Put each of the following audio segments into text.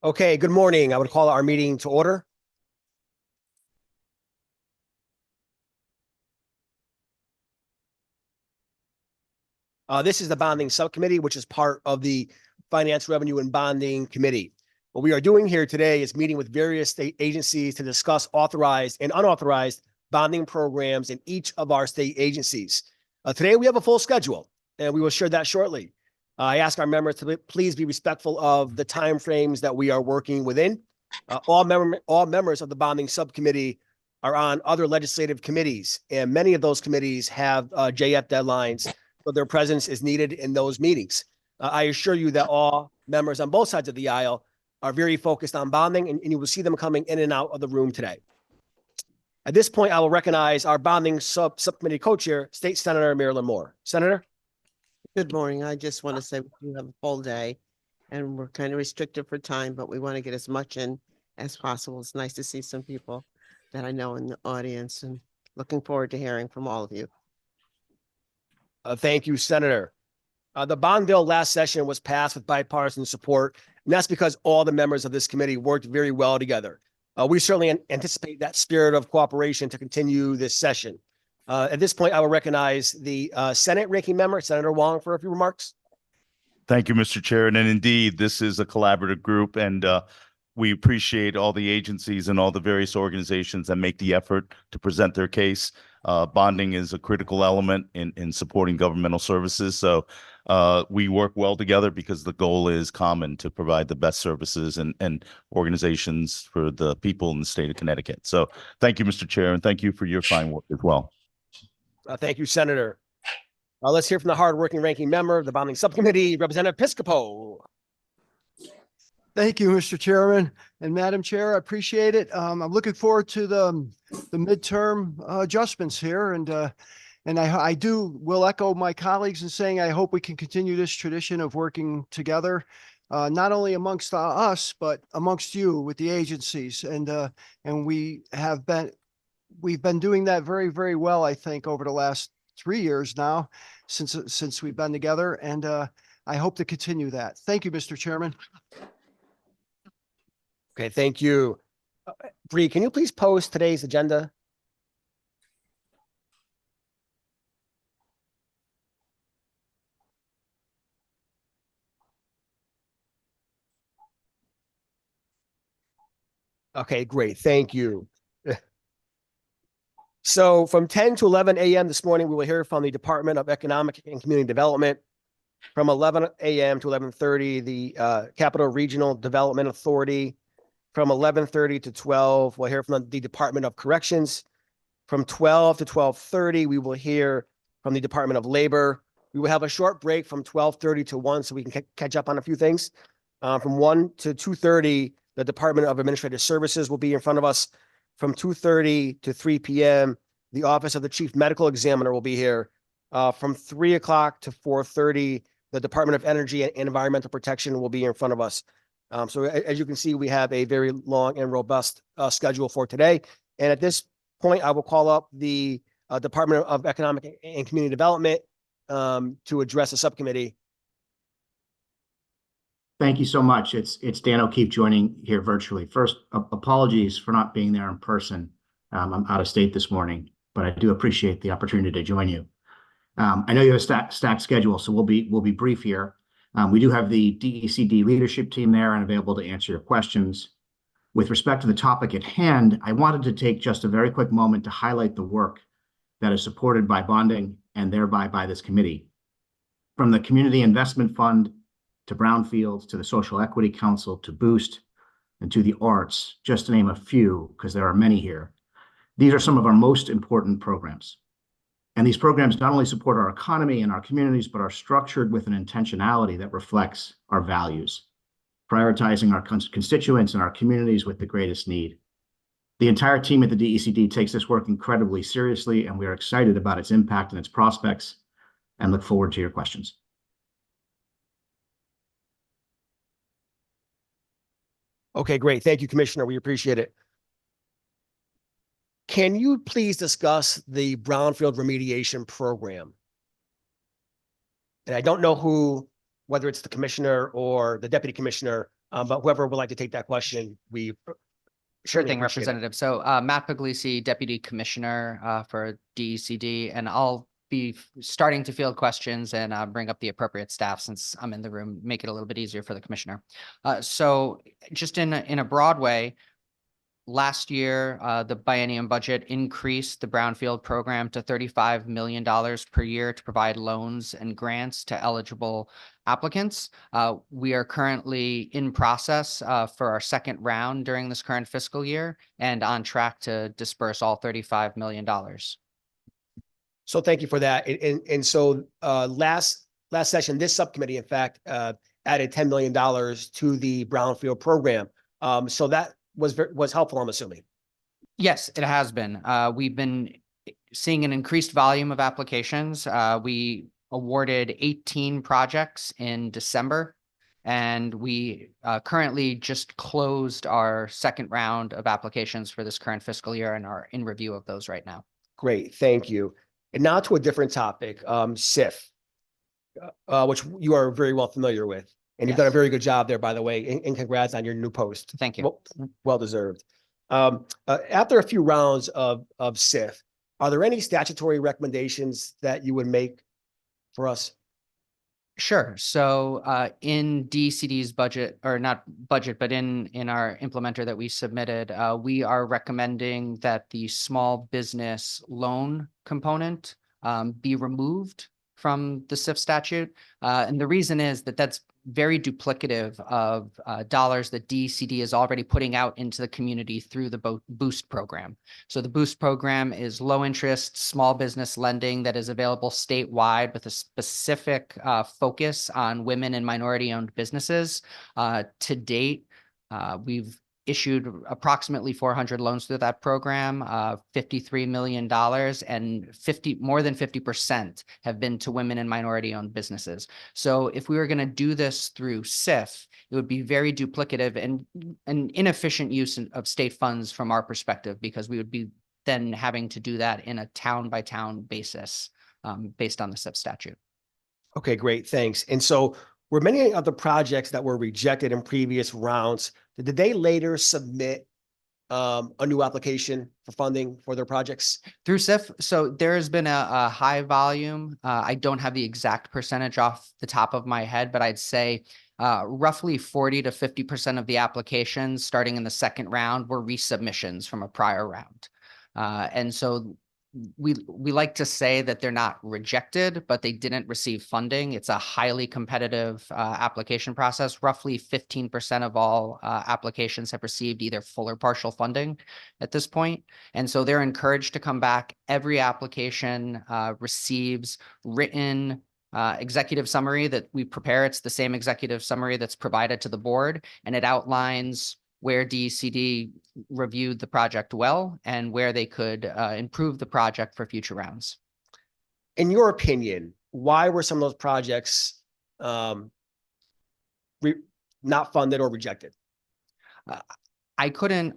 Okay, good morning. I would call our meeting to order. This is the bonding subcommittee, which is part of the Finance, Revenue, and Bonding Committee. What we are doing here today is meeting with various state agencies to discuss authorized and unauthorized bonding programs in each of our state agencies. Today, we have a full schedule, and we will share that shortly. I ask our members to please be respectful of the timeframes that we are working within. All members of the bonding subcommittee are on other legislative committees, and many of those committees have JF deadlines, so their presence is needed in those meetings. I assure you that all members on both sides of the aisle are very focused on bonding, and you will see them coming in and out of the room today. At this point, I will recognize our bonding subcommittee co-chair, State Senator Marilyn Moore. Senator? Good morning. I just want to say we have a full day and we're kind of restricted for time, but we want to get as much in as possible. It's nice to see some people that I know in the audience and looking forward to hearing from all of you. Thank you, Senator. The bond bill last session was passed with bipartisan support, and that's because all the members of this committee worked very well together. We certainly anticipate that spirit of cooperation to continue this session. At this point, I will recognize the Senate ranking member, Senator Wong, for a few remarks. Thank you, Mr. Chair. And indeed, this is a collaborative group, and we appreciate all the agencies and all the various organizations that make the effort to present their case. Bonding is a critical element in supporting governmental services. So we work well together because the goal is common to provide the best services and organizations for the people in the state of Connecticut. So thank you, Mr. Chair, and thank you for your fine work as well. Thank you, Senator. Let's hear from the hardworking ranking member of the bonding subcommittee, Representative Piscopo. Thank you, Mr. Chairman and Madam Chair. I appreciate it. I'm looking forward to the midterm adjustments here, and I will echo my colleagues in saying I hope we can continue this tradition of working together, not only amongst us but amongst you with the agencies, and we've been doing that very, very well, I think, over the last 3 years now since we've been together, and I hope to continue that. Thank you, Mr. Chairman. Okay, thank you. Bree, can you please post today's agenda? Okay, great. Thank you. So from 10 to 11 a.m. this morning, we will hear from the Department of Economic and Community Development. From 11 a.m. to 11:30, the Capital Regional Development Authority. From 11:30 to 12, we'll hear from the Department of Corrections. From 12 to 12:30, we will hear from the Department of Labor. We will have a short break from 12:30 to 1 so we can catch up on a few things. From 1 to 2:30, the Department of Administrative Services will be in front of us. From 2:30 to 3 p.m., the Office of the Chief Medical Examiner will be here. From 3 o'clock to 4:30, the Department of Energy and Environmental Protection will be in front of us. So as you can see, we have a very long and robust schedule for today. And at this point, I will call up the Department of Economic and Community Development to address the subcommittee. Thank you so much. It's Dan O'Keefe joining here virtually. First, apologies for not being there in person. I'm out of state this morning, but I do appreciate the opportunity to join you. I know you have a stacked schedule, so we'll be brief here. We do have the DECD leadership team there and available to answer your questions. With respect to the topic at hand, I wanted to take just a very quick moment to highlight the work that is supported by bonding and thereby by this committee. From the Community Investment Fund to Brownfields to the Social Equity Council to Boost and to the arts, just to name a few, because there are many here. These are some of our most important programs. And these programs not only support our economy and our communities, but are structured with an intentionality that reflects our values, prioritizing our constituents and our communities with the greatest need. The entire team at the DECD takes this work incredibly seriously, and we are excited about its impact and its prospects and look forward to your questions. Okay, great. Thank you, Commissioner. We appreciate it. Can you please discuss the Brownfield remediation program? And I don't know who whether it's the commissioner or the deputy commissioner, but whoever would like to take that question, we Sure certainly thing, appreciate it. Representative. So Matt Puglisi, Deputy Commissioner for DECD, and I'll be starting to field questions and bring up the appropriate staff since I'm in the room, make it a little bit easier for the commissioner. So just in a broad way, last year, the biennium budget increased the Brownfield program to $35 million per year to provide loans and grants to eligible applicants. We are currently in process for our second round during this current fiscal year and on track to disperse all $35 million. So thank you for that. And so last session, this subcommittee, in fact, added $10 million to the Brownfield program. So that was helpful, I'm assuming. Yes, it has been. We've been seeing an increased volume of applications. We awarded 18 projects in December, and we currently just closed our second round of applications for this current fiscal year and are in review of those right now. Great, thank you. And now to a different topic, SIF, which you are very well familiar with. And you've done a Yes. very good job there, by the way, and congrats on your new post. Thank you. Well deserved. After a few rounds of SIF, are there any statutory recommendations that you would make for us? Sure. So in DCD's budget, or not budget, but in our implementer that we submitted, we are recommending that the small business loan component be removed from the SIF statute. And the reason is that that's very duplicative of dollars that DCD is already putting out into the community through the Boost program. So the Boost program is low interest, small business lending that is available statewide with a specific focus on women and minority owned businesses. To date, we've issued approximately 400 loans through that program, $53 million, and more than 50% have been to women and minority owned businesses. So if we were going to do this through SIF, it would be very duplicative and an inefficient use of state funds from our perspective, because we would be then having to do that in a town by town basis based on the SIF statute. Okay, great, thanks. And so were many of the projects that were rejected in previous rounds, did they later submit a new application for funding for their projects? Through SIF, so there has been a high volume. I don't have the exact percentage off the top of my head, but I'd say roughly 40 to 50% of the applications starting in the second round were resubmissions from a prior round. And so we like to say that they're not rejected, but they didn't receive funding. It's a highly competitive application process. Roughly 15% of all applications have received either full or partial funding at this point. And so they're encouraged to come back. Every application receives written executive summary that we prepare. It's the same executive summary that's provided to the board, and it outlines where DCD reviewed the project well and where they could improve the project for future rounds. In your opinion, why were some of those projects not funded or rejected? I couldn't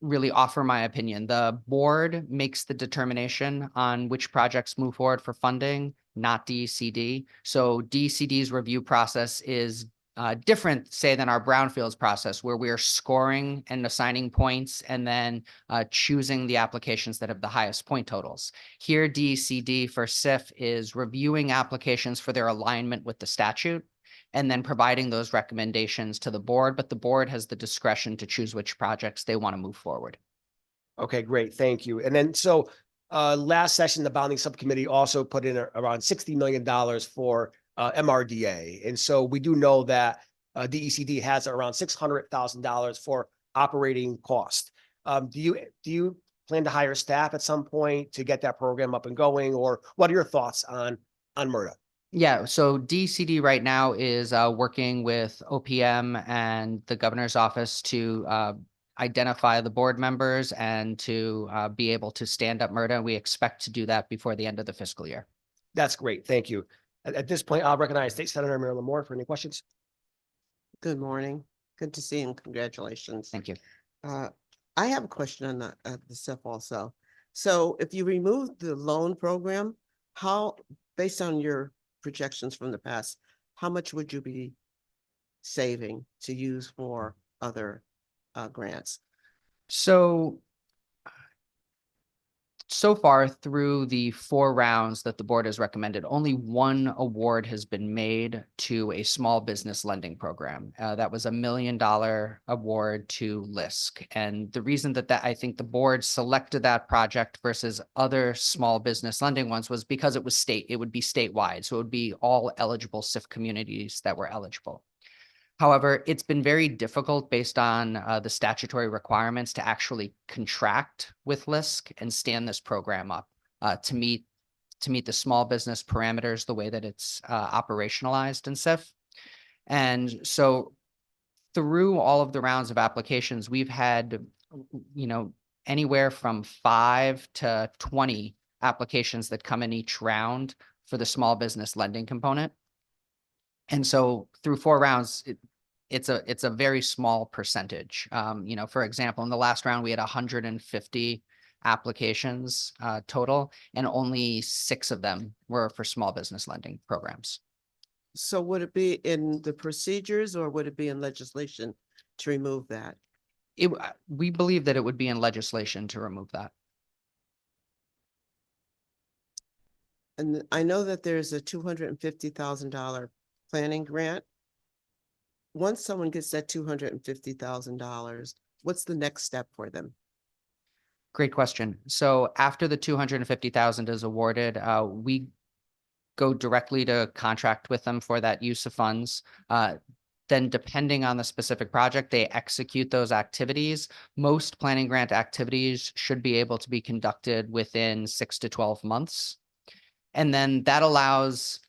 really offer my opinion. The board makes the determination on which projects move forward for funding, not DCD. So DCD's review process is different, say, than our brownfields process, where we are scoring and assigning points and then choosing the applications that have the highest point totals. Here, DCD for SIF is reviewing applications for their alignment with the statute and then providing those recommendations to the board, but the board has the discretion to choose which projects they want to move forward. Okay, great, thank you. And then so last session, the bonding subcommittee also put in around $60 million for MRDA. And so we do know that DECD has around $600,000 for operating cost. Do you plan to hire staff at some point to get that program up and going, or what are your thoughts on MRDA? Yeah, so DCD right now is working with OPM and the governor's office to identify the board members and to be able to stand up MRDA. We expect to do that before the end of the fiscal year. That's great, thank you. At this point, I'll recognize State Senator Marilyn Moore for any questions. Good morning. Good to see you and congratulations. Thank you. I have a question on the SIF also. So if you remove the loan program, how, based on your projections from the past, how much would you be saving to use for other grants? So far through the 4 rounds that the board has recommended, only one award has been made to a small business lending program. That was $1 million award to LISC. And the reason that I think the board selected that project versus other small business lending ones was because it would be statewide. So it would be all eligible SIF communities that were eligible. However, it's been very difficult based on the statutory requirements to actually contract with LISC and stand this program up to meet the small business parameters the way that it's operationalized in SIF. And so through all of the rounds of applications, we've had, anywhere from 5 to 20 applications that come in each round for the small business lending component. And so through 4 rounds, it's a very small percentage. For example, in the last round, we had 150 applications total, and only 6 of them were for small business lending programs. So would it be in the procedures or would it be in legislation to remove that? We believe that it would be in legislation to remove that. And I know that there's a $250,000 planning grant. Once someone gets that $250,000, what's the next step for them? Great question. So after the 250,000 is awarded, we go directly to contract with them for that use of funds. Then depending on the specific project, they execute those activities. Most planning grant activities should be able to be conducted within 6 to 12 months. And then that allows,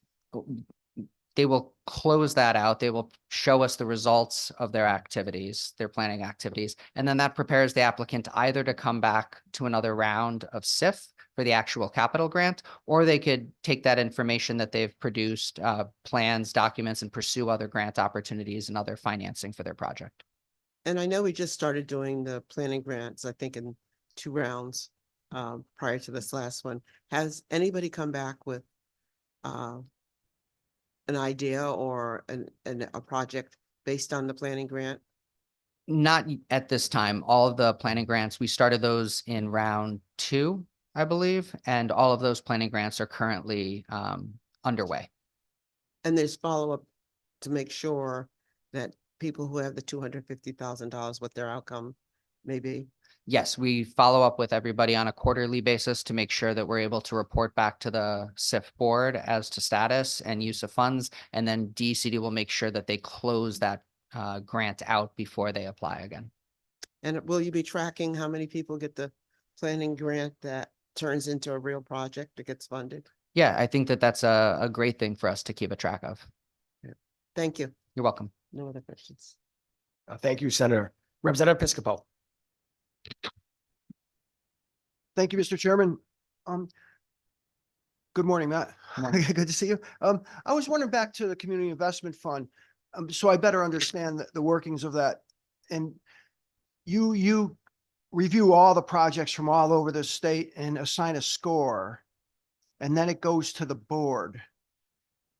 they will close that out. They will show us the results of their activities, their planning activities. And then that prepares the applicant either to come back to another round of SIF for the actual capital grant, or they could take that information that they've produced, plans, documents, and pursue other grant opportunities and other financing for their project. And I know we just started doing the planning grants, I think in 2 rounds prior to this last one. Has anybody come back with an idea or a project based on the planning grant? Not at this time. All of the planning grants, we started those in round 2, I believe, and all of those planning grants are currently underway. And there's follow-up to make sure that people who have the $250,000, what their outcome may be. Yes, we follow up with everybody on a quarterly basis to make sure that we're able to report back to the SIF board as to status and use of funds. And then DCD will make sure that they close that grant out before they apply again. And will you be tracking how many people get the planning grant that turns into a real project that gets funded? Yeah, I think that that's a great thing for us to keep a track of. Thank you. You're welcome. No other questions. Thank you, Senator. Representative Piscopo. Thank you, Mr. Chairman. Good morning, Matt. Morning. Good to see you. I was wondering back to the Community Investment Fund, so I better understand the workings of that. And you review all the projects from all over the state and assign a score, and then it goes to the board.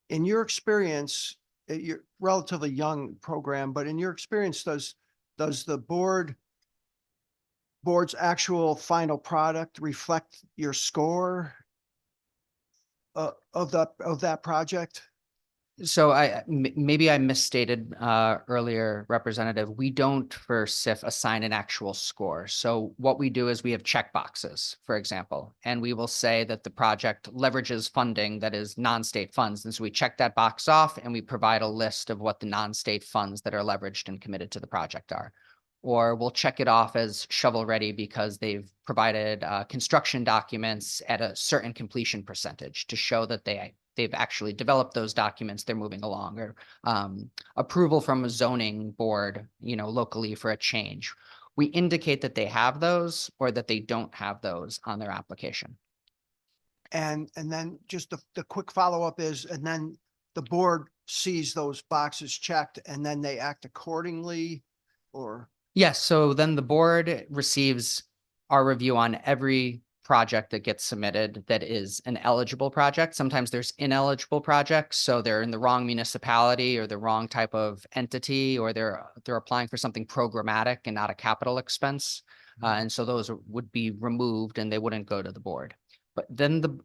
In your experience, you're relatively young program, but in your experience, does the board's actual final product reflect your score of that project? So maybe I misstated earlier, Representative. We don't for SIF assign an actual score. So what we do is we have check boxes, for example, and we will say that the project leverages funding that is non-state funds. And so we check that box off and we provide a list of what the non-state funds that are leveraged and committed to the project are. Or we'll check it off as shovel ready because they've provided construction documents at a certain completion percentage to show that they've actually developed those documents, they're moving along, or approval from a zoning board, locally for a change. We indicate that they have those or that they don't have those on their application. And then just the quick follow-up is, and then the board sees those boxes checked and then they act accordingly, or? Yes, so then the board receives our review on every project that gets submitted that is an eligible project. Sometimes there's ineligible projects, so they're in the wrong municipality or the wrong type of entity, or they're applying for something programmatic and not a capital expense. And so those would be removed and they wouldn't go to the board. But then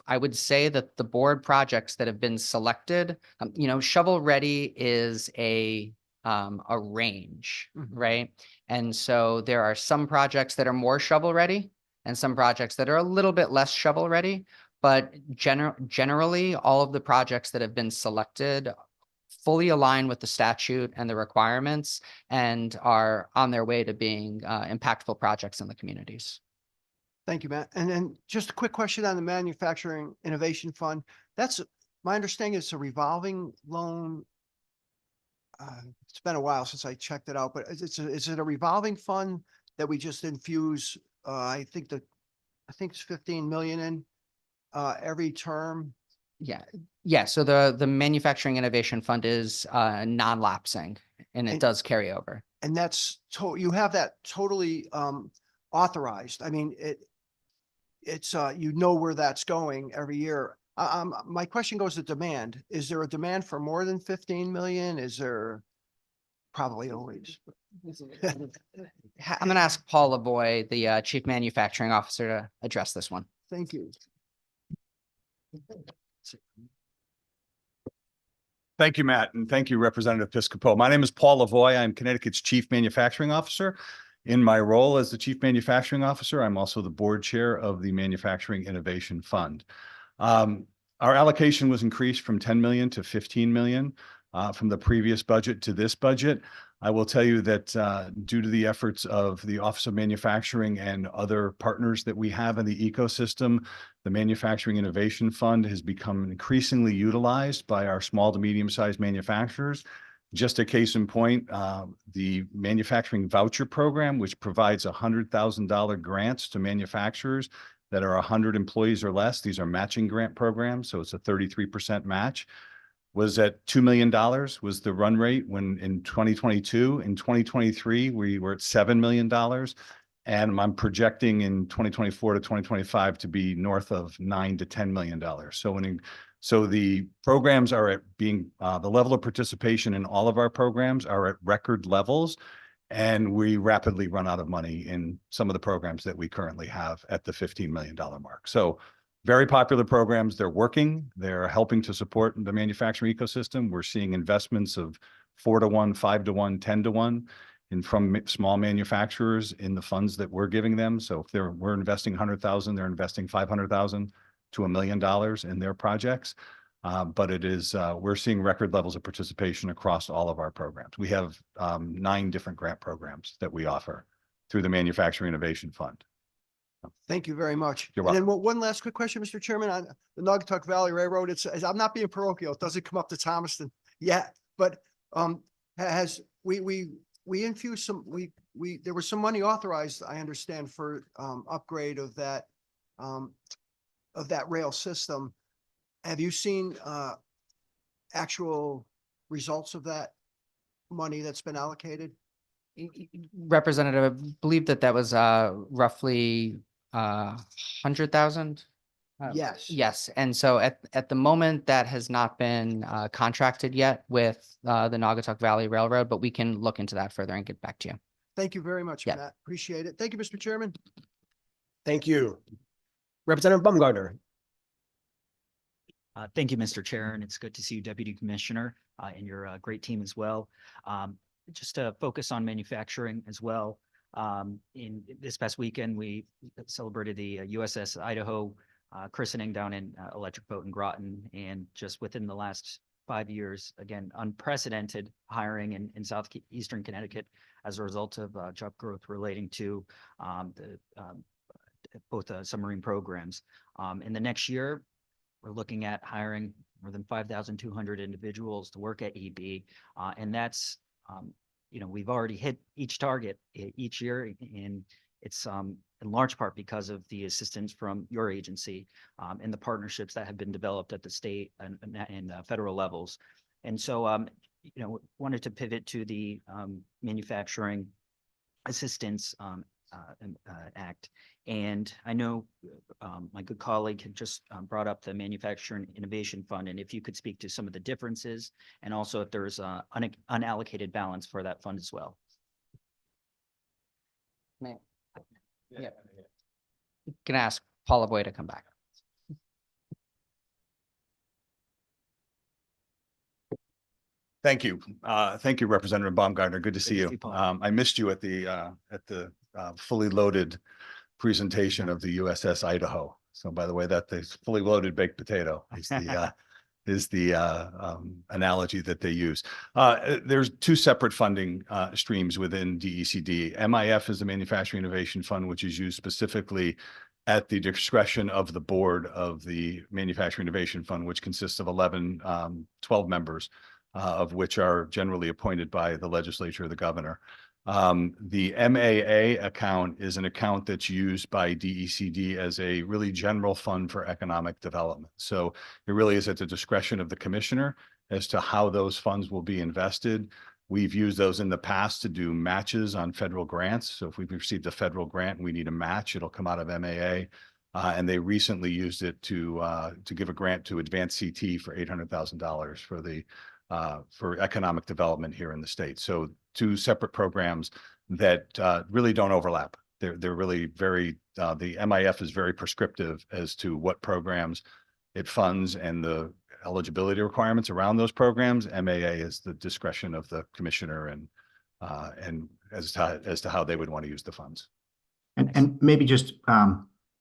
I would say that the board projects that have been selected, shovel ready is a range, right? And so there are some projects that are more shovel ready and some projects that are a little bit less shovel ready. But generally, all of the projects that have been selected fully align with the statute and the requirements and are on their way to being impactful projects in the communities. Thank you, Matt. And then just a quick question on the Manufacturing Innovation Fund. That's my understanding, it's a revolving loan. It's been a while since I checked it out, but is it a revolving fund that we just infuse? I think it's 15 million in every term. Yeah. So the Manufacturing Innovation Fund is non-lapsing and it And- does carry over. And that's you have that totally authorized. I mean, it's where that's going every year. My question goes to demand. Is there a demand for more than 15 million? Is there? Probably always. I'm going to ask Paul Lavoie, the Chief Manufacturing Officer, to address this one. Thank you. Thank you, Matt, and thank you, Representative Piscopo. My name is Paul Lavoie. I'm Connecticut's Chief Manufacturing Officer. In my role as the Chief Manufacturing Officer, I'm also the board chair of the Manufacturing Innovation Fund. Our allocation was increased from 10 million to 15 million from the previous budget to this budget. I will tell you that due to the efforts of the Office of Manufacturing and other partners that we have in the ecosystem, the Manufacturing Innovation Fund has become increasingly utilized by our small to medium-sized manufacturers. Just a case in point, the Manufacturing Voucher Program, which provides $100,000 grants to manufacturers that are 100 employees or less. These are matching grant programs, so it's a 33% match. Was at $2 million was the run rate when in 2022. In 2023, we were at $7 million. And I'm projecting in 2024 to 2025 to be north of $9 to $10 million. So the programs are at being, the level of participation in all of our programs are at record levels. And we rapidly run out of money in some of the programs that we currently have at the $15 million mark. So very popular programs. They're working. They're helping to support the manufacturing ecosystem. We're seeing investments of 4 to 1, 5 to 1, 10 to 1 from small manufacturers in the funds that we're giving them. So if we're investing 100,000, they're investing 500,000 to $1 million in their projects. But it is, we're seeing record levels of participation across all of our programs. We have 9 different grant programs that we offer through the Manufacturing Innovation Fund. Thank you very much. You're And then welcome. one last quick question, Mr. Chairman, on the Naugatuck Valley Railroad. I'm not being parochial. It doesn't come up to Thomaston yet, but we infused some, there was some money authorized, I understand, for upgrade of that rail system. Have you seen actual results of that money that's been allocated? Representative, I believe that was roughly 100,000. Yes. Yes. And so at the moment, that has not been contracted yet with the Naugatuck Valley Railroad, but we can look into that further and get back to you. Thank you very much, Yeah. Matt. Appreciate it. Thank you, Mr. Chairman. Thank you. Representative Baumgartner. Thank you, Mr. Chair, and it's good to see you, Deputy Commissioner, and your great team as well. Just to focus on manufacturing as well. In this past weekend, we celebrated the USS Idaho christening down in Electric Boat in Groton, and just within the last 5 years, again, unprecedented hiring in southeastern Connecticut as a result of job growth relating to both submarine programs. In the next year, we're looking at hiring more than 5,200 individuals to work at EB, and that's we've already hit each target each year, and it's in large part because of the assistance from your agency and the partnerships that have been developed at the state and federal levels. And so, wanted to pivot to the manufacturing assistance Act. And I know my good colleague had just brought up the Manufacturing Innovation Fund, and if you could speak to some of the differences, and also if there's unallocated balance for that fund as well. Yeah. Can ask Paul Lavoie to come back. Thank you. Thank you, Representative Baumgartner. Good to see to you. see you, Paul. I missed you at the fully loaded presentation of the USS Idaho. So by the way, that the fully loaded baked potato is the analogy that they use. There's two separate funding streams within DECD. MIF is the Manufacturing Innovation Fund, which is used specifically at the discretion of the board of the Manufacturing Innovation Fund, which consists of 12 members, of which are generally appointed by the legislature or the governor. The MAA account is an account that's used by DECD as a really general fund for economic development. So it really is at the discretion of the commissioner as to how those funds will be invested. We've used those in the past to do matches on federal grants. So if we've received a federal grant and we need a match, it'll come out of MAA. And they recently used it to give a grant to Advanced CT for $800,000 for economic development here in the state. So two separate programs that really don't overlap. They're really very, the MIF is very prescriptive as to what programs it funds and the eligibility requirements around those programs. MAA is the discretion of the commissioner and as to how they would want to use the funds. And maybe just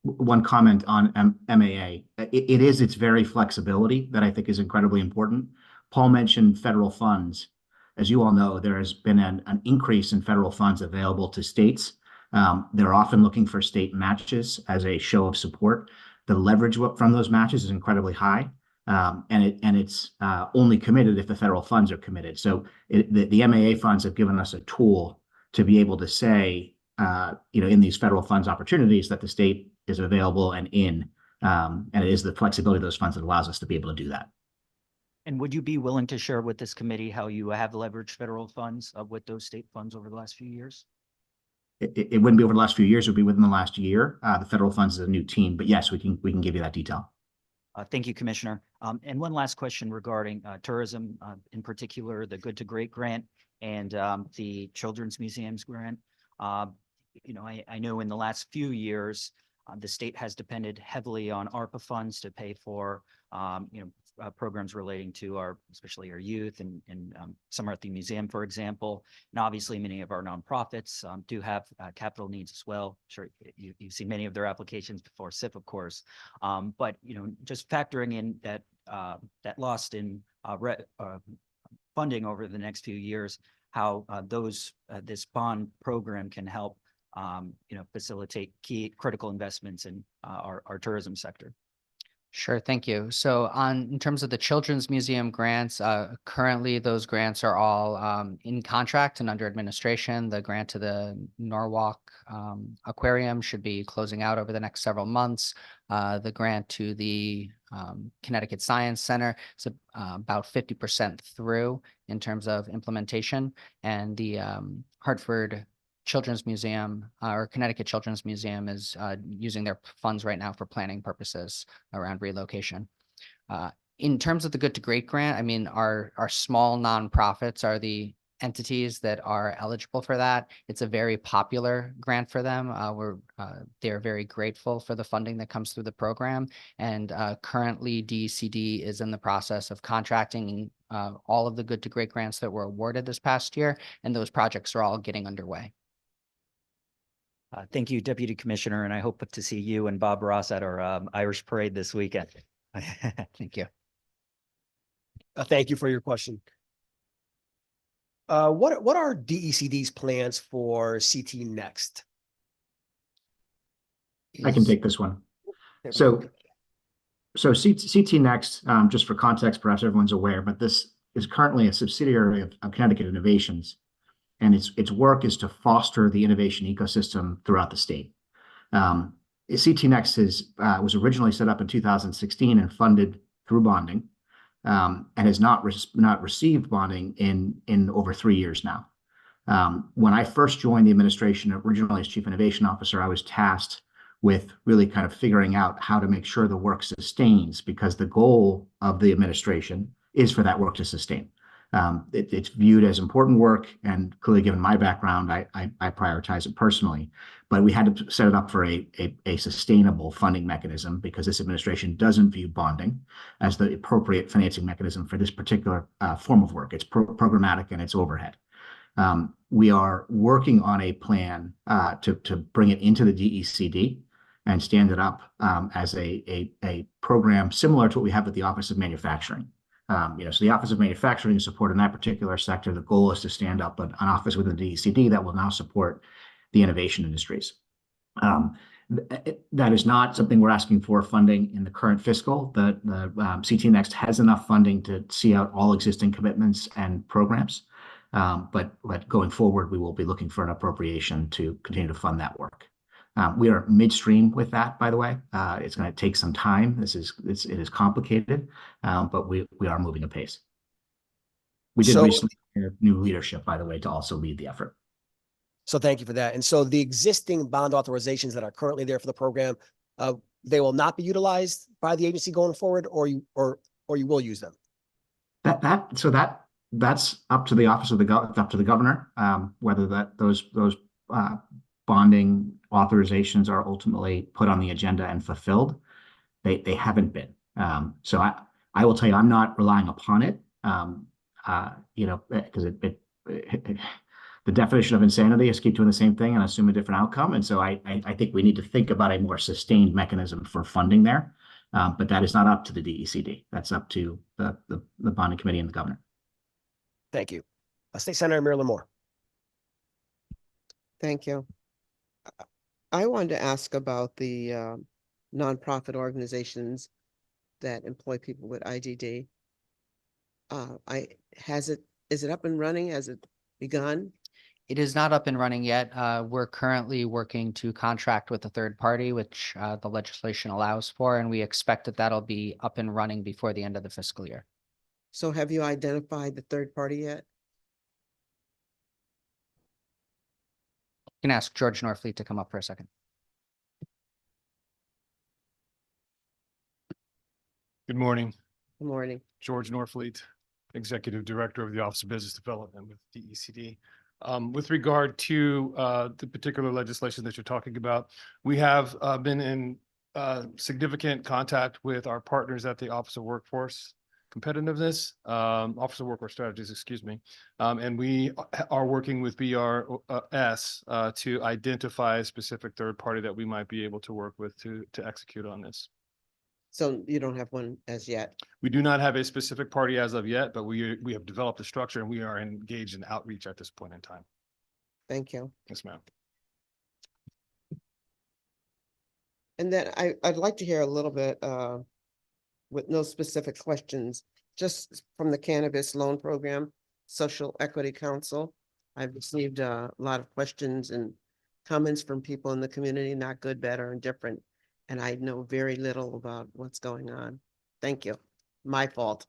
one comment on MAA. It's very flexibility that I think is incredibly important. Paul mentioned federal funds. As you all know, there has been an increase in federal funds available to states. They're often looking for state matches as a show of support. The leverage from those matches is incredibly high, and it's only committed if the federal funds are committed. So the MAA funds have given us a tool to be able to say, in these federal funds opportunities that the state is available and in, and it is the flexibility of those funds that allows us to be able to do that. And would you be willing to share with this committee how you have leveraged federal funds with those state funds over the last few years? It wouldn't be over the last few years. It would be within the last year. The federal funds is a new team, but yes, we can give you that detail. Thank you, Commissioner. And one last question regarding tourism, in particular, the Good to Great grant and the Children's Museums grant. I know in the last few years, the state has depended heavily on ARPA funds to pay for, programs relating to especially our youth and Summer at the Museum, for example. And obviously many of our nonprofits do have capital needs as well. Sure, you've seen many of their applications before SIP, of course. But, just factoring in that lost in funding over the next few years, how this bond program can help, facilitate key critical investments in our tourism sector. Sure, thank you. So in terms of the Children's Museum grants, currently those grants are all in contract and under administration. The grant to the Norwalk Aquarium should be closing out over the next several months. The grant to the Connecticut Science Center is about 50% through in terms of implementation. And the Hartford Children's Museum or Connecticut Children's Museum is using their funds right now for planning purposes around relocation. In terms of the Good to Great grant, I mean, our small nonprofits are the entities that are eligible for that. It's a very popular grant for them. They're very grateful for the funding that comes through the program. And currently DECD is in the process of contracting all of the Good to Great grants that were awarded this past year. And those projects are all getting underway. Thank you, Deputy Commissioner, and I hope to see you and Bob Ross at our Irish Parade this weekend. Thank you. Thank you for your question. What are DECD's plans for CT Next? I can take this one. So CT Next, just for context, perhaps everyone's aware, but this is currently a subsidiary of Connecticut Innovations. And its work is to foster the innovation ecosystem throughout the state. CT Next was originally set up in 2016 and funded through bonding, and has not received bonding in over 3 years now. When I first joined the administration, originally as Chief Innovation Officer, I was tasked with really kind of figuring out how to make sure the work sustains, because the goal of the administration is for that work to sustain. It's viewed as important work, and clearly, given my background, I prioritize it personally. But we had to set it up for a sustainable funding mechanism, because this administration doesn't view bonding as the appropriate financing mechanism for this particular form of work. It's programmatic and it's overhead. We are working on a plan to bring it into the DECD and stand it up as a program similar to what we have with the Office of Manufacturing. So the Office of Manufacturing support in that particular sector, the goal is to stand up an office within the DECD that will now support the innovation industries. That is not something we're asking for funding in the current fiscal. The CT Next has enough funding to see out all existing commitments and programs. But going forward, we will be looking for an appropriation to continue to fund that work. We are midstream with that, by the way. It's going to take some time. It is complicated, but we are moving apace. We did recently hire new leadership, by the way, to also lead the effort. So thank you for that. And so the existing bond authorizations that are currently there for the program, they will not be utilized by the agency going forward, or you will use them? That's up to the office of up to the governor, whether those bonding authorizations are ultimately put on the agenda and fulfilled. They haven't been. So I will tell you, I'm not relying upon it. Because the definition of insanity is keep doing the same thing and assume a different outcome. And so I think we need to think about a more sustained mechanism for funding there. But that is not up to the DECD. That's up to the bonding committee and the governor. Thank you. State Senator Marilyn Moore. Thank you. I wanted to ask about the nonprofit organizations that employ people with IDD. Is it up and running? Has it begun? It is not up and running yet. We're currently working to contract with a third party, which the legislation allows for, and we expect that that'll be up and running before the end of the fiscal year. So have you identified the third party yet? You can ask George Norfleet to come up for a second. Good morning. Good morning. George Norfleet, Executive Director of the Office of Business Development with DECD. With regard to the particular legislation that you're talking about, we have been in significant contact with our partners at the Office of Workforce Competitiveness, Office of Workforce Strategies, excuse me. And we are working with BRS to identify a specific third party that we might be able to work with to execute on this. So you don't have one as yet? We do not have a specific party as of yet, but we have developed a structure and we are engaged in outreach at this point in time. Thank you. Yes, ma'am. And then I'd like to hear a little bit with no specific questions, just from the Cannabis Loan Program, Social Equity Council. I've received a lot of questions and comments from people in the community, not good, better, and different. And I know very little about what's going on. Thank you. My fault.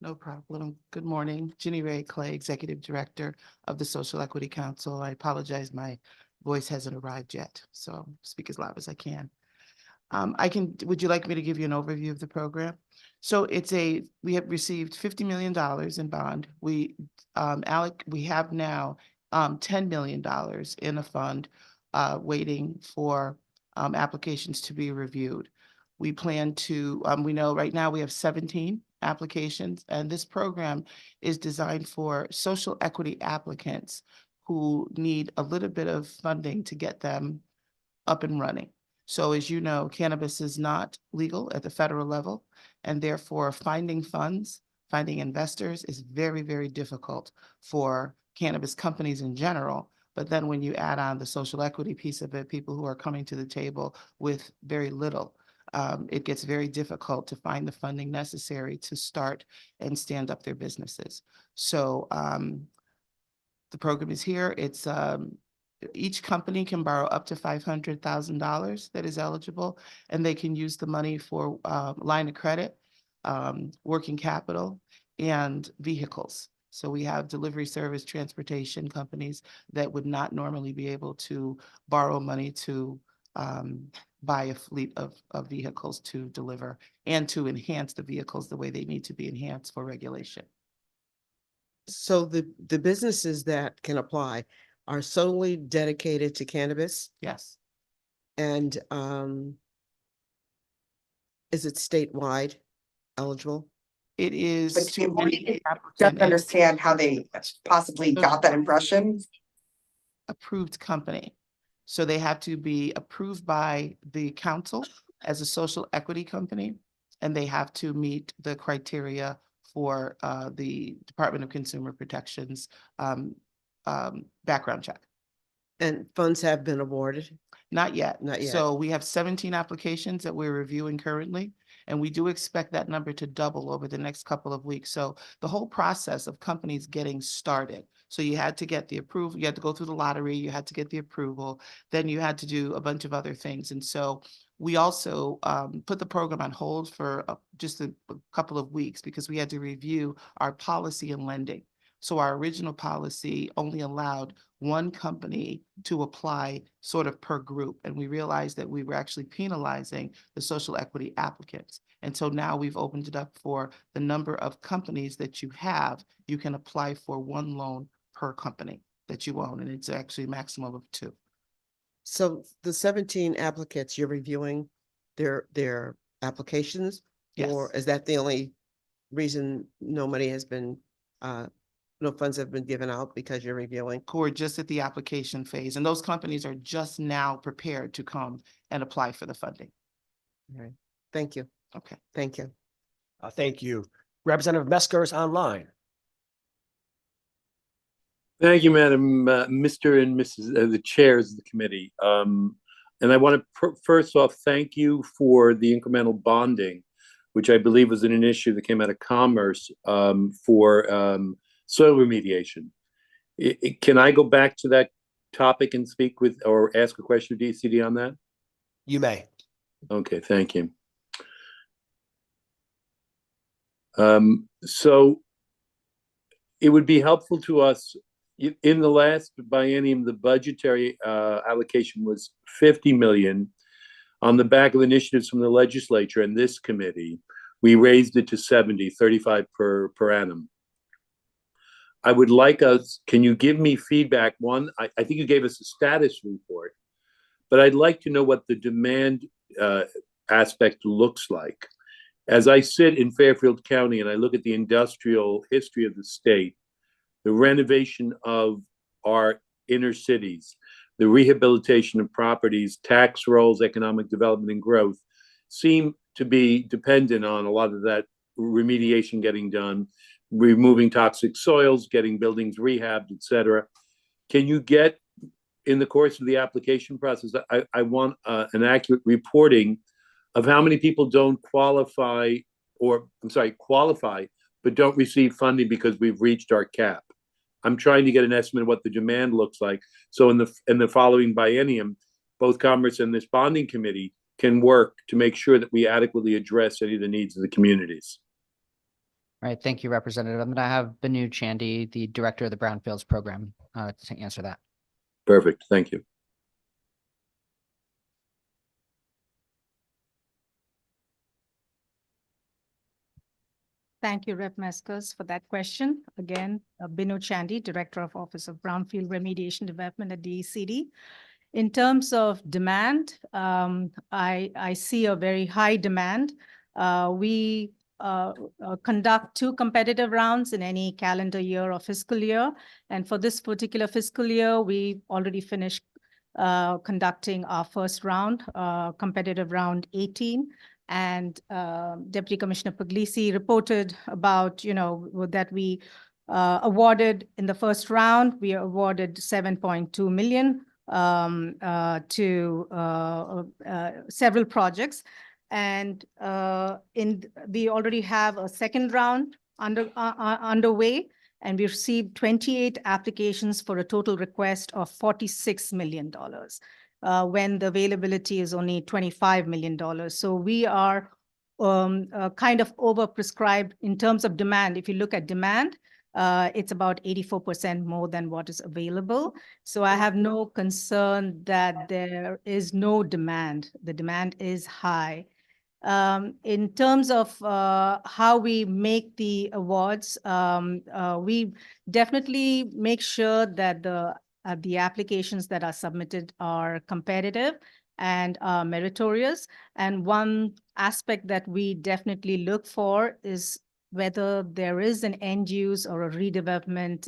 No problem. Good morning. Jenny Ray Clay, Executive Director of the Social Equity Council. I apologize, my voice hasn't arrived yet, so I'll speak as loud as I can. Would you like me to give you an overview of the program? So we have received $50 million in bond. We have now $10 million in a fund waiting for applications to be reviewed. We plan to, we know right now we have 17 applications, and this program is designed for social equity applicants who need a little bit of funding to get them up and running. So as you know, cannabis is not legal at the federal level, and therefore finding funds, finding investors is very, very difficult for cannabis companies in general. But then when you add on the social equity piece of it, people who are coming to the table with very little, it gets very difficult to find the funding necessary to start and stand up their businesses. So the program is here. It's each company can borrow up to $500,000 that is eligible, and they can use the money for line of credit, working capital, and vehicles. So we have delivery service transportation companies that would not normally be able to borrow money to buy a fleet of vehicles to deliver and to enhance the vehicles the way they need to be enhanced for regulation. So the businesses that can apply are solely dedicated to cannabis, Yes, and is it statewide eligible? it is. But to do you any just applicant understand how they possibly got that impression? approved company. So they have to be approved by the council as a social equity company, and they have to meet the criteria for the Department of Consumer Protection's background check. And funds have been awarded? Not yet. Not yet. So we have 17 applications that we're reviewing currently, and we do expect that number to double over the next couple of weeks. So the whole process of companies getting started. So you had to get the approval, you had to go through the lottery, you had to get the approval, then you had to do a bunch of other things. And so we also put the program on hold for just a couple of weeks because we had to review our policy in lending. So our original policy only allowed one company to apply sort of per group. And we realized that we were actually penalizing the social equity applicants. And so now we've opened it up for the number of companies that you have. You can apply for one loan per company that you own, and it's actually a maximum of 2. So the 17 applicants, you're reviewing their applications? Yes. Or is that the only reason no money has been, no funds have been given out because you're reviewing? We're just at the application phase, and those companies are just now prepared to come and apply for the funding. All right. Thank you. Okay. Thank you. Thank you. Representative Mesker is online. Thank you, Madam, Mr. and Mrs. The chairs of the committee. And I want to first off, thank you for the incremental bonding, which I believe was an issue that came out of Commerce for soil remediation. Can I go back to that topic and speak with or ask a question of DCD on that? You may. Okay, thank you. So it would be helpful to us. In the last biennium, the budgetary allocation was 50 million. On the back of initiatives from the legislature and this committee, we raised it to 70, 35 per annum. I would like us, can you give me feedback? One, I think you gave us a status report, but I'd like to know what the demand aspect looks like. As I sit in Fairfield County and I look at the industrial history of the state, the renovation of our inner cities, the rehabilitation of properties, tax rolls, economic development and growth seem to be dependent on a lot of that remediation getting done, removing toxic soils, getting buildings rehabbed, et cetera. Can you get, in the course of the application process, I want an accurate reporting of how many people don't qualify, or I'm sorry, qualify, but don't receive funding because we've reached our cap. I'm trying to get an estimate of what the demand looks like. So in the following biennium, both Commerce and this bonding committee can work to make sure that we adequately address any of the needs of the communities. All right, thank you, Representative. I'm going to have Banu Chandy, the Director of the Brownfields Program, to answer that. Perfect, thank you. Thank you, Rep. Meskers, for that question. Again, Binu Chandy, Director of Office of Brownfield Remediation Development at DECD. In terms of demand, I see a very high demand. We conduct 2 competitive rounds in any calendar year or fiscal year. And for this particular fiscal year, we already finished conducting our first round, competitive round 18. And Deputy Commissioner Puglisi reported about, that we awarded in the first round, we awarded 7.2 million to several projects. And we already have a second round underway, and we received 28 applications for a total request of $46 million. When the availability is only $25 million. So we are kind of overprescribed in terms of demand. If you look at demand, It's about 84% more than what is available. So I have no concern that there is no demand. The demand is high. In terms of how we make the awards, we definitely make sure that the applications that are submitted are competitive and meritorious. And one aspect that we definitely look for is whether there is an end use or a redevelopment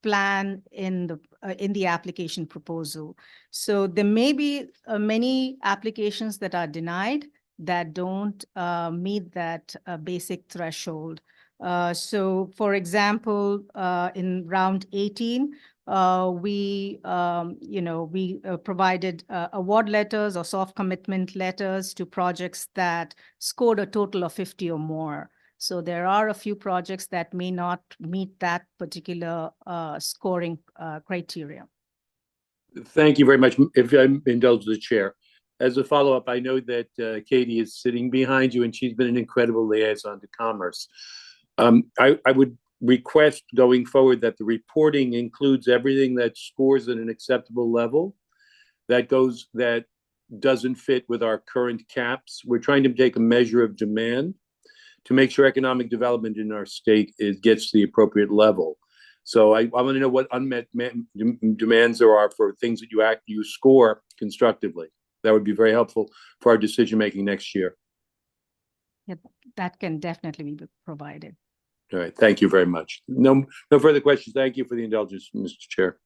plan in the application proposal. So there may be many applications that are denied that don't meet that basic threshold. So for example, in round 18, we provided award letters or soft commitment letters to projects that scored a total of 50 or more. So there are a few projects that may not meet that particular scoring criteria. Thank you very much. If I indulge the chair. As a follow-up, I know that Katie is sitting behind you and she's been an incredible liaison to commerce. I would request going forward that the reporting includes everything that scores at an acceptable level that doesn't fit with our current caps. We're trying to take a measure of demand to make sure economic development in our state gets to the appropriate level. So I want to know what unmet demands there are for things that you score constructively. That would be very helpful for our decision-making next year. Yeah, that can definitely be provided. All right, thank you very much. No further questions. Thank you for the indulgence, Mr. Chair.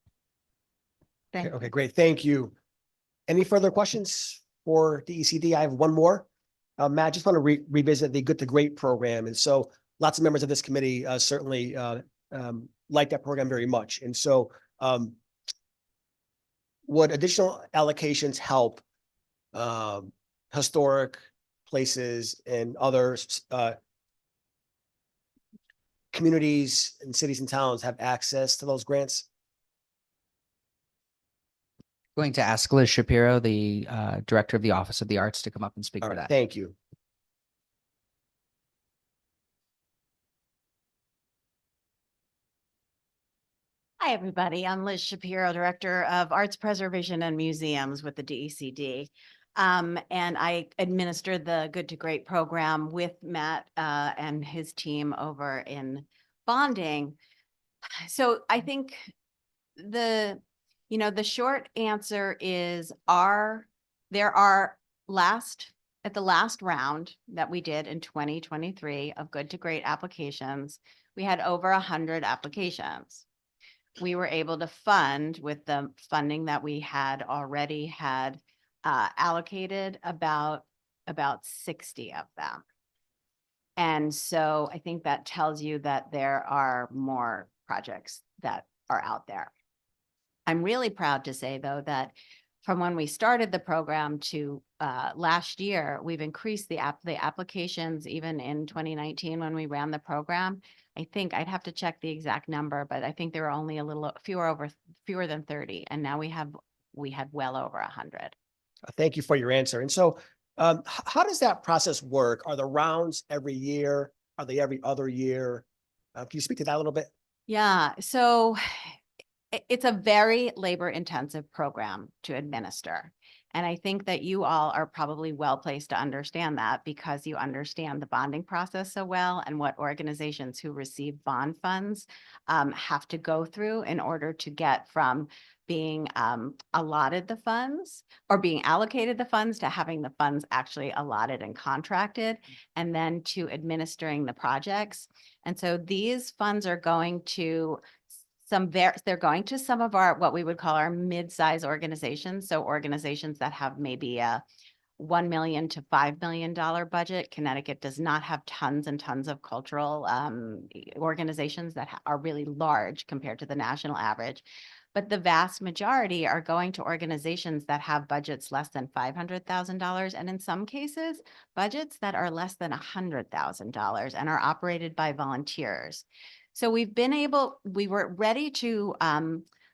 Okay, great. Thank you. Any further questions for DECD? I have one more. Matt, I just want to revisit the Good to Great program. And so lots of members of this committee certainly like that program very much. And so would additional allocations help historic places and other communities and cities and towns have access to those grants? Going to ask Liz Shapiro, the Director of the Office of the Arts, to come up and speak All for right, that. thank you. Hi, everybody. I'm Liz Shapiro, Director of Arts Preservation and Museums with the DECD. And I administer the Good to Great program with Matt and his team over in bonding. So I think the short answer is at the last round that we did in 2023 of Good to Great applications, we had over 100 applications. We were able to fund with the funding that we had already had allocated about 60 of them. And so I think that tells you that there are more projects that are out there. I'm really proud to say, though, that from when we started the program to last year, we've increased the applications even in 2019 when we ran the program. I think I'd have to check the exact number, but I think there were only a little fewer than 30. And now we had well over 100. Thank you for your answer. And so how does that process work? Are the rounds every year? Are they every other year? Can you speak to that a little bit? Yeah, so it's a very labor-intensive program to administer. And I think that you all are probably well placed to understand that because you understand the bonding process so well and what organizations who receive bond funds have to go through in order to get from being allotted the funds or being allocated the funds to having the funds actually allotted and contracted, and then to administering the projects. And so these funds are going to they're going to some of our, what we would call our mid-size organizations. So organizations that have maybe a $1 million to $5 million budget. Connecticut does not have tons and tons of cultural organizations that are really large compared to the national average. But the vast majority are going to organizations that have budgets less than $500,000, and in some cases, budgets that are less than $100,000 and are operated by volunteers. So we were ready to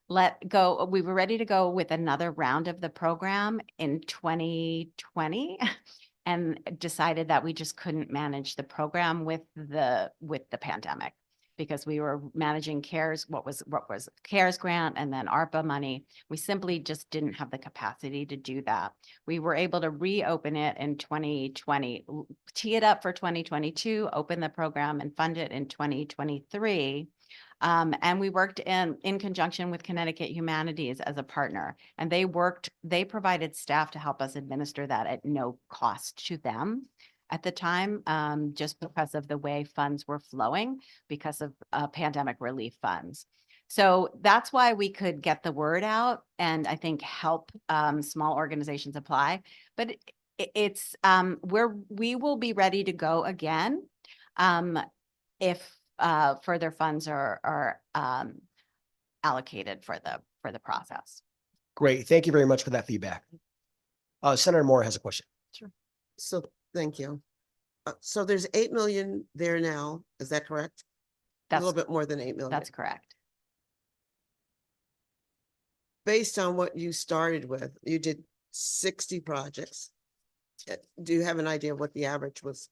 we were ready to go with another round of the program in 2020 and decided that we just couldn't manage the program with the pandemic. because we were managing CARES, what was CARES grant and then ARPA money. We simply just didn't have the capacity to do that. We were able to reopen it in 2020, tee it up for 2022, open the program and fund it in 2023. And we worked in conjunction with Connecticut Humanities as a partner, and they provided staff to help us administer that at no cost to them at the time, just because of the way funds were flowing because of pandemic relief funds. So that's why we could get the word out and I think help small organizations apply. But it's we will be ready to go again if further funds are allocated for the process. Great. Thank you very much for that feedback. Senator Moore has a question. Sure. So, thank you. So there's 8 million there now, is that correct? A little bit more than 8 million. That's correct. Based on what you started with, you did 60 projects. Do you have an idea of what the average was?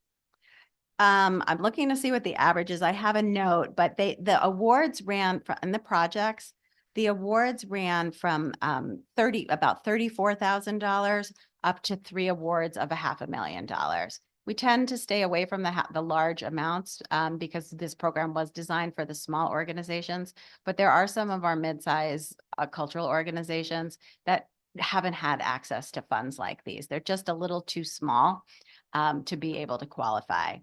I'm looking to see what the average is. I have a note, but the awards ran from in the projects. The awards ran from about $34,000 up to 3 awards of $500,000. We tend to stay away from the large amounts because this program was designed for the small organizations. But there are some of our mid-size cultural organizations that haven't had access to funds like these. They're just a little too small to be able to qualify.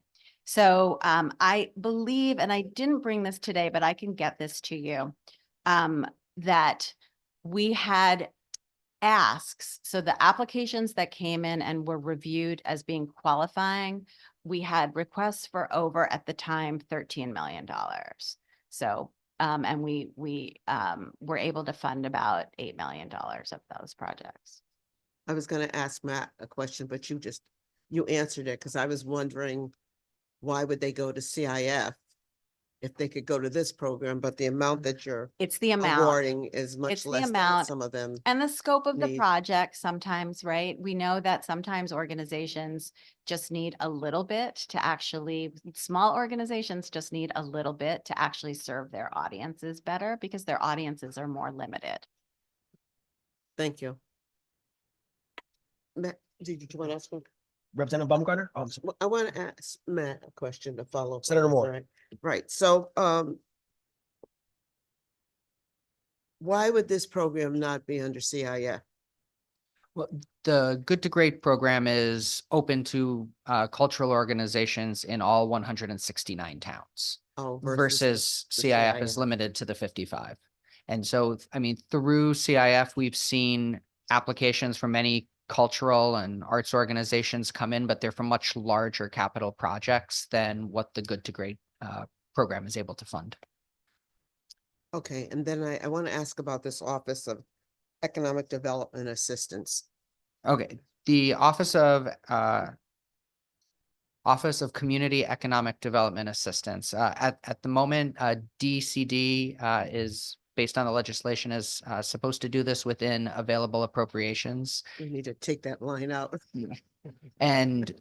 So I believe, and I didn't bring this today, but I can get this to you, that we had asks. So the applications that came in and were reviewed as being qualifying, we had requests for over, at the time, $13 million. So, and we were able to fund about $8 million of those projects. I was going to ask Matt a question, but you answered it, because I was wondering, why would they go to CIF if they could go to this program, but the amount that you're It's the amount. awarding is It's much the less than amount some of them. and the scope of the need. project sometimes, right? We know that sometimes organizations just need a little bit to actually, small organizations just need a little bit to actually serve their audiences better because their audiences are more limited. Thank you. Matt, did you want to ask one? Representative Baumgartner? Well, I want to ask Matt a question to follow up. Senator Moore. Right. Right. So, why would this program not be under CIF? Well, the Good to Great program is open to cultural organizations in all 169 towns. Oh, Versus the CIF is limited to the 55. And so, I mean, through CIF, we've seen applications from many cultural and arts organizations come in, but they're for much larger capital projects than what the Good to Great program is able to fund. Okay, and then I want to ask about this Office of Economic Development Assistance. Okay, the Office of Community Economic Development Assistance. At the moment, DCD is, based on the legislation, is supposed to do this within available appropriations. We need to take that line out. And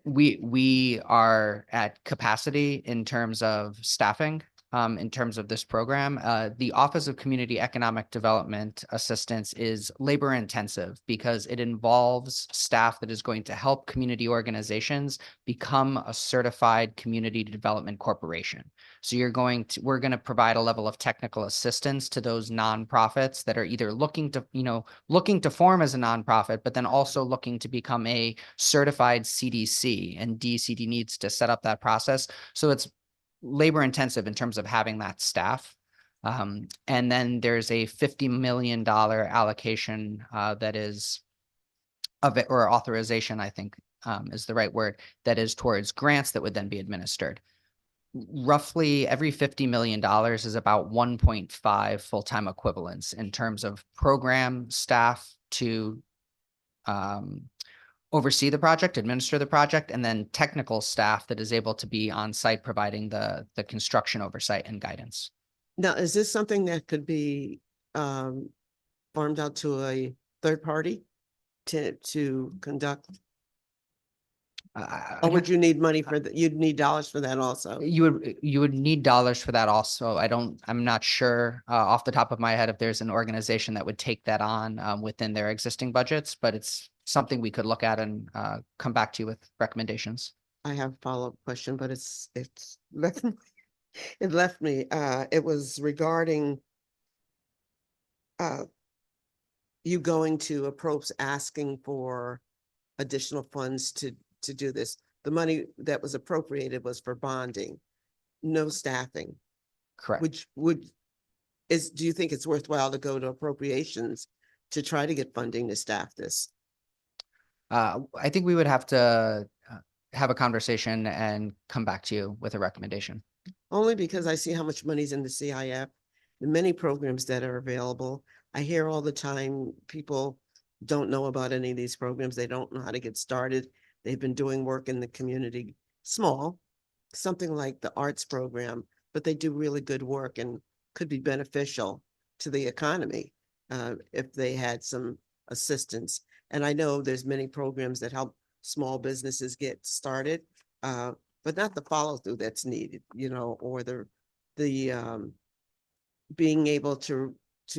we are at capacity in terms of staffing. In terms of this program, the Office of Community Economic Development Assistance is labor intensive because it involves staff that is going to help community organizations become a certified community development corporation. So we're going to provide a level of technical assistance to those nonprofits that are either looking to form as a nonprofit, but then also looking to become a certified CDC, and DCD needs to set up that process. So it's labor intensive in terms of having that staff. And then there's a $50 million allocation that is of it, or authorization, I think is the right word, that is towards grants that would then be administered. Roughly every $50 million is about 1.5 full-time equivalents in terms of program staff to oversee the project, administer the project, and then technical staff that is able to be on site providing the construction oversight and guidance. Now, is this something that could be farmed out to a third party to conduct? Or would you need money for that? You'd need dollars for that also? You would need dollars for that also. I'm not sure off the top of my head if there's an organization that would take that on within their existing budgets, but it's something we could look at and come back to you with recommendations. I have a follow-up question, but it's left me, it left me, it was regarding you going to approach asking for additional funds to do this. The money that was appropriated was for bonding, no staffing. Correct. Which do you think it's worthwhile to go to appropriations to try to get funding to staff this? I think we would have to have a conversation and come back to you with a recommendation. Only because I see how much money's in the CIF, the many programs that are available. I hear all the time people don't know about any of these programs. They don't know how to get started. They've been doing work in the community, small, something like the arts program, but they do really good work and could be beneficial to the economy if they had some assistance. And I know there's many programs that help small businesses get started, but not the follow through that's needed, or the being able to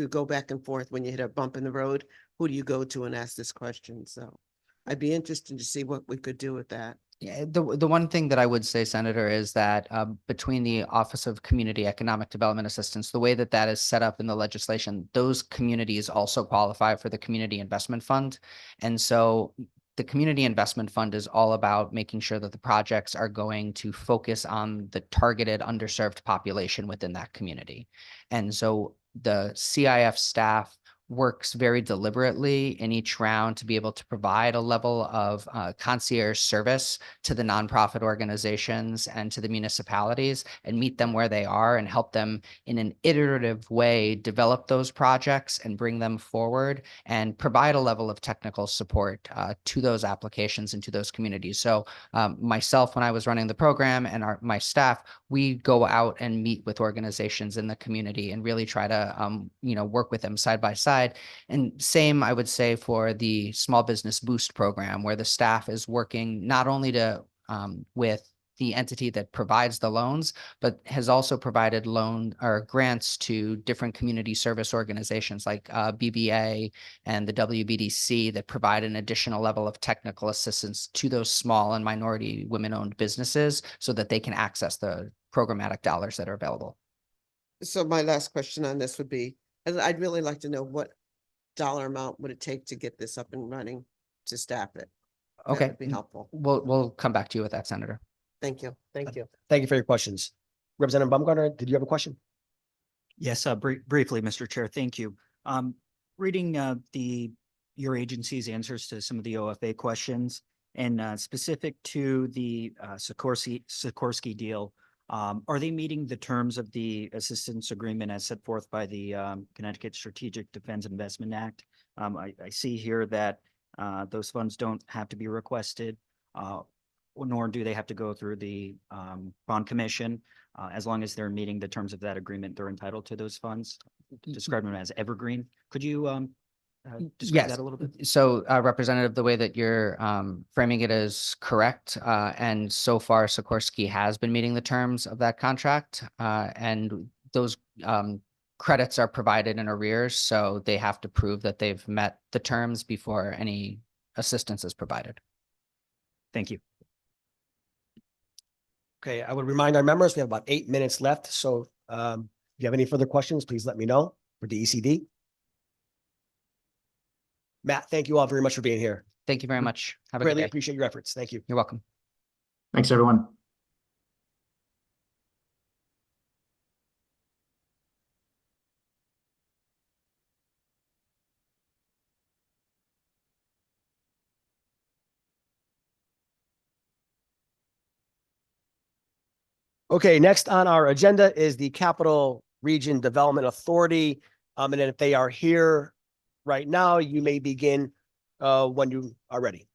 go back and forth when you hit a bump in the road. Who do you go to and ask this question? So I'd be interested to see what we could do with that. Yeah, the one thing that I would say, Senator, is that between the Office of Community Economic Development Assistance, the way that that is set up in the legislation, those communities also qualify for the Community Investment Fund. And so the Community Investment Fund is all about making sure that the projects are going to focus on the targeted underserved population within that community. And so the CIF staff works very deliberately in each round to be able to provide a level of concierge service to the nonprofit organizations and to the municipalities and meet them where they are and help them in an iterative way develop those projects and bring them forward and provide a level of technical support to those applications and to those communities. So myself, when I was running the program, and my staff, we go out and meet with organizations in the community and really try to work with them side by side. And same, I would say, for the Small Business Boost program, where the staff is working not only to with the entity that provides the loans, but has also provided loan or grants to different community service organizations like BBA and the WBDC that provide an additional level of technical assistance to those small and minority women-owned businesses so that they can access the programmatic dollars that are available. So my last question on this would be, I'd really like to know what dollar amount would it take to get this up and running to staff it? Okay. That would be helpful. We'll come back to you with that, Senator. Thank you. Thank you. Thank you for your questions. Representative Baumgartner, did you have a question? Yes, briefly, Mr. Chair, thank you. Reading your agency's answers to some of the OFA questions and specific to the Sikorsky deal, are they meeting the terms of the assistance agreement as set forth by the Connecticut Strategic Defense Investment Act? I see here that those funds don't have to be requested, nor do they have to go through the bond commission. As long as they're meeting the terms of that agreement, they're entitled to those funds. Describe them as evergreen. Could you describe that a little bit? So, Representative, the way that you're framing it is correct. And so far, Sikorsky has been meeting the terms of that contract. And those credits are provided in arrears. So they have to prove that they've met the terms before any assistance is provided. Thank you. Okay, I would remind our members, we have about 8 minutes left. So if you have any further questions, please let me know for DECD. Matt, thank you all very much for being here. Thank you very much. Have a good Greatly day. appreciate your efforts. Thank you. You're welcome. Thanks, everyone. Okay, next on our agenda is the Capital Region Development Authority. And then if they are here right now, you may begin when you are ready.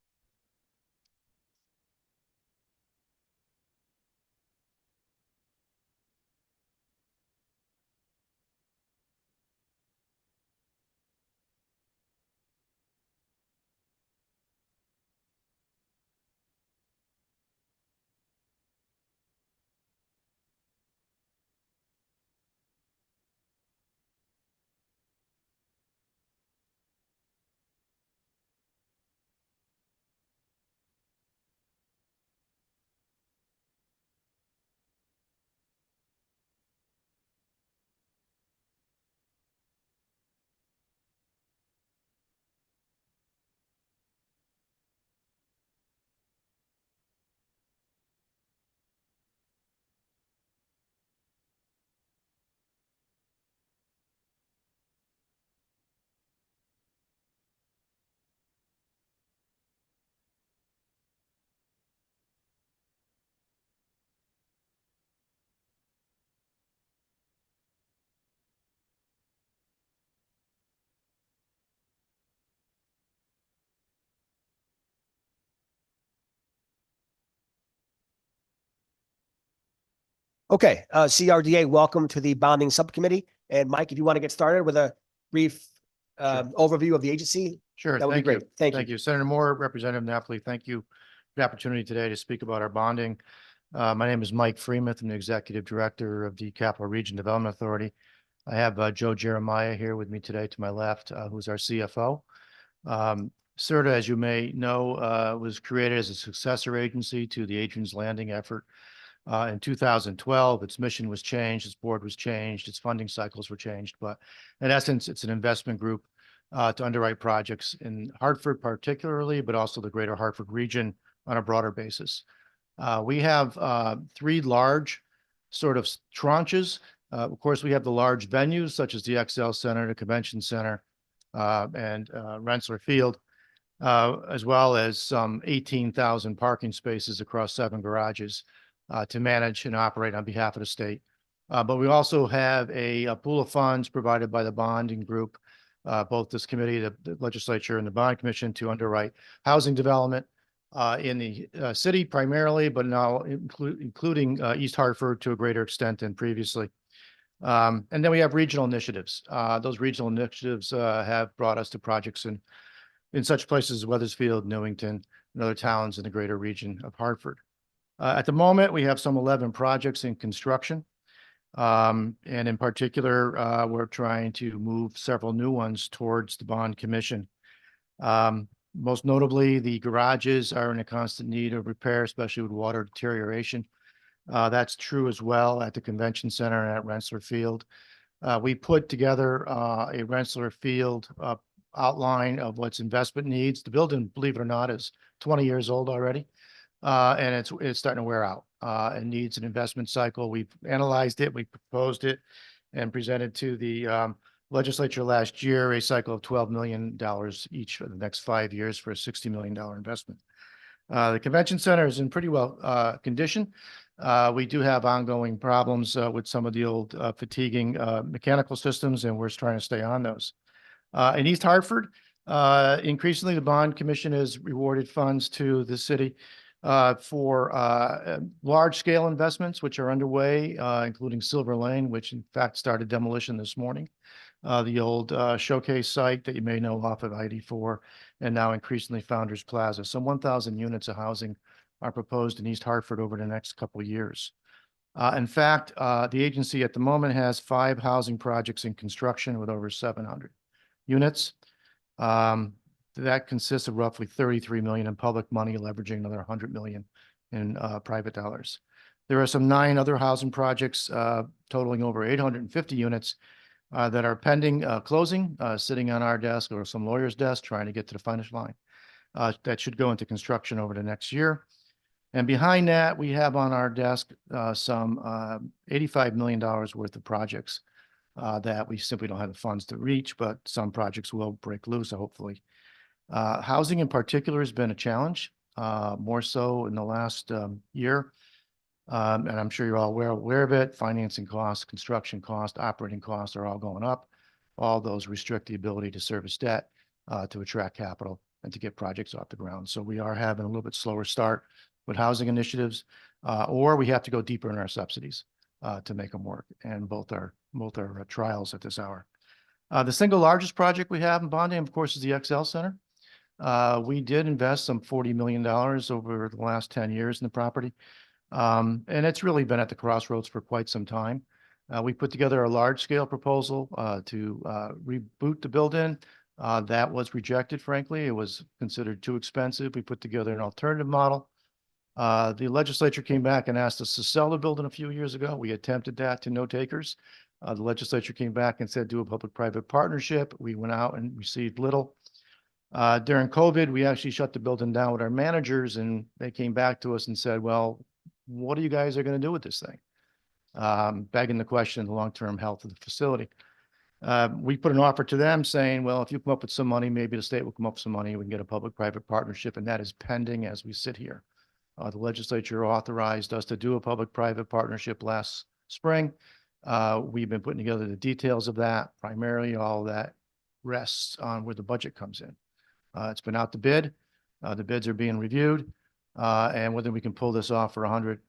Okay, CRDA, welcome to the bonding subcommittee. And Mike, if you want to get started with a brief overview of the agency, Sure. that would be thank you. great. Thank you. Thank you. Senator Moore, Representative Napoli, thank you for the opportunity today to speak about our bonding. My name is Mike Freemuth. I'm the Executive Director of the Capital Region Development Authority. I have Joe Jeremiah here with me today to my left, who's our CFO. CERTA, as you may know, was created as a successor agency to the Adrian's Landing effort. In 2012, its mission was changed, its board was changed, its funding cycles were changed, but in essence, it's an investment group to underwrite projects in Hartford particularly, but also the greater Hartford region on a broader basis. We have three large sort of tranches. Of course, we have the large venues such as the XL Center, the Convention Center, and Rensselaer Field, as well as some 18,000 parking spaces across 7 garages to manage and operate on behalf of the state. But we also have a pool of funds provided by the bonding group, both this committee, the legislature, and the bond commission to underwrite housing development in the city primarily, but now including East Hartford to a greater extent than previously. And then we have regional initiatives. Those regional initiatives have brought us to projects in such places as Wethersfield, Newington, and other towns in the greater region of Hartford. At the moment, we have some 11 projects in construction. And in particular, we're trying to move several new ones towards the bond commission. Most notably, the garages are in a constant need of repair, especially with water deterioration. That's true as well at the Convention Center and at Rensselaer Field. We put together a Rensselaer Field outline of what's investment needs. The building, believe it or not, is 20 years old already. And it's starting to wear out and needs an investment cycle. We've analyzed it, we proposed it, and presented to the legislature last year a cycle of $12 million each for the next 5 years for a $60 million investment. The Convention Center is in pretty well condition. We do have ongoing problems with some of the old fatiguing mechanical systems, and we're trying to stay on those. In East Hartford, increasingly the bond commission has rewarded funds to the city for large-scale investments, which are underway, including Silver Lane, which in fact started demolition this morning. The old showcase site that you may know off of ID4, and now increasingly Founders Plaza. Some 1,000 units of housing are proposed in East Hartford over the next couple of years. In fact, the agency at the moment has 5 housing projects in construction with over 700 units. That consists of roughly 33 million in public money, leveraging another 100 million in private dollars. There are some 9 other housing projects totaling over 850 units that are pending closing, sitting on our desk or some lawyer's desk, trying to get to the finish line. That should go into construction over the next year. And behind that, we have on our desk some $85 million worth of projects that we simply don't have the funds to reach, but some projects will break loose, hopefully. Housing in particular has been a challenge, more so in the last year. And I'm sure you're all aware of it. Financing costs, construction costs, operating costs are all going up. All those restrict the ability to service debt, to attract capital, and to get projects off the ground. So we are having a little bit slower start with housing initiatives, or we have to go deeper in our subsidies to make them work. And both are trials at this hour. The single largest project we have in bonding, of course, is the XL Center. We did invest some $40 million over the last 10 years in the property. And it's really been at the crossroads for quite some time. We put together a large-scale proposal to reboot the building. That was rejected, frankly. It was considered too expensive. We put together an alternative model. The legislature came back and asked us to sell the building a few years ago. We attempted that to no takers. The legislature came back and said, do a public-private partnership. We went out and received little. During COVID, we actually shut the building down with our managers, and they came back to us and said, well, what are you guys going to do with this thing? Begging the question of the long-term health of the facility. We put an offer to them saying, well, if you come up with some money, maybe the state will come up with some money. We can get a public-private partnership, and that is pending as we sit here. The legislature authorized us to do a public-private partnership last spring. We've been putting together the details of that. Primarily, all that rests on where the budget comes in. It's been out to bid. The bids are being reviewed. And whether we can pull this off for 100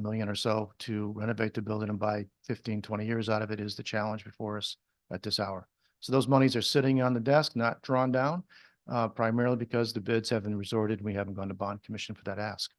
million or so to renovate the building and buy 15, 20 years out of it is the challenge before us at this hour. So those monies are sitting on the desk, not drawn down, primarily because the bids haven't resorted. We haven't gone to bond commission for that ask.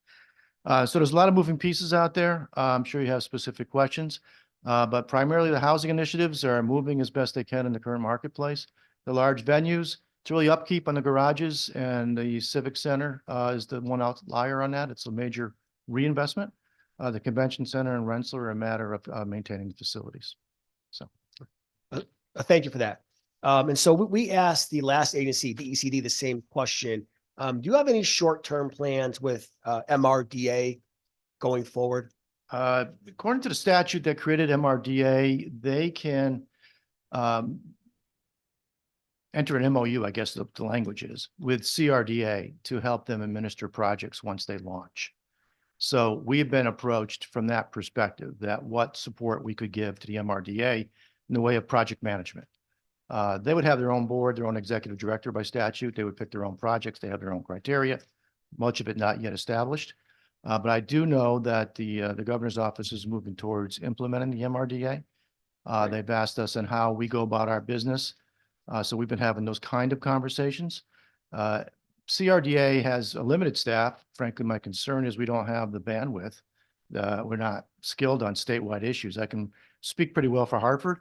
So there's a lot of moving pieces out there. I'm sure you have specific questions, but primarily the housing initiatives are moving as best they can in the current marketplace. The large venues, it's really upkeep on the garages, and the Civic Center is the one outlier on that. It's a major reinvestment. The Convention Center and Rensselaer are a matter of maintaining the facilities. So. Thank you for that. And so we asked the last agency, the ECD, the same question. Do you have any short-term plans with MRDA going forward? According to the statute that created MRDA, they can enter an MOU, I guess the language is, with CRDA to help them administer projects once they launch. So we've been approached from that perspective, that what support we could give to the MRDA in the way of project management. They would have their own board, their own executive director by statute. They would pick their own projects. They have their own criteria, much of it not yet established. But I do know that the governor's office is moving towards implementing the MRDA. They've asked us on how we go about our business. So we've been having those kind of conversations. CRDA has a limited staff. Frankly, my concern is we don't have the bandwidth. We're not skilled on statewide issues. I can speak pretty well for Hartford,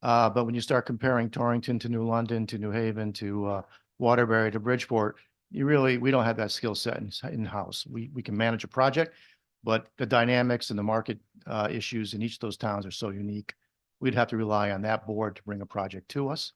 but when you start comparing Torrington to New London to New Haven to Waterbury to Bridgeport, we don't have that skill set in-house. We can manage a project, but the dynamics and the market issues in each of those towns are so unique. We'd have to rely on that board to bring a project to us,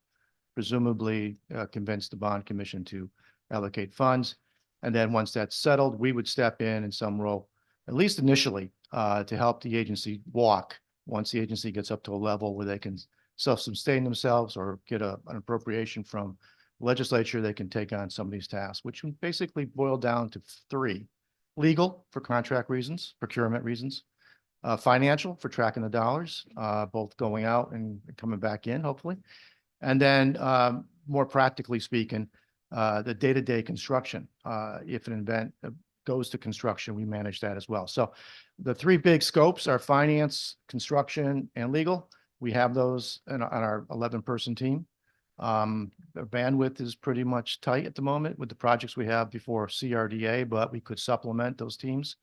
presumably convince the bond commission to allocate funds. And then once that's settled, we would step in some role, at least initially, to help the agency walk once the agency gets up to a level where they can self-sustain themselves or get an appropriation from legislature. They can take on some of these tasks, which basically boil down to three: legal for contract reasons, procurement reasons, financial for tracking the dollars, both going out and coming back in, hopefully. And then more practically speaking, the day-to-day construction. If an event goes to construction, we manage that as well. So the three big scopes are finance, construction, and legal. We have those on our 11-person team. The bandwidth is pretty much tight at the moment with the projects we have before CRDA, but we could supplement those teams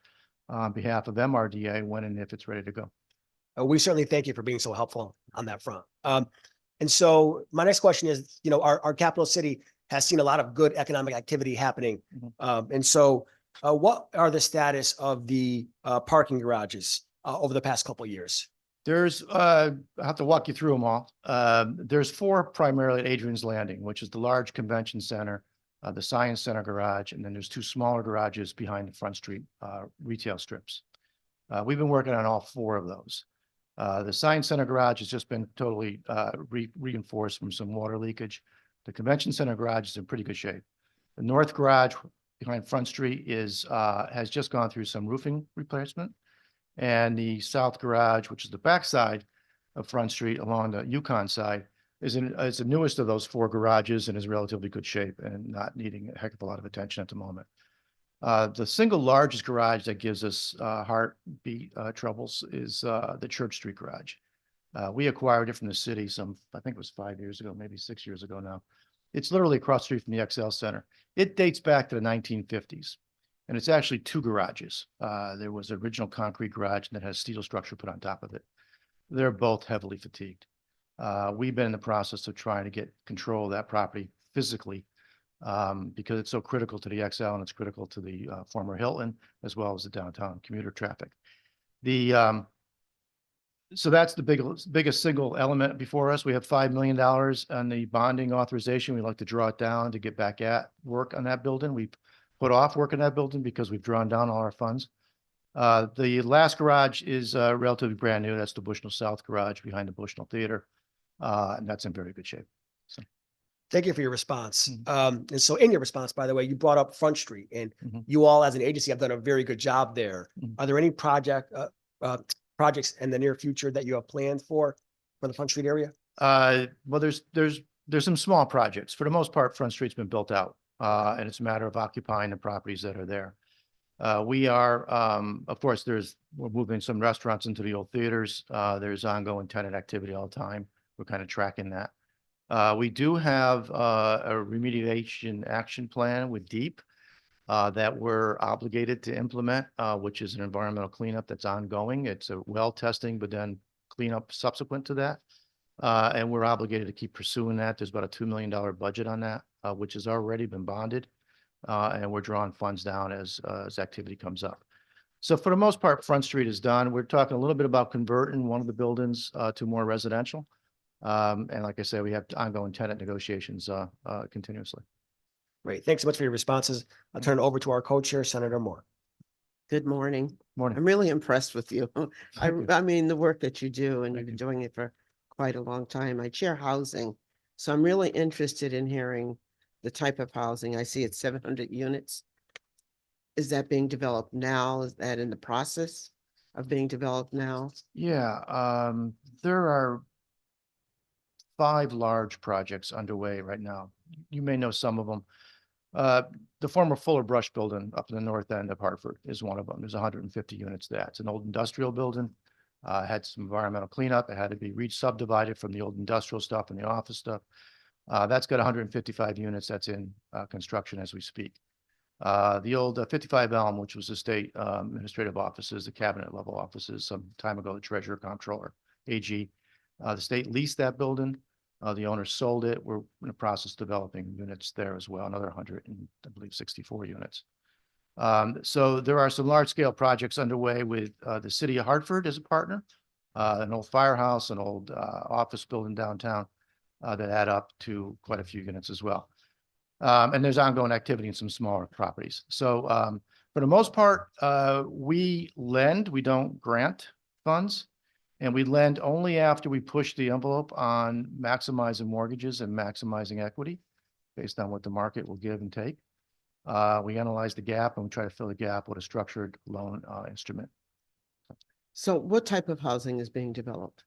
on behalf of MRDA when and if it's ready to go. We certainly thank you for being so helpful on that front. And so my next question is, our capital city has seen a lot of good economic activity happening. And so what are the status of the parking garages over the past couple of years? There's, I have to walk you through them all. There's four primarily at Adrian's Landing, which is the large convention center, the Science Center garage, and then there's two smaller garages behind the Front Street retail strips. We've been working on all four of those. The Science Center garage has just been totally reinforced from some water leakage. The Convention Center garage is in pretty good shape. The North garage behind Front Street has just gone through some roofing replacement. And the South garage, which is the backside of Front Street along the Yukon side, is the newest of those four garages and is relatively good shape and not needing a heck of a lot of attention at the moment. The single largest garage that gives us heartbeat troubles is the Church Street garage. We acquired it from the city I think it was 5 years ago, maybe 6 years ago now. It's literally across the street from the XL Center. It dates back to the 1950s. And it's actually two garages. There was an original concrete garage that has steel structure put on top of it. They're both heavily fatigued. We've been in the process of trying to get control of that property physically because it's so critical to the XL and it's critical to the former Hilton as well as the downtown commuter traffic. So that's the biggest single element before us. We have $5 million on the bonding authorization. We'd like to draw it down to get back at work on that building. We've put off work on that building because we've drawn down all our funds. The last garage is relatively brand new. That's the Bushnell South garage behind the Bushnell Theater. And that's in very good shape. So. Thank you for your response. And so in your response, by the way, you brought up Front Street and you all as an agency have done a very good job there. Are there any projects in the near future that you have planned for the Front Street area? Well, there's some small projects. For the most part, Front Street's been built out. And it's a matter of occupying the properties that are there. We are, of course, we're moving some restaurants into the old theaters. There's ongoing tenant activity all the time. We're kind of tracking that. We do have a remediation action plan with DEEP that we're obligated to implement, which is an environmental cleanup that's ongoing. It's a well testing, but then cleanup subsequent to that. And we're obligated to keep pursuing that. There's about a $2 million budget on that, which has already been bonded. And we're drawing funds down as activity comes up. So for the most part, Front Street is done. We're talking a little bit about converting one of the buildings to more residential. And like I said, we have ongoing tenant negotiations continuously. Great. Thanks so much for your responses. I'll turn it over to our co-chair, Senator Moore. Good morning. Morning. I'm really impressed with you. Thank you. I mean, the work that you do, and Thank you've been you. doing it for quite a long time. I chair housing, so I'm really interested in hearing the type of housing. I see it's 700 units. Is that being developed now? Is that in the process of being developed now? Yeah, there are 5 large projects underway right now. You may know some of them. The former Fuller Brush building up in the north end of Hartford is one of them. There's 150 units there. It's an old industrial building. Had some environmental cleanup. It had to be subdivided from the old industrial stuff and the office stuff. That's got 155 units that's in construction as we speak. The old 55 Elm, which was the state administrative offices, the cabinet level offices, some time ago, the treasurer, comptroller, AG. The state leased that building. The owner sold it. We're in the process of developing units there as well, another 100 and I believe 64 units. So there are some large scale projects underway with the city of Hartford as a partner, an old firehouse, an old office building downtown that add up to quite a few units as well. And there's ongoing activity in some smaller properties. So for the most part, we lend, we don't grant funds. And we lend only after we push the envelope on maximizing mortgages and maximizing equity based on what the market will give and take. We analyze the gap and we try to fill the gap with a structured loan instrument. So what type of housing is being developed?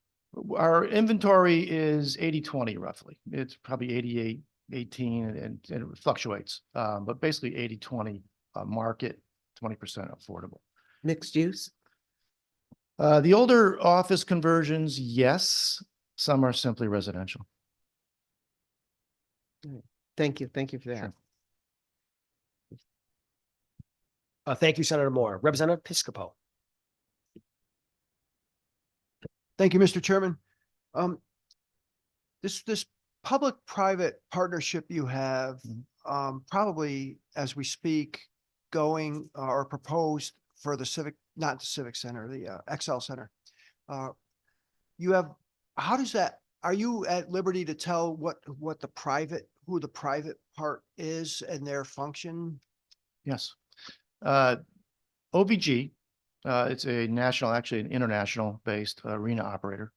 Our inventory is 80-20 roughly. It's probably 88-18 and it fluctuates. But basically 80-20 market, 20% affordable. Mixed use? The older office conversions, yes. Some are simply residential. Thank you. Thank you for that. Sure. Thank you, Senator Moore. Representative Piscopo. Thank you, Mr. Chairman. This public-private partnership you have, probably as we speak, going or proposed for the not the Civic Center, the XL Center. You have, how does that, are you at liberty to tell who the private part is and their function? Yes. OVG, it's a national, actually an international based arena operator,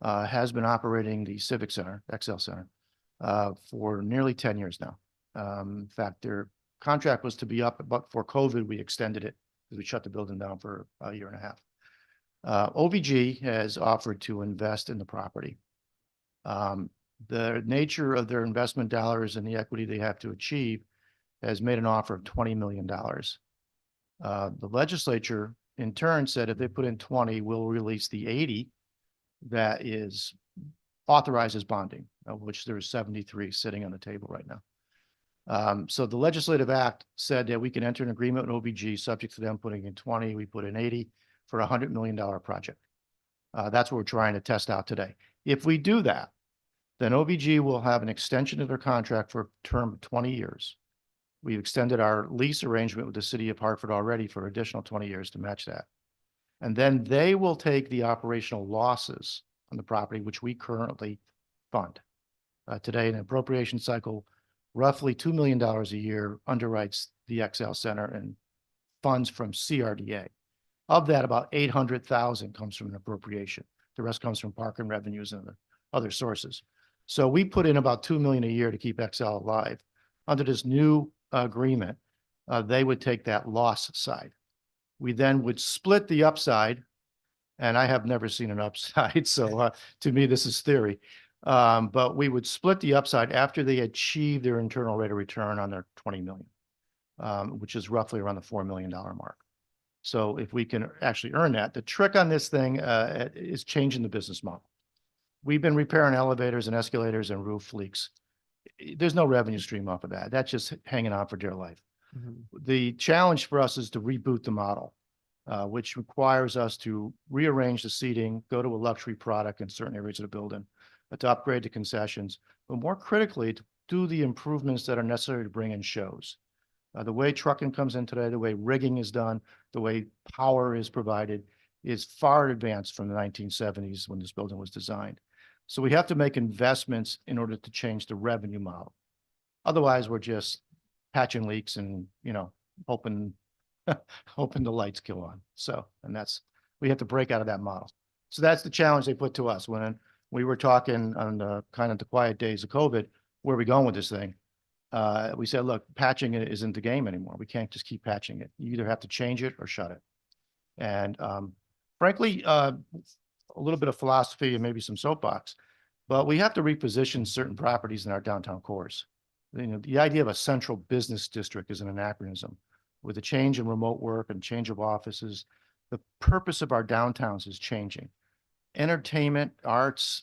has been operating the Civic Center, XL Center, for nearly 10 years now. In fact, their contract was to be up, but for COVID, we extended it because we shut the building down for a year and a half. OVG has offered to invest in the property. The nature of their investment dollars and the equity they have to achieve has made an offer of $20 million. The legislature in turn said if they put in 20, we'll release the 80 that is authorizes bonding, of which there's 73 sitting on the table right now. So the legislative act said that we can enter an agreement with OVG subject to them putting in 20, we put in 80 for a $100 million project. That's what we're trying to test out today. If we do that, then OVG will have an extension of their contract for a term of 20 years. We've extended our lease arrangement with the city of Hartford already for additional 20 years to match that. And then they will take the operational losses on the property, which we currently fund. Today, in an appropriation cycle, roughly $2 million a year underwrites the XL Center and funds from CRDA. Of that, about 800,000 comes from an appropriation. The rest comes from parking revenues and other sources. So we put in about $2 million a year to keep XL alive. Under this new agreement, they would take that loss side. We then would split the upside, and I have never seen an upside, so to me, this is theory. But we would split the upside after they achieve their internal rate of return on their 20 million. which is roughly around the $4 million mark. So if we can actually earn that, the trick on this thing is changing the business model. We've been repairing elevators and escalators and roof leaks. There's no revenue stream off of that. That's just hanging on for dear life. The challenge for us is to reboot the model, which requires us to rearrange the seating, go to a luxury product in certain areas of the building, to upgrade the concessions, but more critically, to do the improvements that are necessary to bring in shows. The way trucking comes in today, the way rigging is done, the way power is provided is far advanced from the 1970s when this building was designed. So we have to make investments in order to change the revenue model. Otherwise, we're just patching leaks and, hoping, hoping the lights go on. So, and we have to break out of that model. So that's the challenge they put to us when we were talking on the kind of the quiet days of COVID, where are we going with this thing? We said, look, patching it isn't the game anymore. We can't just keep patching it. You either have to change it or shut it. And frankly, a little bit of philosophy and maybe some soapbox, but we have to reposition certain properties in our downtown cores. The idea of a central business district is an anachronism. With the change in remote work and change of offices, the purpose of our downtowns is changing. Entertainment, arts,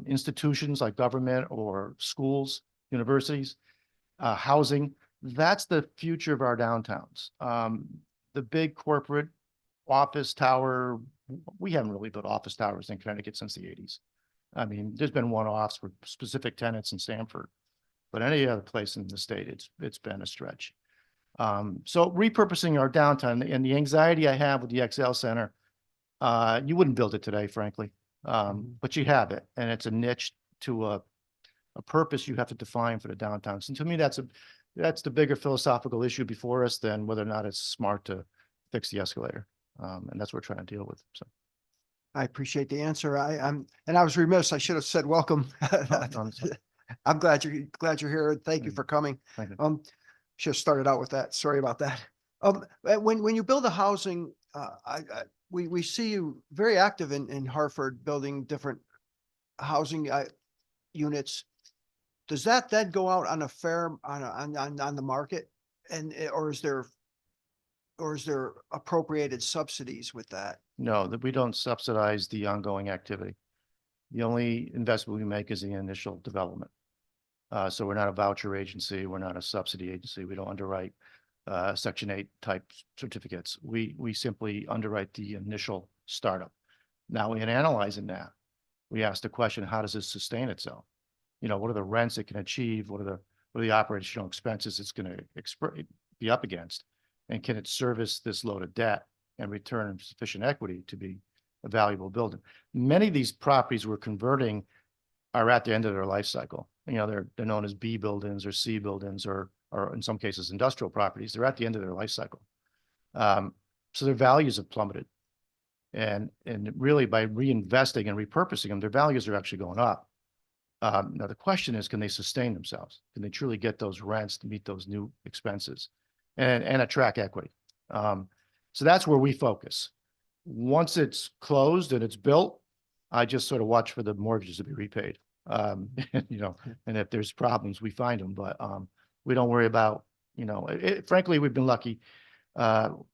institutions like government or schools, universities, housing, that's the future of our downtowns. The big corporate office tower, we haven't really built office towers in Connecticut since the 80s. I mean, there's been one-offs for specific tenants in Stamford, but any other place in the state, it's been a stretch. So repurposing our downtown and the anxiety I have with the XL Center, you wouldn't build it today, frankly, but you have it, and it's a niche to a purpose you have to define for the downtowns. And to me, that's the bigger philosophical issue before us than whether or not it's smart to fix the escalator. And that's what we're trying to deal with. So I appreciate the answer. And I was remiss. I should have said welcome. I'm glad you're here. Thank you for coming. Thank you. Should have started out with that. Sorry about that. When you build a housing, we see you very active in Hartford building different housing units. Does that then go out on on the market, or is there appropriated subsidies with that? No, that we don't subsidize the ongoing activity. The only investment we make is the initial development. So we're not a voucher agency. We're not a subsidy agency. We don't underwrite Section 8 type certificates. We simply underwrite the initial startup. Now, in analyzing that, we ask the question, how does this sustain itself? What are the rents it can achieve? What are the operational expenses it's going to be up against? And can it service this load of debt and return sufficient equity to be a valuable building? Many of these properties we're converting are at the end of their life cycle. They're known as B buildings or C buildings or in some cases industrial properties. They're at the end of their life cycle. So their values have plummeted. And really by reinvesting and repurposing them, their values are actually going up. Now the question is, can they sustain themselves? Can they truly get those rents to meet those new expenses and attract equity? So that's where we focus. Once it's closed and it's built, I just sort of watch for the mortgages to be repaid. And if there's problems, we find them, but we don't worry about, frankly, we've been lucky.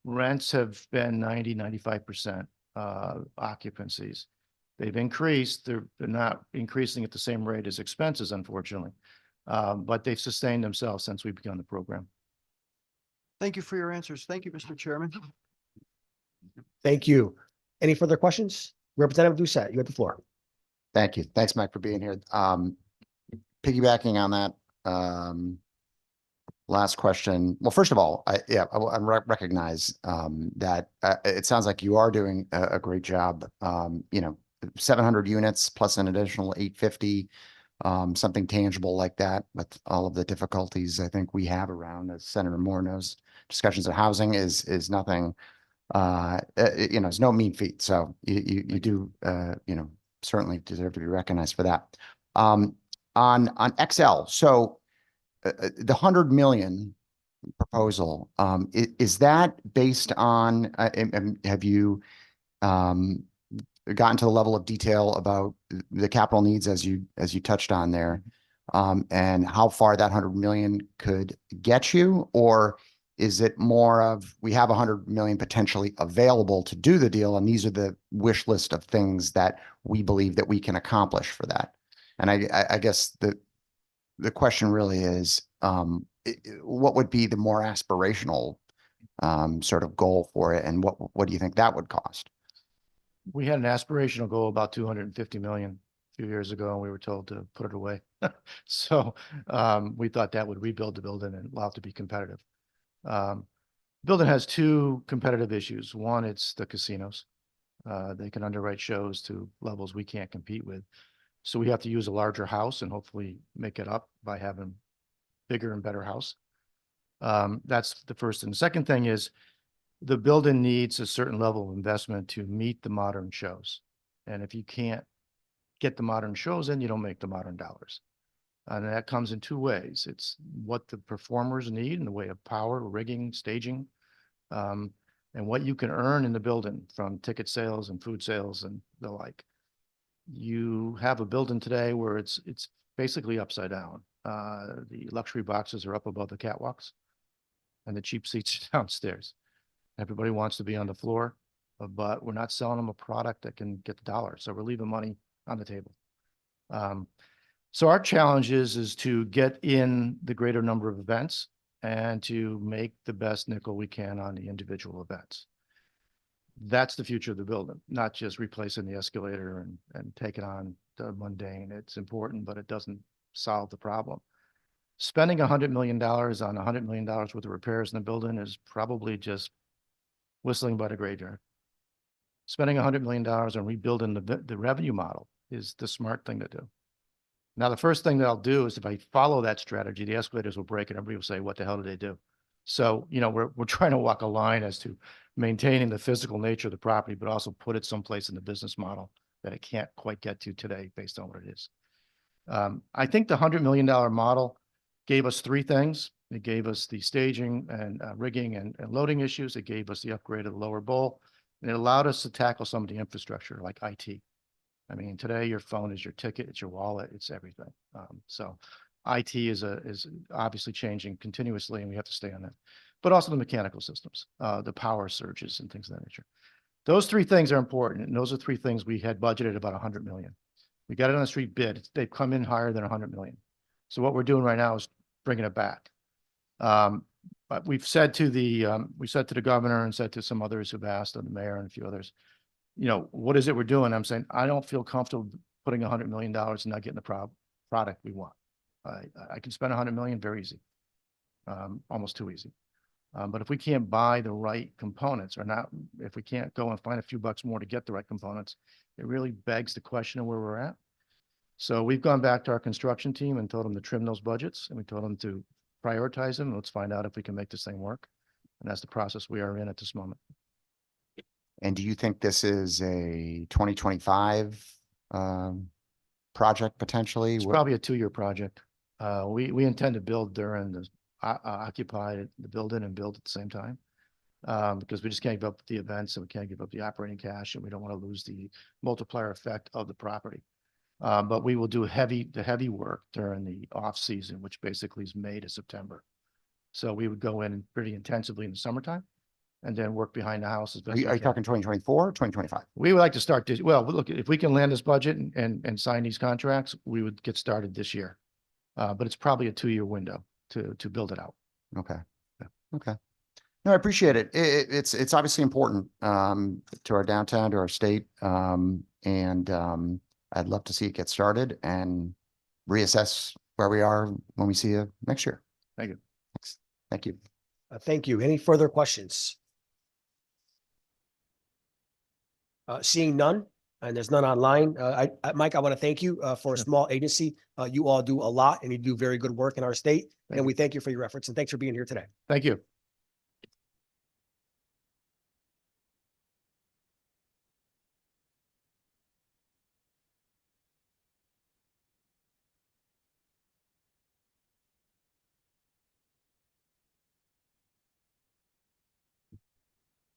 Rents have been 90-95% occupancies. They've increased. They're not increasing at the same rate as expenses, unfortunately, but they've sustained themselves since we began the program. Thank you for your answers. Thank you, Mr. Chairman. Thank you. Any further questions? Representative Doucette, you have the floor. Thank you. Thanks, Mike, for being here. Piggybacking on that last question. Well, first of all, I recognize that it sounds like you are doing a great job. 700 units plus an additional 850, something tangible like that with all of the difficulties I think we have around, as Senator Moore knows, discussions of housing is nothing, it's no mean feat. So you do, certainly deserve to be recognized for that. On XL, so the 100 million proposal, is that based on, have you gotten to the level of detail about the capital needs as you touched on there? and how far that 100 million could get you? Or is it more of, we have 100 million potentially available to do the deal, and these are the wish list of things that we believe that we can accomplish for that? And I guess the question really is, what would be the more aspirational sort of goal for it, and what do you think that would cost? We had an aspirational goal about 250 million a few years ago, and we were told to put it away. So we thought that would rebuild the building and allow it to be competitive. Building has two competitive issues. One, it's the casinos. They can underwrite shows to levels we can't compete with. So we have to use a larger house and hopefully make it up by having bigger and better house. That's the first. And the second thing is the building needs a certain level of investment to meet the modern shows. And if you can't get the modern shows in, you don't make the modern dollars. And that comes in two ways. It's what the performers need in the way of power, rigging, staging, and what you can earn in the building from ticket sales and food sales and the like. You have a building today where it's basically upside down. The luxury boxes are up above the catwalks and the cheap seats are downstairs. Everybody wants to be on the floor, but we're not selling them a product that can get the dollar. So we're leaving money on the table. So our challenge is to get in the greater number of events and to make the best nickel we can on the individual events. That's the future of the building, not just replacing the escalator and taking on the mundane. It's important, but it doesn't solve the problem. Spending $100 million on $100 million worth of repairs in the building is probably just whistling by the graveyard. Spending $100 million on rebuilding the revenue model is the smart thing to do. Now, the first thing that I'll do is if I follow that strategy, the escalators will break and everybody will say, what the hell did they do? So, you know, we're trying to walk a line as to maintaining the physical nature of the property, but also put it someplace in the business model that it can't quite get to today based on what it is. I think the $100 million model gave us three things. It gave us the staging and rigging and loading issues. It gave us the upgrade of the lower bowl, and it allowed us to tackle some of the infrastructure like IT. I mean, today your phone is your ticket, it's your wallet, it's everything. So IT is obviously changing continuously, and we have to stay on that. But also the mechanical systems, the power surges and things of that nature. Those three things are important, and those are three things we had budgeted about 100 million. We got it on the street bid. They've come in higher than 100 million. So what we're doing right now is bringing it back. But we've said to the governor and said to some others who've asked, and the mayor and a few others, you know, what is it we're doing? I'm saying, I don't feel comfortable putting $100 million and not getting the product we want. I can spend 100 million very easy, almost too easy. But if we can't buy the right components, or not, if we can't go and find a few bucks more to get the right components, it really begs the question of where we're at. So we've gone back to our construction team and told them to trim those budgets, and we told them to prioritize them. Let's find out if we can make this thing work. And that's the process we are in at this moment. And do you think this is a 2025 project potentially? It's probably a 2-year project. We intend to build during the occupy the building and build at the same time, because we just can't give up the events and we can't give up the operating cash, and we don't want to lose the multiplier effect of the property. But we will do the heavy work during the off season, which basically is May to September. So we would go in pretty intensively in the summertime and then work behind the house as best we can. Are you talking 2024 or 2025? We would like to start this. Well, look, if we can land this budget and sign these contracts, we would get started this year. But it's probably a 2-year window to build it out. Okay. Yeah. Okay. No, I appreciate it. It's obviously important to our downtown, to our state. And I'd love to see it get started and reassess where we are when we see you next year. Thank you. Thanks. Thank you. Thank you. Any further questions? Seeing none, and there's none online. Mike, I want to thank you for a small agency. You all do a lot, and you do very good work in our state. And we thank you for your efforts, and thanks for being here today. Thank you.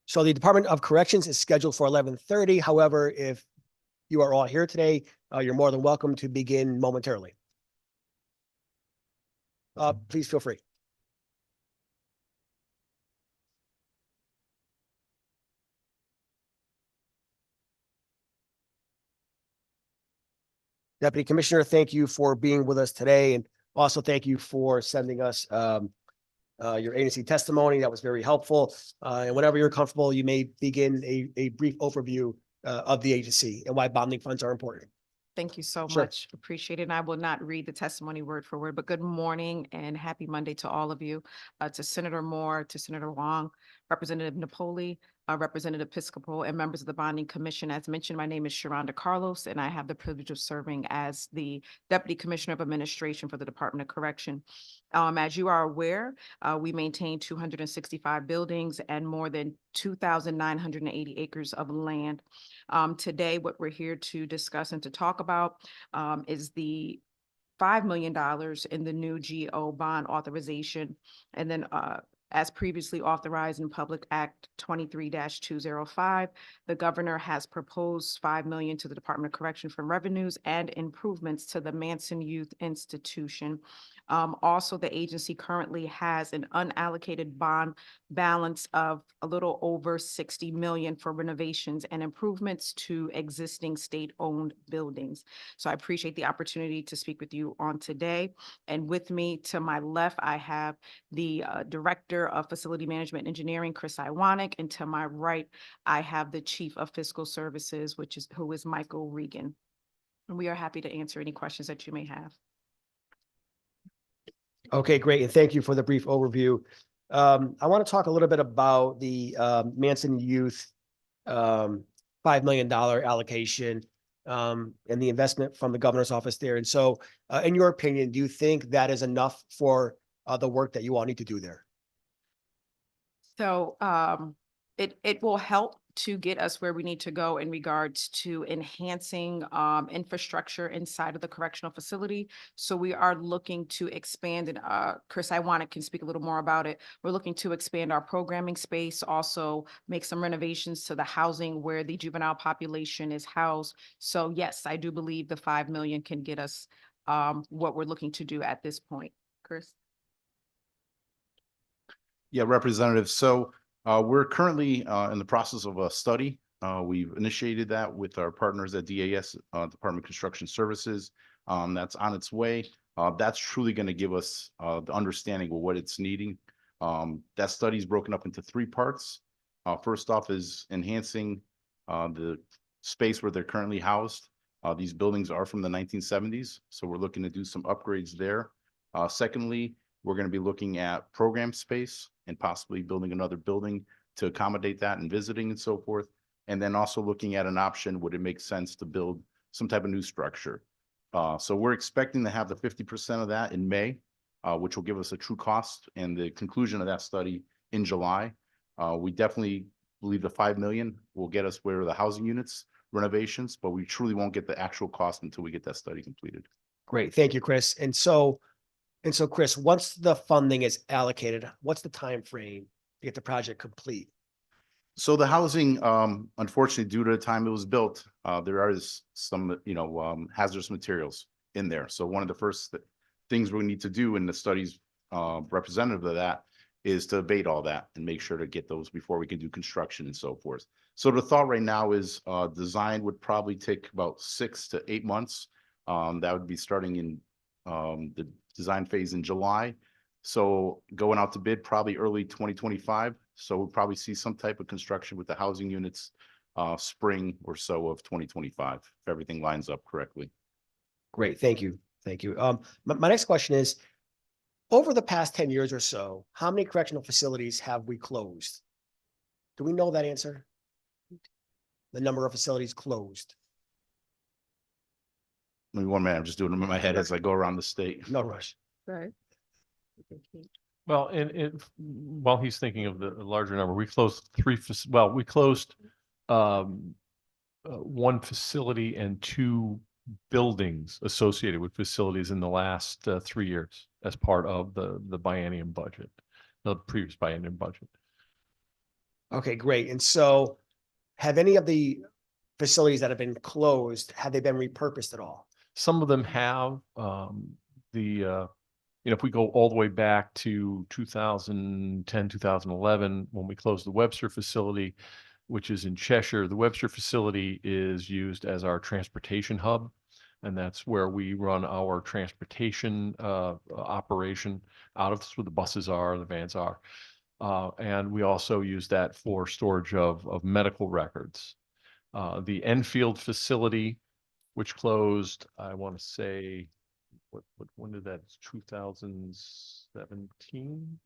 So the Department of Corrections is scheduled for 11:30. However, if you are all here today, you're more than welcome to begin momentarily. please feel free. Deputy Commissioner, thank you for being with us today, and also thank you for sending us your agency testimony. That was very helpful. And whenever you're comfortable, you may begin a brief overview of the agency and why bonding funds are important. Thank you so Sure. much. Appreciate it. And I will not read the testimony word for word, but good morning and happy Monday to all of you. To Senator Moore, to Senator Wong, Representative Napoli, Representative Piscopo, and members of the Bonding Commission. As mentioned, my name is Sharonda Carlos, and I have the privilege of serving as the Deputy Commissioner of Administration for the Department of Correction. As you are aware, we maintain 265 buildings and more than 2,980 acres of land. Today, what we're here to discuss and to talk about is the $5 million in the new GO bond authorization. And then as previously authorized in Public Act 23-205, the governor has proposed $5 million to the Department of Correction from revenues and improvements to the Manson Youth Institution. Also, the agency currently has an unallocated bond balance of a little over 60 million for renovations and improvements to existing state-owned buildings. So I appreciate the opportunity to speak with you on today. And with me to my left, I have the Director of Facility Management Engineering, Chris Iwanek, and to my right, I have the Chief of Fiscal Services, who is Michael Regan. And we are happy to answer any questions that you may have. Okay, great. And thank you for the brief overview. I want to talk a little bit about the Manson Youth $5 million allocation and the investment from the governor's office there. And so in your opinion, do you think that is enough for the work that you all need to do there? So it will help to get us where we need to go in regards to enhancing infrastructure inside of the correctional facility. So we are looking to expand, and Chris Iwanek can speak a little more about it. We're looking to expand our programming space, also make some renovations to the housing where the juvenile population is housed. So yes, I do believe the $5 million can get us what we're looking to do at this point. Chris? Yeah, Representative. So we're currently in the process of a study. We've initiated that with our partners at DAS, Department of Construction Services. That's on its way. That's truly going to give us the understanding of what it's needing. That study is broken up into three parts. First off is enhancing the space where they're currently housed. These buildings are from the 1970s, so we're looking to do some upgrades there. Secondly, we're going to be looking at program space and possibly building another building to accommodate that and visiting and so forth. And then also looking at an option, would it make sense to build some type of new structure? So we're expecting to have the 50% of that in May, which will give us a true cost and the conclusion of that study in July. We definitely believe the 5 million will get us where the housing units renovations, but we truly won't get the actual cost until we get that study completed. Great. Thank you, Chris. And so Chris, once the funding is allocated, what's the time frame to get the project complete? So the housing, unfortunately, due to the time it was built, there is some, hazardous materials in there. So one of the first things we need to do, and the study's representative of that, is to abate all that and make sure to get those before we can do construction and so forth. So the thought right now is design would probably take about 6 to 8 months. That would be starting in the design phase in July. So going out to bid probably early 2025. So we'll probably see some type of construction with the housing units spring or so of 2025, if everything lines up correctly. Great. Thank you. Thank you. My next question is, over the past 10 years or so, how many correctional facilities have we closed? Do we know that answer? The number of facilities closed? Maybe 1 minute, I'm just doing them in my head as I go around the state. No rush. Right. Well, and while he's thinking of the larger number, we closed we closed one facility and 2 buildings associated with facilities in the last 3 years as part of the biennium budget, the previous biennium budget. Okay, great. And so have any of the facilities that have been closed, have they been repurposed at all? Some of them have if we go all the way back to 2010, 2011, when we closed the Webster facility, which is in Cheshire, the Webster facility is used as our transportation hub. And that's where we run our transportation operation out of. That's where the buses are, the vans are. And we also use that for storage of medical records. The Enfield facility, which closed, I want to say, when did that, 2017?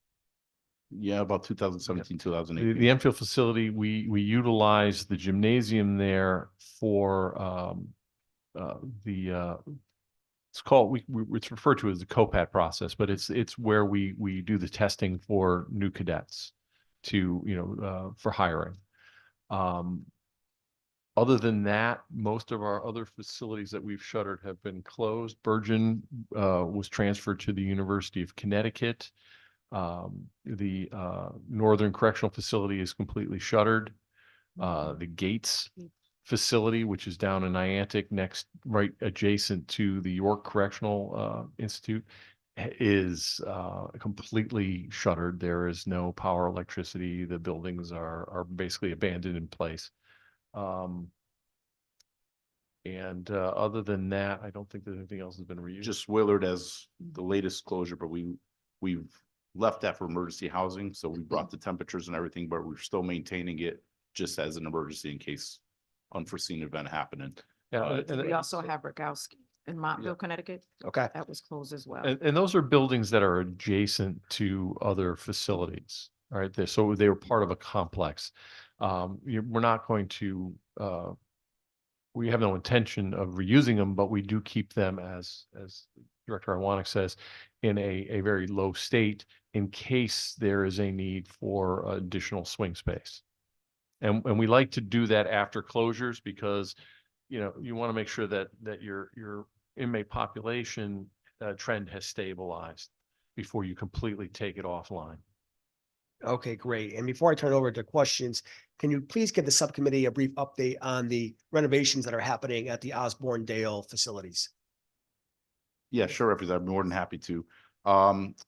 Yeah, about 2017, 2018. The Enfield facility, we utilize the gymnasium there for it's called, it's referred to as the COPAT process, but it's where we do the testing for new cadets for hiring. Other than that, most of our other facilities that we've shuttered have been closed. Bergen was transferred to the University of Connecticut. The Northern Correctional Facility is completely shuttered. The Gates facility, which is down in Niantic, right adjacent to the York Correctional Institute, is completely shuttered. There is no power, electricity. The buildings are basically abandoned in place. Other than that, I don't think that anything else has been reused. Just Willard as the latest closure, but we've left that for emergency housing. So we brought the temperatures and everything, but we're still maintaining it just as an emergency in case unforeseen event happening. We also have Rogowski in Montville, Connecticut. Okay. That was closed as well. And those are buildings that are adjacent to other facilities. All right. So they were part of a complex. We're not going to, we have no intention of reusing them, but we do keep them as Director Iwanek says, in a very low state in case there is a need for additional swing space. And we like to do that after closures because, you want to make sure that your inmate population trend has stabilized before you completely take it offline. Okay, great. And before I turn it over to questions, can you please give the subcommittee a brief update on the renovations that are happening at the Osborne Dale facilities? Yeah, sure, Representative. I'm more than happy to.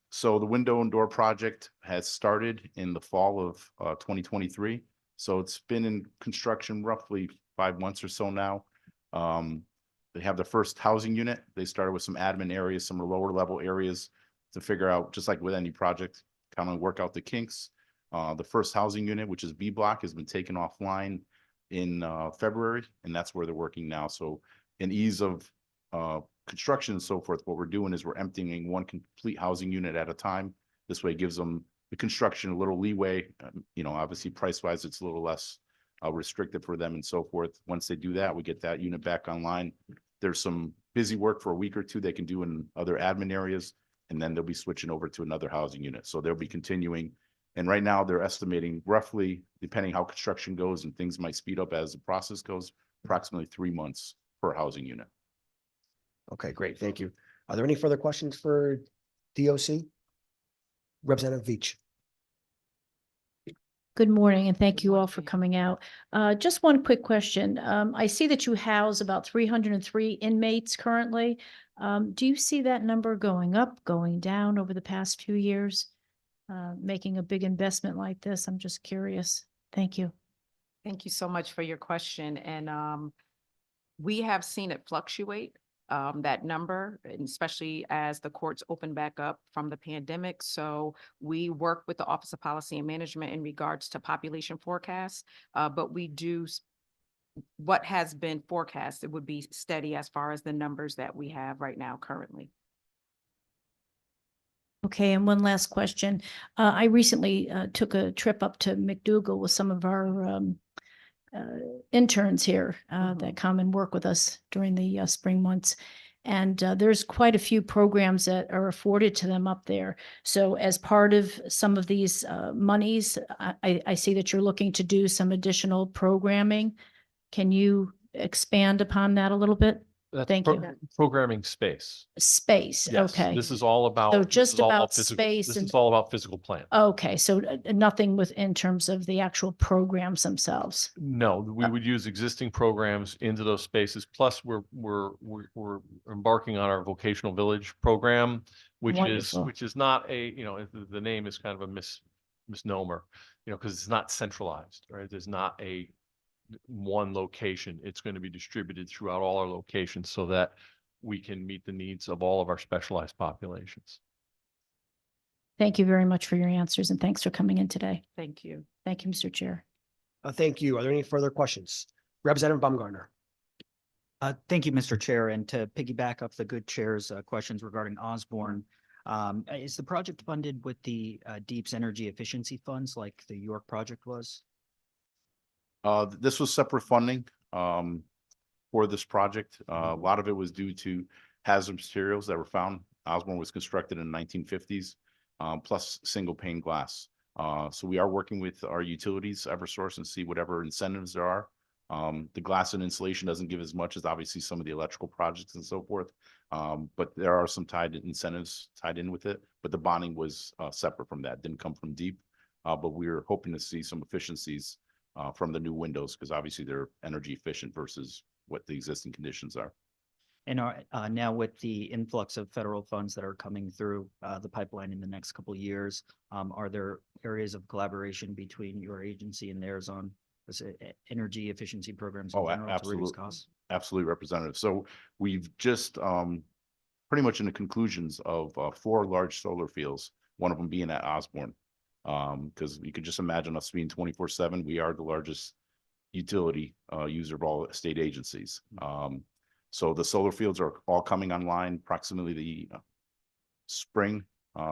So the window and door project has started in the fall of 2023. So it's been in construction roughly 5 months or so now. They have the first housing unit. They started with some admin areas, some lower level areas to figure out, just like with any project, kind of work out the kinks. The first housing unit, which is B block, has been taken offline in February, and that's where they're working now. So in ease of construction and so forth, what we're doing is we're emptying one complete housing unit at a time. This way it gives them the construction a little leeway. Obviously price wise, it's a little less restricted for them and so forth. Once they do that, we get that unit back online. There's some busy work for a week or two they can do in other admin areas, and then they'll be switching over to another housing unit. So they'll be continuing. And right now they're estimating roughly, depending how construction goes and things might speed up as the process goes, approximately 3 months per housing unit. Okay, great. Thank you. Are there any further questions for DOC? Representative Veach. Good morning, and thank you all for coming out. Just one quick question. I see that you house about 303 inmates currently. Do you see that number going up, going down over the past few years? Making a big investment like this, I'm just curious. Thank you. Thank you so much for your question. And we have seen it fluctuate, that number, and especially as the courts open back up from the pandemic. So we work with the Office of Policy and Management in regards to population forecasts, but we do what has been forecasted would be steady as far as the numbers that we have right now currently. Okay, and one last question. I recently took a trip up to McDougal with some of our interns here that come and work with us during the spring months. And there's quite a few programs that are afforded to them up there. So as part of some of these monies, I see that you're looking to do some additional programming. Can you expand upon that a little bit? That's Thank you. Programming space. Space, Yes, okay. this is all about. So this just is all about physical- space This and- is all about physical plant. Okay, so nothing in terms of the actual programs themselves. No, we would use existing programs into those spaces. Plus, we're embarking on our vocational village program, Wonderful. which is not a, the name is kind of a misnomer, because it's not centralized, right? There's not a one location. It's going to be distributed throughout all our locations so that we can meet the needs of all of our specialized populations. Thank you very much for your answers and thanks for coming in today. Thank you. Thank you, Mr. Chair. Thank you. Are there any further questions? Representative Baumgartner. Thank you, Mr. Chair. And to piggyback up the good chair's questions regarding Osborne, is the project funded with the DEEP's energy efficiency funds like the York project was? This was separate funding for this project. A lot of it was due to hazardous materials that were found. Osborne was constructed in the 1950s, plus single pane glass. So we are working with our utilities, Eversource, and see whatever incentives there are. The glass and insulation doesn't give as much as obviously some of the electrical projects and so forth. But there are some incentives tied in with it. But the bonding was separate from that, didn't come from DEEP. But we were hoping to see some efficiencies from the new windows, because obviously they're energy efficient versus what the existing conditions are. And now with the influx of federal funds that are coming through the pipeline in the next couple of years, are there areas of collaboration between your agency and theirs on energy efficiency programs in general to reduce Absolutely. costs? Absolutely, Representative. So we've just pretty much in the conclusions of 4 large solar fields, one of them being at Osborne. Because you could just imagine us being 24/7. We are the largest utility user of all state agencies. So the solar fields are all coming online approximately the spring,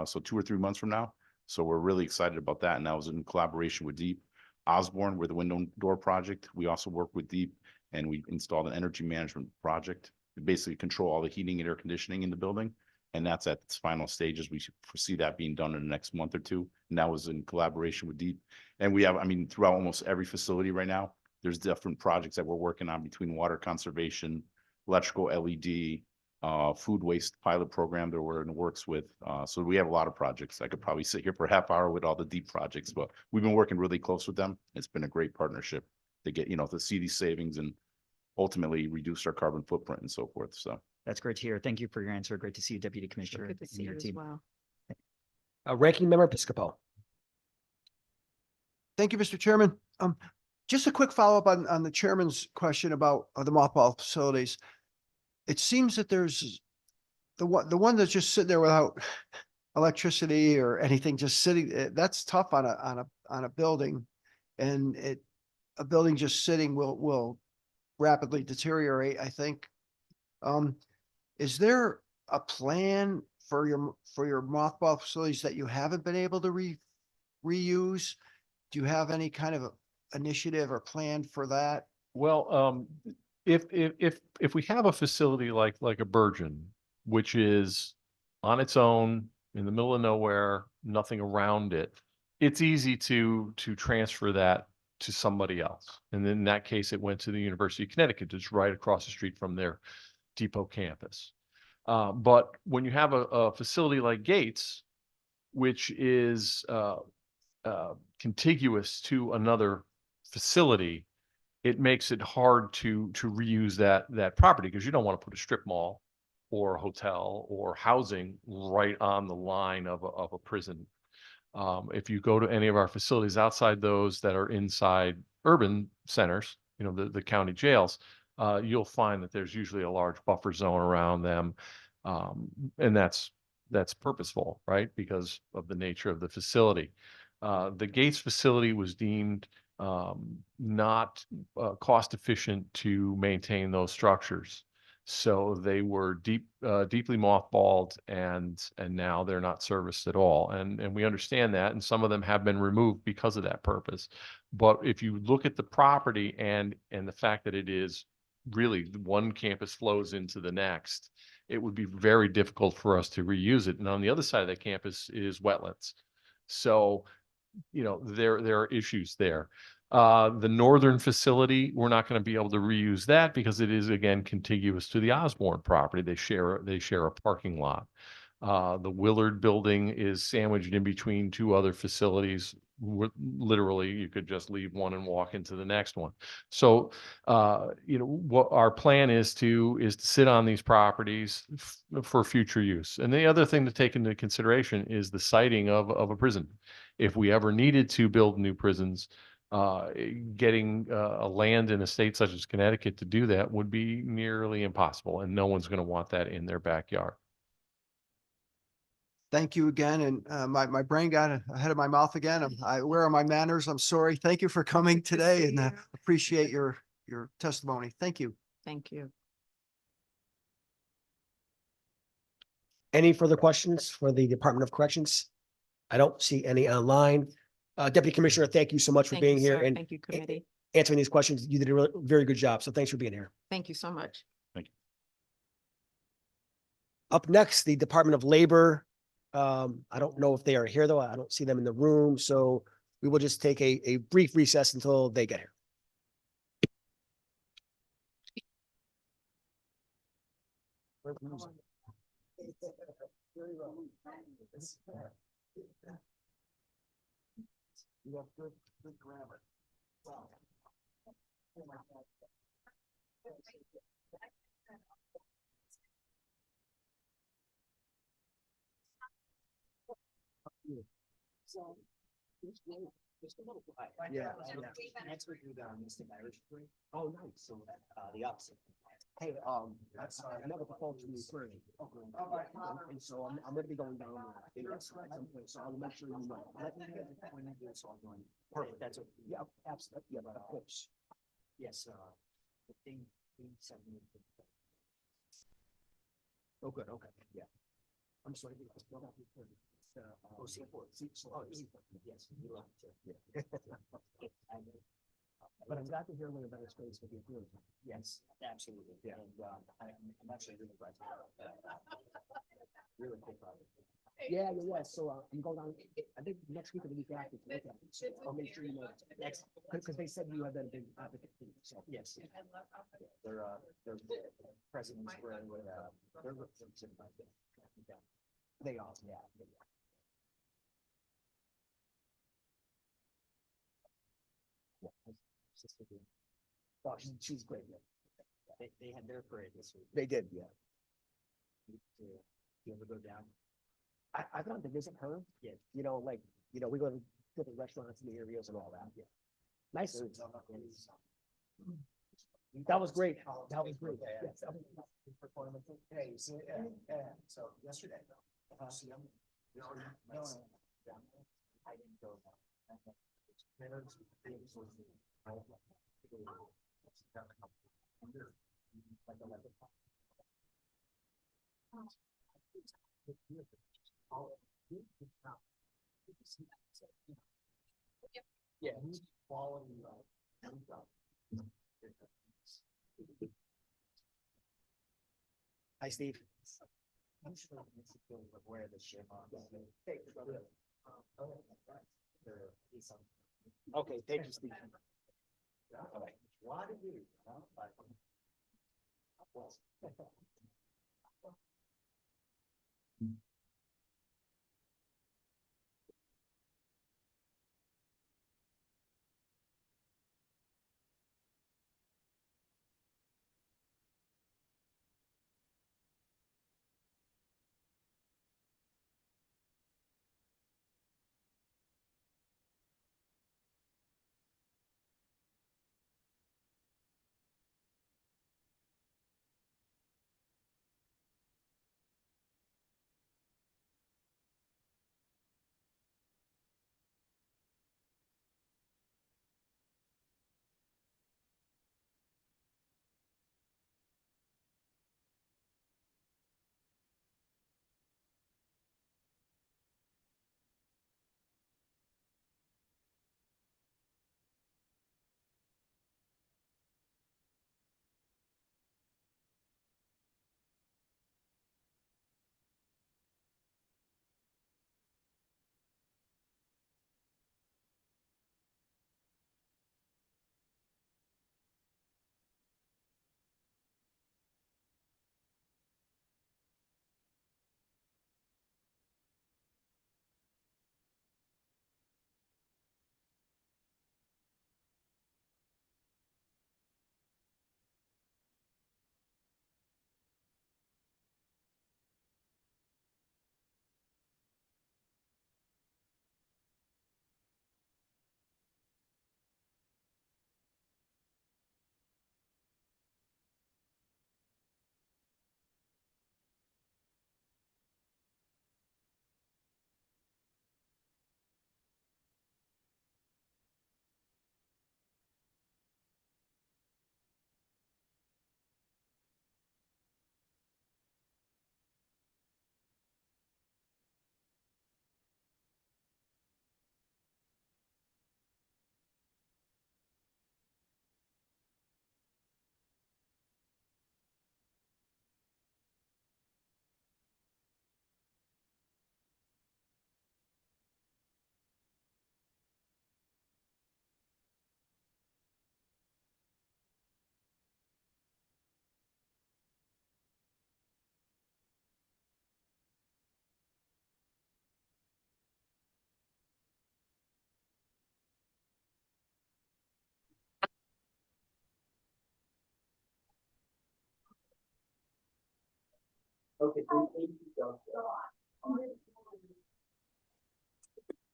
so 2 or 3 months from now. So we're really excited about that. And that was in collaboration with DEEP. Osborne, with the window and door project, we also work with DEEP, and we installed an energy management project to basically control all the heating and air conditioning in the building. And that's at its final stages. We should foresee that being done in the next month or two. And that was in collaboration with DEEP. And we have, throughout almost every facility right now, there's different projects that we're working on between water conservation, electrical LED, food waste pilot program that we're in the works with. So we have a lot of projects. I could probably sit here for a half hour with all the DEEP projects, but we've been working really close with them. It's been a great partnership to get, to see these savings and ultimately reduce our carbon footprint and so forth. So. That's great to hear. Thank you for your answer. Great to see you, Deputy Commissioner. Good to see and you your as team. well. Ranking Member Piscopo. Thank you, Mr. Chairman. Just a quick follow-up on the chairman's question about the mothball facilities. It seems that there's the one that's just sitting there without electricity or anything, just sitting. That's tough on a building, and a building just sitting will rapidly deteriorate, I think. Is there a plan for your mothball facilities that you haven't been able to reuse? Do you have any kind of initiative or plan for that? Well, if we have a facility like a Bergen, which is on its own in the middle of nowhere, nothing around it, it's easy to transfer that to somebody else. And in that case, it went to the University of Connecticut. It's right across the street from their depot campus. But when you have a facility like Gates, which is contiguous to another facility, it makes it hard to reuse that property, because you don't want to put a strip mall or a hotel or housing right on the line of a prison. If you go to any of our facilities outside those that are inside urban centers, the county jails, you'll find that there's usually a large buffer zone around them. And that's purposeful, right? Because of the nature of the facility. The Gates facility was deemed not cost efficient to maintain those structures. So they were deeply mothballed, and now they're not serviced at all. And we understand that, and some of them have been removed because of that purpose. But if you look at the property and the fact that it is really one campus flows into the next, it would be very difficult for us to reuse it. And on the other side of the campus is wetlands. So, there are issues there. The northern facility, we're not going to be able to reuse that because it is again contiguous to the Osborne property. They share a parking lot. The Willard building is sandwiched in between two other facilities. Literally, you could just leave one and walk into the next one. So, what our plan is to sit on these properties for future use. And the other thing to take into consideration is the siting of a prison. If we ever needed to build new prisons, getting a land in a state such as Connecticut to do that would be nearly impossible, and no one's going to want that in their backyard. Thank you again. And my brain got ahead of my mouth again. Where are my manners? I'm sorry. Thank you for coming today and appreciate your testimony. Thank you. Thank you. Any further questions for the Department of Corrections? I don't see any online. Deputy Commissioner, thank you so much for Thank being you, here sir. and Thank you, committee. answering these questions. You did a very good job. So thanks for being here. Thank you so much. Up next, the Department of Labor. I don't know if they are here, though. I don't see them in the room. So we will just take a brief recess until they get here. You have good grammar. Wow. Oh my God. So, just a little. Yeah. Next week we got a Mystic Irish drink. Oh, nice. So, the opposite. Hey, that's another proposal from Ukraine. Okay. And so I'm gonna be going down there. So I'll make sure you know. Let me get the point of this all going. Perfect. That's it. Yeah, absolutely. Yeah, but of course. Yes, the thing sent me. Oh, good. Okay. Yeah. I'm sorry. Oh, Singapore. Oh, yes. Yeah. But I'm glad to hear we're in a better space with the group. Yes, absolutely. Yeah. And I'm actually really glad to hear that. Really cool project. Yeah. So I'm going on, I think next week or the week after to look at it. So I'll make sure you know next, because they said you have that big advocate. So yes. Their presidents were, they're represented by them. They are, yeah. Oh, she's great. Yeah. They had their parade this week. They did, yeah. You ever go down? I've gone to visit her. Yeah. We go to different restaurants in the areas and all that. Yeah. Nice. That was great. That was great. Yes. Hey, so yesterday. See them? No. I didn't go. Yeah. Hi, Steve. I'm sure where the ship on. Okay, thank you, Steve. All right. Why did you?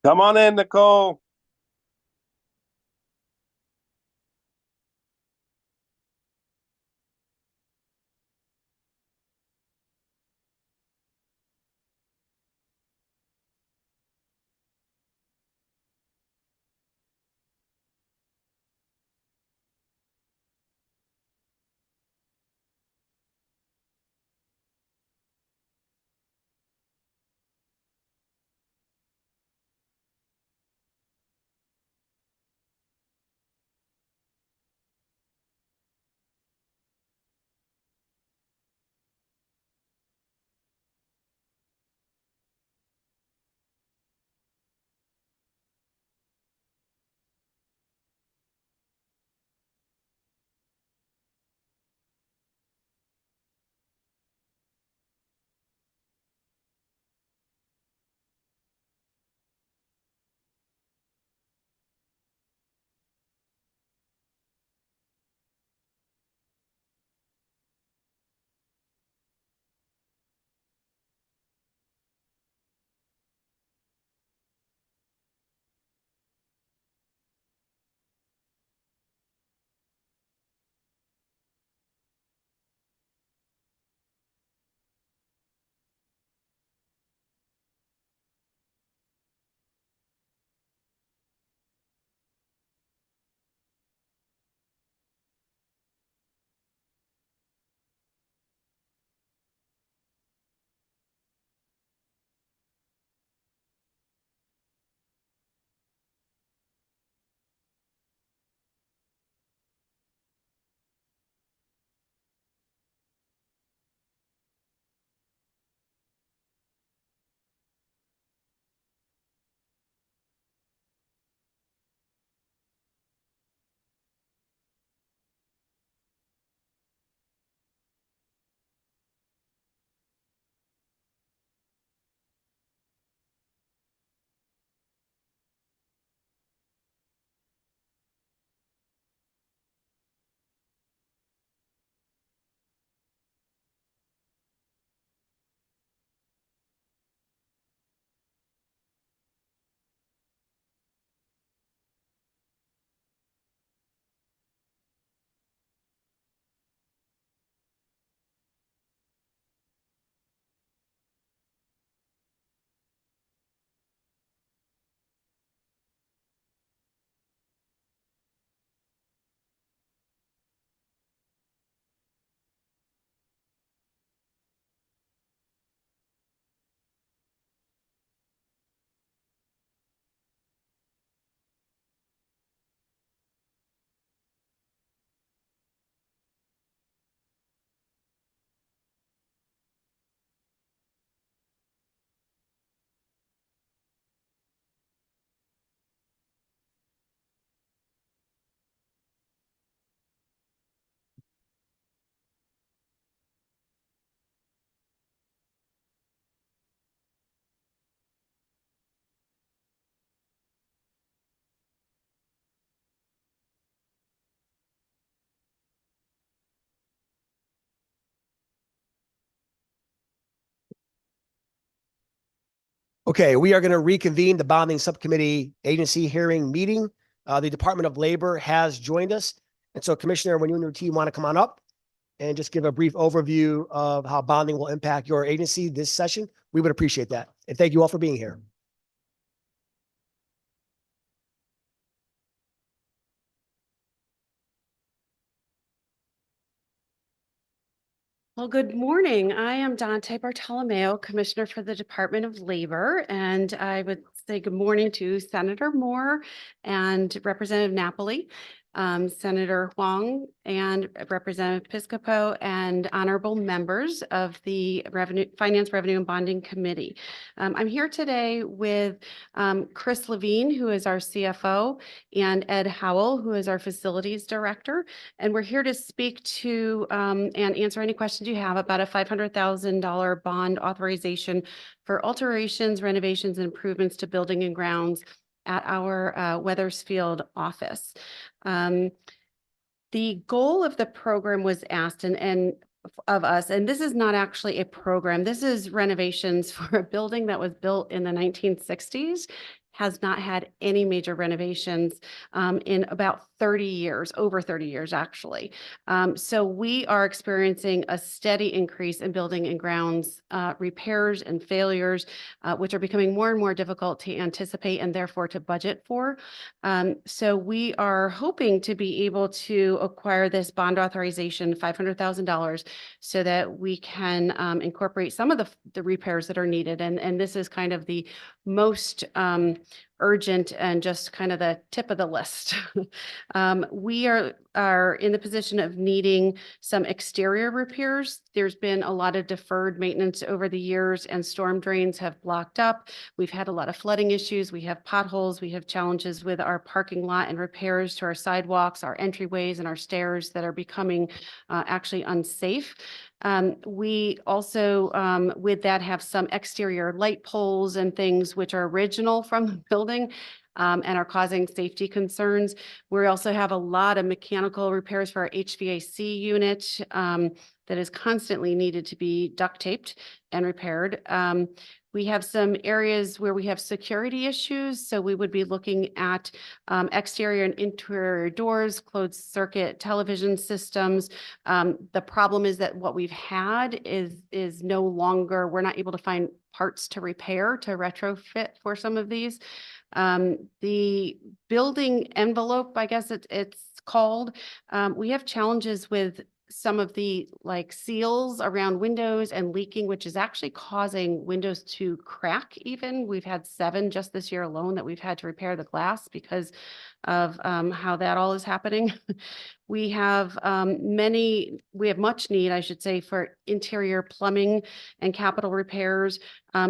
Come on in, Nicole. Okay, we are going to reconvene the bonding subcommittee agency hearing meeting. The Department of Labor has joined us. And so Commissioner, when you and your team want to come on up and just give a brief overview of how bonding will impact your agency this session, we would appreciate that. And thank you all for being here. Well, good morning. I am Dante Bartolomeo, Commissioner for the Department of Labor, and I would say good morning to Senator Moore and Representative Napoli, Senator Huang, and Representative Piscopo, and honorable members of the Finance, Revenue, and Bonding Committee. I'm here today with Chris Levine, who is our CFO, and Ed Howell, who is our Facilities Director. And we're here to speak to and answer any questions you have about a $500,000 bond authorization for alterations, renovations, and improvements to building and grounds at our Weathersfield office. The goal of the program was asked, and of us, and this is not actually a program. This is renovations for a building that was built in the 1960s, has not had any major renovations in about 30 years, over 30 years, actually. So we are experiencing a steady increase in building and grounds repairs and failures, which are becoming more and more difficult to anticipate and therefore to budget for. So we are hoping to be able to acquire this bond authorization, $500,000, so that we can incorporate some of the repairs that are needed. And this is kind of the most urgent and just kind of the tip of the list. We are in the position of needing some exterior repairs. There's been a lot of deferred maintenance over the years, and storm drains have blocked up. We've had a lot of flooding issues. We have potholes. We have challenges with our parking lot and repairs to our sidewalks, our entryways, and our stairs that are becoming actually unsafe. We also, with that, have some exterior light poles and things which are original from the building and are causing safety concerns. We also have a lot of mechanical repairs for our HVAC unit that is constantly needed to be duct taped and repaired. We have some areas where we have security issues, so we would be looking at exterior and interior doors, closed circuit television systems. The problem is that what we've had is no longer, we're not able to find parts to repair, to retrofit for some of these. The building envelope, I guess it's called, we have challenges with some of the like seals around windows and leaking, which is actually causing windows to crack even. We've had 7 just this year alone that we've had to repair the glass because of how that all is happening. We have much need, I should say, for interior plumbing and capital repairs,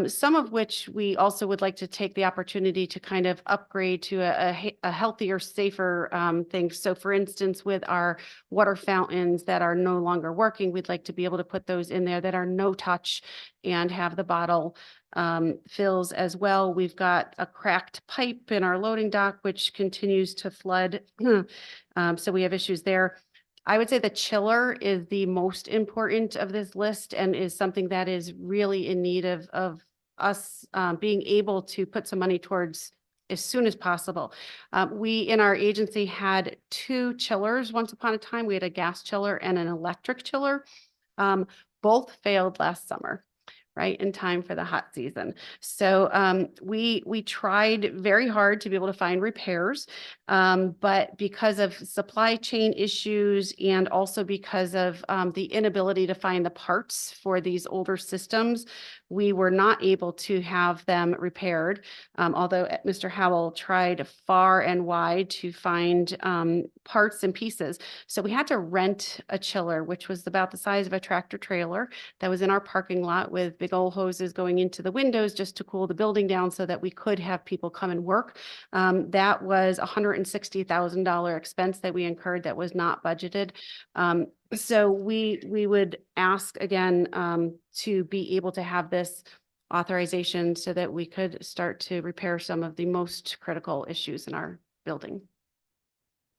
some of which we also would like to take the opportunity to kind of upgrade to a healthier, safer thing. So for instance, with our water fountains that are no longer working, we'd like to be able to put those in there that are no touch and have the bottle fills as well. We've got a cracked pipe in our loading dock, which continues to flood. So we have issues there. I would say the chiller is the most important of this list and is something that is really in need of us being able to put some money towards as soon as possible. We in our agency had 2 chillers once upon a time. We had a gas chiller and an electric chiller. Both failed last summer, right in time for the hot season. So we tried very hard to be able to find repairs, but because of supply chain issues and also because of the inability to find the parts for these older systems, we were not able to have them repaired, although Mr. Howell tried far and wide to find parts and pieces. So we had to rent a chiller, which was about the size of a tractor trailer that was in our parking lot with big old hoses going into the windows just to cool the building down so that we could have people come and work. That was $160,000 expense that we incurred that was not budgeted. So we would ask again to be able to have this authorization so that we could start to repair some of the most critical issues in our building.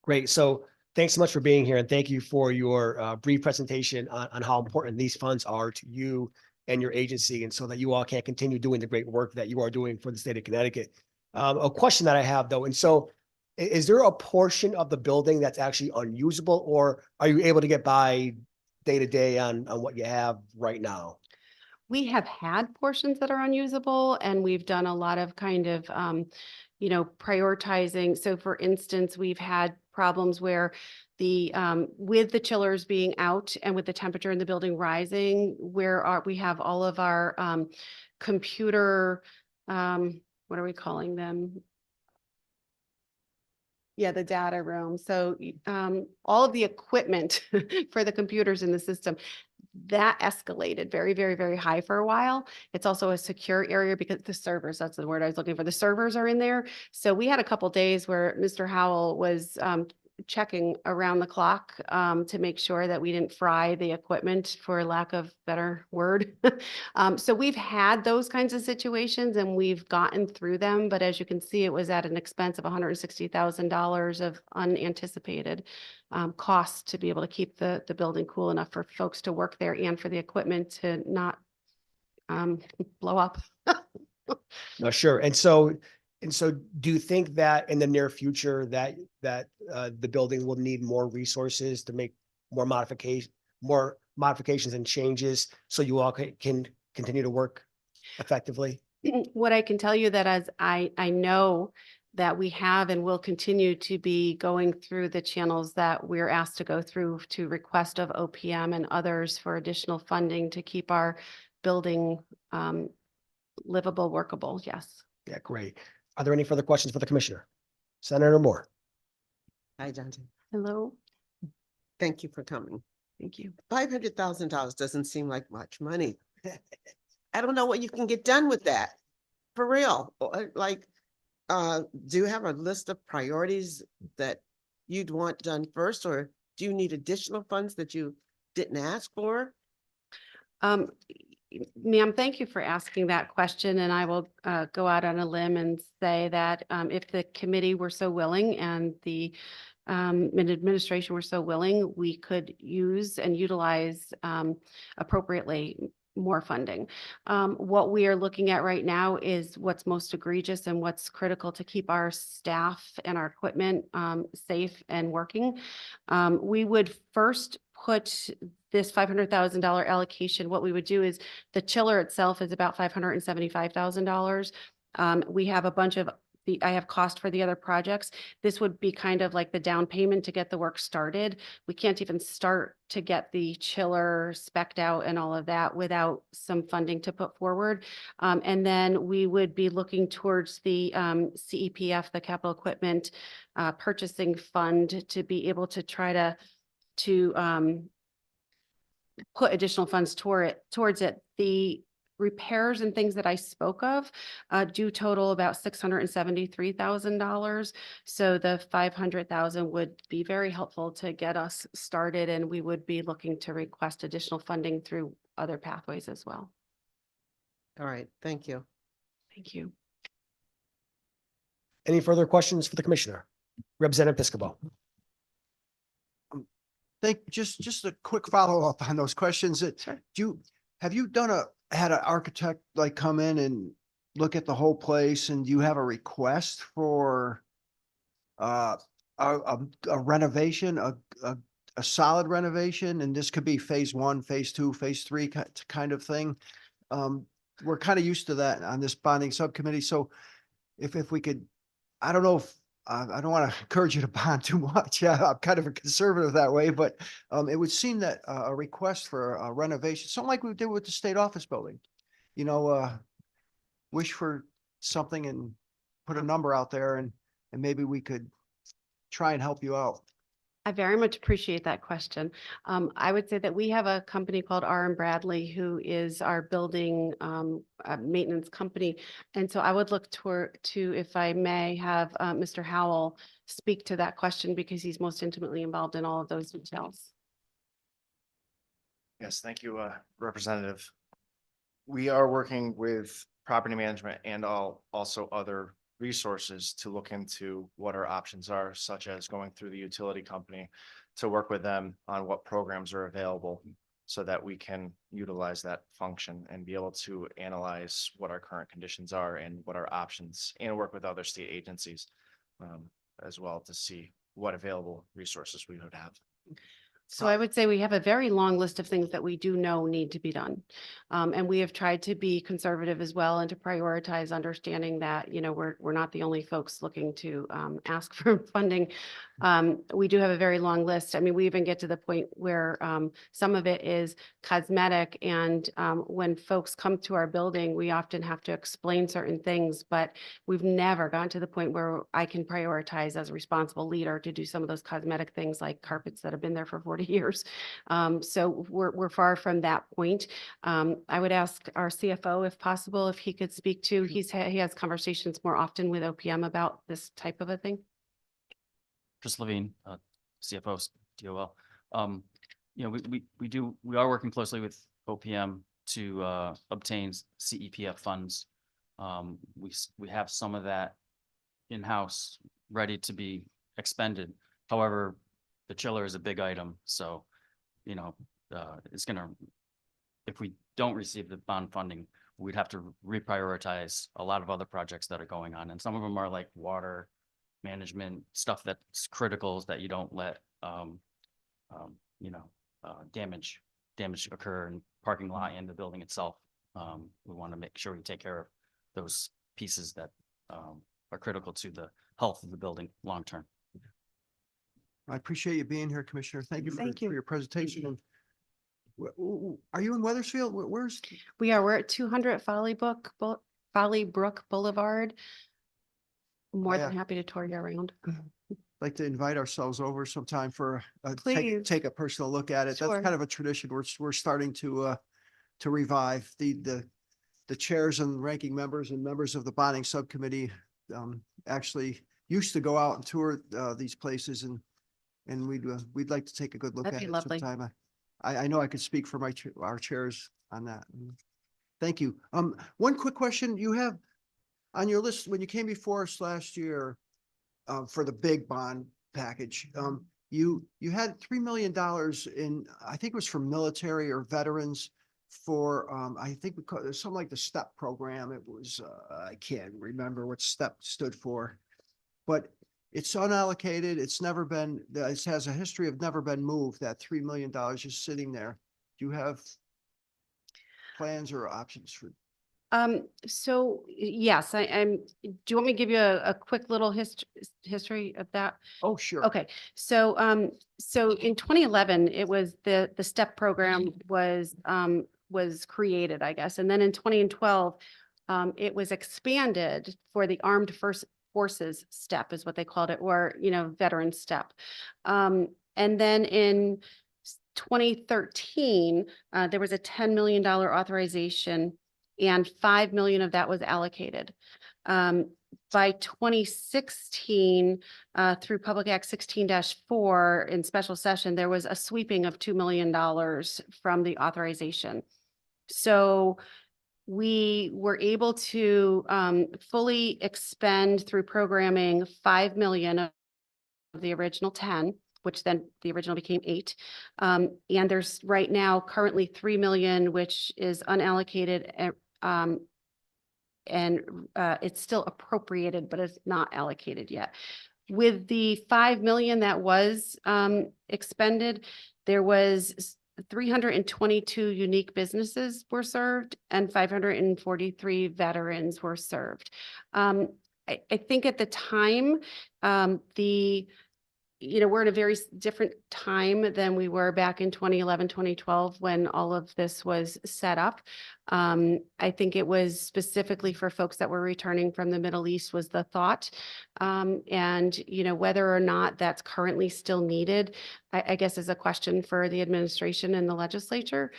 Great. So thanks so much for being here, and thank you for your brief presentation on how important these funds are to you and your agency, and so that you all can continue doing the great work that you are doing for the state of Connecticut. A question that I have though, and so is there a portion of the building that's actually unusable, or are you able to get by day to day on what you have right now? We have had portions that are unusable, and we've done a lot of kind of, prioritizing. So for instance, we've had problems where with the chillers being out and with the temperature in the building rising, we have all of our computer, what are we calling them? Yeah, the data room. So all of the equipment for the computers in the system, that escalated very, very, very high for a while. It's also a secure area because the servers, that's the word I was looking for. The servers are in there. So we had a couple days where Mr. Howell was checking around the clock to make sure that we didn't fry the equipment, for lack of better word. So we've had those kinds of situations and we've gotten through them, but as you can see, it was at an expense of $160,000 of unanticipated costs to be able to keep the building cool enough for folks to work there and for the equipment to not blow up. No, sure. And so do you think that in the near future that the building will need more resources to make more modifications and changes so you all can continue to work effectively? What I can tell you that as I know that we have and will continue to be going through the channels that we're asked to go through to request of OPM and others for additional funding to keep our building livable, workable. Yes. Yeah, great. Are there any further questions for the commissioner? Senator Moore. Hi, Dante. Hello. Thank you for coming. Thank you. $500,000 doesn't seem like much money. I don't know what you can get done with that. For real. Like, do you have a list of priorities that you'd want done first, or do you need additional funds that you didn't ask for? Ma'am, thank you for asking that question, and I will go out on a limb and say that if the committee were so willing and the administration were so willing, we could use and utilize appropriately more funding. What we are looking at right now is what's most egregious and what's critical to keep our staff and our equipment safe and working. We would first put this $500,000 allocation. What we would do is the chiller itself is about $575,000. We have a bunch of I have cost for the other projects. This would be kind of like the down payment to get the work started. We can't even start to get the chiller spec'd out and all of that without some funding to put forward. And then we would be looking towards the CEPF, the Capital Equipment Purchasing Fund, to be able to try to put additional funds towards it. The repairs and things that I spoke of do total about $673,000. So the 500,000 would be very helpful to get us started, and we would be looking to request additional funding through other pathways as well. All right, thank you. Thank you. Any further questions for the commissioner? Representative Piscopo. Just a quick follow-up on those questions. Have you had an architect like come in and look at the whole place, and do you have a request for a renovation, a solid renovation? And this could be phase 1, phase 2, phase 3 kind of thing. We're kind of used to that on this bonding subcommittee. So if we could, I don't know if I don't want to encourage you to bond too much. Yeah, I'm kind of a conservative that way, but it would seem that a request for a renovation, something like we did with the state office building, wish for something and put a number out there, and maybe we could try and help you out. I very much appreciate that question. I would say that we have a company called R. Bradley, who is our building maintenance company. And so I would look to, if I may, have Mr. Howell speak to that question, because he's most intimately involved in all of those details. Yes, thank you, Representative. We are working with property management and also other resources to look into what our options are, such as going through the utility company to work with them on what programs are available so that we can utilize that function and be able to analyze what our current conditions are and what our options, and work with other state agencies as well to see what available resources we would have. So I would say we have a very long list of things that we do know need to be done. And we have tried to be conservative as well, and to prioritize, understanding that, we're not the only folks looking to ask for funding. We do have a very long list. I mean, we even get to the point where some of it is cosmetic. And when folks come to our building, we often have to explain certain things, but we've never gotten to the point where I can prioritize as a responsible leader to do some of those cosmetic things like carpets that have been there for 40 years. So we're far from that point. I would ask our CFO, if possible, if he could speak to, he has conversations more often with OPM about this type of a thing. Chris Levine, CFO, DOL. You know, we are working closely with OPM to obtain CEPF funds. We have some of that in-house ready to be expended. However, the chiller is a big item, so, you know, it's gonna, if we don't receive the bond funding, we'd have to reprioritize a lot of other projects that are going on. And some of them are like water management, stuff that's critical that you don't let, you know, damage occur in parking lot and the building itself. We want to make sure we take care of those pieces that are critical to the health of the building long-term. I appreciate you being here, Commissioner. Thank you for Thank you. for your presentation. And are you in Weathersfield? Where's? We're at 200 Folly Brook Boulevard. More than Yeah. happy to tour you around. Like to invite ourselves over sometime for Please. take a personal look at it. Sure. That's kind of a tradition we're starting to revive. The chairs and ranking members and members of the bonding subcommittee actually used to go out and tour these places, and we'd like to take a good look That'd at be it lovely. sometime. I know I could speak for our chairs on that. Thank you. One quick question: you have on your list when you came before us last year for the big bond package, you had $3 million in, I think it was for military or veterans for, I think we call it something like the STEP program. It was, I can't remember what STEP stood for, but it's unallocated. It's never been, it has a history of never been moved. That $3 million just sitting there. Do you have plans or options for? So yes, I'm, do you want me to give you a quick little history of that? Oh, sure. Okay, so so in 2011, it was the STEP program was created, I guess, and then in 2012, it was expanded for the Armed Forces STEP is what they called it, or veteran STEP, and then in 2013, there was a $10 million authorization, and 5 million of that was allocated. By 2016, through Public Act 16-4 in special session, there was a sweeping of $2 million from the authorization. So we were able to fully expend through programming 5 million of the original 10, which then the original became 8. And there's right now currently 3 million, which is unallocated. And it's still appropriated, but it's not allocated yet. With the 5 million that was expended, there was 322 unique businesses were served and 543 veterans were served. I think at the time, we're in a very different time than we were back in 2011, 2012, when all of this was set up. I think it was specifically for folks that were returning from the Middle East was the thought. And, whether or not that's currently still needed, I guess is a question for the administration and the legislature.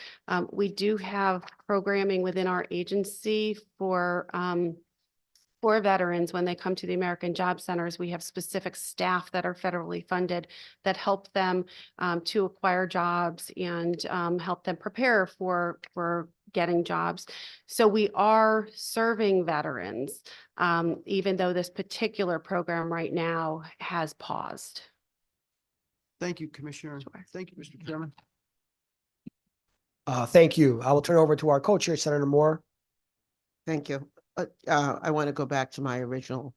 We do have programming within our agency for veterans. When they come to the American Job Centers, we have specific staff that are federally funded that help them to acquire jobs and help them prepare for getting jobs. So we are serving veterans, even though this particular program right now has paused. Thank you, Commissioner. Sure. Thank you, Mr. Chairman. Thank you. I will turn over to our co-chair, Senator Moore. Thank you. I want to go back to my original,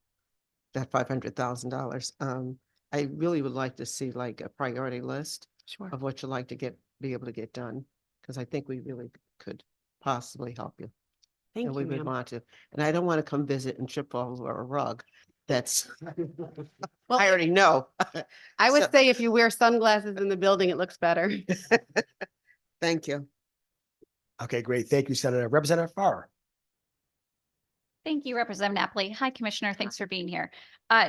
that $500,000. I really would like to see like a priority list Sure. of what you'd like to be able to get done, because I think we really could possibly help you. Thank And you, we would ma'am. want to. And I don't want to come visit and trip over a rug. That's, Well, I already know. I would So- say if you wear sunglasses in the building, it looks better. Thank you. Okay, great. Thank you, Senator. Representative Farr. Thank you, Representative Napoli. Hi, Commissioner. Thanks for being here.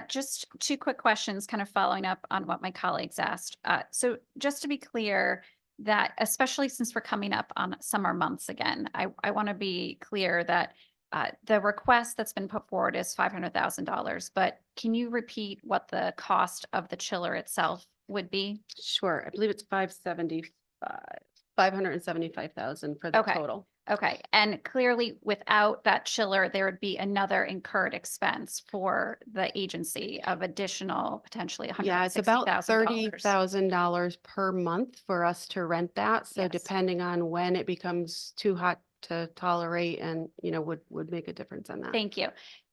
Just 2 quick questions, kind of following up on what my colleagues asked. So just to be clear, that especially since we're coming up on summer months again, I want to be clear that the request that's been put forward is $500,000, but can you repeat what the cost of the chiller itself would be? Sure, I believe it's 575,000 for the Okay. total. Okay, and clearly without that chiller, there would be another incurred expense for the agency of additional potentially Yeah, it's about $160,000. $30,000 per month for us to rent that. So Yes. depending on when it becomes too hot to tolerate and, would make a difference on that. Thank you.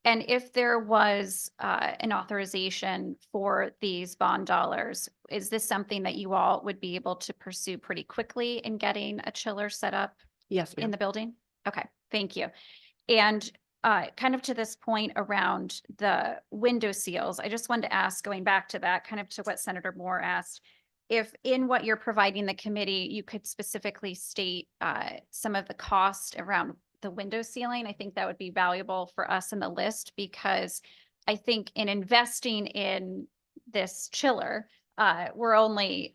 And if there was an authorization for these bond dollars, is this something that you all would be able to pursue pretty quickly in getting a chiller set up Yes, in ma'am. the building? Okay, thank you. And kind of to this point around the window seals, I just wanted to ask, going back to that, kind of to what Senator Moore asked, if in what you're providing the committee, you could specifically state some of the cost around the window sealing, I think that would be valuable for us in the list, because I think in investing in this chiller, we're only,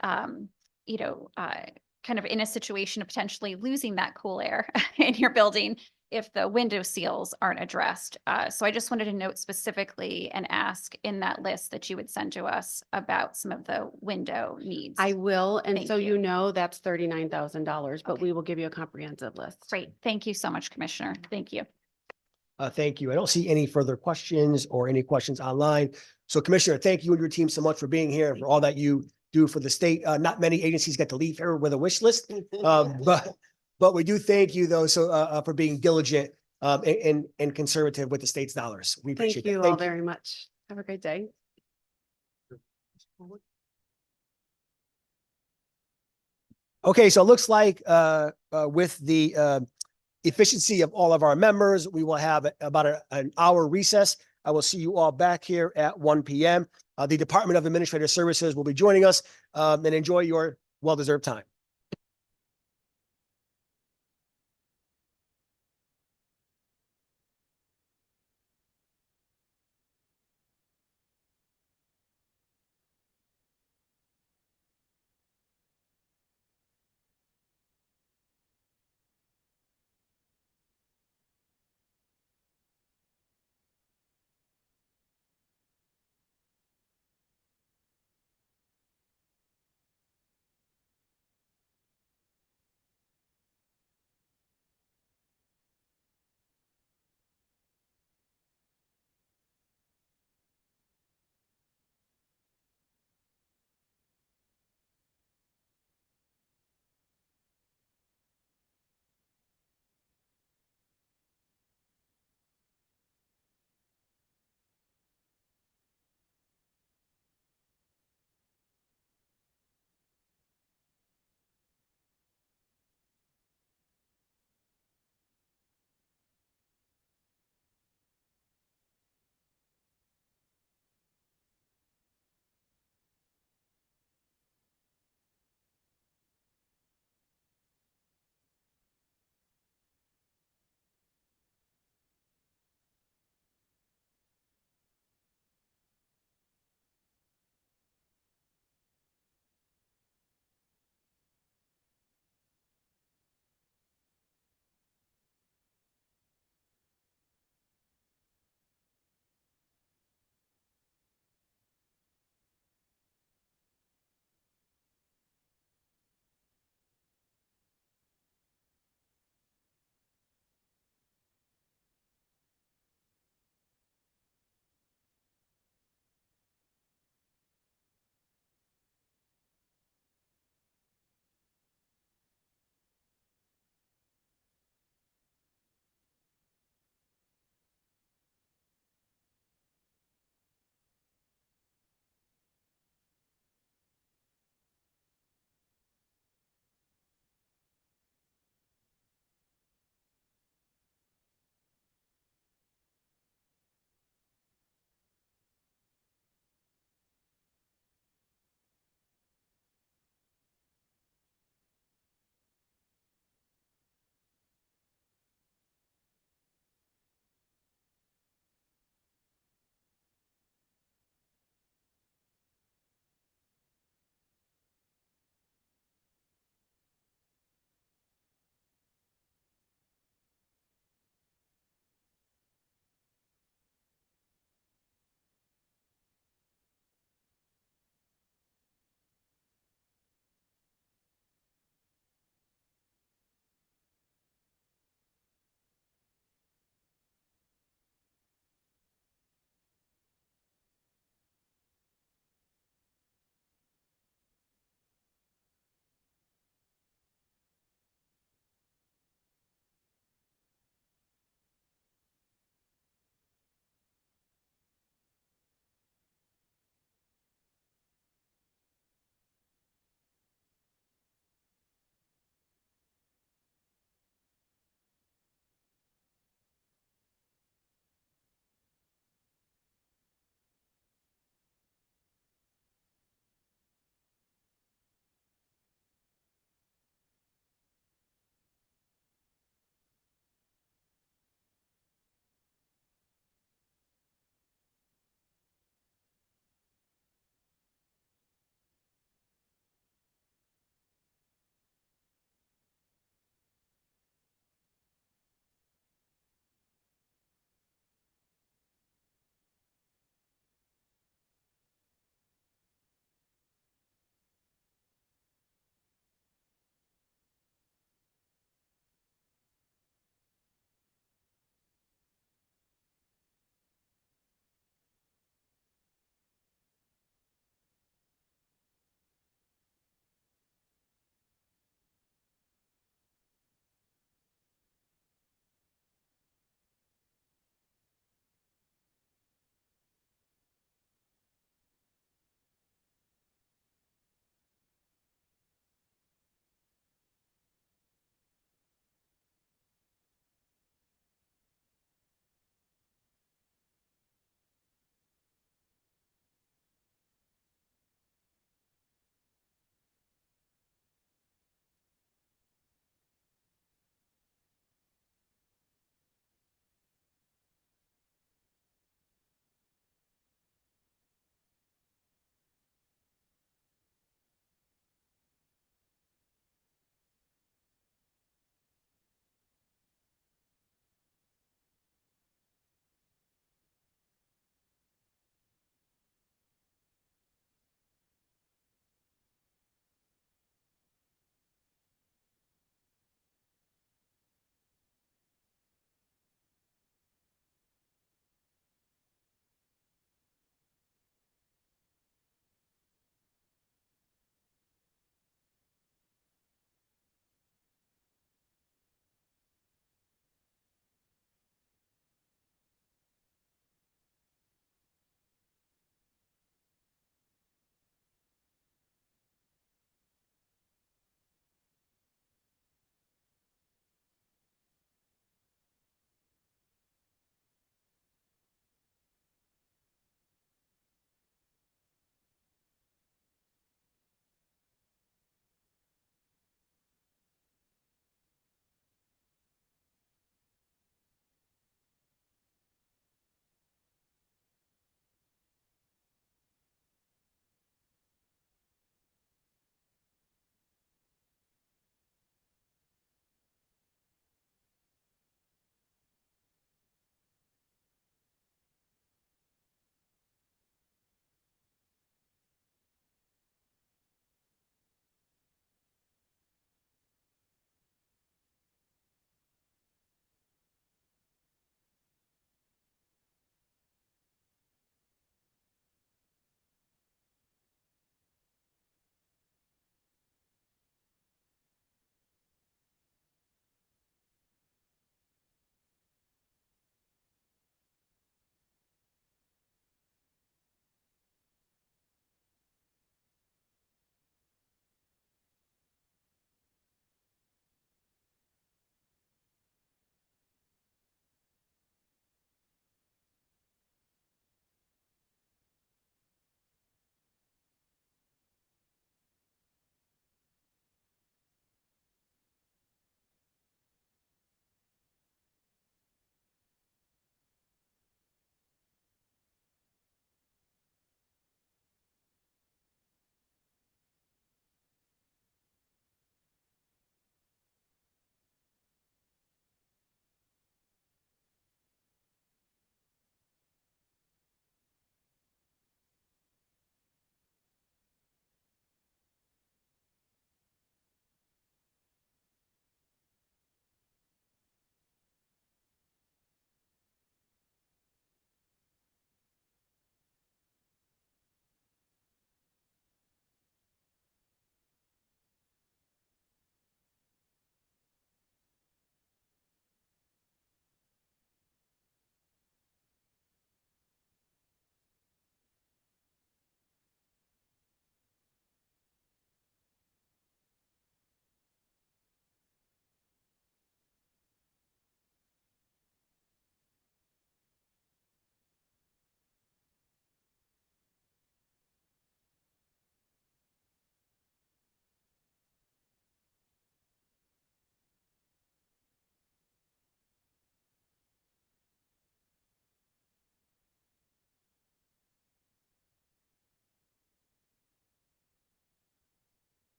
kind of in a situation of potentially losing that cool air in your building if the window seals aren't addressed. So I just wanted to note specifically and ask in that list that you would send to us about some of the window needs. I will, and Thank so you. that's $39,000, but Okay. we will give you a comprehensive list. Great. Thank you so much, Commissioner. Thank you. Thank you. I don't see any further questions or any questions online. So Commissioner, thank you and your team so much for being here and for all that you do for the state. Not many agencies get to leave here with a wish list. But we do thank you though, for being diligent and conservative with the state's dollars. We appreciate Thank that. you all very much. Have a great day. Okay, so it looks like with the efficiency of all of our members, we will have about an hour recess. I will see you all back here at 1 p.m. The Department of Administrative Services will be joining us, and enjoy your well-deserved time.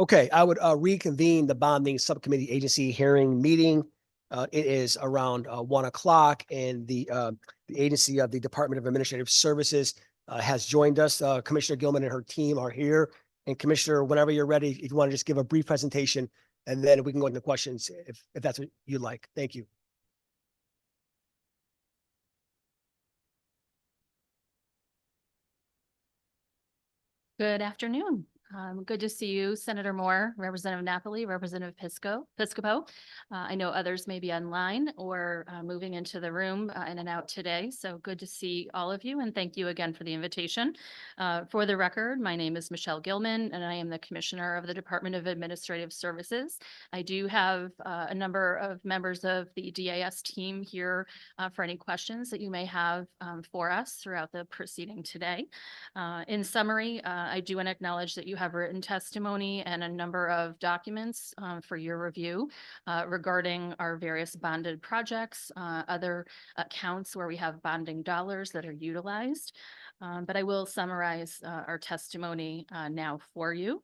Okay, I would reconvene the bonding subcommittee agency hearing meeting. It is around 1 o'clock, and the agency of the Department of Administrative Services has joined us. Commissioner Gilman and her team are here. And Commissioner, whenever you're ready, if you want to just give a brief presentation, and then we can go into questions if that's what you'd like. Thank you. Good afternoon. Good to see you, Senator Moore, Representative Napoli, Representative Piscopo. I know others may be online or moving into the room in and out today. So good to see all of you, and thank you again for the invitation. For the record, my name is Michelle Gilman, and I am the Commissioner of the Department of Administrative Services. I do have a number of members of the DAS team here for any questions that you may have for us throughout the proceeding today. In summary, I do want to acknowledge that you have written testimony and a number of documents for your review regarding our various bonded projects, other accounts where we have bonding dollars that are utilized. But I will summarize our testimony now for you.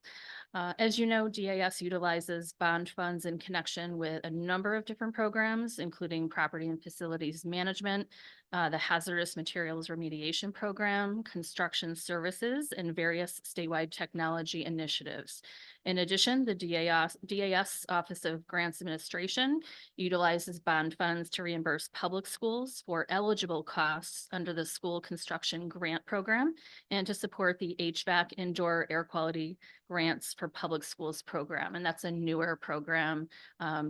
As you know, DAS utilizes bond funds in connection with a number of different programs, including property and facilities management, the hazardous materials remediation program, construction services, and various statewide technology initiatives. In addition, the DAS Office of Grants Administration utilizes bond funds to reimburse public schools for eligible costs under the School Construction Grant Program and to support the HVAC indoor air quality grants for public schools program. And that's a newer program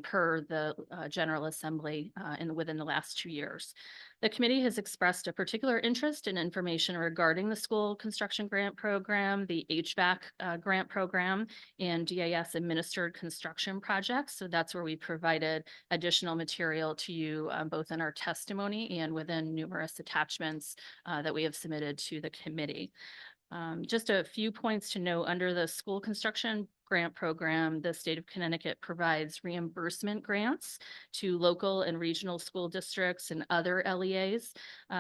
per the General Assembly within the last 2 years. The committee has expressed a particular interest in information regarding the school construction grant program, the HVAC grant program, and DAS administered construction projects. So that's where we provided additional material to you both in our testimony and within numerous attachments that we have submitted to the committee. Just a few points to note. Under the school construction grant program, the state of Connecticut provides reimbursement grants to local and regional school districts and other LEAs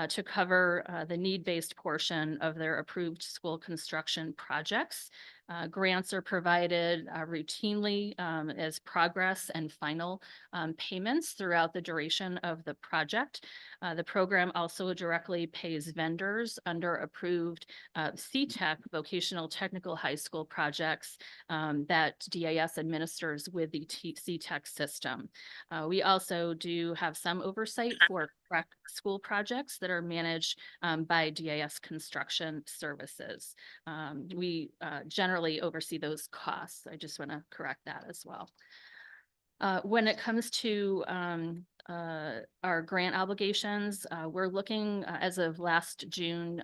to cover the need-based portion of their approved school construction projects. Grants are provided routinely as progress and final payments throughout the duration of the project. The program also directly pays vendors under approved CTEC, vocational technical high school projects that DAS administers with the CTEC system. We also do have some oversight for school projects that are managed by DAS Construction Services. We generally oversee those costs. I just want to correct that as well. When it comes to our grant obligations, we're looking as of last June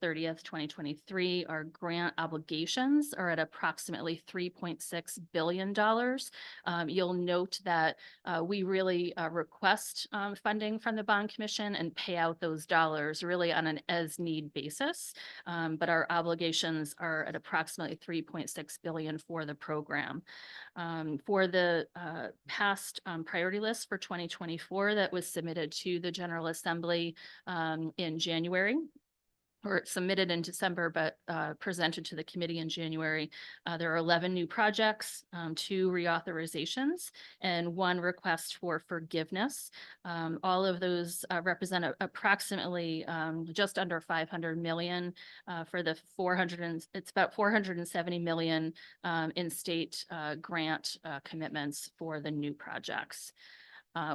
30th, 2023, our grant obligations are at approximately $3.6 billion. You'll note that we really request funding from the Bond Commission and pay out those dollars really on an as-need basis. But our obligations are at approximately $3.6 billion for the program. For the past priority list for 2024 that was submitted to the General Assembly in January, or submitted in December, but presented to the committee in January. There are 11 new projects, 2 reauthorizations, and 1 request for forgiveness. All of those represent approximately just under 500 million for the it's about 470 million in state grant commitments for the new projects.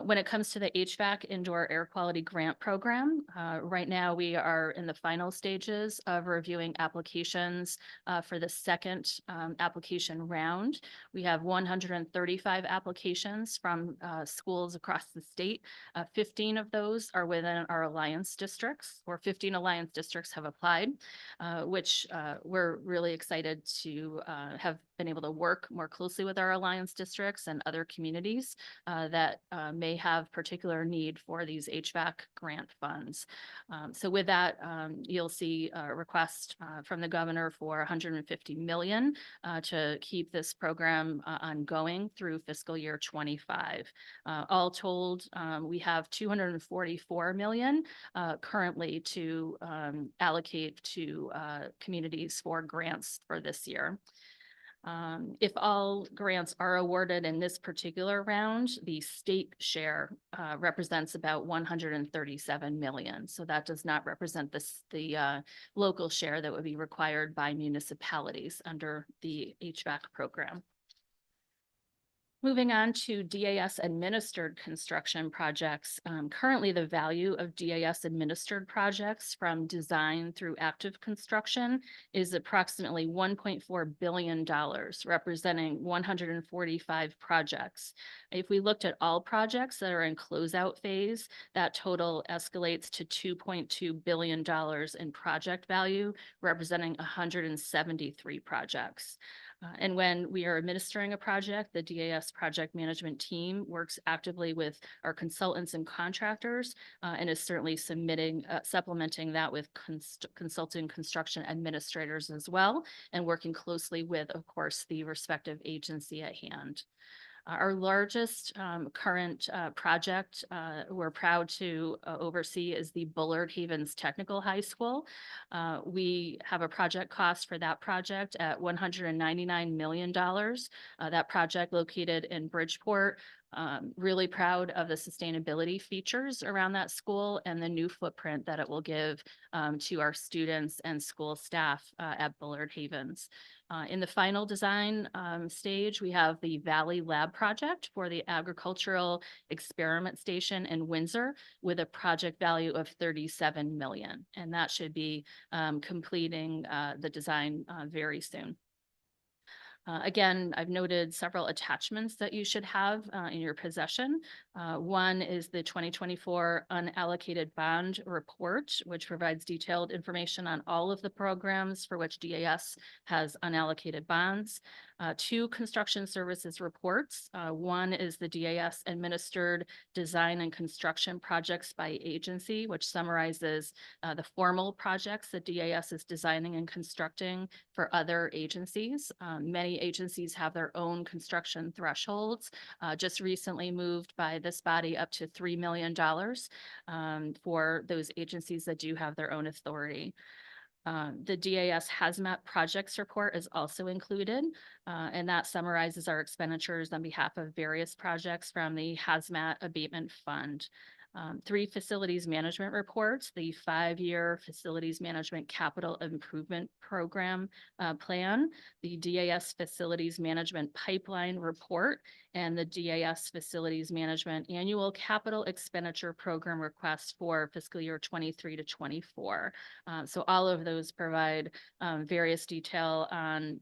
When it comes to the HVAC indoor air quality grant program, right now we are in the final stages of reviewing applications for the second application round. We have 135 applications from schools across the state. 15 of those are within our alliance districts, or 15 alliance districts have applied, which we're really excited to have been able to work more closely with our alliance districts and other communities that may have particular need for these HVAC grant funds. So with that, you'll see a request from the governor for 150 million to keep this program ongoing through fiscal year 25. All told, we have 244 million currently to allocate to communities for grants for this year. If all grants are awarded in this particular round, the state share represents about 137 million. So that does not represent the local share that would be required by municipalities under the HVAC program. Moving on to DAS administered construction projects. Currently, the value of DAS administered projects from design through active construction is approximately $1.4 billion, representing 145 projects. If we looked at all projects that are in closeout phase, that total escalates to $2.2 billion in project value, representing 173 projects. And when we are administering a project, the DAS project management team works actively with our consultants and contractors and is certainly supplementing that with consulting construction administrators as well, and working closely with, of course, the respective agency at hand. Our largest current project we're proud to oversee is the Bullard Havens Technical High School. We have a project cost for that project at $199 million. That project located in Bridgeport. Really proud of the sustainability features around that school and the new footprint that it will give to our students and school staff at Bullard Havens. In the final design stage, we have the Valley Lab project for the Agricultural Experiment Station in Windsor with a project value of $37 million. And that should be completing the design very soon. Again, I've noted several attachments that you should have in your possession. One is the 2024 unallocated bond report, which provides detailed information on all of the programs for which DAS has unallocated bonds. Two construction services reports. One is the DAS administered design and construction projects by agency, which summarizes the formal projects that DAS is designing and constructing for other agencies. Many agencies have their own construction thresholds, just recently moved by this body up to $3 million for those agencies that do have their own authority. The DAS Hazmat Projects Report is also included, and that summarizes our expenditures on behalf of various projects from the Hazmat Abatement Fund. Three facilities management reports, the 5-year facilities management capital improvement program plan, the DAS facilities management pipeline report, and the DAS facilities management annual capital expenditure program request for fiscal year 23 to 24. So all of those provide various detail on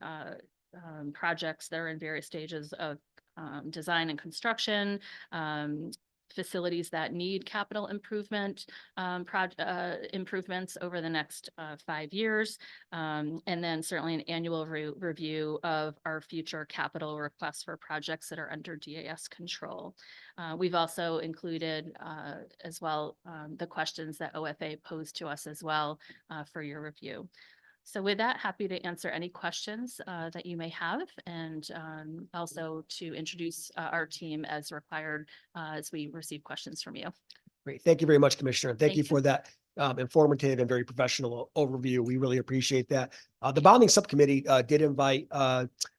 projects that are in various stages of design and construction, facilities that need capital improvement improvements over the next 5 years, and then certainly an annual review of our future capital requests for projects that are under DAS control. We've also included as well the questions that OFA posed to us as well for your review. So with that, happy to answer any questions that you may have, and also to introduce our team as required as we receive questions from you. Great. Thank you very much, Commissioner. Thank you Thank you. for that informative and very professional overview. We really appreciate that. The bonding subcommittee did invite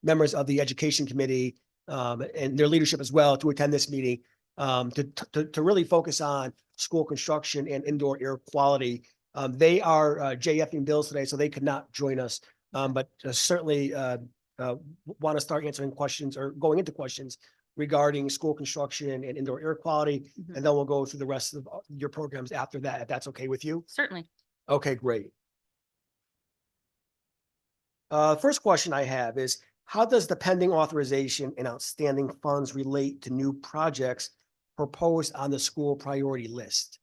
members of the education committee and their leadership as well to attend this meeting to really focus on school construction and indoor air quality. They are JFing bills today, so they could not join us, but certainly want to start answering questions or going into questions regarding school construction and indoor air quality. Mhm. And then we'll go through the rest of your programs after that, if that's okay with you. Certainly. Okay, great. First question I have is, how does the pending authorization and outstanding funds relate to new projects proposed on the school priority list?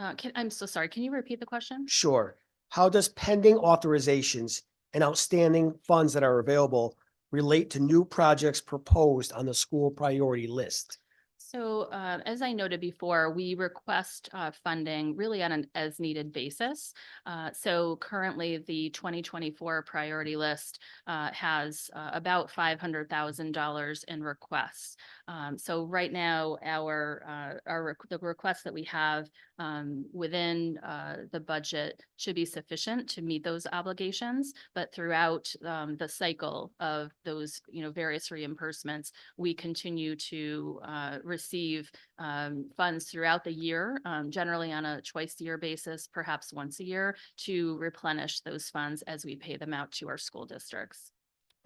I'm so sorry. Can you repeat the question? Sure. How does pending authorizations and outstanding funds that are available relate to new projects proposed on the school priority list? So as I noted before, we request funding really on an as-needed basis. So currently, the 2024 priority list has about $500,000 in requests. So right now, the requests that we have within the budget should be sufficient to meet those obligations. But throughout the cycle of those, various reimbursements, we continue to receive funds throughout the year, generally on a twice-a-year basis, perhaps once a year, to replenish those funds as we pay them out to our school districts.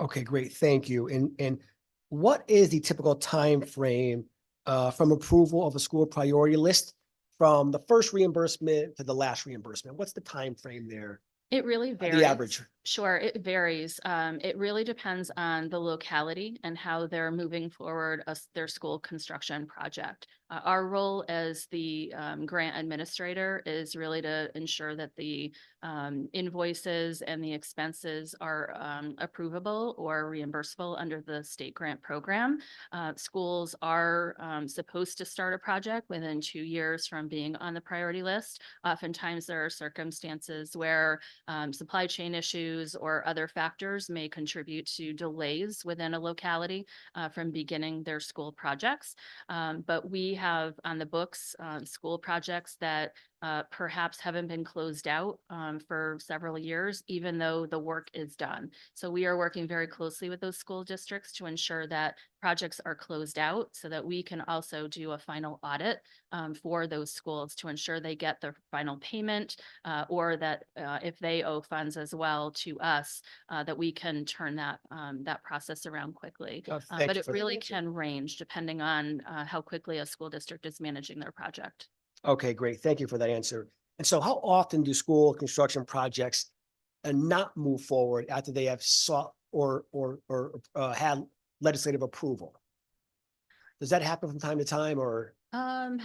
Okay, great. Thank you. And what is the typical time frame from approval of a school priority list from the first reimbursement to the last reimbursement? What's the time frame there? It really varies. The average. Sure, it varies. It really depends on the locality and how they're moving forward their school construction project. Our role as the grant administrator is really to ensure that the invoices and the expenses are approvable or reimbursable under the state grant program. Schools are supposed to start a project within 2 years from being on the priority list. Oftentimes, there are circumstances where supply chain issues or other factors may contribute to delays within a locality from beginning their school projects. But we have on the books school projects that perhaps haven't been closed out for several years, even though the work is done. So we are working very closely with those school districts to ensure that projects are closed out so that we can also do a final audit for those schools to ensure they get their final payment or that if they owe funds as well to us, that we can turn that process around quickly. But it really can range depending on how quickly a school district is managing their project. Okay, great. Thank you for that answer. And so how often do school construction projects not move forward after they have sought or had legislative approval? Does that happen from time to time or? Let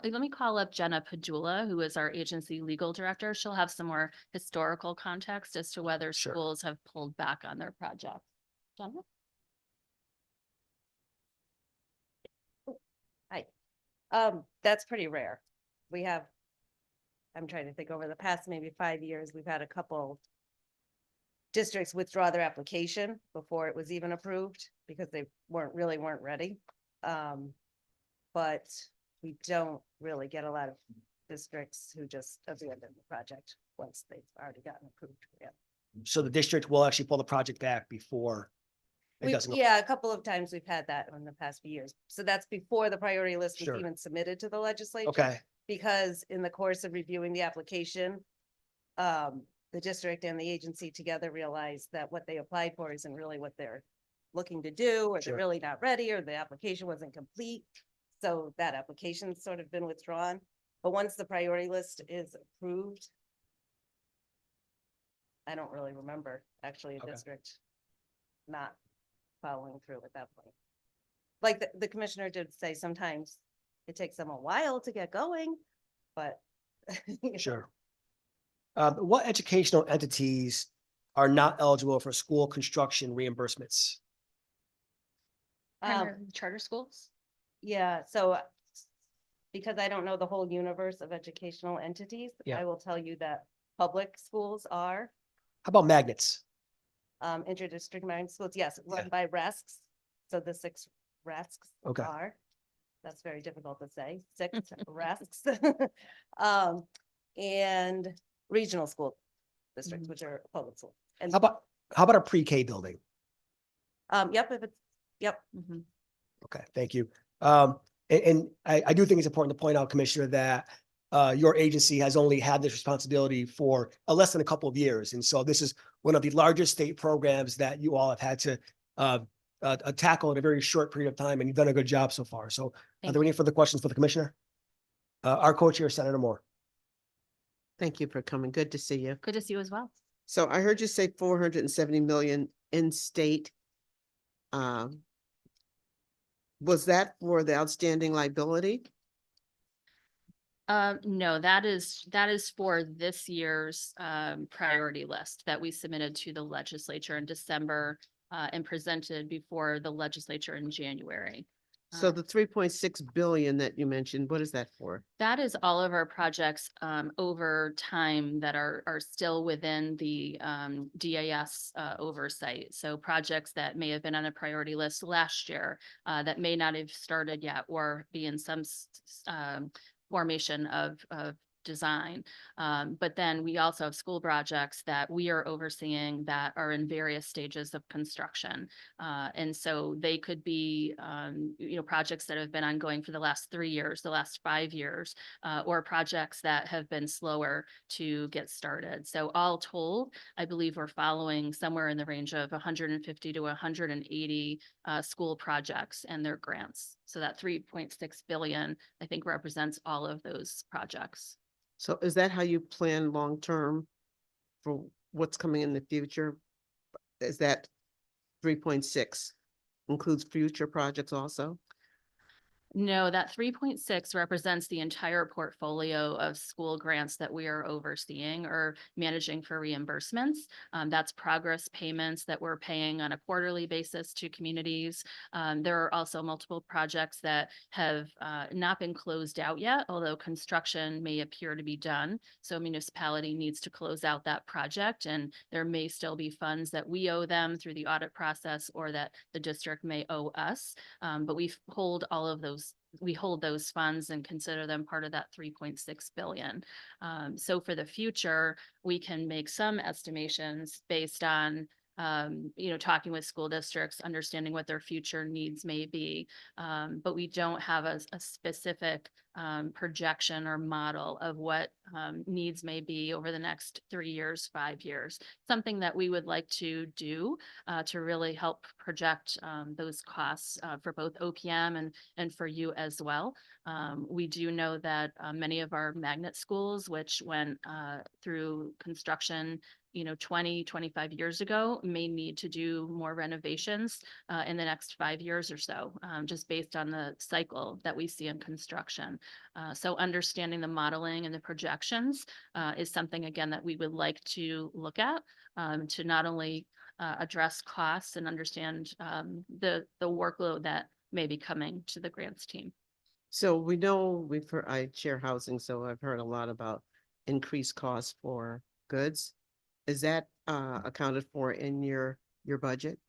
me call up Jenna Padula, who is our agency legal director. She'll have some more historical context as to whether schools have pulled back on their projects. Jenna? Hi. That's pretty rare. I'm trying to think over the past maybe 5 years, we've had a couple districts withdraw their application before it was even approved because they weren't ready. But we don't really get a lot of districts who just abandon the project once they've already gotten approved. Yeah. So the district will actually pull the project back before it doesn't go. Yeah, a couple of times we've had that in the past few years. So that's before the priority list was Sure. even submitted to the legislature. Okay, Because in the course of reviewing the application, the district and the agency together realized that what they applied for isn't really what they're looking to do, or Sure. they're really not ready, or the application wasn't complete. So that application's sort of been withdrawn. But once the priority list is approved, I don't really remember actually a Okay. district not following through at that point. Like the commissioner did say, sometimes it takes them a while to get going, but. sure. What educational entities are not eligible for school construction reimbursements? Primarily charter schools? Yeah, so because I don't know the whole universe of educational entities, Yeah. I will tell you that public schools are, How about magnets? interdistrict magnet schools, yes, run Yeah. by RESCs. So the 6 RESCs Okay. are, that's very difficult to say, 6 RESCs. And regional school districts, which are public schools. And, How about a pre-K building? yep, if it's, yep. Okay, thank you. And I do think it's important to point out, Commissioner, that your agency has only had this responsibility for less than a couple of years. And so this is one of the largest state programs that you all have had to tackle in a very short period of time, and you've done a good job so far. So are there any further questions for the Commissioner? Our co-chair, Senator Moore. Thank you for coming. Good to see you. Good to see you as well. So I heard you say 470 million in state. Was that for the outstanding liability? No, that is for this year's priority list that we submitted to the legislature in December and presented before the legislature in January. So the 3.6 billion that you mentioned, what is that for? That is all of our projects over time that are still within the DAS oversight. So projects that may have been on a priority list last year that may not have started yet or be in some formation of design. But then we also have school projects that we are overseeing that are in various stages of construction. And so they could be, projects that have been ongoing for the last 3 years, the last 5 years, or projects that have been slower to get started. So all told, I believe we're following somewhere in the range of 150 to 180 school projects and their grants. So that 3.6 billion, I think, represents all of those projects. So is that how you plan long-term for what's coming in the future? Is that 3.6 includes future projects also? No, that 3.6 represents the entire portfolio of school grants that we are overseeing or managing for reimbursements. That's progress payments that we're paying on a quarterly basis to communities. There are also multiple projects that have not been closed out yet, although construction may appear to be done. So municipality needs to close out that project, and there may still be funds that we owe them through the audit process or that the district may owe us. But we hold all of those. We hold those funds and consider them part of that 3.6 billion. So for the future, we can make some estimations based on talking with school districts, understanding what their future needs may be. But we don't have a specific projection or model of what needs may be over the next 3 years, 5 years. Something that we would like to do to really help project those costs for both OPM and for you as well. We do know that many of our magnet schools, which went through construction 20, 25 years ago, may need to do more renovations in the next 5 years or so, just based on the cycle that we see in construction. So understanding the modeling and the projections is something, again, that we would like to look at to not only address costs and understand the workload that may be coming to the grants team. So we know I chair housing, so I've heard a lot about increased costs for goods. Is that accounted for in your budget?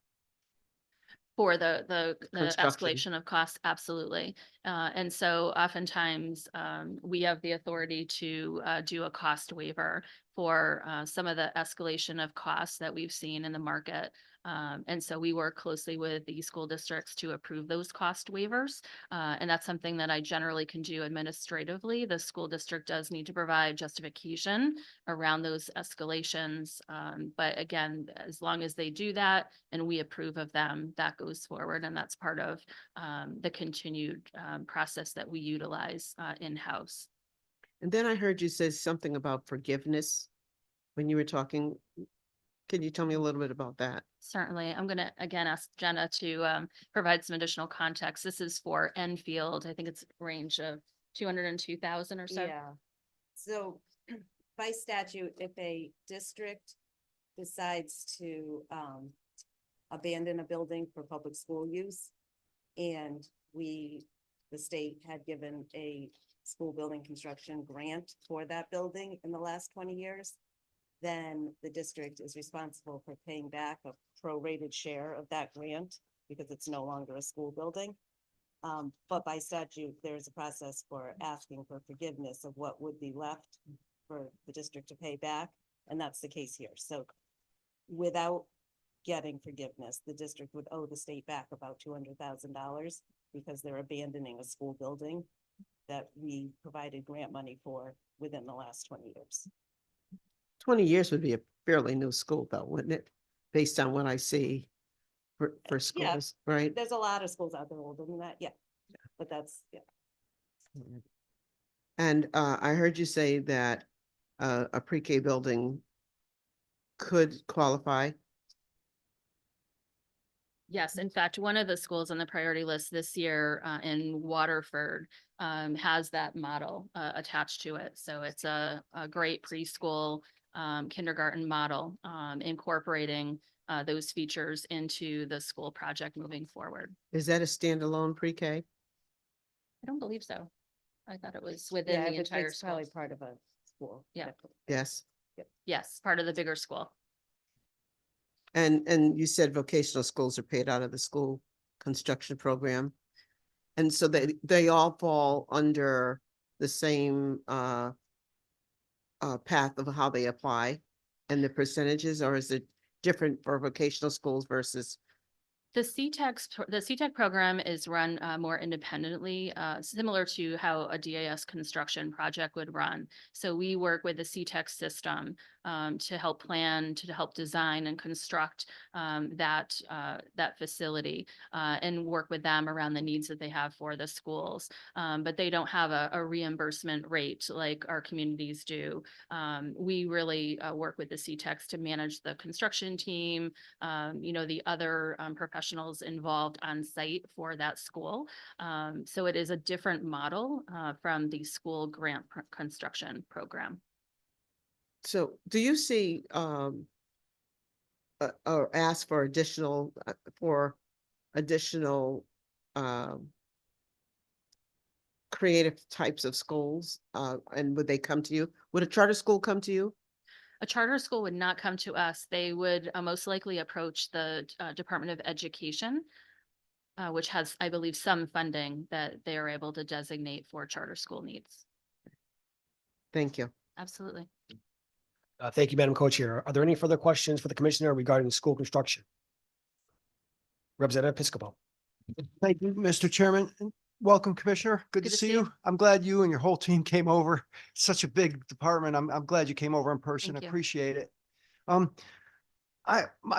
For the Construction. escalation of costs, absolutely. And so oftentimes we have the authority to do a cost waiver for some of the escalation of costs that we've seen in the market. And so we work closely with the school districts to approve those cost waivers. And that's something that I generally can do administratively. The school district does need to provide justification around those escalations. But again, as long as they do that and we approve of them, that goes forward. And that's part of the continued process that we utilize in-house. And then I heard you say something about forgiveness when you were talking. Can you tell me a little bit about that? Certainly. I'm going to, again, ask Jenna to provide some additional context. This is for Enfield. I think it's a range of 202,000 or so. Yeah. So by statute, if a district decides to abandon a building for public school use, and the state had given a school building construction grant for that building in the last 20 years, then the district is responsible for paying back a prorated share of that grant because it's no longer a school building. But by statute, there's a process for asking for forgiveness of what would be left for the district to pay back. And that's the case here. So without getting forgiveness, the district would owe the state back about $200,000 because they're abandoning a school building that we provided grant money for within the last 20 years. 20 years would be a fairly new school though, wouldn't it? Based on what I see for schools, right? There's a lot of schools out there older than that, yeah. But that's, yeah. And I heard you say that a pre-K building could qualify. Yes, in fact, one of the schools on the priority list this year in Waterford has that model attached to it. So it's a great preschool kindergarten model incorporating those features into the school project moving forward. Is that a standalone pre-K? I don't believe so. I thought it was Yeah, within the if entire it's probably school. part of a school. Yeah. Yes. Yes, part of the bigger school. And you said vocational schools are paid out of the school construction program. And so they all fall under the same path of how they apply and the percentages, or is it different for vocational schools versus? The CTEC program is run more independently, similar to how a DAS construction project would run. So we work with the CTEC system to help plan, to help design and construct that facility and work with them around the needs that they have for the schools. But they don't have a reimbursement rate like our communities do. We really work with the CTECs to manage the construction team, the other professionals involved on site for that school. So it is a different model from the school grant construction program. So do you see or ask for additional creative types of schools? And would they come to you? Would a charter school come to you? A charter school would not come to us. They would most likely approach the Department of Education, which has, I believe, some funding that they are able to designate for charter school needs. Thank you. Absolutely. Thank you, Madam Co-Chair. Are there any further questions for the Commissioner regarding the school construction? Representative Piscopo. Thank you, Mr. Chairman. And welcome, Commissioner. Good to see you. I'm glad you and your whole team came over. Such a big department. I'm glad you came over in person. Thank you. Appreciate it.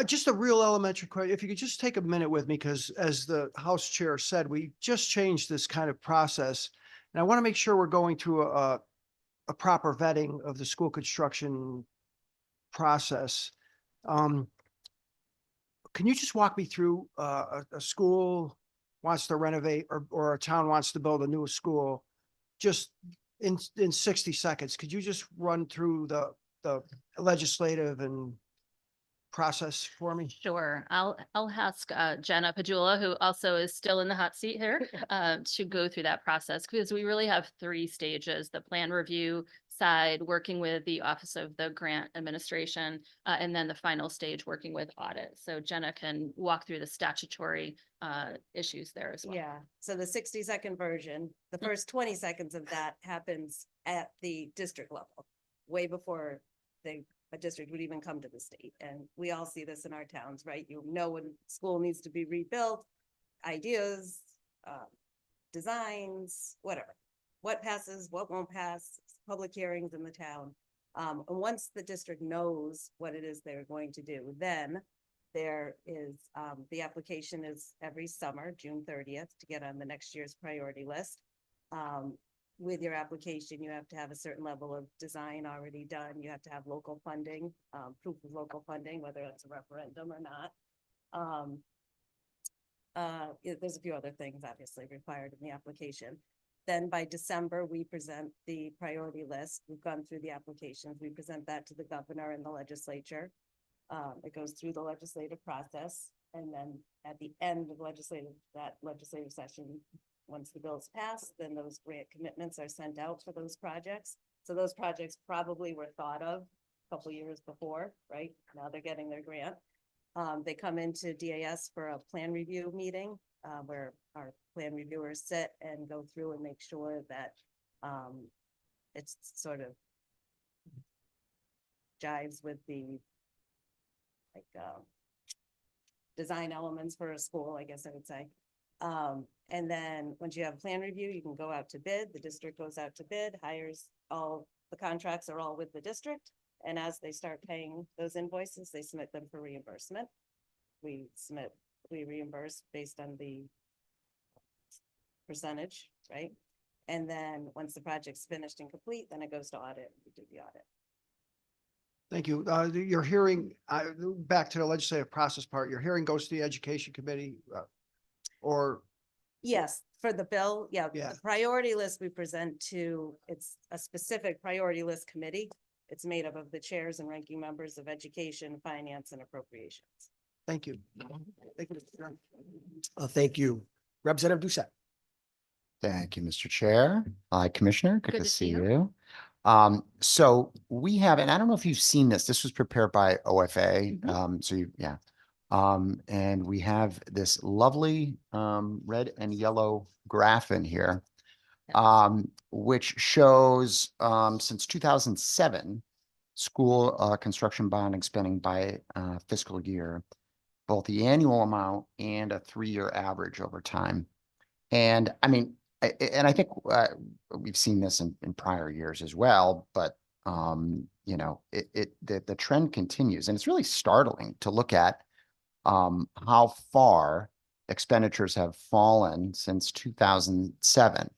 Just a real elementary question. If you could just take a minute with me, because as the House Chair said, we just changed this kind of process. And I want to make sure we're going through a proper vetting of the school construction process. Can you just walk me through a school wants to renovate or a town wants to build a new school? Just in 60 seconds, could you just run through the legislative and process for me? Sure. I'll ask Jenna Padula, who also is still in the hot seat here, to go through that process, because we really have 3 stages: the plan review side, working with the Office of the Grant Administration, and then the final stage, working with audit. So Jenna can walk through the statutory issues there as well. Yeah, so the 60-second version, the first 20 seconds of that happens at the district level, way before a district would even come to the state. And we all see this in our towns, right? You know when school needs to be rebuilt, ideas, designs, whatever. What passes, what won't pass, public hearings in the town. And once the district knows what it is they're going to do, then there is, the application is every summer, June 30th, to get on the next year's priority list. With your application, you have to have a certain level of design already done. You have to have local funding, proof of local funding, whether it's a referendum or not. There's a few other things obviously required in the application. Then by December, we present the priority list. We've gone through the applications. We present that to the governor and the legislature. It goes through the legislative process. And then at the end of that legislative session, once the bill's passed, then those grant commitments are sent out for those projects. So those projects probably were thought of a couple years before, right? Now they're getting their grant. They come into DAS for a plan review meeting, where our plan reviewers sit and go through and make sure that it's sort of jives with the design elements for a school, I guess I would say. And then once you have a plan review, you can go out to bid. The district goes out to bid, hires all the contracts are all with the district. And as they start paying those invoices, they submit them for reimbursement. We reimburse based on the percentage, right? And then once the project's finished and complete, then it goes to audit. We do the audit. Thank you. Your hearing, back to the legislative process part, your hearing goes to the Education Committee or? Yes, for the bill, yeah. Yeah. The priority list we present to, it's a specific priority list committee. It's made up of the chairs and ranking members of Education, Finance, and Appropriations. Thank you. Thank you. Thank you. Representative Doucette. Thank you, Mr. Chair. Commissioner, good Good to to see see you. you. So we have, and I don't know if you've seen this, this was prepared by OFA. So you, yeah. And we have this lovely red and yellow graph in here, which shows since 2007, school construction bonding spending by fiscal year, both the annual amount and a 3-year average over time. And I mean, and I think we've seen this in prior years as well, but you know, the trend continues, and it's really startling to look at how far expenditures have fallen since 2007.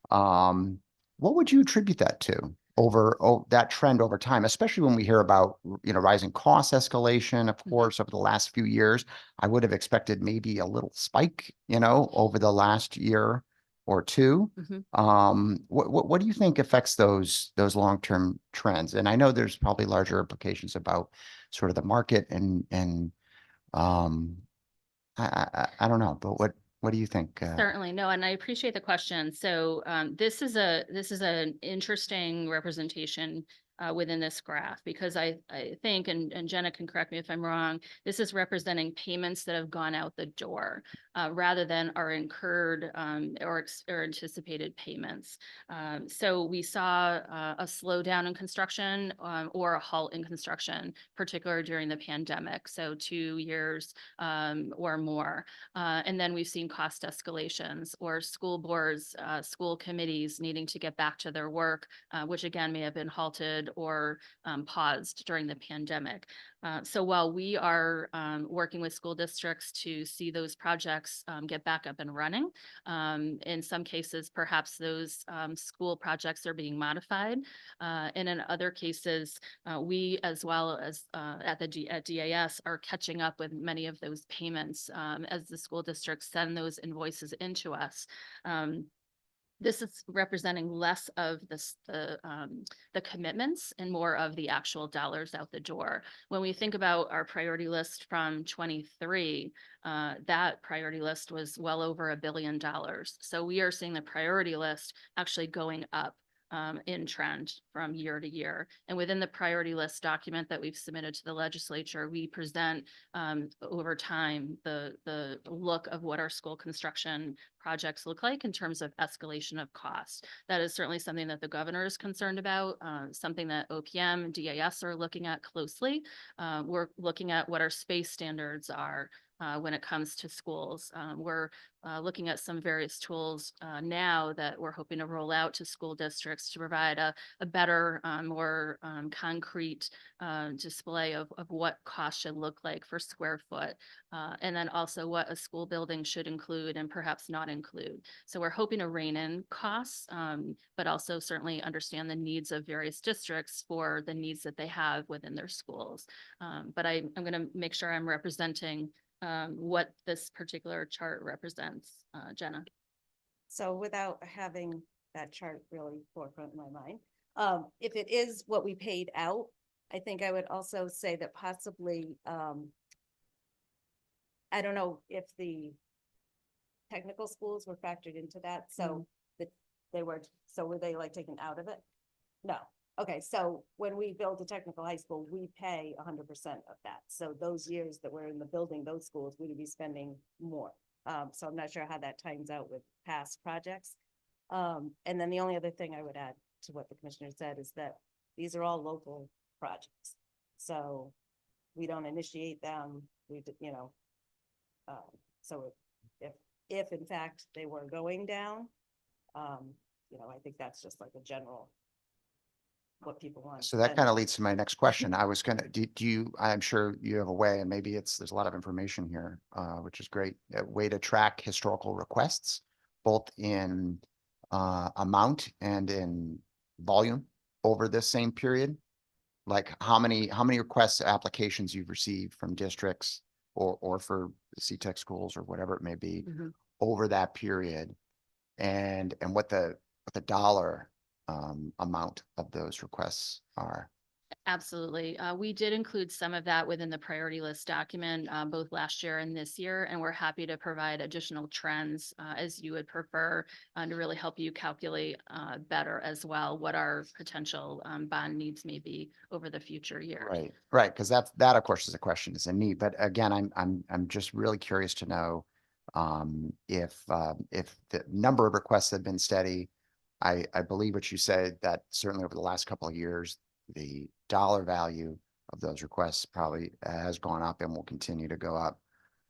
What would you attribute that to over that trend over time, especially when we hear about, you know, rising cost escalation, of course, over the last few years? I would have expected maybe a little spike, you know, over the last year or two. What do you think affects those long-term trends? And I know there's probably larger implications about sort of the market and I don't know, but what do you think? Certainly, no, and I appreciate the question. So this is an interesting representation within this graph, because I think, and Jenna can correct me if I'm wrong, this is representing payments that have gone out the door rather than are incurred or anticipated payments. So we saw a slowdown in construction or a halt in construction, particularly during the pandemic. So 2 years or more. And then we've seen cost escalations or school boards, school committees needing to get back to their work, which again may have been halted or paused during the pandemic. So while we are working with school districts to see those projects get back up and running, in some cases, perhaps those school projects are being modified. And in other cases, we, as well as at DAS, are catching up with many of those payments as the school districts send those invoices into us. This is representing less of the commitments and more of the actual dollars out the door. When we think about our priority list from 23, that priority list was well over $1 billion. So we are seeing the priority list actually going up in trend from year to year. And within the priority list document that we've submitted to the legislature, we present over time the look of what our school construction projects look like in terms of escalation of cost. That is certainly something that the governor is concerned about, something that OPM and DAS are looking at closely. We're looking at what our space standards are when it comes to schools. We're looking at some various tools now that we're hoping to roll out to school districts to provide a better, more concrete display of what cost should look like for square foot. And then also what a school building should include and perhaps not include. So we're hoping to rein in costs, but also certainly understand the needs of various districts for the needs that they have within their schools. But I'm going to make sure I'm representing what this particular chart represents. Jenna. So without having that chart really forefront in my mind, if it is what we paid out, I think I would also say that possibly, I don't know if the technical schools were factored into that. So that were they like taken out of it? No. Okay, so when we build a technical high school, we pay 100% of that. So those years that we're in the building, those schools, we would be spending more. So I'm not sure how that ties out with past projects. And then the only other thing I would add to what the commissioner said is that these are all local projects. So we don't initiate them. So if in fact they were going down, I think that's just like a general what people want. So that kind of leads to my next question. I was gonna, do you, I'm sure you have a way, and maybe there's a lot of information here, which is great, a way to track historical requests, both in amount and in volume over this same period? Like how many requests, applications you've received from districts or for CTEC schools or whatever it may be over that period, and what the dollar amount of those requests are. Absolutely. We did include some of that within the priority list document, both last year and this year, and we're happy to provide additional trends as you would prefer to really help you calculate better as well what our potential bond needs may be over the future years. Right, right, because that of course is a question, is a need. But again, I'm just really curious to know if the number of requests have been steady. I believe what you said, that certainly over the last couple of years, the dollar value of those requests probably has gone up and will continue to go up.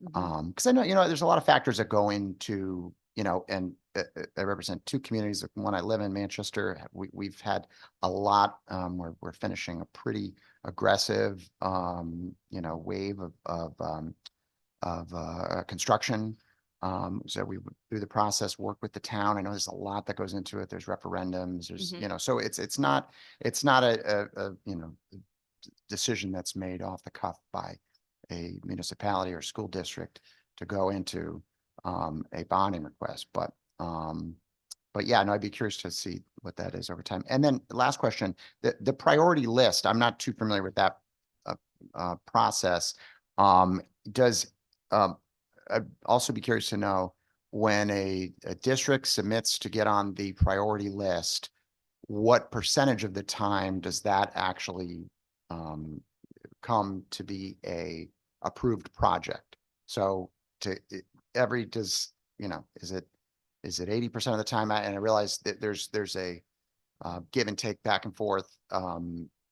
Because I know, there's a lot of factors that go into, and I represent two communities. One, I live in Manchester. We've had a lot. We're finishing a pretty aggressive, wave of construction. So we would do the process, work with the town. I know there's a lot that goes into it. There's referendums. There's, so it's not a decision that's made off the cuff by a municipality or school district to go into a bonding request. But yeah, no, I'd be curious to see what that is over time. And then last question, the priority list, I'm not too familiar with that process. I'd also be curious to know, when a district submits to get on the priority list, what percentage of the time does that actually come to be a approved project? So is it 80% of the time? And I realize that there's a give and take back and forth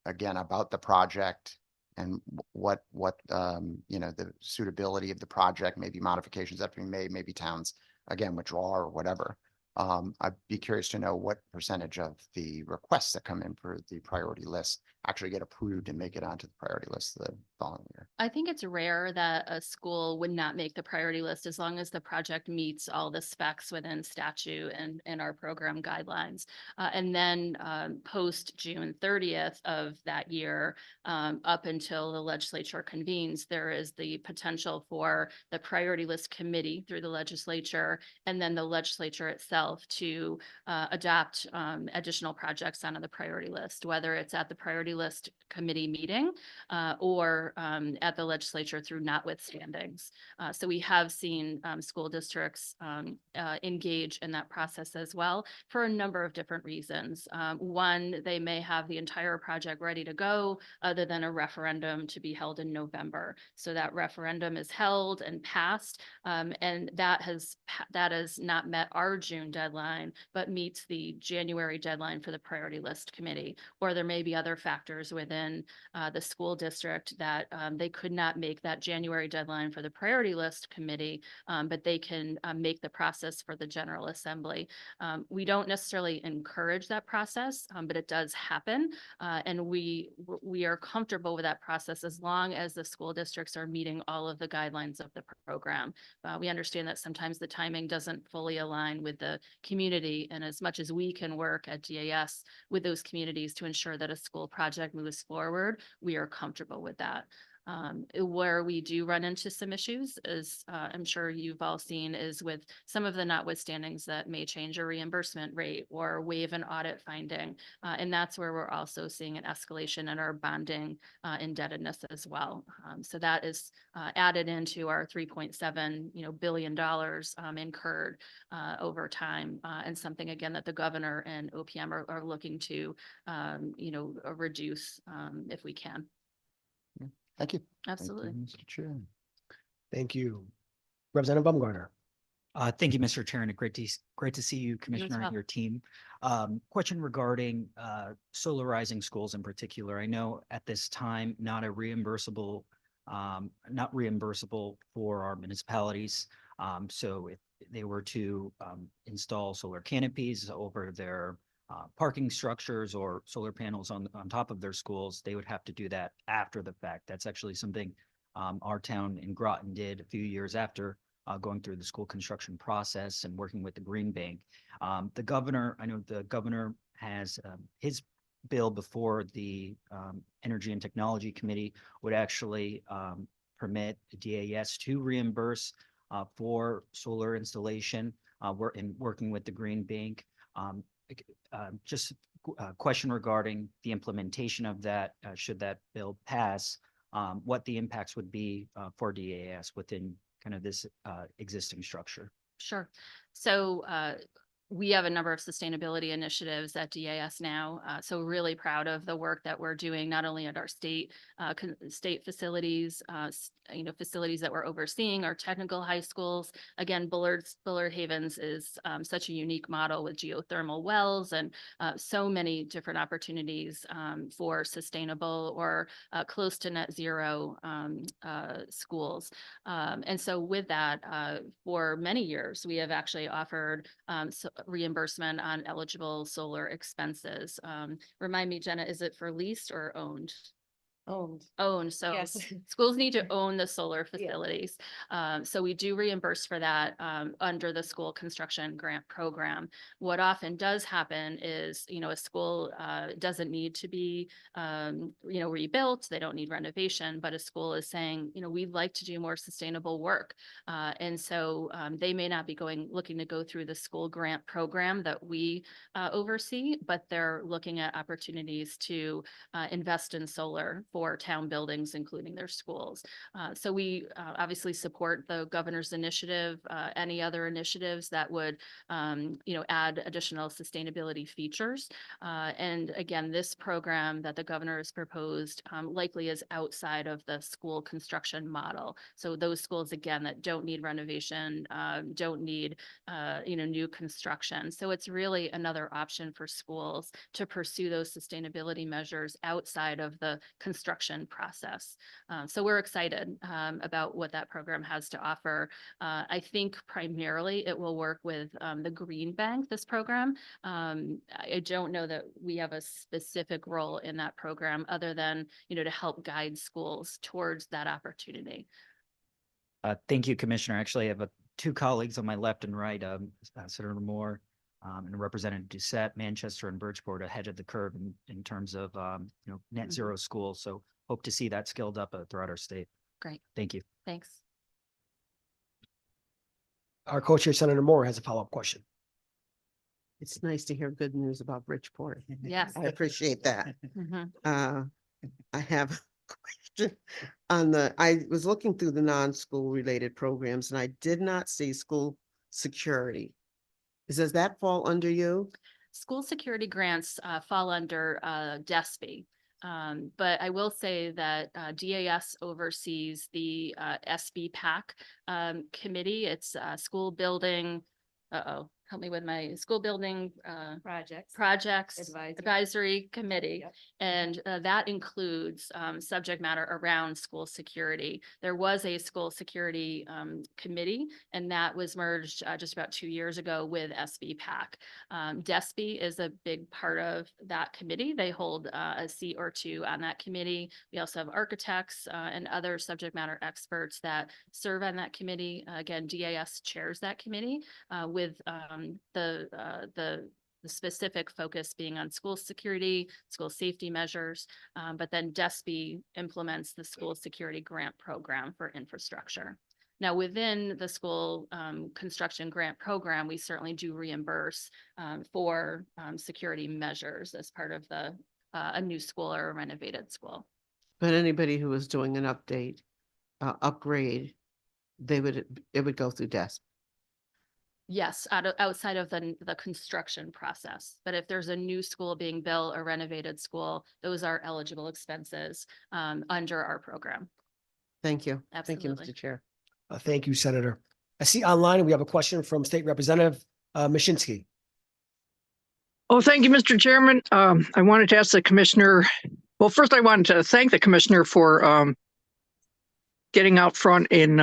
again about the project and what the suitability of the project, maybe modifications that have to be made, maybe towns again withdraw or whatever. I'd be curious to know what percentage of the requests that come in for the priority list actually get approved and make it onto the priority list the following year. I think it's rare that a school would not make the priority list as long as the project meets all the specs within statute and our program guidelines. And then post June 30th of that year, up until the legislature convenes, there is the potential for the priority list committee through the legislature and then the legislature itself to adopt additional projects onto the priority list, whether it's at the priority list committee meeting or at the legislature through notwithstandings. So we have seen school districts engage in that process as well for a number of different reasons. One, they may have the entire project ready to go other than a referendum to be held in November. So that referendum is held and passed, and that has not met our June deadline, but meets the January deadline for the priority list committee. Or there may be other factors within the school district that they could not make that January deadline for the priority list committee, but they can make the process for the General Assembly. We don't necessarily encourage that process, but it does happen. And we are comfortable with that process as long as the school districts are meeting all of the guidelines of the program. We understand that sometimes the timing doesn't fully align with the community, and as much as we can work at DAS with those communities to ensure that a school project moves forward, we are comfortable with that. Where we do run into some issues is, I'm sure you've all seen, is with some of the notwithstandings that may change a reimbursement rate or waive an audit finding. And that's where we're also seeing an escalation in our bonding indebtedness as well. So that is added into our $3.7 billion incurred over time, and something again that the governor and OPM are looking to reduce if we can. Thank you. Absolutely. Thank you, Mr. Chair. Thank you. Representative Baumgartner. Thank you, Mr. Chair, and great to see you, Commissioner, well. and your team. Question regarding solarizing schools in particular. I know at this time, not reimbursable for our municipalities. So if they were to install solar canopies over their parking structures or solar panels on top of their schools, they would have to do that after the fact. That's actually something our town in Groton did a few years after going through the school construction process and working with the Green Bank. I know the governor has his bill before the Energy and Technology Committee would actually permit DAS to reimburse for solar installation. We're working with the Green Bank. Just question regarding the implementation of that, should that bill pass, what the impacts would be for DAS within kind of this existing structure. Sure. So we have a number of sustainability initiatives at DAS now. So really proud of the work that we're doing, not only at our state facilities, facilities that we're overseeing, our technical high schools. Again, Bullard Havens is such a unique model with geothermal wells and so many different opportunities for sustainable or close to net zero schools. And so with that, for many years, we have actually offered reimbursement on eligible solar expenses. Remind me, Jenna, is it for leased or owned? Owned. So Yes. schools need to own the solar facilities. So we do reimburse for that under the school construction grant program. What often does happen is, a school doesn't need to be, rebuilt. They don't need renovation, but a school is saying, we'd like to do more sustainable work. And so they may not be looking to go through the school grant program that we oversee, but they're looking at opportunities to invest in solar for town buildings, including their schools. So we obviously support the governor's initiative, any other initiatives that would, add additional sustainability features. And again, this program that the governor has proposed likely is outside of the school construction model. So those schools, again, that don't need renovation, don't need, new construction. So it's really another option for schools to pursue those sustainability measures outside of the construction process. So we're excited about what that program has to offer. I think primarily it will work with the Green Bank, this program. I don't know that we have a specific role in that program other than, to help guide schools towards that opportunity. Thank you, Commissioner. Actually, I have two colleagues on my left and right, Senator Moore and Representative Doucette. Manchester and Bridgeport ahead of the curve in terms of net zero schools. So hope to see that scaled up throughout our state. Great. Thank you. Thanks. Our co-chair, Senator Moore, has a follow-up question. It's nice to hear good news about Bridgeport. Yes. I appreciate that. Mhm. I have a question I was looking through the non-school related programs and I did not see school security. Does that fall under you? School security grants fall under DESP. But I will say that DAS oversees the SB PAC committee. It's school building, help me with my school building projects advisory committee. Yep. And that includes subject matter around school security. There was a school security committee, and that was merged just about 2 years ago with SB PAC. DESP is a big part of that committee. They hold a seat or two on that committee. We also have architects and other subject matter experts that serve on that committee. Again, DAS chairs that committee with the specific focus being on school security, school safety measures, but then DESP implements the school security grant program for infrastructure. Now, within the school construction grant program, we certainly do reimburse for security measures as part of a new school or a renovated school. But anybody who was doing an upgrade, it would go through DESP. Yes, outside of the construction process. But if there's a new school being built or renovated school, those are eligible expenses under our program. Thank you. Absolutely. Thank you, Mr. Chair. Thank you, Senator. I see online we have a question from State Representative Mashinsky. Oh, thank you, Mr. Chairman. I wanted to ask the commissioner, well, first I wanted to thank the commissioner for getting out front in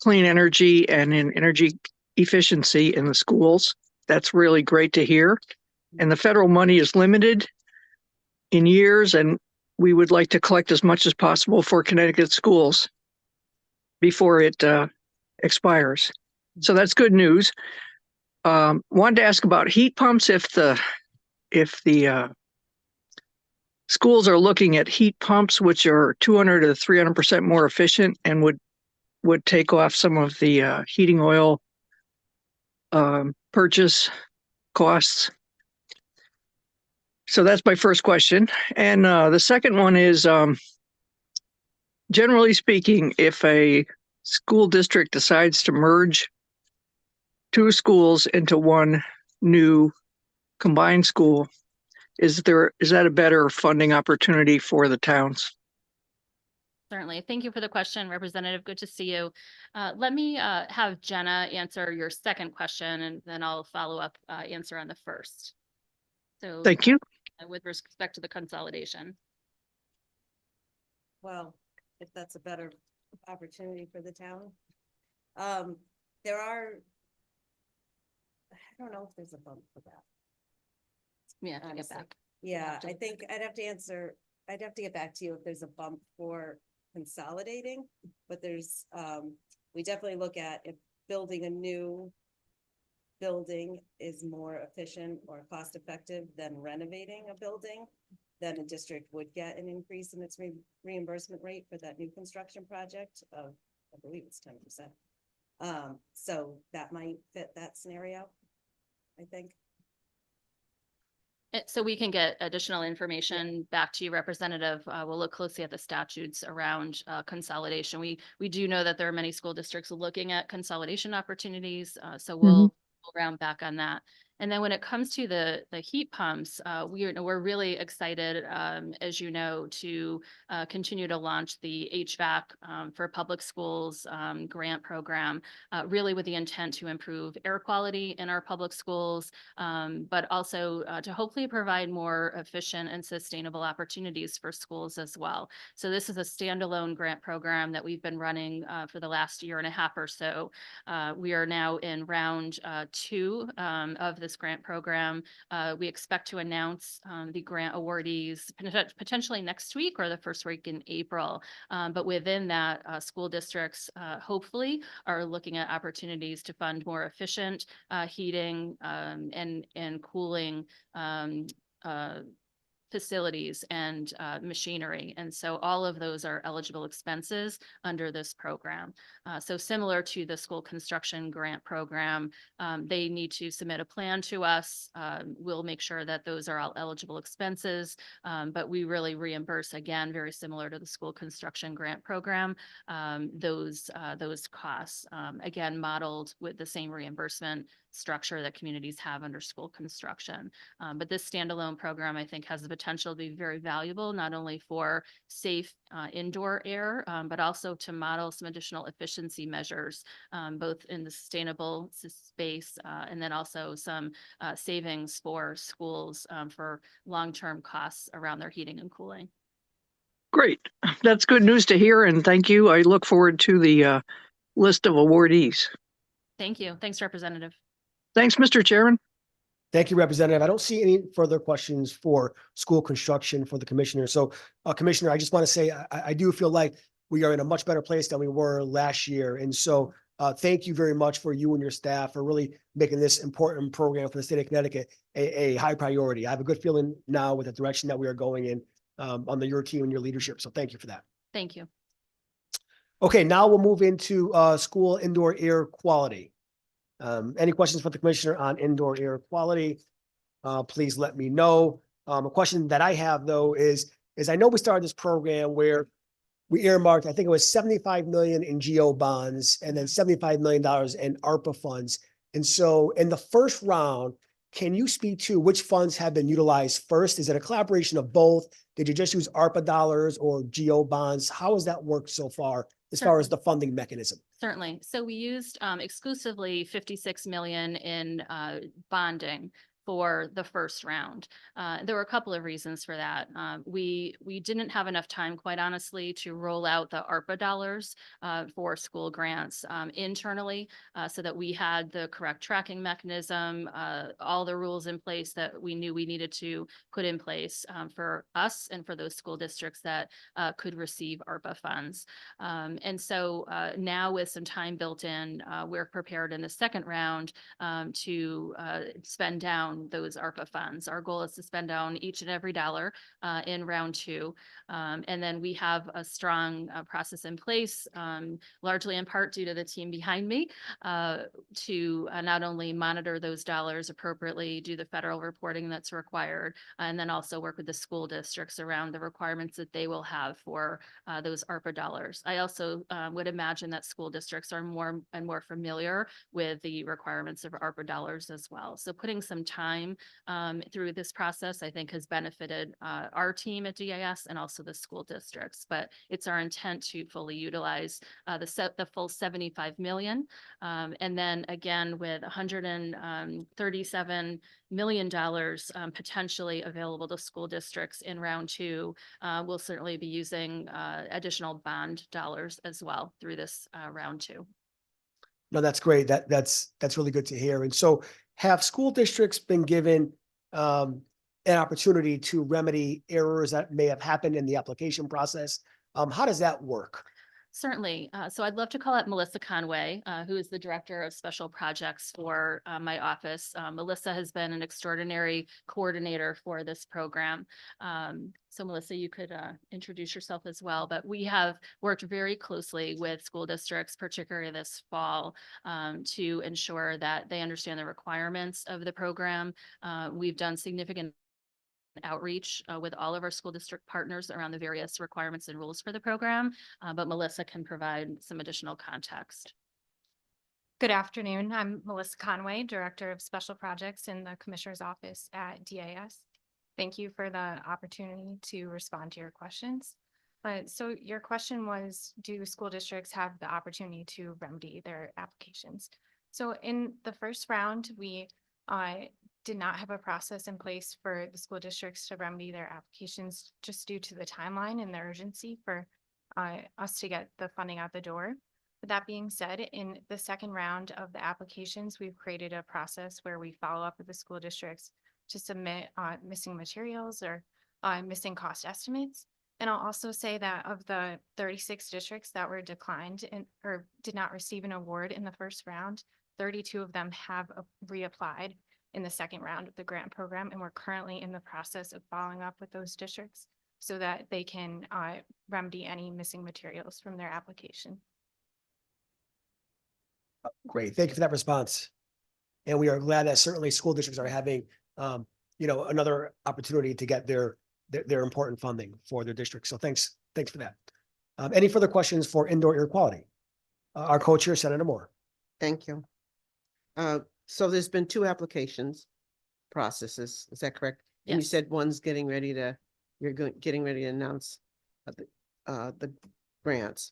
clean energy and in energy efficiency in the schools. That's really great to hear. And the federal money is limited in years, and we would like to collect as much as possible for Connecticut schools before it expires. So that's good news. Wanted to ask about heat pumps. If the schools are looking at heat pumps, which are 200 to 300% more efficient and would take off some of the heating oil purchase costs. So that's my first question. And the second one is, generally speaking, if a school district decides to merge two schools into one new combined school, is that a better funding opportunity for the towns? Certainly. Thank you for the question, Representative. Good to see you. Let me have Jenna answer your second question, and then I'll follow up answer on the first. So Thank you. with respect to the consolidation. Well, if that's a better opportunity for the town. There are, I don't know if there's a bump for that. Yeah, to get honestly. back. Yeah, I think I'd have to get back to you if there's a bump for consolidating, but there's, we definitely look at if building a new building is more efficient or cost effective than renovating a building, then a district would get an increase in its reimbursement rate for that new construction project of, I believe it's 10%. So that might fit that scenario, I think. So we can get additional information back to you, Representative. We'll look closely at the statutes around consolidation. We do know that there are many school districts looking at consolidation opportunities, so we'll round back on that. And then when it comes to the heat pumps, we're really excited, as you know, to continue to launch the HVAC for public schools grant program, really with the intent to improve air quality in our public schools, but also to hopefully provide more efficient and sustainable opportunities for schools as well. So this is a standalone grant program that we've been running for the last year and a half or so. We are now in round 2 of this grant program. We expect to announce the grant awardees potentially next week or the first week in April. But within that, school districts hopefully are looking at opportunities to fund more efficient heating and cooling facilities and machinery. And so all of those are eligible expenses under this program. So similar to the school construction grant program, they need to submit a plan to us. We'll make sure that those are all eligible expenses, but we really reimburse, again, very similar to the school construction grant program, those costs, again, modeled with the same reimbursement structure that communities have under school construction. But this standalone program, I think, has the potential to be very valuable, not only for safe indoor air, but also to model some additional efficiency measures, both in the sustainable space and then also some savings for schools for long-term costs around their heating and cooling. Great. That's good news to hear, and thank you. I look forward to the list of awardees. Thank you. Thanks, Representative. Thanks, Mr. Chairman. Thank you, Representative. I don't see any further questions for school construction for the commissioner. So, Commissioner, I just want to say I do feel like we are in a much better place than we were last year. And so thank you very much for you and your staff for really making this important program for the state of Connecticut a high priority. I have a good feeling now with the direction that we are going in under your team and your leadership. So thank you for that. Thank you. Okay, now we'll move into school indoor air quality. Any questions for the commissioner on indoor air quality? Please let me know. A question that I have though is I know we started this program where we earmarked, I think it was 75 million in GO bonds and then $75 million in ARPA funds. And so in the first round, can you speak to which funds have been utilized first? Is it a collaboration of both? Did you just use ARPA dollars or GO bonds? How has that worked so far as far as the funding mechanism? Certainly. So we used exclusively 56 million in bonding for the first round. There were a couple of reasons for that. We didn't have enough time, quite honestly, to roll out the ARPA dollars for school grants internally so that we had the correct tracking mechanism, all the rules in place that we knew we needed to put in place for us and for those school districts that could receive ARPA funds. And so now with some time built in, we're prepared in the second round to spend down down those ARPA funds. Our goal is to spend down each and every dollar in round two. And then we have a strong process in place, largely in part due to the team behind me, to not only monitor those dollars appropriately, do the federal reporting that's required, and then also work with the school districts around the requirements that they will have for those ARPA dollars. I also would imagine that school districts are more and more familiar with the requirements of ARPA dollars as well. So putting some time through this process, I think, has benefited our team at DIS and also the school districts. But it's our intent to fully utilize the full 75 million. And then again, with $137 million potentially available to school districts in round two, we'll certainly be using additional bond dollars as well through this round two. No, that's great. That's really good to hear. And so have school districts been given an opportunity to remedy errors that may have happened in the application process? How does that work? Certainly. So I'd love to call out Melissa Conway, who is the Director of Special Projects for my office. Melissa has been an extraordinary coordinator for this program. So Melissa, you could introduce yourself as well, but we have worked very closely with school districts, particularly this fall, to ensure that they understand the requirements of the program. We've done significant outreach with all of our school district partners around the various requirements and rules for the program, but Melissa can provide some additional context. Good afternoon. I'm Melissa Conway, Director of Special Projects in the Commissioner's Office at DIS. Thank you for the opportunity to respond to your questions. So your question was, do school districts have the opportunity to remedy their applications? So in the first round, we did not have a process in place for the school districts to remedy their applications just due to the timeline and the urgency for us to get the funding out the door. With that being said, in the second round of the applications, we've created a process where we follow up with the school districts to submit missing materials or missing cost estimates. And I'll also say that of the 36 districts that were declined or did not receive an award in the first round, 32 of them have reapplied in the second round of the grant program. And we're currently in the process of following up with those districts so that they can remedy any missing materials from their application. Great. Thank you for that response. And we are glad that certainly school districts are having, another opportunity to get their important funding for their district. So thanks for that. Any further questions for indoor air quality? Our co-chair, Senator Moore. Thank you. So there's been two applications processes, is that correct? And you Yes. said one's getting ready to, getting ready to announce the grants.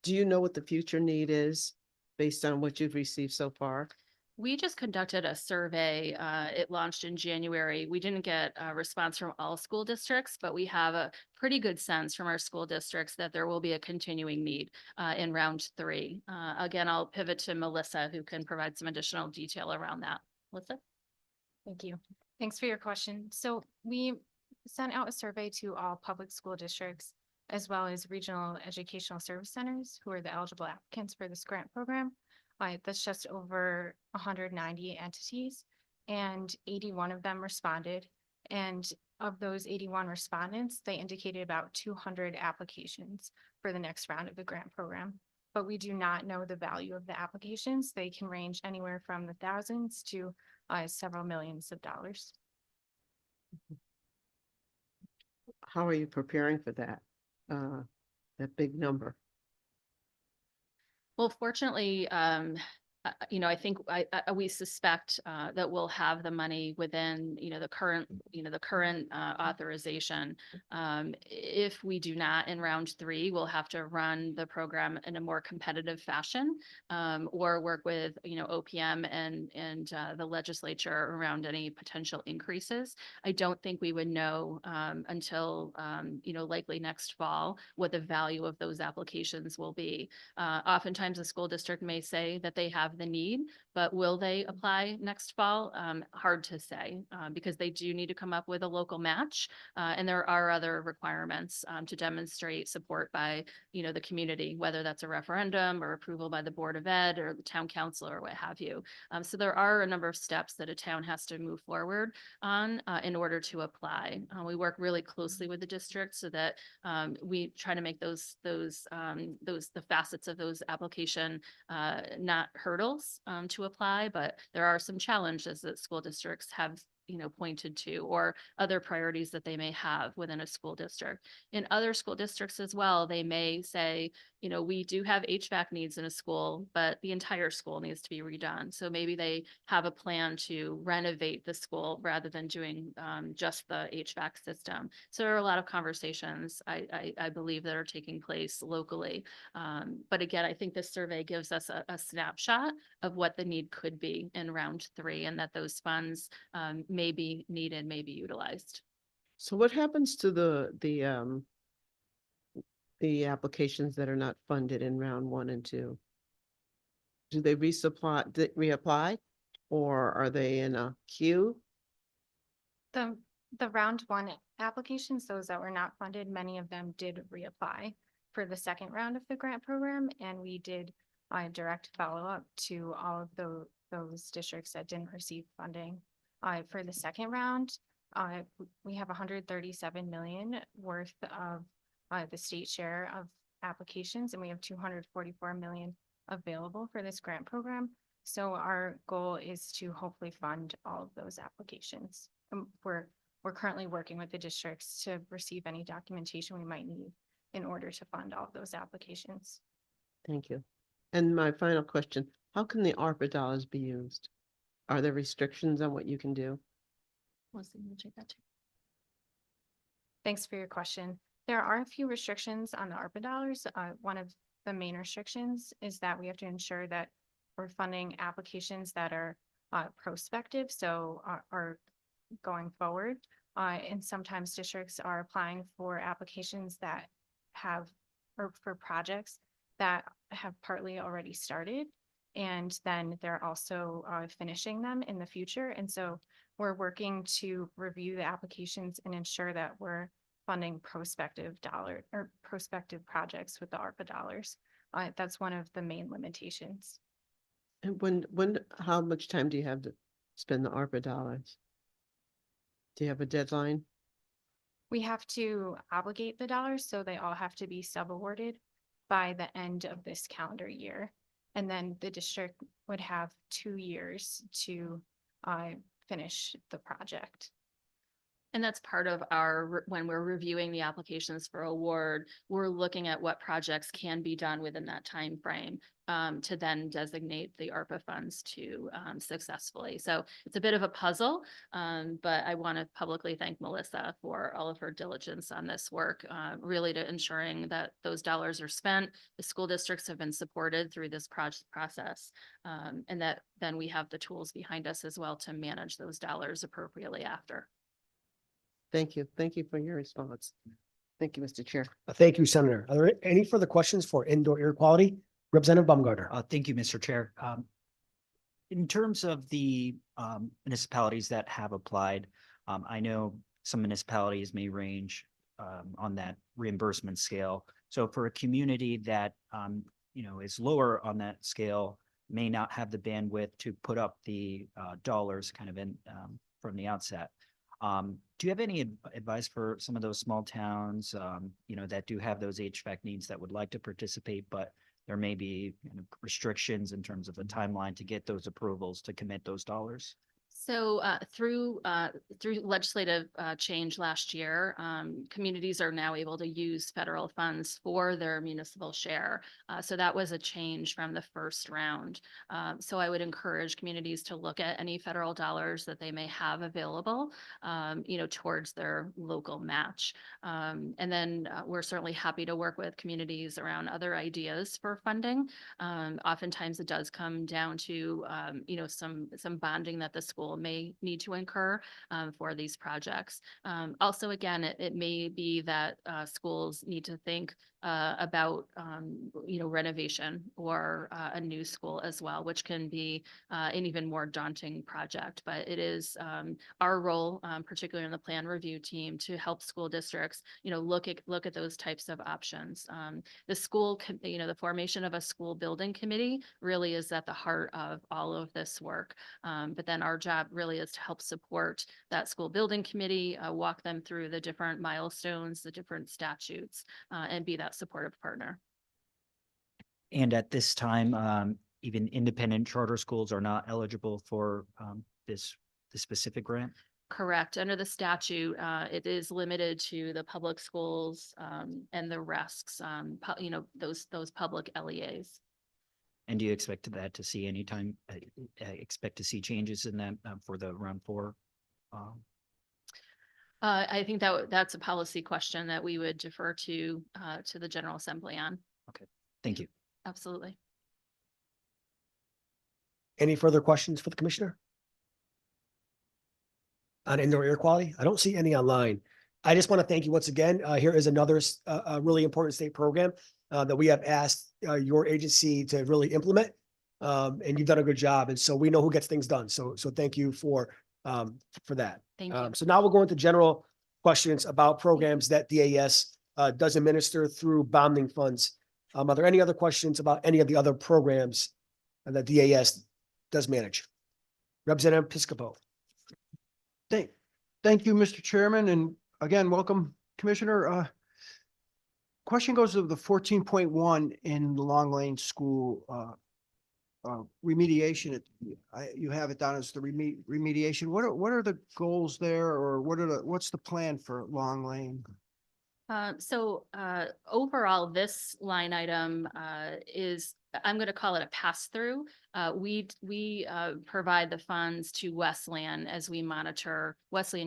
Do you know what the future need is based on what you've received so far? We just conducted a survey. It launched in January. We didn't get a response from all school districts, but we have a pretty good sense from our school districts that there will be a continuing need in round three. Again, I'll pivot to Melissa, who can provide some additional detail around that. Melissa? Thank you. Thanks for your question. So we sent out a survey to all public school districts as well as regional educational service centers who are the eligible applicants for this grant program. That's just over 190 entities and 81 of them responded. And of those 81 respondents, they indicated about 200 applications for the next round of the grant program. But we do not know the value of the applications. They can range anywhere from the thousands to several millions of dollars. How are you preparing for that big number? Well, fortunately, I think we suspect that we'll have the money within, the current authorization. If we do not in round three, we'll have to run the program in a more competitive fashion, or work with, OPM and the legislature around any potential increases. I don't think we would know until, likely next fall what the value of those applications will be. Oftentimes, a school district may say that they have the need, but will they apply next fall? Hard to say, because they do need to come up with a local match. And there are other requirements, to demonstrate support by, the community, whether that's a referendum or approval by the Board of Ed or the town council or what have you. So there are a number of steps that a town has to move forward on, in order to apply. We work really closely with the district so that, we try to make the facets of those application, not hurdles, to apply, but there are some challenges that school districts have pointed to, or other priorities that they may have within a school district. In other school districts as well, they may say, we do have HVAC needs in a school, but the entire school needs to be redone. So maybe they have a plan to renovate the school rather than doing, just the HVAC system. So there are a lot of conversations, I believe, that are taking place locally. But again, I think this survey gives us a snapshot of what the need could be in round 3, and that those funds, may be needed, may be utilized. So what happens to the applications that are not funded in round 1 and 2? Do they reapply, or are they in a queue? The round 1 applications, those that were not funded, many of them did reapply for the second round of the grant program, and we did direct follow-up to all of those districts that didn't receive funding. For the second round, we have 137 million worth of the state share of applications, and we have 244 million available for this grant program. So our goal is to hopefully fund all of those applications. We're currently working with the districts to receive any documentation we might need in order to fund all of those applications. Thank you. And my final question, how can the ARPA dollars be used? Are there restrictions on what you can do? Melissa, you wanna take that too? Thanks for your question. There are a few restrictions on the ARPA dollars. One of the main restrictions is that we have to ensure that we're funding applications that are prospective, so are going forward. And sometimes districts are applying for applications that have, or for projects that have partly already started, and then they're also finishing them in the future. And so we're working to review the applications and ensure that we're funding prospective projects with the ARPA dollars. That's one of the main limitations. And how much time do you have to spend the ARPA dollars? Do you have a deadline? We have to obligate the dollars, so they all have to be subawarded by the end of this calendar year. And then the district would have 2 years to finish the project. And that's part of when we're reviewing the applications for award, we're looking at what projects can be done within that time frame, to then designate the ARPA funds to, successfully. So it's a bit of a puzzle, but I want to publicly thank Melissa for all of her diligence on this work, really to ensuring that those dollars are spent. The school districts have been supported through this process, and that then we have the tools behind us as well to manage those dollars appropriately after. Thank you. Thank you for your response. Thank you, Mr. Chair. Thank you, Senator. Are there any further questions for indoor air quality? Representative Baumgartner. Thank you, Mr. Chair. In terms of the municipalities that have applied, I know some municipalities may range on that reimbursement scale. So for a community that is lower on that scale, may not have the bandwidth to put up the dollars kind of in from the outset. Do you have any advice for some of those small towns, that do have those HVAC needs that would like to participate, but there may be restrictions in terms of the timeline to get those approvals to commit those dollars? So through legislative change last year, communities are now able to use federal funds for their municipal share. So that was a change from the first round. So I would encourage communities to look at any federal dollars that they may have available, towards their local match. And then we're certainly happy to work with communities around other ideas for funding. Oftentimes it does come down to, some bonding that the school may need to incur for these projects. Also, again, it may be that schools need to think about, renovation or a new school as well, which can be an even more daunting project. But it is our role, particularly in the plan review team, to help school districts, look at those types of options. The the formation of a school building committee really is at the heart of all of this work. But then our job really is to help support that school building committee, walk them through the different milestones, the different statutes, and be that supportive partner. And at this time, even independent charter schools are not eligible for this specific grant? Correct. Under the statute, it is limited to the public schools and the RESCs, those public LEAs. And do you expect that to see anytime, expect to see changes in that for the round 4? I think that's a policy question that we would defer to the General Assembly on. Okay, thank you. Absolutely. Any further questions for the commissioner? On indoor air quality? I don't see any online. I just want to thank you once again. Here is another really important state program that we have asked your agency to really implement. And you've done a good job. And so we know who gets things done. So thank you for that. Thank you. So now we'll go into general questions about programs that DAS does administer through bonding funds. Are there any other questions about any of the other programs that DAS does manage? Representative Piscopo. Thank you, Mr. Chairman, and again, welcome, Commissioner. Question goes to the 14.1 in the Long Lane School remediation. You have it down as the remediation. What are the goals there, or what's the plan for Long Lane? So overall, this line item is, I'm going to call it a pass-through. We provide the funds to Wesleyan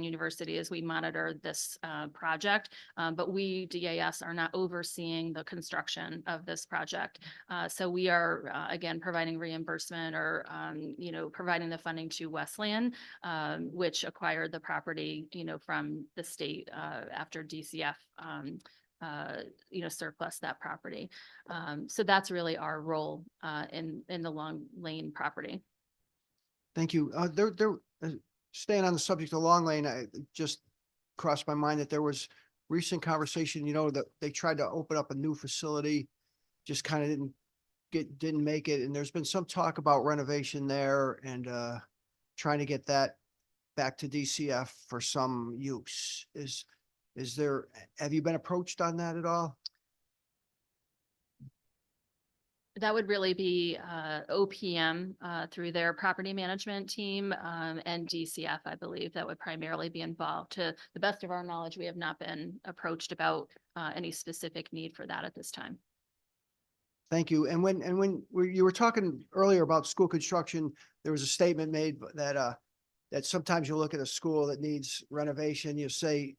University as we monitor this project. But we, DAS, are not overseeing the construction of this project. So we are, again, providing reimbursement or, providing the funding to Wesleyan, which acquired the property, from the state after DCF surplus that property. So that's really our role in the Long Lane property. Thank you. Staying on the subject of Long Lane, I just crossed my mind that there was recent conversation, that they tried to open up a new facility, just kind of didn't make it. And there's been some talk about renovation there and trying to get that back to DCF for some use. Have you been approached on that at all? That would really be OPM through their property management team and DCF, I believe, that would primarily be involved. To the best of our knowledge, we have not been approached about any specific need for that at this time. Thank you. And when you were talking earlier about school construction, there was a statement made that sometimes you look at a school that needs renovation, you say,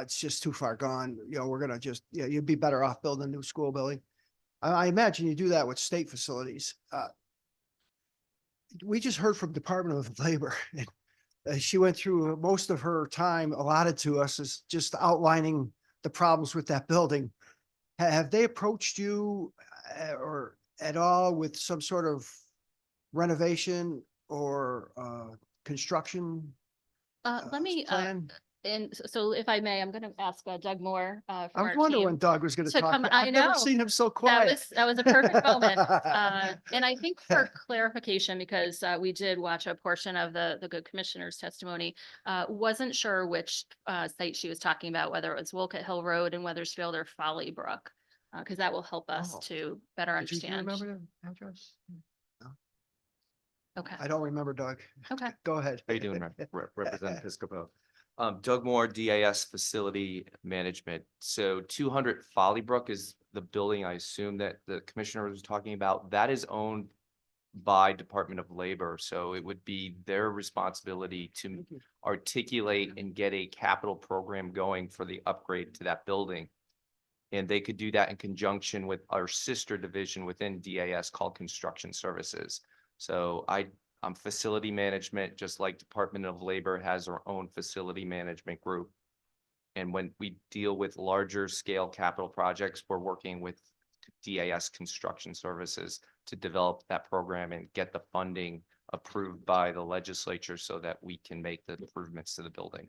it's just too far gone. We're going to just, you'd be better off building a new school building. I imagine you do that with state facilities. We just heard from Department of Labor. She went through most of her time allotted to us is just outlining the problems with that building. Have they approached you or at all with some sort of renovation or construction Let me plan? And so if I may, I'm going to ask Doug Moore. I was wondering when Doug was going to talk. Come, I've never seen him so quiet. That was a perfect moment. And I think for clarification, because we did watch a portion of the good commissioner's testimony, wasn't sure which site she was talking about, whether it was Wolcott Hill Road in Weathersfield or Folly Brook, because that will help us to better Did you understand. remember the address? Okay. I don't remember, Doug. Okay. Go ahead. How you doing, Representative Piscopo? Doug Moore, DAS Facility Management. So 200 Folly Brook is the building I assume that the commissioner was talking about. That is owned by Department of Labor. So it would be their responsibility to articulate and get a capital program going for the upgrade to that building. And they could do that in conjunction with our sister division within DAS called Construction Services. So I'm facility management, just like Department of Labor has their own facility management group. And when we deal with larger scale capital projects, we're working with DAS Construction Services to develop that program and get the funding approved by the legislature so that we can make the improvements to the building.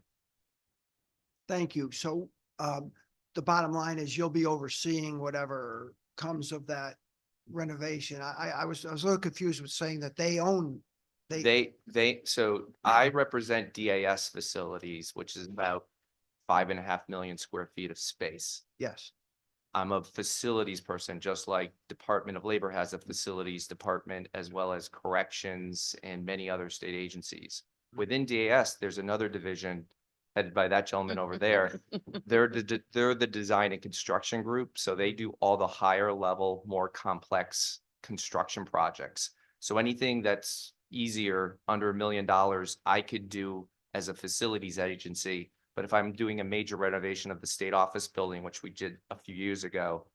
Thank you. So the bottom line is you'll be overseeing whatever comes of that renovation. I was a little confused with saying that they own. So I represent DAS Facilities, which is about 5.5 million square feet of space. Yes. I'm a facilities person, just like Department of Labor has a facilities department, as well as corrections and many other state agencies. Within DAS, there's another division headed by that gentleman over there. They're the design and construction group, so they do all the higher level, more complex construction projects. So anything that's easier, under $1 million, I could do as a facilities agency. But if I'm doing a major renovation of the state office building, which we did a few years ago,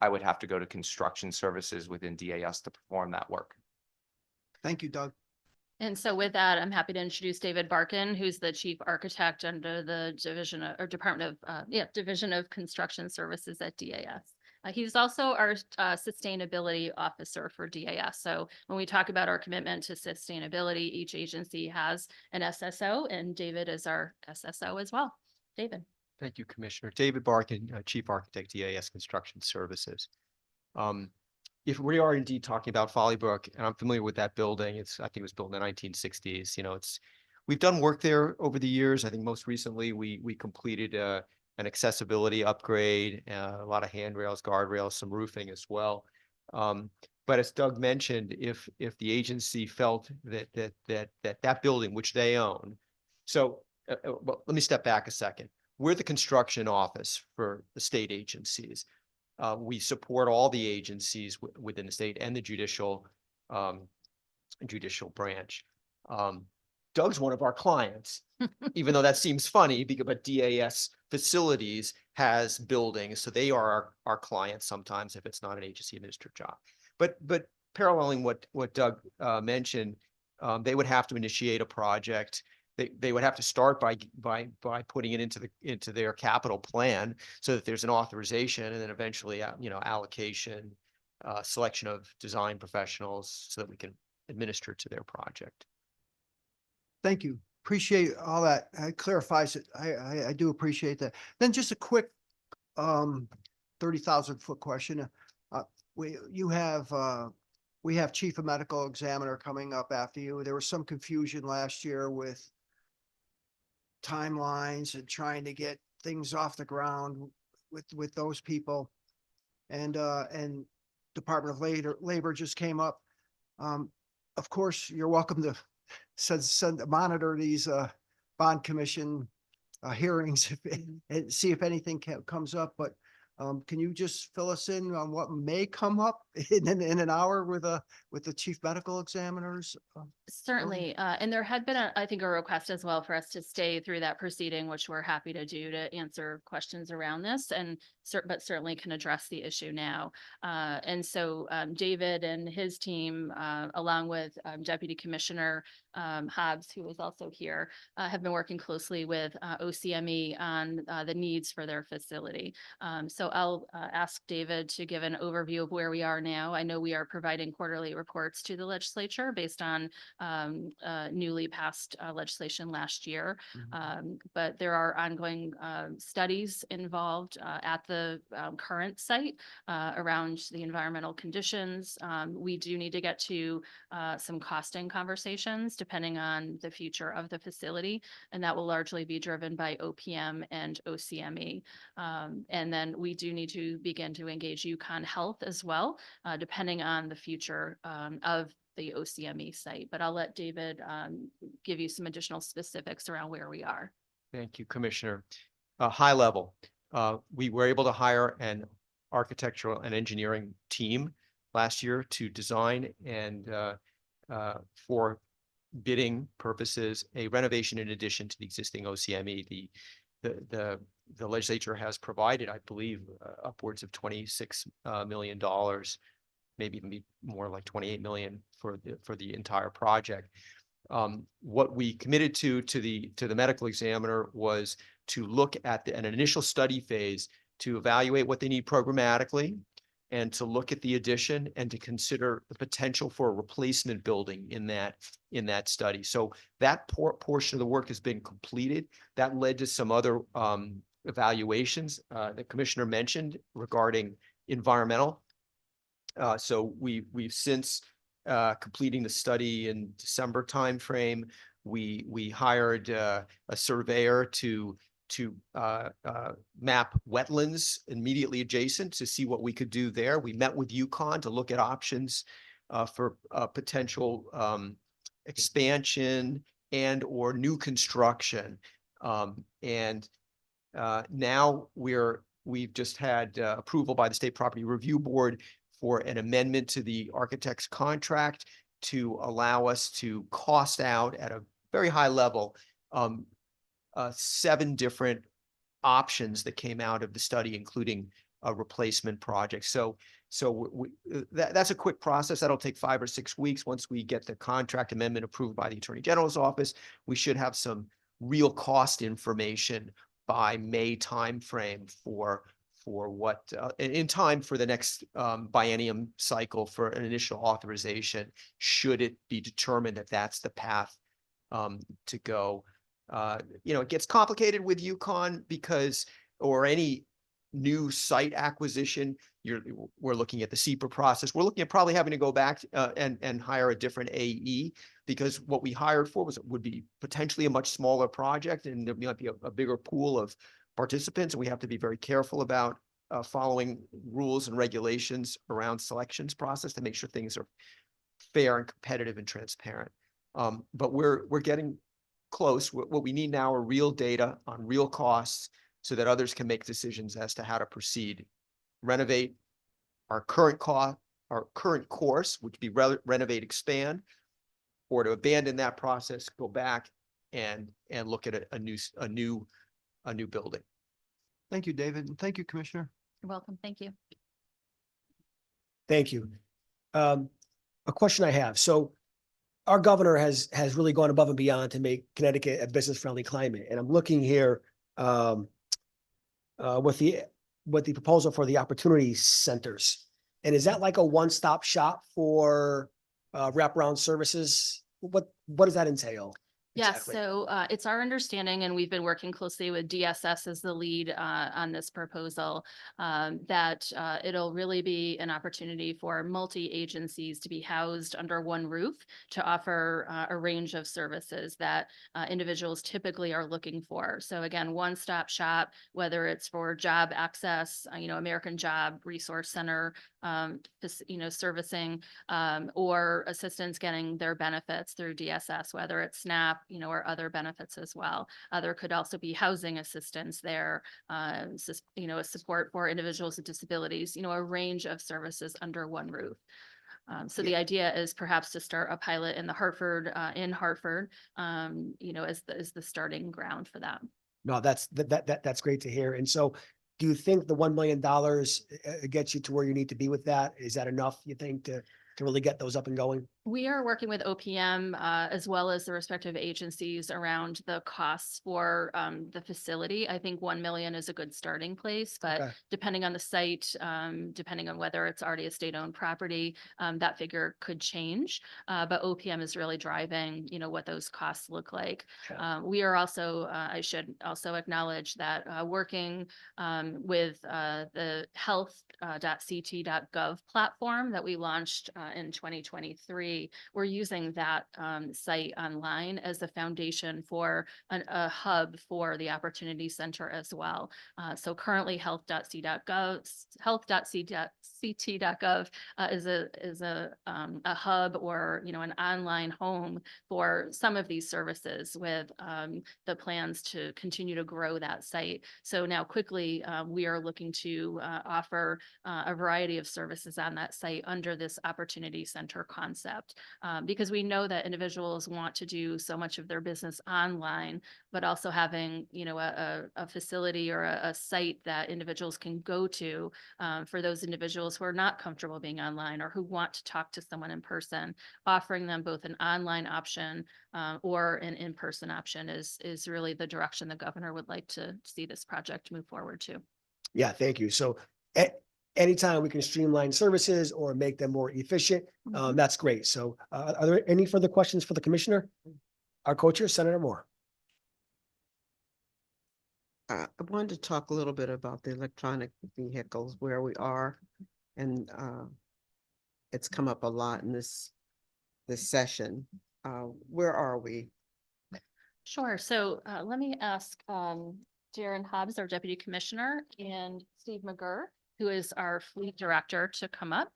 I would have to go to construction services within DAS to perform that work. Thank you, Doug. And so with that, I'm happy to introduce David Barkin, who's the chief architect under the division or Department of, Division of Construction Services at DAS. He's also our sustainability officer for DAS. So when we talk about our commitment to sustainability, each agency has an SSO, and David is our SSO as well. David. Thank you, Commissioner. David Barkin, Chief Architect, DAS Construction Services. If we are indeed talking about Folly Brook, and I'm familiar with that building, I think it was built in the 1960s. You know, we've done work there over the years. I think most recently we completed an accessibility upgrade, a lot of handrails, guardrails, some roofing as well. But as Doug mentioned, if the agency felt that building, which they own, so well, let me step back a second. We're the construction office for the state agencies. We support all the agencies within the state and the judicial branch. Doug's one of our clients, even though that seems funny, but DAS Facilities has buildings, so they are our clients sometimes if it's not an agency administered job. But paralleling what Doug mentioned, they would have to initiate a project. They would have to start by putting it into their capital plan so that there's an authorization, and then eventually allocation, selection of design professionals so that we can administer to their project. Thank you. Appreciate all that. It clarifies it. I do appreciate that. Then just a quick 30,000-foot question. We have Chief of Medical Examiner coming up after you. There was some confusion last year with timelines and trying to get things off the ground with those people. And Department of Labor just came up. Of course, you're welcome to monitor these bond commission hearings and see if anything comes up. But can you just fill us in on what may come up in an hour with the chief medical examiners? Certainly. And there had been, I think, a request as well for us to stay through that proceeding, which we're happy to do to answer questions around this, but certainly can address the issue now. And so David and his team, along with Deputy Commissioner Hobbs, who is also here, have been working closely with OCME on the needs for their facility. So I'll ask David to give an overview of where we are now. I know we are providing quarterly reports to the legislature based on newly passed legislation last year. But there are ongoing studies involved at the current site around the environmental conditions. We do need to get to some costing conversations depending on the future of the facility, and that will largely be driven by OPM and OCME. And then we do need to begin to engage UConn Health as well, depending on the future of the OCME site. But I'll let David give you some additional specifics around where we are. Thank you, Commissioner. High level, we were able to hire an architectural and engineering team last year to design and for bidding purposes, a renovation in addition to the existing OCME. The legislature has provided, I believe, upwards of $26 million, maybe even be more like 28 million for the entire project. what we committed to the medical examiner was to look at an initial study phase to evaluate what they need programmatically and to look at the addition and to consider the potential for a replacement building in that study. So that portion of the work has been completed. That led to some other evaluations the commissioner mentioned regarding environmental. So we've since completing the study in December timeframe. We hired a surveyor to map wetlands immediately adjacent to see what we could do there. We met with UConn to look at options for potential expansion and or new construction. Now we've just had approval by the State Property Review Board for an amendment to the architect's contract to allow us to cost out at a very high level 7 different options that came out of the study, including a replacement project. So that's a quick process. That'll take 5 or 6 weeks. Once we get the contract amendment approved by the Attorney General's office, we should have some real cost information by May timeframe for what in time for the next biennium cycle for an initial authorization, should it be determined that that's the path to go. It gets complicated with UConn because, or any new site acquisition, we're looking at the SEPA process. We're looking at probably having to go back and hire a different AE, because what we hired for would be potentially a much smaller project, and there might be a bigger pool of participants, and we have to be very careful about following rules and regulations around selections process to make sure things are fair and competitive and transparent. But we're getting close. What we need now are real data on real costs so that others can make decisions as to how to proceed. Renovate our current course, which would be renovate, expand, or to abandon that process, go back and look at a new building. Thank you, David. And thank you, Commissioner. You're welcome. Thank you. Thank you. A question I have. So our governor has really gone above and beyond to make Connecticut a business-friendly climate. And I'm looking here with the proposal for the opportunity centers. And is that like a one-stop shop for wraparound services? What does that entail? Yes, Exactly. so it's our understanding, and we've been working closely with DSS as the lead on this proposal, that it'll really be an opportunity for multi-agencies to be housed under one roof to offer a range of services that individuals typically are looking for. So again, one-stop shop, whether it's for job access, American Job Resource Center, servicing, or assistance getting their benefits through DSS, whether it's SNAP, or other benefits as well. There could also be housing assistance there, a support for individuals with disabilities, a range of services under one roof. So the idea is perhaps to start a pilot in Hartford, as the starting ground for that. No, that's great to hear. And so do you think the $1 million gets you to where you need to be with that? Is that enough, you think, to really get those up and going? We are working with OPM as well as the respective agencies around the costs for the facility. I think 1 million is a good starting place, but Okay. depending on the site, depending on whether it's already a state-owned property, that figure could change. But OPM is really driving, what those costs look like. We are also, I should also acknowledge that working with the health.ct.gov platform that we launched in 2023. We're using that site online as the foundation for a hub for the Opportunity Center as well. So currently health.ct.gov is a hub, or an online home for some of these services, with the plans to continue to grow that site. So now quickly we are looking to offer a variety of services on that site under this Opportunity Center concept. Because we know that individuals want to do so much of their business online, but also having, a facility or a site that individuals can go to for those individuals individuals who are not comfortable being online or who want to talk to someone in person, offering them both an online option or an in-person option is really the direction the governor would like to see this project move forward to. Yeah, thank you. So anytime we can streamline services or make them more efficient, that's great. So are there any further questions for the commissioner? Our co-chair, Senator Moore. I wanted to talk a little bit about the electronic vehicles, where we are, and it's come up a lot in this session. Where are we? Sure. So let me ask Darren Hobbs, our Deputy Commissioner, and Steve McGurr, who is our Fleet Director, to come up.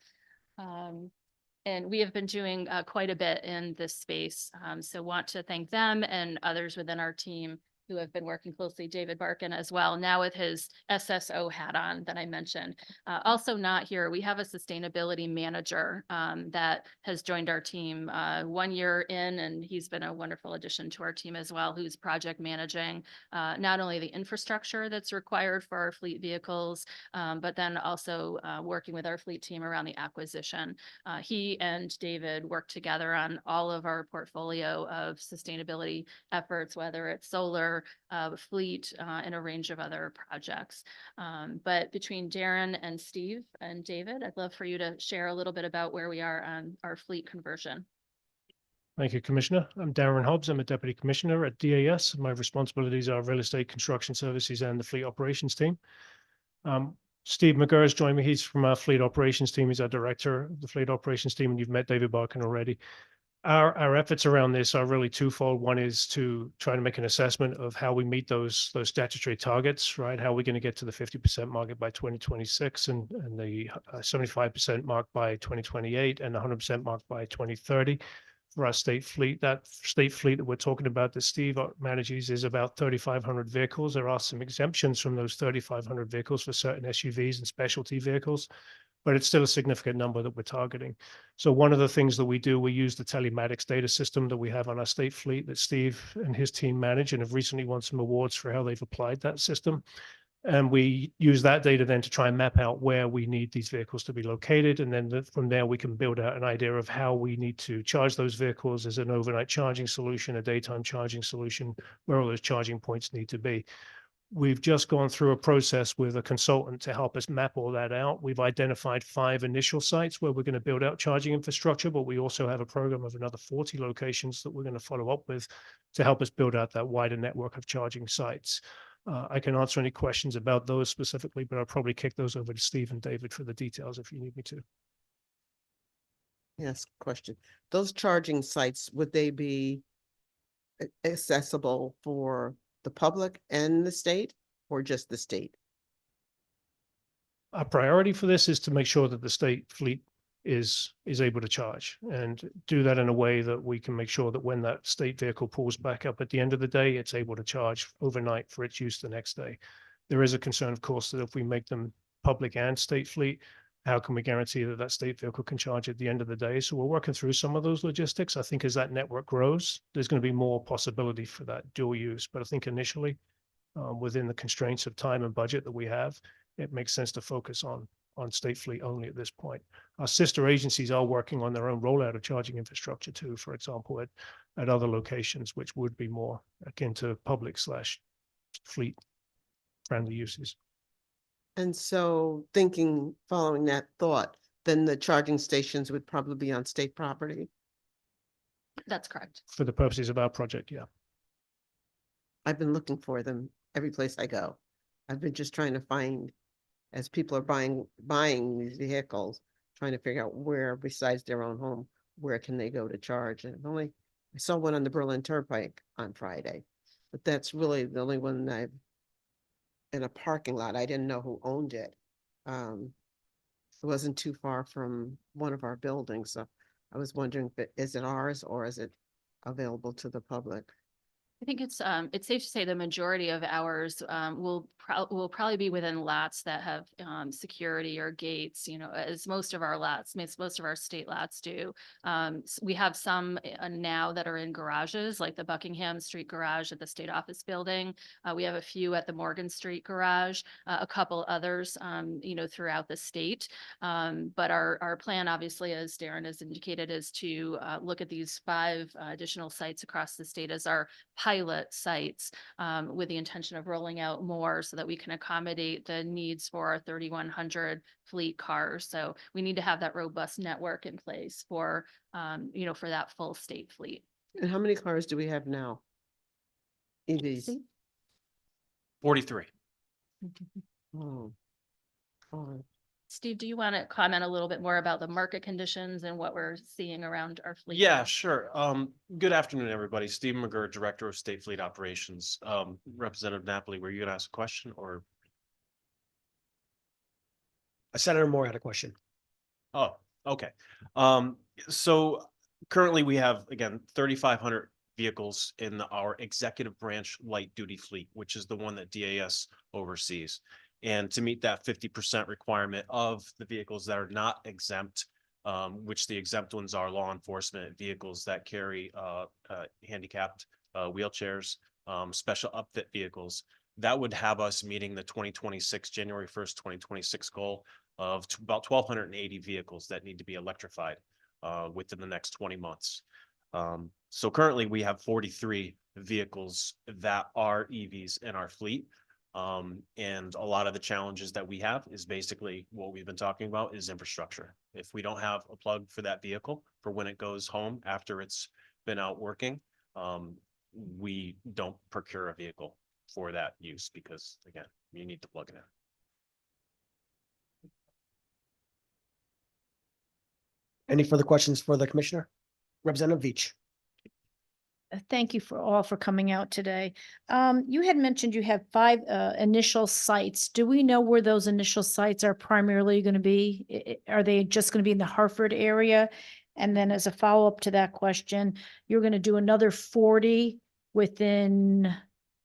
And we have been doing quite a bit in this space. So want to thank them and others within our team who have been working closely, David Barkin as well, now with his SSO hat on that I mentioned. Also not here, we have a sustainability manager that has joined our team 1 year in, and he's been a wonderful addition to our team as well, who's project managing not only the infrastructure that's required for our fleet vehicles, but then also working with our fleet team around the acquisition. He and David work together on all of our portfolio of sustainability efforts, whether it's solar, fleet, and a range of other projects. But between Darren and Steve and David, I'd love for you to share a little bit about where we are on our fleet conversion. Thank you, Commissioner. I'm Darren Hobbs. I'm a Deputy Commissioner at DAS. My responsibilities are real estate construction services and the fleet operations team. Steve McGurr has joined me. He's from our fleet operations team. He's our director of the fleet operations team, and you've met David Barkin already. Our efforts around this are really twofold. One is to try to make an assessment of how we meet those statutory targets, right? How are we going to get to the 50% market by 2026 and the 75% mark by 2028 and 100% mark by 2030 for our state fleet. That state fleet that we're talking about that Steve manages is about 3,500 vehicles. There are some exemptions from those 3,500 vehicles for certain SUVs and specialty vehicles, but it's still a significant number that we're targeting. So one of the things that we do, we use the telematics data system that we have on our state fleet that Steve and his team manage and have recently won some awards for how they've applied that system. And we use that data then to try and map out where we need these vehicles to be located. And then from there, we can build out an idea of how we need to charge those vehicles as an overnight charging solution, a daytime charging solution, where all those charging points need to be. We've just gone through a process with a consultant to help us map all that out. We've identified 5 initial sites where we're going to build out charging infrastructure, but we also have a program of another 40 locations that we're going to follow up with to help us build out that wider network of charging sites. I can answer any questions about those specifically, but I'll probably kick those over to Steve and David for the details if you need me to. Yes, question. Those charging sites, would they be accessible for the public and the state, or just the state? Our priority for this is to make sure that the state fleet is able to charge and do that in a way that we can make sure that when that state vehicle pulls back up at the end of the day, it's able to charge overnight for its use the next day. There is a concern, of course, that if we make them public and state fleet, how can we guarantee that that state vehicle can charge at the end of the day? So we're working through some of those logistics. I think as that network grows, there's going to be more possibility for that dual use. But I think initially, within the constraints of time and budget that we have, it makes sense to focus on state fleet only at this point. Our sister agencies are working on their own rollout of charging infrastructure too, for example, at other locations, which would be more akin to public/fleet friendly uses. And so following that thought, then the charging stations would probably be on state property? That's correct. For the purposes of our project, yeah. I've been looking for them every place I go. I've been just trying to find, as people are buying these vehicles, trying to figure out where besides their own home, where can they go to charge? And I saw one on the Berlin Turnpike on Friday, but that's really the only one that in a parking lot. I didn't know who owned it. It wasn't too far from one of our buildings. So I was wondering, is it ours or is it available to the public? I think it's safe to say the majority of ours will probably be within lots that have security or gates, you know, as most of our lots, most of our state lots do. We have some now that are in garages, like the Buckingham Street garage at the state office building. We have a few at the Morgan Street garage, a couple others, you know, throughout the state. But our plan, obviously, as Darren has indicated, is to look at these 5 additional sites across the state as our pilot sites, with the intention of rolling out more so that we can accommodate the needs for our 3,100 fleet cars. So we need to have that robust network in place for, you know, for that full state fleet. And how many cars do we have now? EVs? 43. Oh. Oh. Steve, do you want to comment a little bit more about the market conditions and what we're seeing around our fleet? Yeah, sure. Good afternoon, everybody. Steve McGurr, Director of State Fleet Operations. Representative Napoli, were you gonna ask a question or? Senator Moore had a question. Oh, okay. So currently we have, again, 3,500 vehicles in our executive branch light duty fleet, which is the one that DAS oversees. And to meet that 50% requirement of the vehicles that are not exempt, which the exempt ones are law enforcement vehicles that carry handicapped wheelchairs, special upfit vehicles, that would have us meeting the 2026, January 1st, 2026 goal of about 1,280 vehicles that need to be electrified within the next 20 months. So currently we have 43 vehicles that are EVs in our fleet. And a lot of the challenges that we have is basically what we've been talking about is infrastructure. If we don't have a plug for that vehicle for when it goes home after it's been out working, we don't procure a vehicle for that use because, again, you need to plug it in. Any further questions for the commissioner? Representative Veach. Thank you for coming out today. You had mentioned you have 5 initial sites. Do we know where those initial sites are primarily going to be? Are they just going to be in the Hartford area? And then as a follow-up to that question, you're going to do another 40 within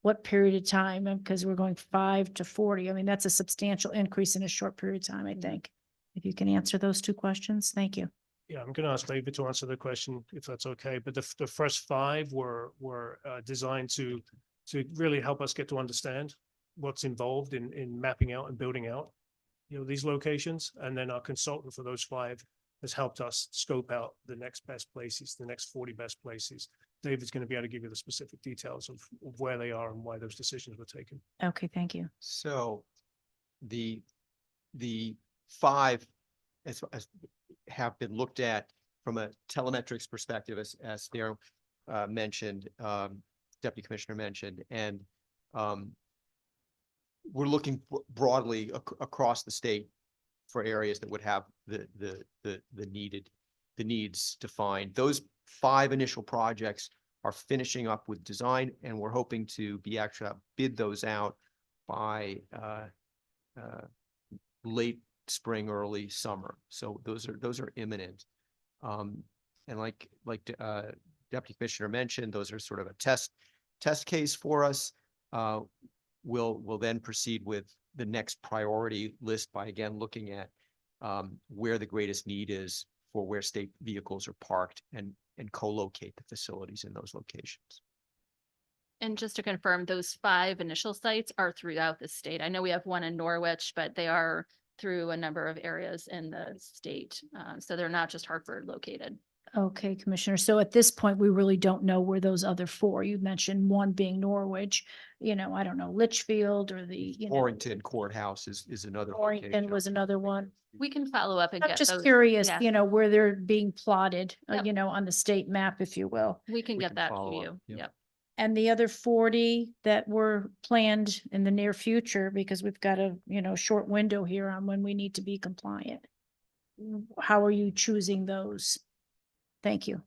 what period of time? Because we're going 5 to 40. I mean, that's a substantial increase in a short period of time, I think. If you can answer those 2 questions, thank you. Yeah, I'm going to ask David to answer the question if that's okay. But the first 5 were designed to really help us get to understand what's involved in mapping out and building out, you know, these locations. And then our consultant for those 5 has helped us scope out the next best places, the next 40 best places. David's going to be able to give you the specific details of where they are and why those decisions were taken. Okay, thank you. So the 5 as have been looked at from a telemetrics perspective, as Darren mentioned, Deputy Commissioner mentioned, and we're looking broadly across the state for areas that would have the needs defined. Those 5 initial projects are finishing up with design, and we're hoping to be actually bid those out by late spring, early summer. So those are imminent. And like Deputy Commissioner mentioned, those are sort of a test case for us. We'll then proceed with the next priority list by again looking at where the greatest need is for where state vehicles are parked and co-locate the facilities in those locations. And just to confirm, those 5 initial sites are throughout the state. I know we have one in Norwich, but they are through a number of areas in the state. So they're not just Hartford located. Okay, Commissioner. So at this point, we really don't know where those other 4, you mentioned one being Norwich, you know, I don't know, Litchfield or Warrington Courthouse is another Warrington location. was another one. We can follow up and I'm get just those. curious, Yeah. you know, where they're being plotted, Yep. you know, on the state map, if you will. We can get that to follow you. up, yeah. Yep. And the other 40 that were planned in the near future, because we've got a, you know, short window here on when we need to be compliant. How are you choosing those? Thank you.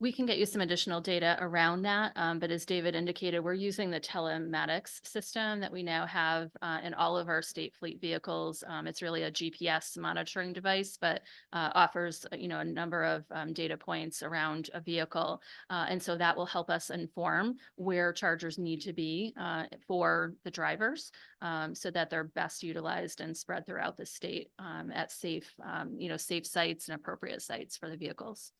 We can get you some additional data around that, but as David indicated, we're using the telematics system that we now have in all of our state fleet vehicles. It's really a GPS monitoring device, but offers a number of data points around a vehicle, and so that will help us inform where chargers need to be for the drivers, so that they're best utilized and spread throughout the state at safe, safe sites and appropriate sites for the vehicles.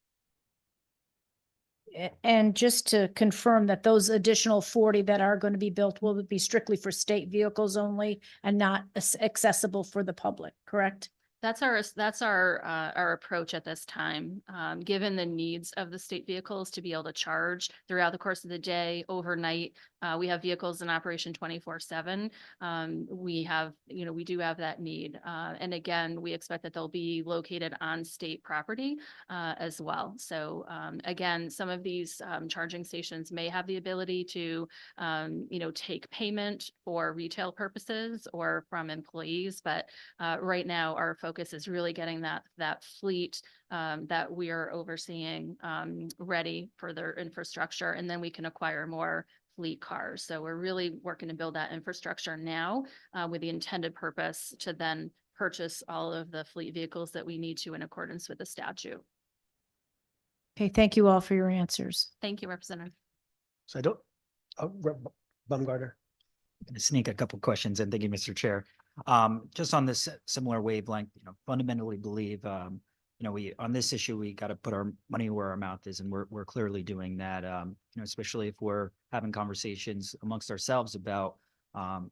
And just to confirm that those additional 40 that are going to be built will be strictly for state vehicles only and not accessible for the public, correct? That's our approach at this time. Given the needs of the state vehicles to be able to charge throughout the course of the day, overnight, we have vehicles in operation 24/7. We do have that need. And again, we expect that they'll be located on state property as well. So again, some of these charging stations may have the ability to, take payment for retail purposes or from employees. But right now, our focus is really getting that fleet that we are overseeing ready for their infrastructure, and then we can acquire more fleet cars. So we're really working to build that infrastructure now with the intended purpose to then purchase all of the fleet vehicles that we need to in accordance with the statute. Okay, thank you all for your answers. Thank you, Representative. So I don't, Baumgartner. Going to sneak a couple questions in. Thank you, Mr. Chair. Just on this similar wavelength, fundamentally believe, we, on this issue, we got to put our money where our mouth is, and we're clearly doing that, especially if we're having conversations amongst ourselves about,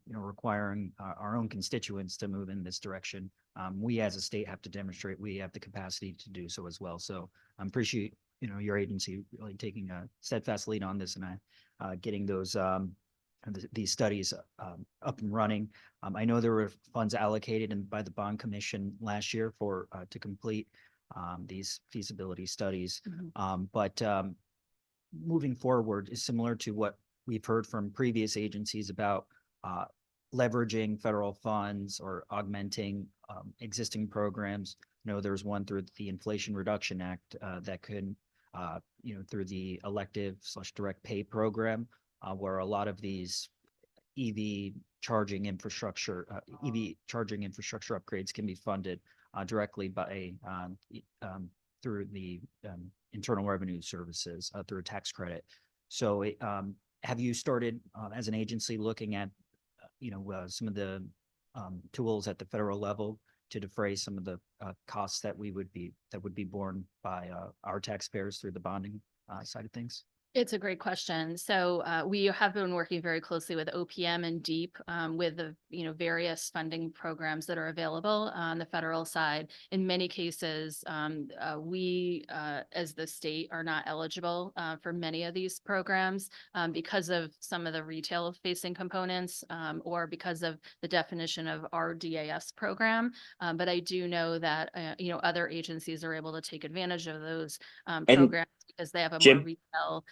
requiring our own constituents to move in this direction. We as a state have to demonstrate we have the capacity to do so as well. So I appreciate, your agency really taking a steadfast lead on this and getting those, these studies up and running. I know there were funds allocated by the bond commission last year to complete these feasibility studies. But moving forward is similar to what we've heard from previous agencies about leveraging federal funds or augmenting existing programs. There's one through the Inflation Reduction Act that could, through the elective/direct pay program, where a lot of these EV charging infrastructure upgrades can be funded directly by through the Internal Revenue Services through a tax credit. So have you started as an agency looking at some of the tools at the federal level to defray some of the costs that would be borne by our taxpayers through the bonding side of things? It's a great question. So we have been working very closely with OPM and DEEP with the various funding programs that are available on the federal side. In many cases, we as the state are not eligible for many of these programs because of some of the retail facing components or because of the definition of our DAS program. But I do know that other agencies are able to take advantage of those programs because they have a more retail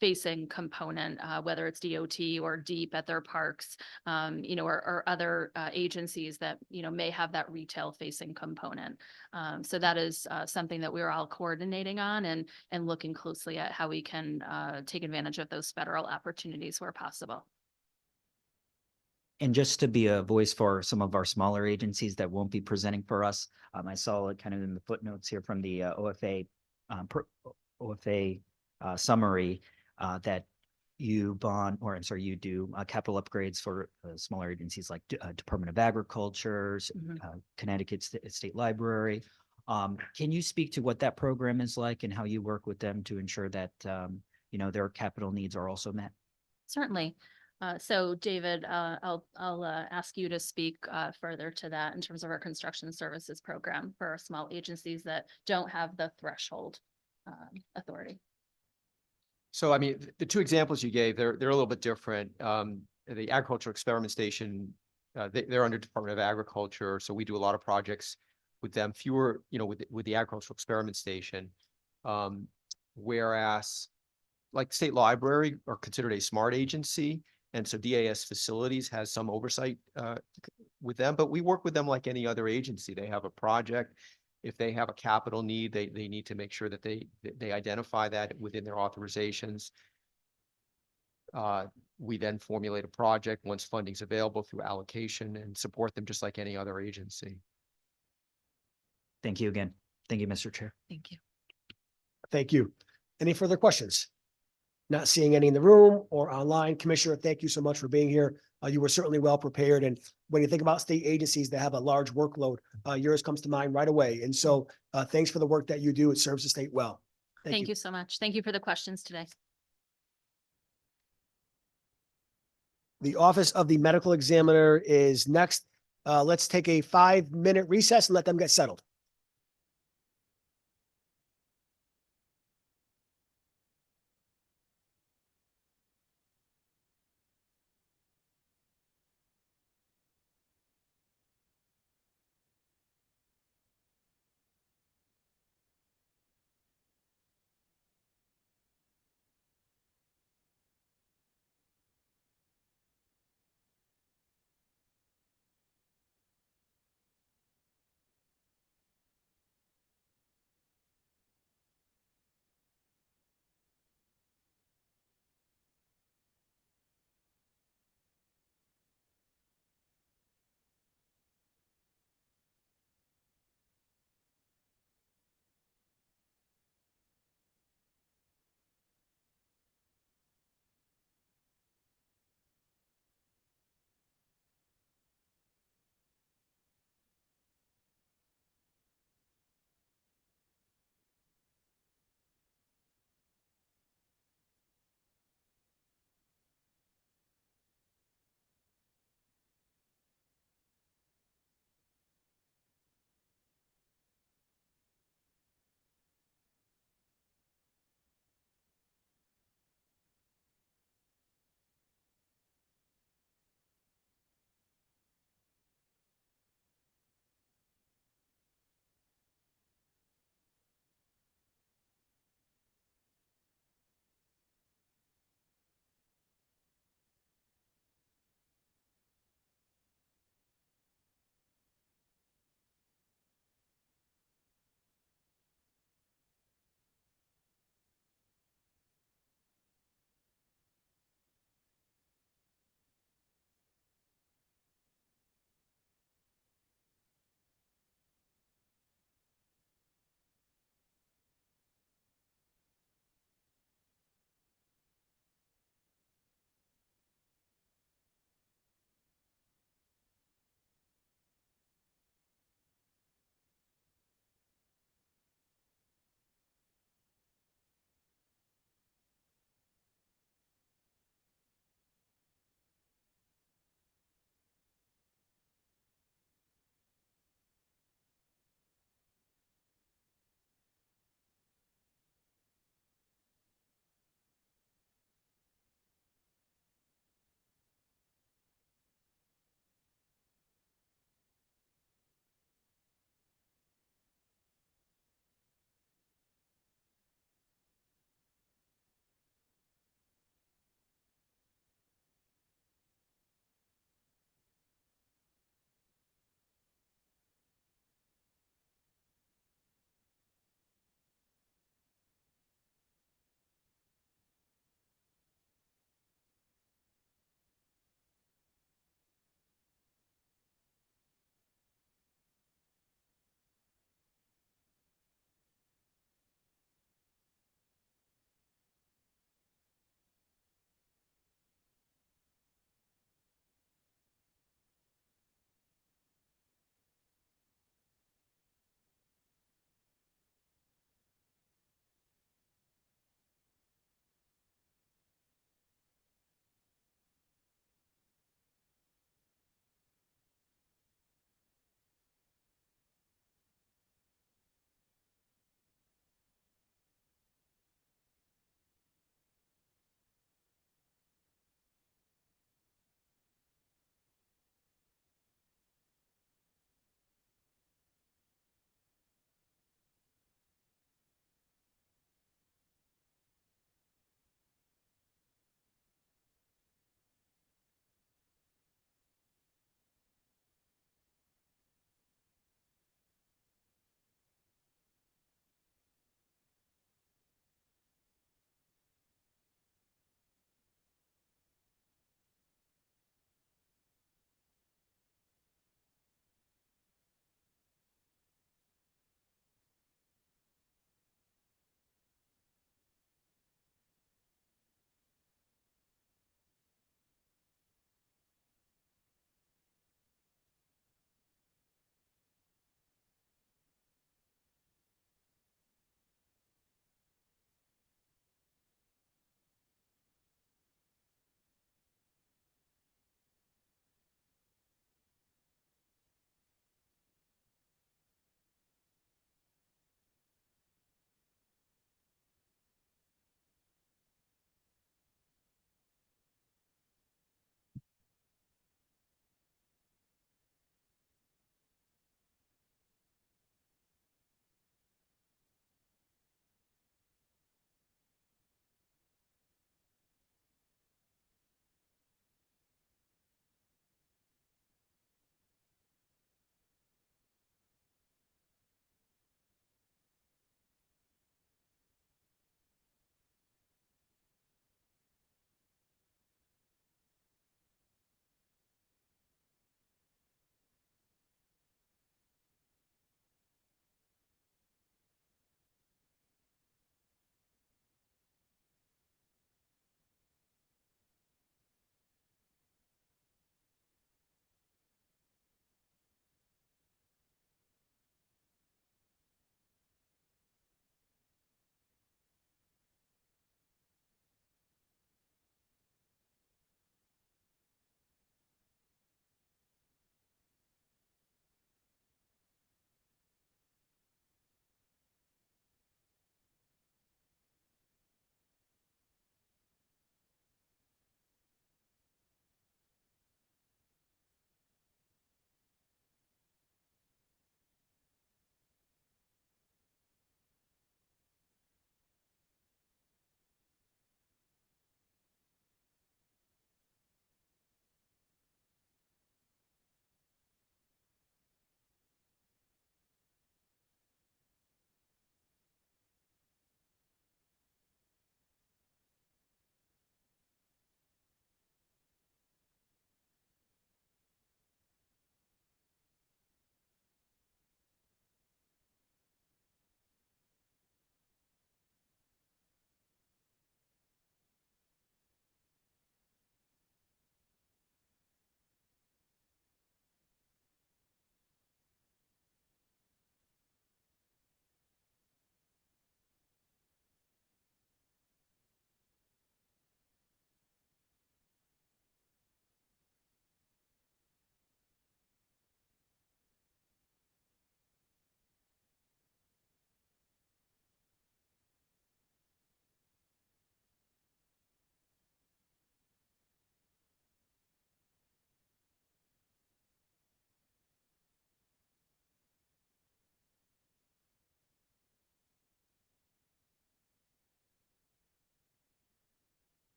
facing component, whether it's DOT or DEEP at their parks, or other agencies that, may have that retail facing component. So that is something that we're all coordinating on and looking closely at how we can take advantage of those federal opportunities where possible. And just to be a voice for some of our smaller agencies that won't be presenting for us, I saw it kind of in the footnotes here from the OFA summary that you do capital upgrades for smaller agencies like Department of Agriculture, Connecticut State Library. Can you speak to what that program is like and how you work with them to ensure that their capital needs are also met? Certainly. So David, I'll ask you to speak further to that in terms of our construction services program for our small agencies that don't have the threshold authority. So, I mean, the two examples you gave, they're a little bit different. The Agricultural Experiment Station, they're under Department of Agriculture, so we do a lot of projects with them. Fewer, with the Agricultural Experiment Station, whereas like State Library are considered a smart agency, and so DAS Facilities has some oversight with them. But we work with them like any other agency. They have a project. If they have a capital need, they need to make sure that they identify that within their authorizations. We then formulate a project once funding's available through allocation and support them just like any other agency. Thank you again. Thank you, Mr. Chair. Thank you. Thank you. Any further questions? Not seeing any in the room or online. Commissioner, thank you so much for being here. You were certainly well prepared. And when you think about state agencies that have a large workload, yours comes to mind right away. And so thanks for the work that you do. It serves the state well. Thank you so much. Thank you for the questions today. The Office of the Medical Examiner is next. Let's take a 5-minute recess and let them get settled.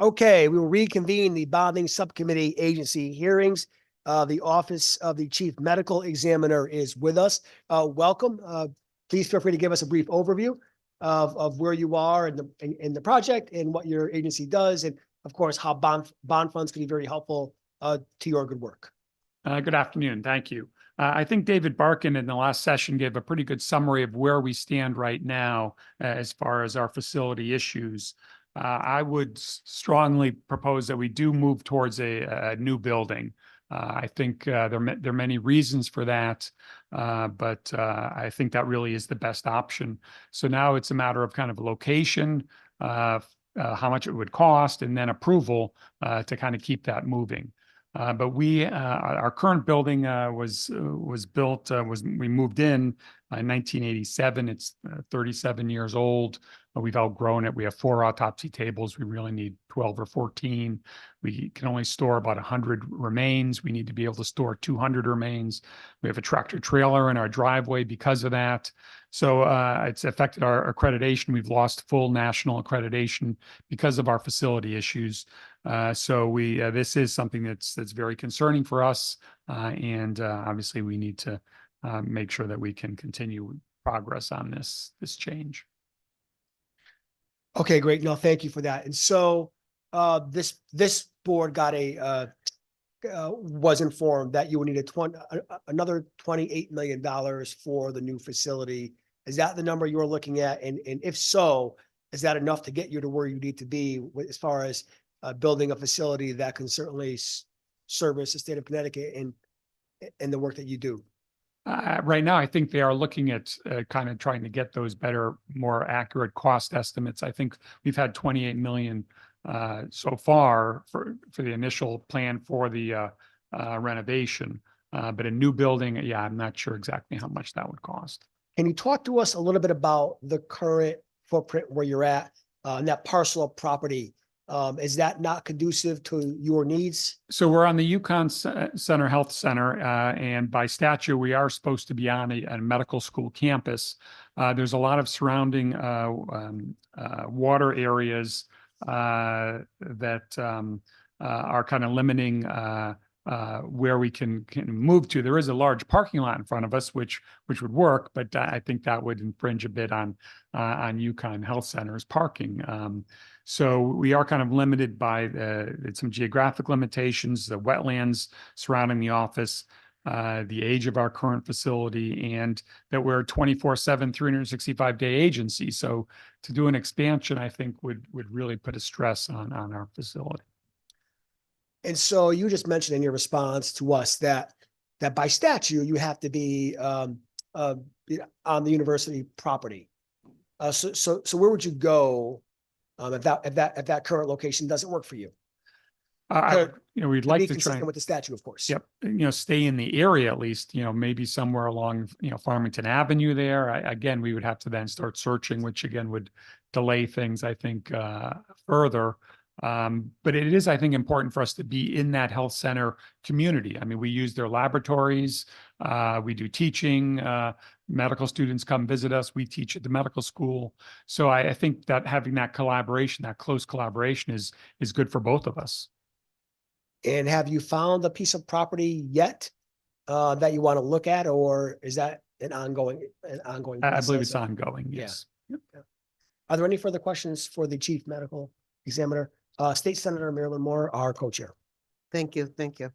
Okay, we will reconvene the bonding subcommittee agency hearings. The Office of the Chief Medical Examiner is with us. Welcome. Please feel free to give us a brief overview of where you are in the project and what your agency does, and of course, how bond funds can be very helpful to your good work. Good afternoon. Thank you. I think David Barkin in the last session gave a pretty good summary of where we stand right now as far as our facility issues. I would strongly propose that we do move towards a new building. I think there are many reasons for that, but I think that really is the best option. So now it's a matter of kind of location, how much it would cost, and then approval to kind of keep that moving. But our current building was built, we moved in 1987. It's 37 years old. We've outgrown it. We have 4 autopsy tables. We really need 12 or 14. We can only store about 100 remains. We need to be able to store 200 remains. We have a tractor trailer in our driveway because of that. So it's affected our accreditation. We've lost full national accreditation because of our facility issues. So this is something that's very concerning for us, and obviously we need to make sure that we can continue progress on this change. Okay, great. No, thank you for that. And so this board got was informed that you would need another $28 million for the new facility. Is that the number you're looking at? And if so, is that enough to get you to where you need to be as far as building a facility that can certainly service the state of Connecticut and the work that you do? Right now, I think they are looking at kind of trying to get those better, more accurate cost estimates. I think we've had 28 million so far for the initial plan for the renovation. But a new building, yeah, I'm not sure exactly how much that would cost. Can you talk to us a little bit about the current footprint where you're at on that parcel of property? Is that not conducive to your needs? So we're on the Yukon Center Health Center, and by statute, we are supposed to be on a medical school campus. There's a lot of surrounding water areas that are kind of limiting where we can move to. There is a large parking lot in front of us, which would work, but I think that would infringe a bit on Yukon Health Center's parking. So we are kind of limited by some geographic limitations, the wetlands surrounding the office, the age of our current facility, and that we're a 24/7, 365-day agency. So to do an expansion, I think would really put a stress on our facility. And so you just mentioned in your response to us that by statute, you have to be on the university property. So where would you go if that current location doesn't work for you? We'd like to try with the statute, of course. Yep. Stay in the area at least, maybe somewhere along, Farmington Avenue there. Again, we would have to then start searching, which again would delay things, I think, further. But it is, I think, important for us to be in that health center community. I mean, we use their laboratories, we do teaching, medical students come visit us, we teach at the medical school. So I think that having that collaboration, that close collaboration is good for both of us. And have you found a piece of property yet that you want to look at, or is that an ongoing process? I believe it's ongoing, yes. Yeah. Yep. Are there any further questions for the Chief Medical Examiner? State Senator Marilyn Moore, our co-chair. Thank you. Thank you.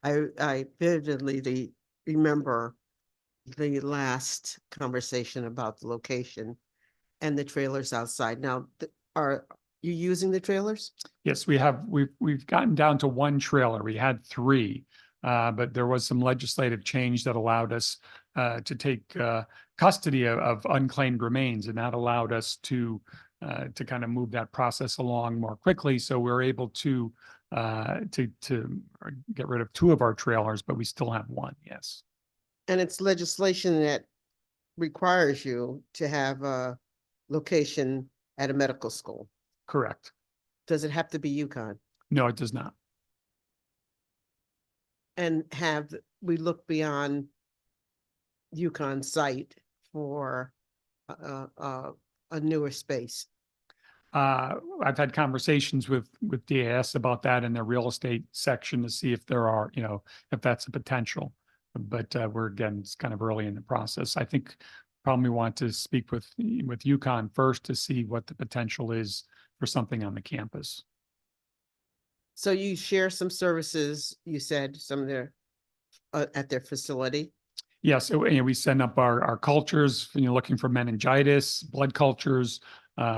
I vividly remember the last conversation about the location and the trailers outside. Now, are you using the trailers? Yes, we've gotten down to 1 trailer. We had 3, but there was some legislative change that allowed us to take custody of unclaimed remains, and that allowed us to kind of move that process along more quickly. So we're able to get rid of 2 of our trailers, but we still have 1. Yes. And it's legislation that requires you to have a location at a medical school. Correct. Does it have to be Yukon? No, it does not. And have we looked beyond Yukon site for a newer space? I've had conversations with DAS about that in their real estate section to see if there are, if that's a potential. But we're, again, it's kind of early in the process. I think probably want to speak with UConn first to see what the potential is for something on the campus. So you share some services, you said, some of their, at their facility? Yes, so, we send up our cultures, looking for meningitis, blood cultures.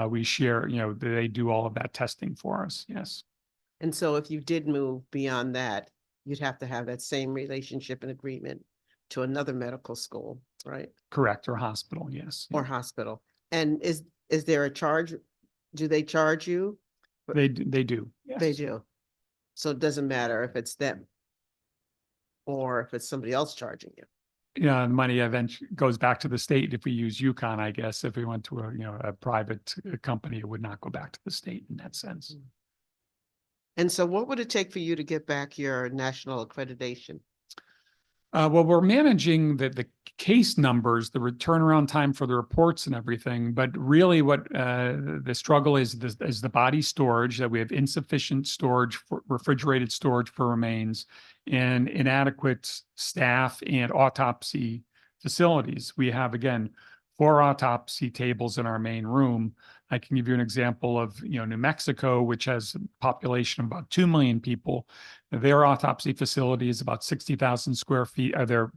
We share, they do all of that testing for us. Yes. And so if you did move beyond that, you'd have to have that same relationship and agreement to another medical school, right? Correct. Or hospital. Yes. Or hospital. And is there a charge? Do they charge you? They do. Yes. They do. So it doesn't matter if it's them or if it's somebody else charging you. The money eventually goes back to the state. If we use UConn, I guess, if we went to a private company, it would not go back to the state in that sense. And so what would it take for you to get back your national accreditation? Well, we're managing the case numbers, the turnaround time for the reports and everything. But really what the struggle is the body storage, that we have insufficient storage, for refrigerated storage for remains, and inadequate staff and autopsy facilities. We have, again, 4 autopsy tables in our main room. I can give you an example of, New Mexico, which has a population of about 2 million people. Their autopsy facility is about 60,000 square feet, their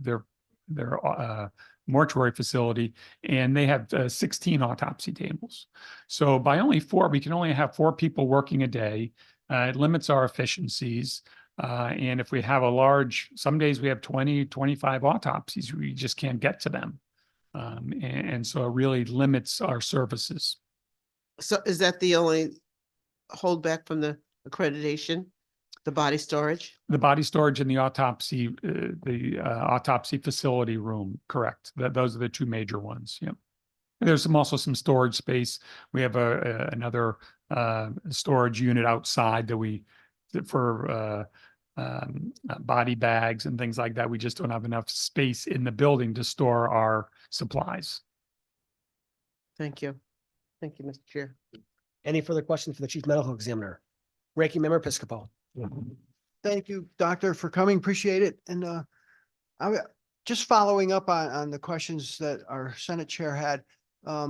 mortuary facility, and they have 16 autopsy tables. So by only 4, we can only have 4 people working a day. It limits our efficiencies. And if we have some days we have 20, 25 autopsies, we just can't get to them. And so it really limits our services. So is that the only holdback from the accreditation, the body storage? The body storage and the autopsy facility room, correct. Those are the 2 major ones. Yep. There's also some storage space. We have another storage unit outside for body bags and things like that. We just don't have enough space in the building to store our supplies. Thank you. Thank you, Mr. Chair. Any further questions for the Chief Medical Examiner? Ranking Member Piscopo. Thank you, Doctor, for coming. Appreciate it. And I just following up on the questions that our Senate Chair had. I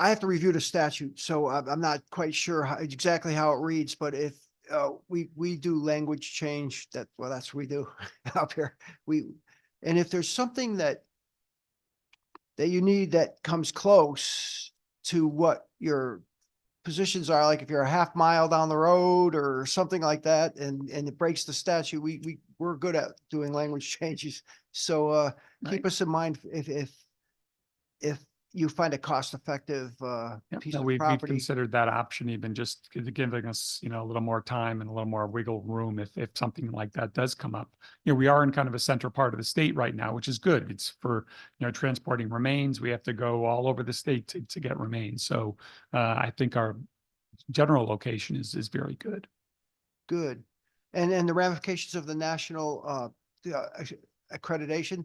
have to review the statute, so I'm not quite sure exactly how it reads, but if we do language change, that's what we do up here. And if there's something that you need that comes close to what your positions are, like if you're a half mile down the road or something like that, and it breaks the statute, we're good at doing language changes. So keep us in mind if you find a cost-effective piece of we've property. considered that option, even just giving us, a little more time and a little more wiggle room if something like that does come up. We are in kind of a center part of the state right now, which is good. It's for, transporting remains. We have to go all over the state to get remains. So I think our general location is very good. Good. And the ramifications of the national accreditation,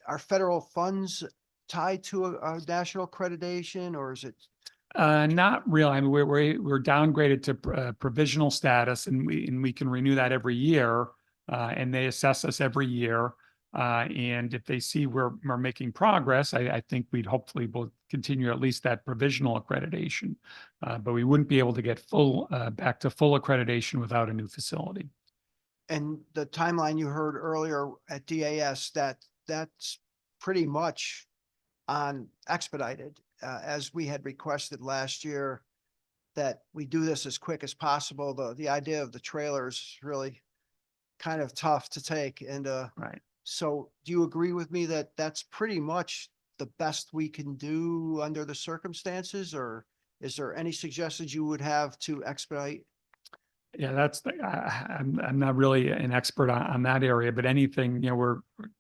are federal funds tied to a national accreditation, or is it? Not really. I mean, we're downgraded to provisional status, and we can renew that every year, and they assess us every year. And if they see we're making progress, I think we'd hopefully will continue at least that provisional accreditation. But we wouldn't be able to get back to full accreditation without a new facility. And the timeline you heard earlier at DAS, that's pretty much on expedited, as we had requested last year, that we do this as quick as possible. The idea of the trailer is really kind of tough to take. And right. So do you agree with me that that's pretty much the best we can do under the circumstances, or is there any suggestions you would have to expedite? Yeah, I'm not really an expert on that area, but anything, we're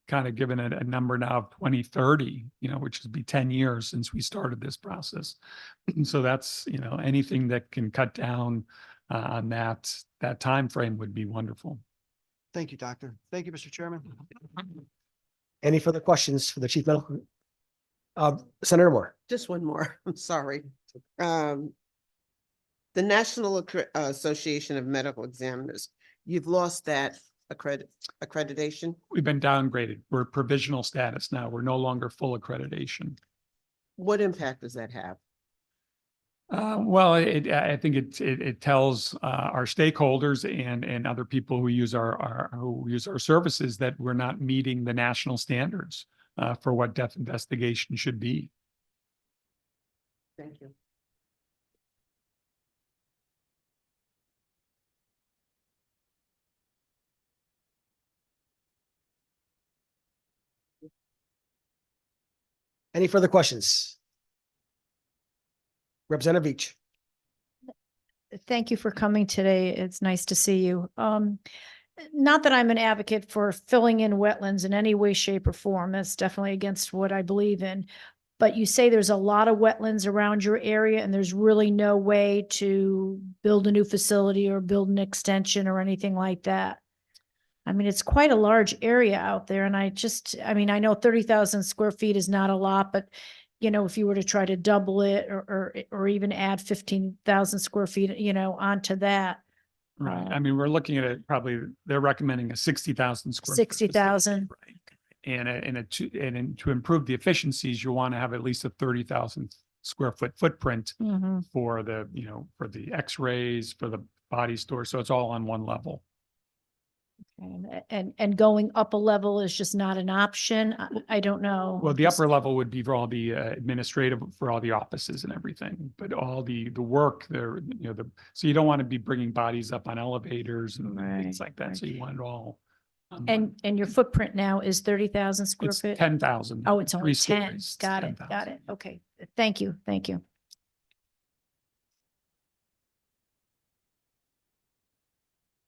kind of given a number now of 2030, which would be 10 years since we started this process. So that's, anything that can cut down on that time frame would be wonderful. Thank you, Doctor. Thank you, Mr. Chairman. Any further questions for the Chief Medical Senator Moore. Just one more, I'm sorry. The National Association of Medical Examiners, you've lost that accreditation? We've been downgraded. We're provisional status now. We're no longer full accreditation. What impact does that have? Well, I think it tells our stakeholders and other people who use our services that we're not meeting the national standards for what death investigation should be. Thank you. Any further questions? Representative Veach. Thank you for coming today. It's nice to see you. Not that I'm an advocate for filling in wetlands in any way, shape, or form. That's definitely against what I believe in. But you say there's a lot of wetlands around your area and there's really no way to build a new facility or build an extension or anything like that. I mean, it's quite a large area out there. And I know 30,000 square feet is not a lot, but if you were to try to double it or even add 15,000 square feet, onto that. Right. I mean, we're looking at it probably, they're recommending a 60,000 square. 60,000. Right. And to improve the efficiencies, you want to have at least a 30,000 square foot footprint Mhm. for for the x-rays, for the body store. So it's all on one level. And going up a level is just not an option. I don't know. Well, the upper level would be for all the administrative, for all the offices and everything, but all the work there, so you don't want to be bringing bodies up on elevators and things like that. So you want it all. And your footprint now is 30,000 square It's feet? 10,000. Oh, it's only 3 10. stories. Got it. 10,000. Got it. Okay. Thank you. Thank you.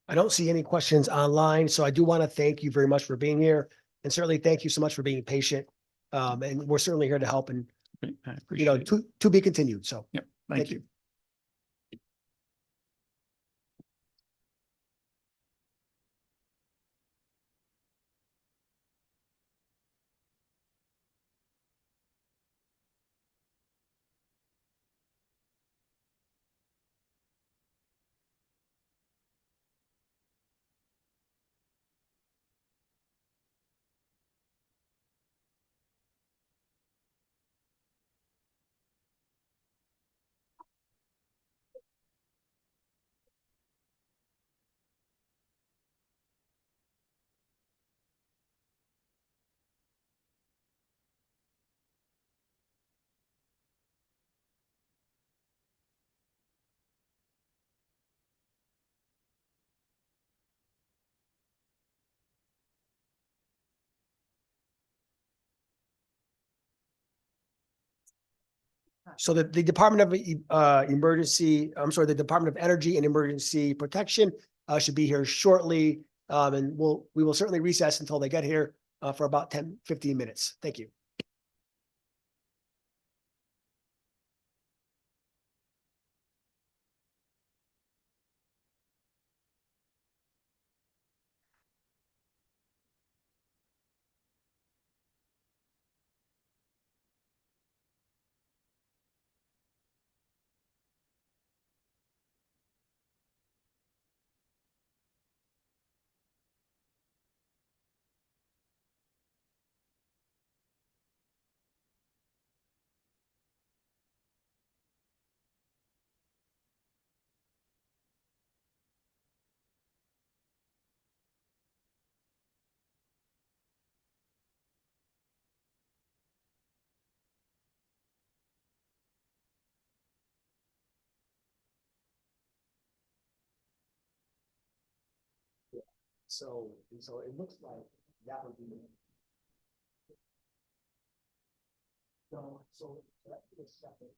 I don't see any questions online, so I do want to thank you very much for being here. And certainly thank you so much for being patient. And we're certainly here to help and, I appreciate it. to be continued. So. Yep. Thank you. So the Department of the Department of Energy and Emergency Protection should be here shortly. And we will certainly recess until they get here for about 10-15 minutes. Thank you. So it looks like that would be. So that is separate.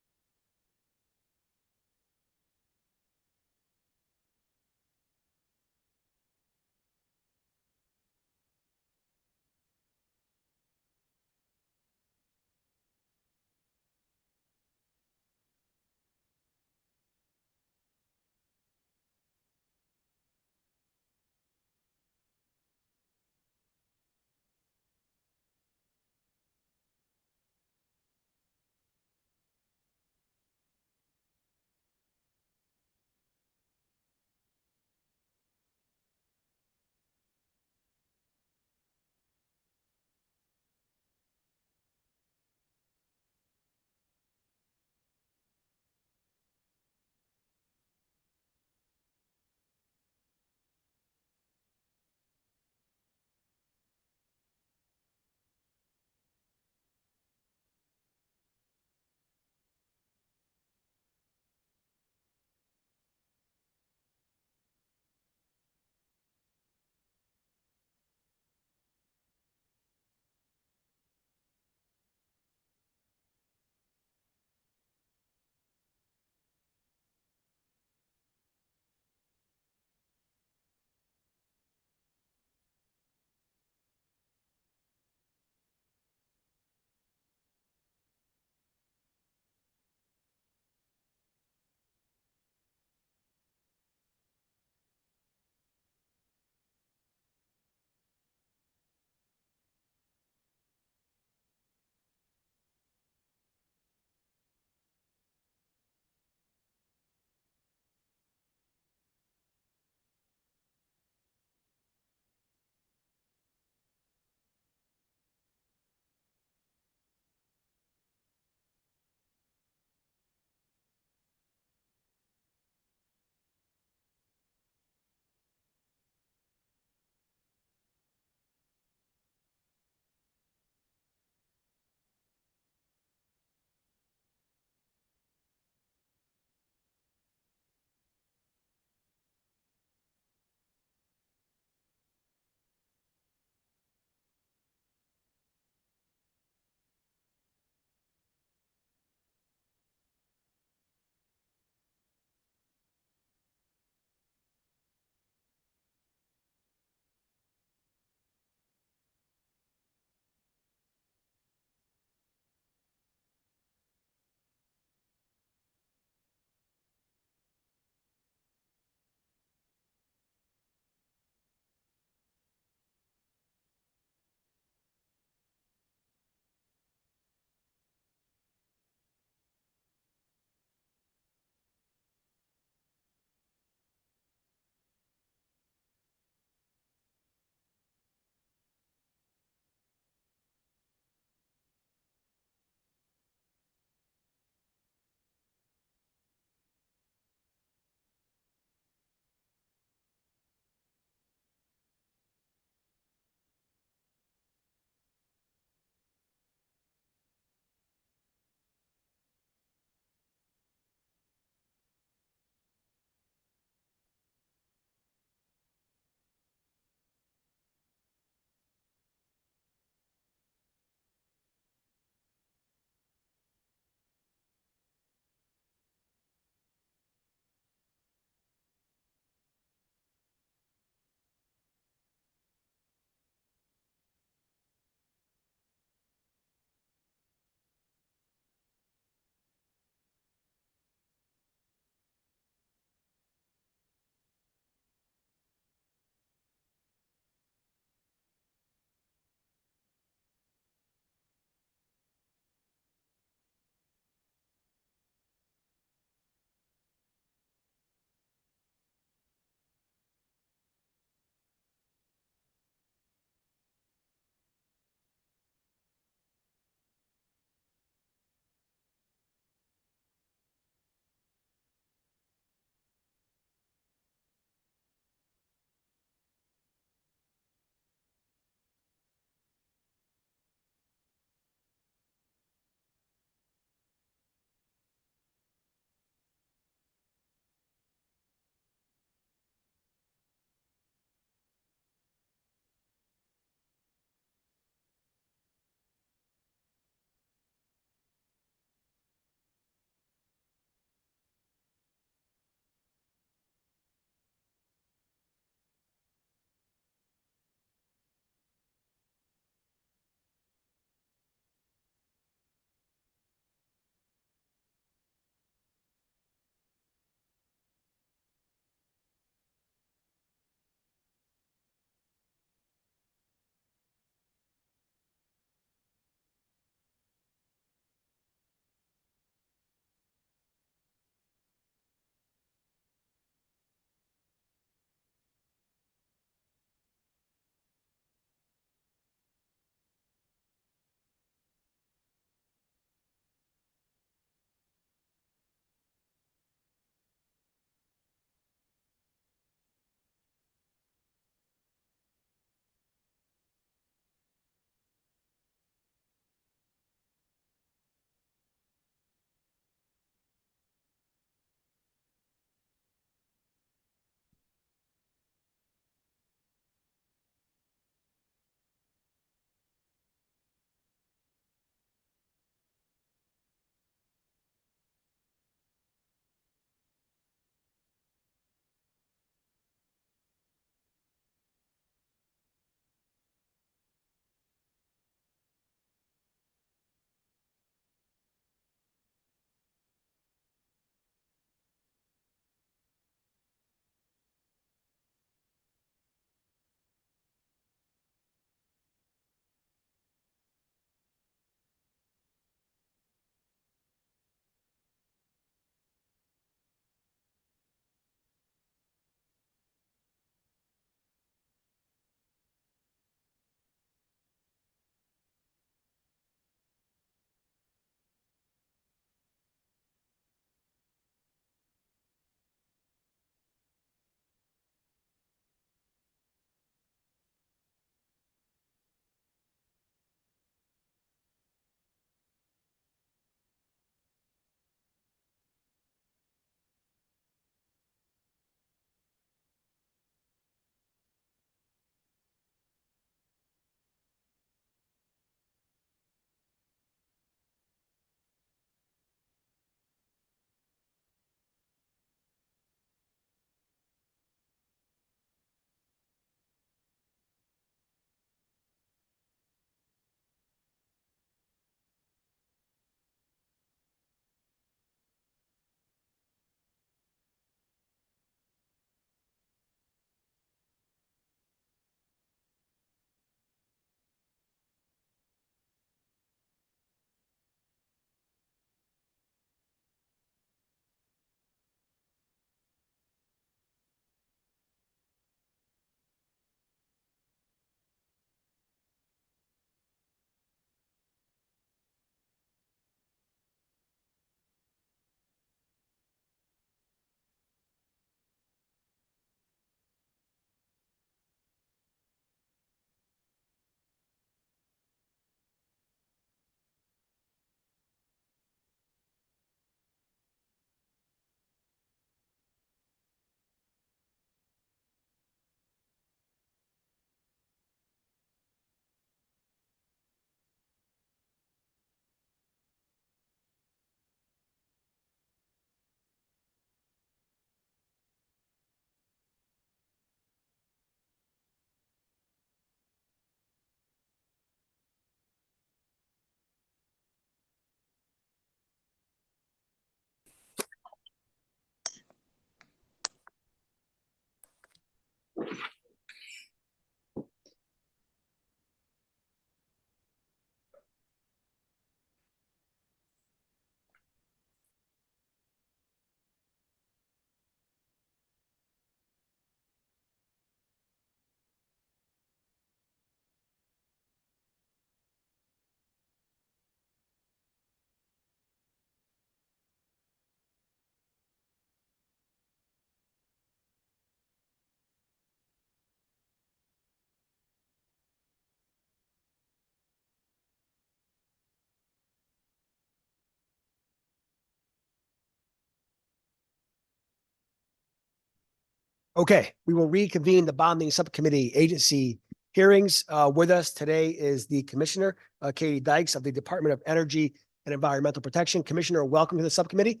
Okay, we will reconvene the bonding subcommittee agency hearings. With us today is the Commissioner, Katie Dykes of the Department of Energy and Environmental Protection. Commissioner, welcome to the subcommittee.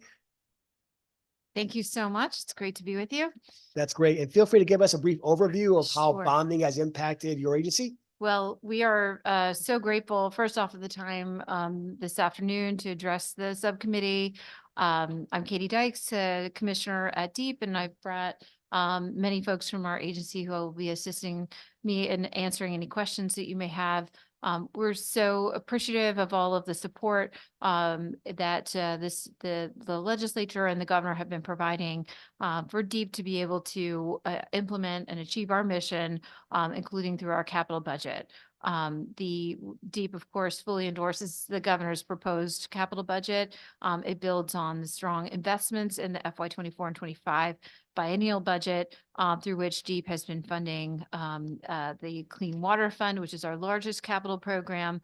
Thank you so much. It's great to be with you. That's great. And feel free to give us a brief overview of how Sure. bonding has impacted your agency. Well, we are so grateful, first off, of the time this afternoon to address the subcommittee. I'm Katie Dykes, Commissioner at DEEP, and I've brought many folks from our agency who will be assisting me in answering any questions that you may have. We're so appreciative of all of the support that the legislature and the governor have been providing for DEEP to be able to implement and achieve our mission, including through our capital budget. The DEEP, of course, fully endorses the governor's proposed capital budget. It builds on the strong investments in the FY24 and 25 biennial budget, through which DEEP has been funding the Clean Water Fund, which is our largest capital program,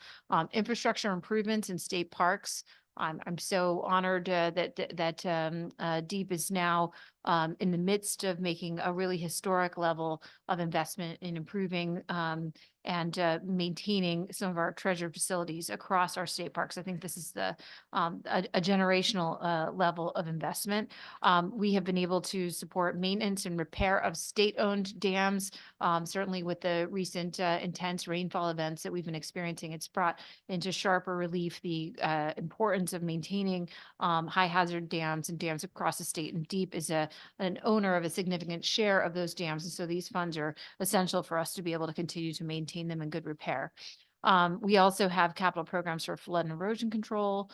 infrastructure improvements in state parks. I'm so honored that DEEP is now in the midst of making a really historic level of investment in improving and maintaining some of our treasured facilities across our state parks. I think this is a generational level of investment. We have been able to support maintenance and repair of state-owned dams. Certainly with the recent intense rainfall events that we've been experiencing, it's brought into sharper relief the importance of maintaining high hazard dams and dams across the state. And DEEP is an owner of a significant share of those dams. And so these funds are essential for us to be able to continue to maintain them in good repair. We also have capital programs for flood and erosion control,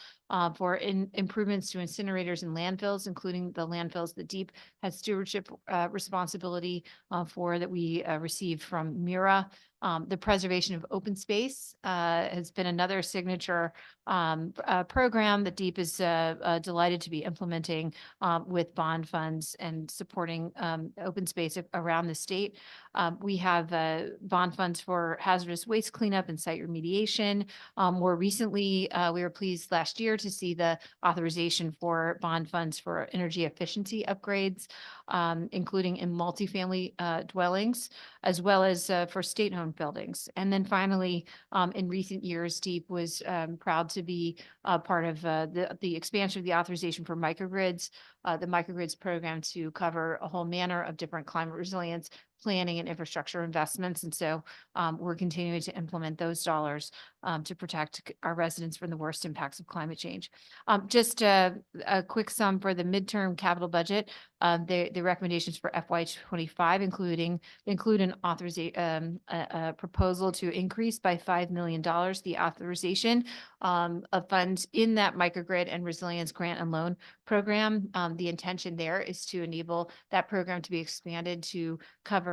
for improvements to incinerators and landfills, including the landfills that DEEP has stewardship responsibility for that we received from MIRA. The preservation of open space has been another signature program that DEEP is delighted to be implementing with bond funds and supporting open space around the state. We have bond funds for hazardous waste cleanup and site remediation. More recently, we were pleased last year to see the authorization for bond funds for energy efficiency upgrades, including in multifamily dwellings, as well as for state-owned buildings. And then finally, in recent years, DEEP was proud to be part of the expansion of the authorization for microgrids, the microgrids program to cover a whole manner of different climate resilience planning and infrastructure investments. And so we're continuing to implement those dollars to protect our residents from the worst impacts of climate change. Just a quick sum for the midterm capital budget. The recommendations for FY25 include an authorization, a proposal to increase by $5 million the authorization of funds in that microgrid and resilience grant and loan program. The intention there is to enable that program to be expanded to cover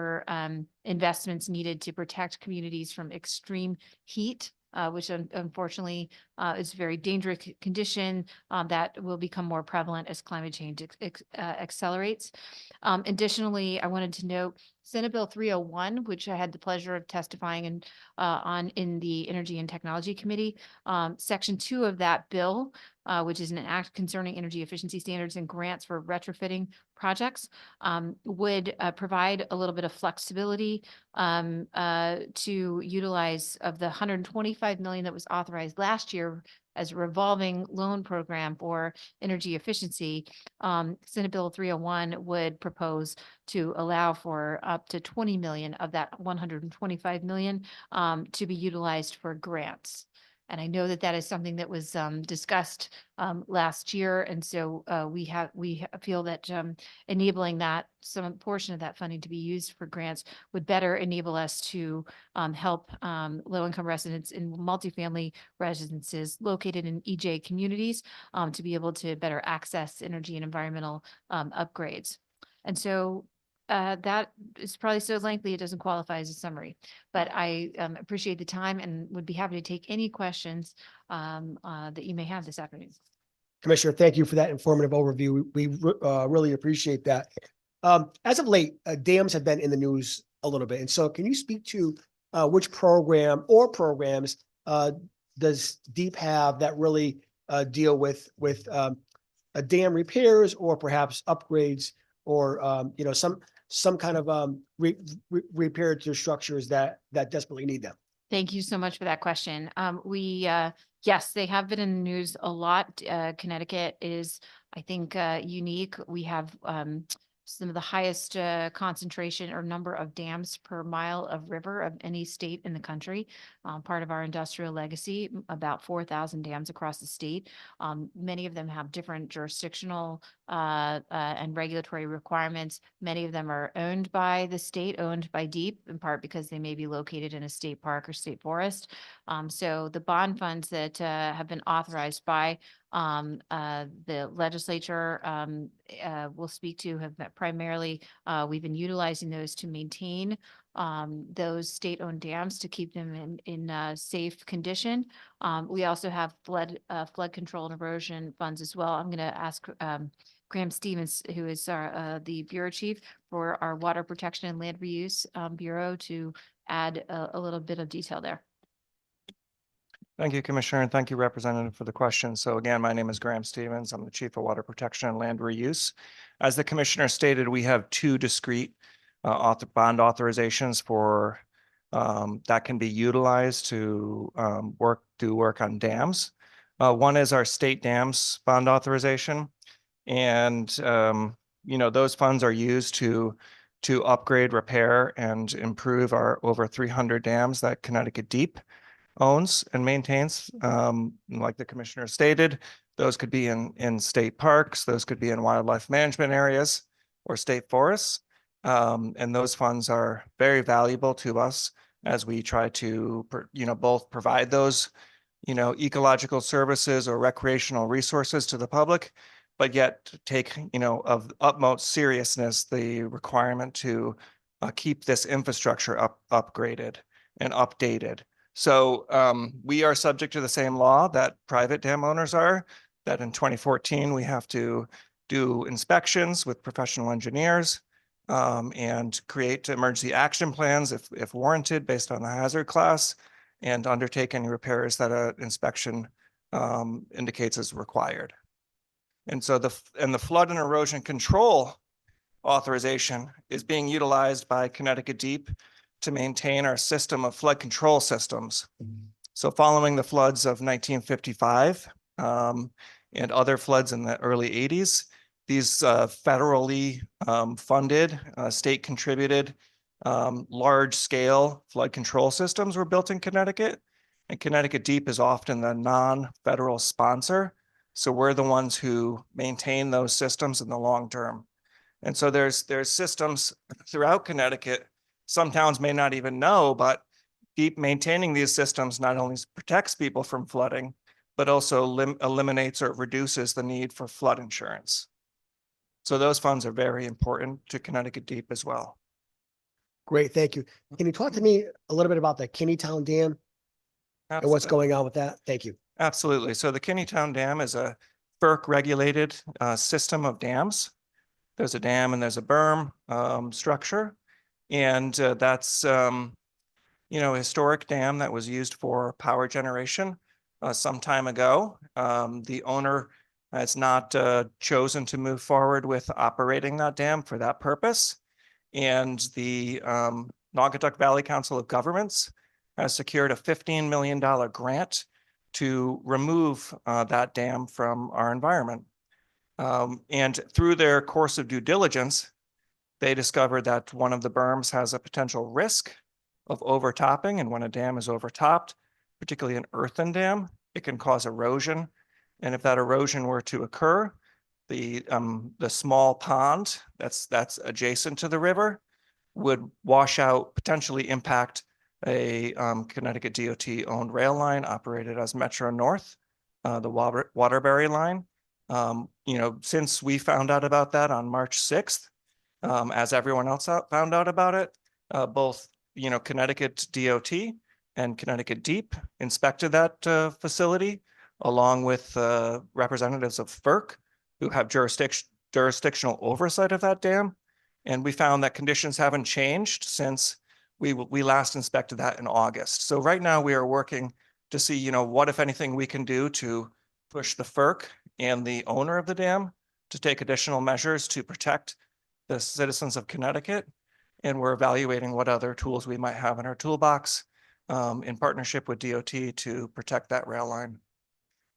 investments needed to protect communities from extreme heat, which unfortunately is a very dangerous condition that will become more prevalent as climate change accelerates. Additionally, I wanted to note Senate Bill 301, which I had the pleasure of testifying on in the Energy and Technology Committee. Section 2 of that bill, which is an act concerning energy efficiency standards and grants for retrofitting projects, would provide a little bit of flexibility to utilize of the $125 million that was authorized last year as a revolving loan program for energy efficiency. Senate Bill 301 would propose to allow for up to 20 million of that 125 million to be utilized for grants. And I know that that is something that was discussed last year. And so we feel that enabling that some portion of that funding to be used for grants would better enable us to help low-income residents in multifamily residences located in EJ communities to be able to better access energy and environmental upgrades. And so that is probably so lengthy, it doesn't qualify as a summary, but I appreciate the time and would be happy to take any questions that you may have this afternoon. Commissioner, thank you for that informative overview. We really appreciate that. As of late, dams have been in the news a little bit. And so can you speak to which program or programs does DEEP have that really deal with dam repairs or perhaps upgrades or, some kind of repair to structures that desperately need them? Thank you so much for that question. Yes, they have been in the news a lot. Connecticut is, I think, unique. We have some of the highest concentration or number of dams per mile of river of any state in the country. Part of our industrial legacy, about 4,000 dams across the state. Many of them have different jurisdictional and regulatory requirements. Many of them are owned by the state, owned by DEEP, in part because they may be located in a state park or state forest. So the bond funds that have been authorized by the legislature will speak to have met primarily, we've been utilizing those to maintain those state-owned dams to keep them in safe condition. We also have flood control and erosion funds as well. I'm going to ask Graham Stevens, who is our the bureau chief for our Water Protection and Land Reuse Bureau, to add a little bit of detail there. Thank you, Commissioner, and thank you, Representative, for the question. So again, my name is Graham Stevens. I'm the Chief of Water Protection and Land Reuse. As the Commissioner stated, we have two discrete bond authorizations for that can be utilized to do work on dams. One is our state dams bond authorization, and those funds are used to upgrade, repair, and improve our over 300 dams that Connecticut DEEP owns and maintains. Like the Commissioner stated, those could be in state parks, those could be in wildlife management areas or state forests. And those funds are very valuable to us as we try to, both provide those, ecological services or recreational resources to the public, but yet take, of utmost seriousness, the requirement to keep this infrastructure upgraded and updated. So we are subject to the same law that private dam owners are, that in 2014, we have to do inspections with professional engineers and create emergency action plans if warranted based on the hazard class, and undertake any repairs that an inspection indicates is required. And so the flood and erosion control authorization is being utilized by Connecticut DEEP to maintain our system of flood control systems. So following the floods of 1955 and other floods in the early 80s, these federally funded, state contributed, large scale flood control systems were built in Connecticut, and Connecticut DEEP is often the non-federal sponsor. So we're the ones who maintain those systems in the long term. And so there's systems throughout Connecticut. Some towns may not even know, but DEEP maintaining these systems not only protects people from flooding, but also eliminates or reduces the need for flood insurance. So those funds are very important to Connecticut DEEP as well. Great, thank you. Can you talk to me a little bit about the Kinneytown Dam and what's going on with that? Thank you. Absolutely. So the Kinneytown Dam is a FERC regulated system of dams. There's a dam and there's a berm structure. And that's, a historic dam that was used for power generation some time ago. The owner has not chosen to move forward with operating that dam for that purpose. And the Naugatuck Valley Council of Governments has secured a $15 million grant to remove that dam from our environment. And through their course of due diligence, they discovered that one of the berms has a potential risk of overtopping. And when a dam is overtopped, particularly an earthen dam, it can cause erosion. And if that erosion were to occur, the small pond that's adjacent to the river would wash out, potentially impact a Connecticut DOT owned rail line operated as Metro North, the Waterbury line. Since we found out about that on March 6th, as everyone else found out about it, both Connecticut DOT and Connecticut DEEP inspected that facility, along with representatives of FERC who have jurisdictional oversight of that dam. And we found that conditions haven't changed since we last inspected that in August. So right now we are working to see, what, if anything, we can do to push the FERC and the owner of the dam to take additional measures to protect the citizens of Connecticut. And we're evaluating what other tools we might have in our toolbox in partnership with DOT to protect that rail line.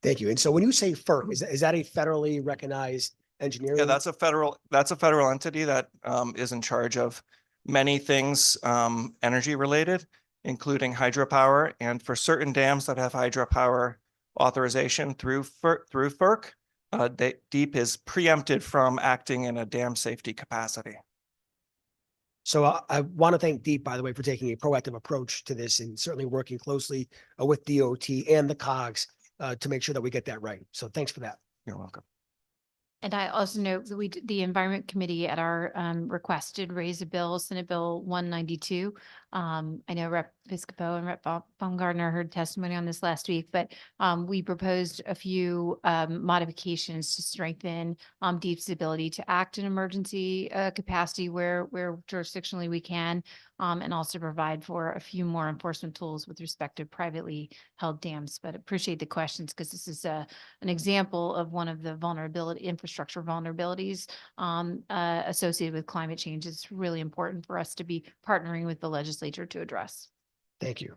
Thank you. And so when you say FERC, is that a federally recognized engineering? Yeah, that's a federal entity that is in charge of many things energy related, including hydropower. And for certain dams that have hydropower authorization through FERC, DEEP is preempted from acting in a dam safety capacity. So I want to thank DEEP, by the way, for taking a proactive approach to this and certainly working closely with DOT and the COGS to make sure that we get that right. So thanks for that. You're welcome. And I also know that the Environment Committee at our request did raise a bill, Senate Bill 192. I know Rep. Piscopo and Rep. Baumgartner heard testimony on this last week, but we proposed a few modifications to strengthen DEEP's ability to act in emergency capacity where jurisdictionally we can, and also provide for a few more enforcement tools with respect to privately held dams. But appreciate the questions because this is an example of one of the infrastructure vulnerabilities associated with climate change. It's really important for us to be partnering with the legislature to address. Thank you.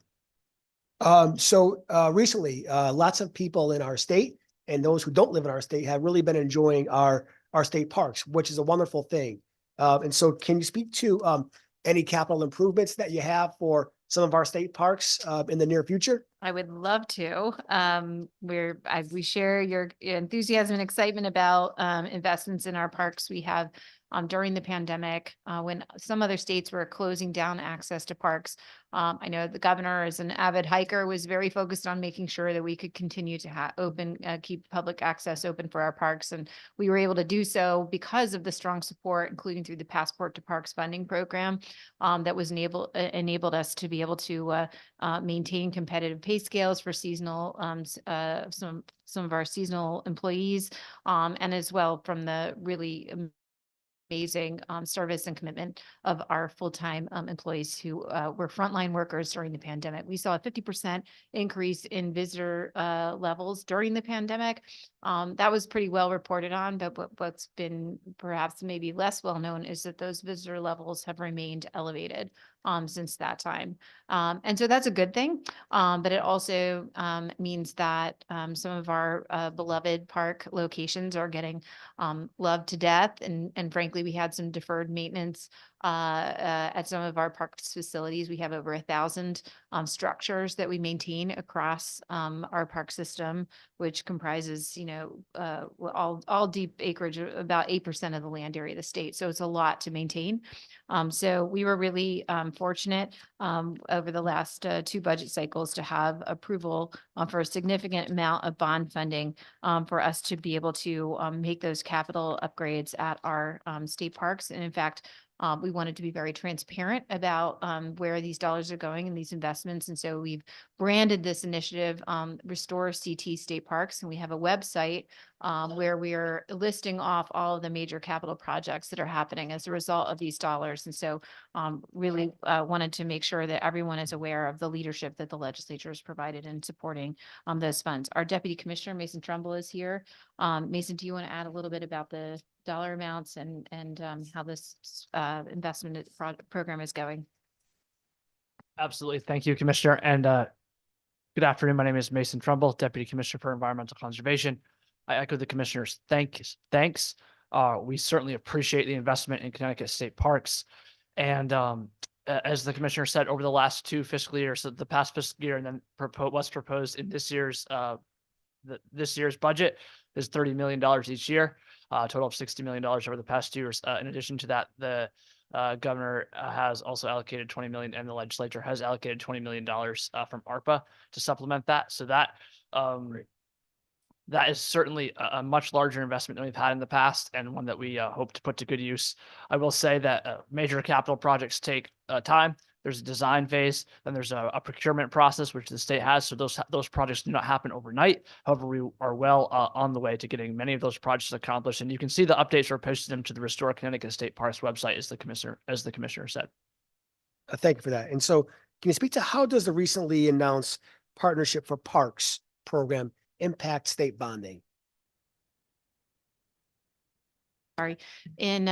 Recently, lots of people in our state and those who don't live in our state have really been enjoying our state parks, which is a wonderful thing. And so can you speak to any capital improvements that you have for some of our state parks in the near future? I would love to. We share your enthusiasm and excitement about investments in our parks. We have during the pandemic, when some other states were closing down access to parks. I know the governor, as an avid hiker, was very focused on making sure that we could continue to keep public access open for our parks. And we were able to do so because of the strong support, including through the Passport to Parks funding program that was enabled us to be able to maintain competitive pay scales for seasonal, some of our seasonal employees, and as well from the really amazing service and commitment of our full-time employees who were frontline workers during the pandemic. We saw a 50% increase in visitor levels during the pandemic. That was pretty well reported on, but what's been perhaps maybe less well known is that those visitor levels have remained elevated since that time. And so that's a good thing. But it also means that some of our beloved park locations are getting loved to death. And frankly, we had some deferred maintenance at some of our parks facilities. We have over 1,000 structures that we maintain across our park system, which comprises, all deep acreage, about 8% of the land area of the state. So it's a lot to maintain. So we were really fortunate over the last 2 budget cycles to have approval for a significant amount of bond funding for us to be able to make those capital upgrades at our state parks. And in fact, we wanted to be very transparent about where these dollars are going and these investments. And so we've branded this initiative Restore CT State Parks. And we have a website where we are listing off all of the major capital projects that are happening as a result of these dollars. And so really wanted to make sure that everyone is aware of the leadership that the legislature has provided in supporting those funds. Our Deputy Commissioner, Mason Trumbull, is here. Mason, do you want to add a little bit about the dollar amounts and how this investment program is going? Absolutely. Thank you, Commissioner. And good afternoon. My name is Mason Trumbull, Deputy Commissioner for Environmental Conservation. I echo the Commissioner's thanks. We certainly appreciate the investment in Connecticut State Parks. And as the Commissioner said, over the last 2 fiscal years, so the past fiscal year and then what's proposed in this year's budget is $30 million each year, a total of $60 million over the past 2 years. In addition to that, the governor has also allocated $20 million, and the legislature has allocated $20 million from ARPA to supplement that. So that that is certainly a much larger investment than we've had in the past, and one that we hope to put to good use. I will say that major capital projects take time. There's a design phase, then there's a procurement process, which the state has. So those projects do not happen overnight. However, we are well on the way to getting many of those projects accomplished. And you can see the updates are posted them to the Restore Connecticut State Parks website, as the commissioner said. Thank you for that. And so can you speak to how does the recently announced Partnership for Parks program impact state bonding? sorry, in,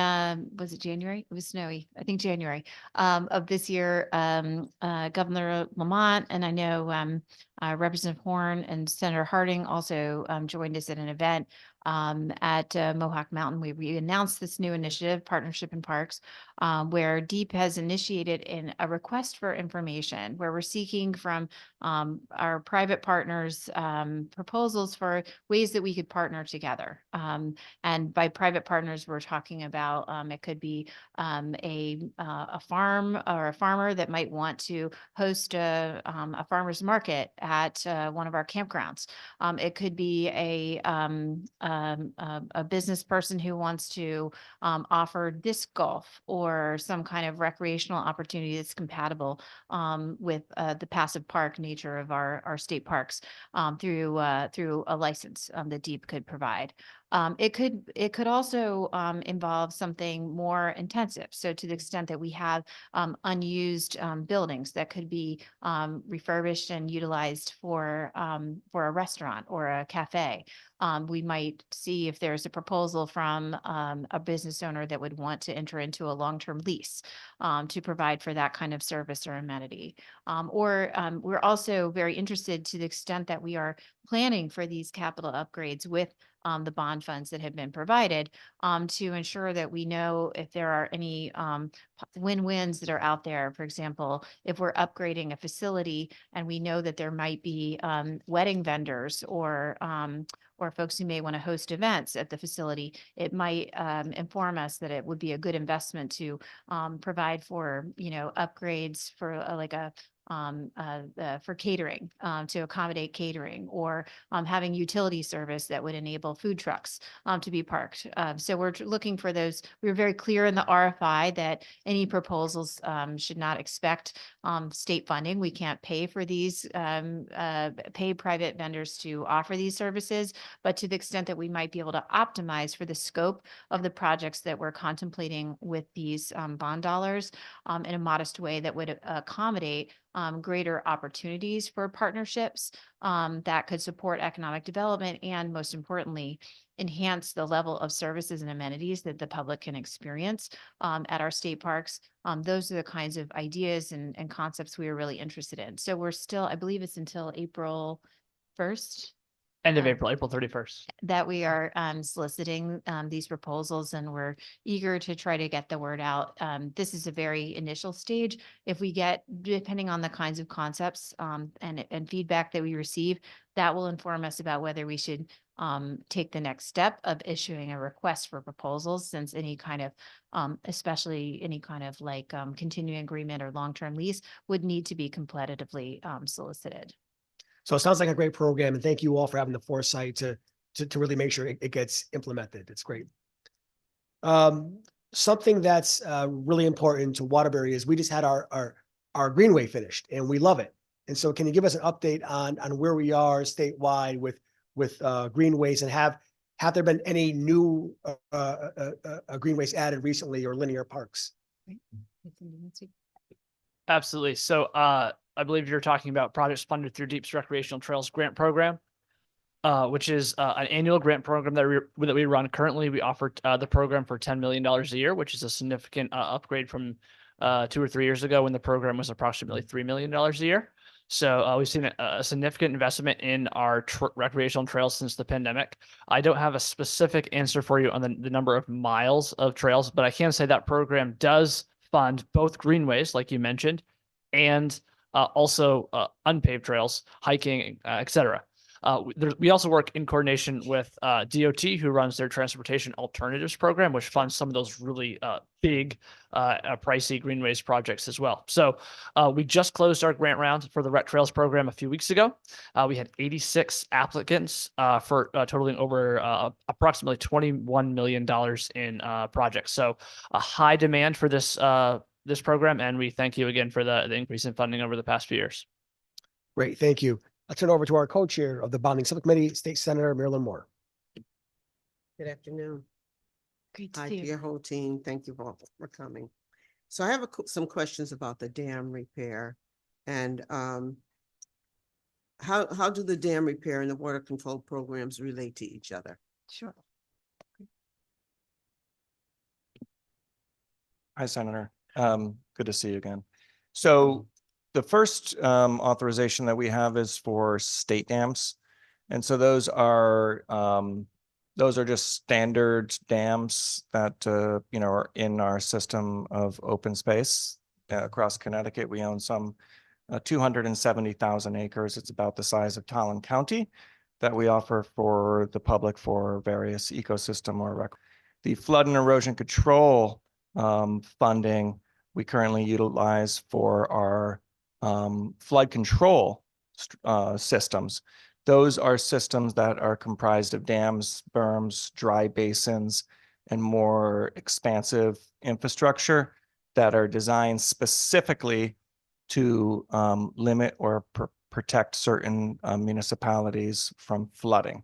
was it January? It was snowy, I think January, of this year, Governor Lamont, and I know, Representative Horn and Senator Harding also, joined us at an event, at, Mohawk Mountain. We announced this new initiative, Partnership in Parks, where DEEP has initiated a request for information, where we're seeking from, our private partners, proposals for ways that we could partner together. And by private partners, we're talking about, it could be a farm or a farmer that might want to host a farmer's market at one of our campgrounds. It could be a business person who wants to offer disc golf or some kind of recreational opportunity that's compatible with the passive park nature of our state parks through a license that DEEP could provide. It could also involve something more intensive. So to the extent that we have unused buildings that could be refurbished and utilized for a restaurant or a cafe, we might see if there's a proposal from a business owner that would want to enter into a long-term lease to provide for that kind of service or amenity. We're also very interested to the extent that we are planning for these capital upgrades with the bond funds that have been provided to ensure that we know if there are any win-wins that are out there. For example, if we're upgrading a facility and we know that there might be wedding vendors or folks who may want to host events at the facility, it might inform us that it would be a good investment to provide for, upgrades for for catering, to accommodate catering, or having utility service that would enable food trucks to be parked. So we're looking for those. We were very clear in the RFI that any proposals should not expect state funding. We can't pay for these, pay private vendors to offer these services, but to the extent that we might be able to optimize for the scope of the projects that we're contemplating with these bond dollars in a modest way that would accommodate greater opportunities for partnerships that could support economic development and, most importantly, enhance the level of services and amenities that the public can experience at our state parks. Those are the kinds of ideas and concepts we are really interested in. So we're still, I believe it's until April 1st. End of April, April 31st. That we are soliciting these proposals, and we're eager to try to get the word out. This is a very initial stage. If we get, depending on the kinds of concepts and feedback that we receive, that will inform us about whether we should take the next step of issuing a request for proposals, since any kind of, especially any kind of continuing agreement or long-term lease would need to be competitively solicited. So it sounds like a great program, and thank you all for having the foresight to really make sure it gets implemented. It's great. Something that's really important to Waterbury is we just had our greenway finished, and we love it. And so can you give us an update on where we are statewide with greenways, and have there been any new greenways added recently, or linear parks? Absolutely. So I believe you're talking about projects funded through DEEP's Recreational Trails Grant Program, which is an annual grant program that we run. Currently, we offer the program for $10 million a year, which is a significant upgrade from 2 or 3 years ago when the program was approximately $3 million a year. So we've seen a significant investment in our recreational trails since the pandemic. I don't have a specific answer for you on the number of miles of trails, but I can say that program does fund both greenways, like you mentioned, and also unpaved trails, hiking, et cetera. We also work in coordination with DOT, who runs their Transportation Alternatives Program, which funds some of those really big, pricey greenways projects as well. So we just closed our grant round for the Rec Trails program a few weeks ago. We had 86 applicants for totaling over approximately $21 million in projects. So a high demand for this program, and we thank you again for the increase in funding over the past few years. Great, thank you. I'll turn it over to our co-chair of the Bonding Subcommittee, State Senator Marilyn Moore. Good afternoon. Great to Hi see to you. your whole team. Thank you all for coming. So I have some questions about the dam repair, and how do the dam repair and the water control programs relate to each other? Sure. Hi, Senator. Good to see you again. So the first authorization that we have is for state dams. And so those are just standard dams that, you know, are in our system of open space. Across Connecticut, we own some 270,000 acres. It's about the size of Talon County that we offer for the public for various ecosystem or the flood and erosion control funding we currently utilize for our flood control systems. Those are systems that are comprised of dams, berms, dry basins, and more expansive infrastructure that are designed specifically to limit or protect certain municipalities from flooding.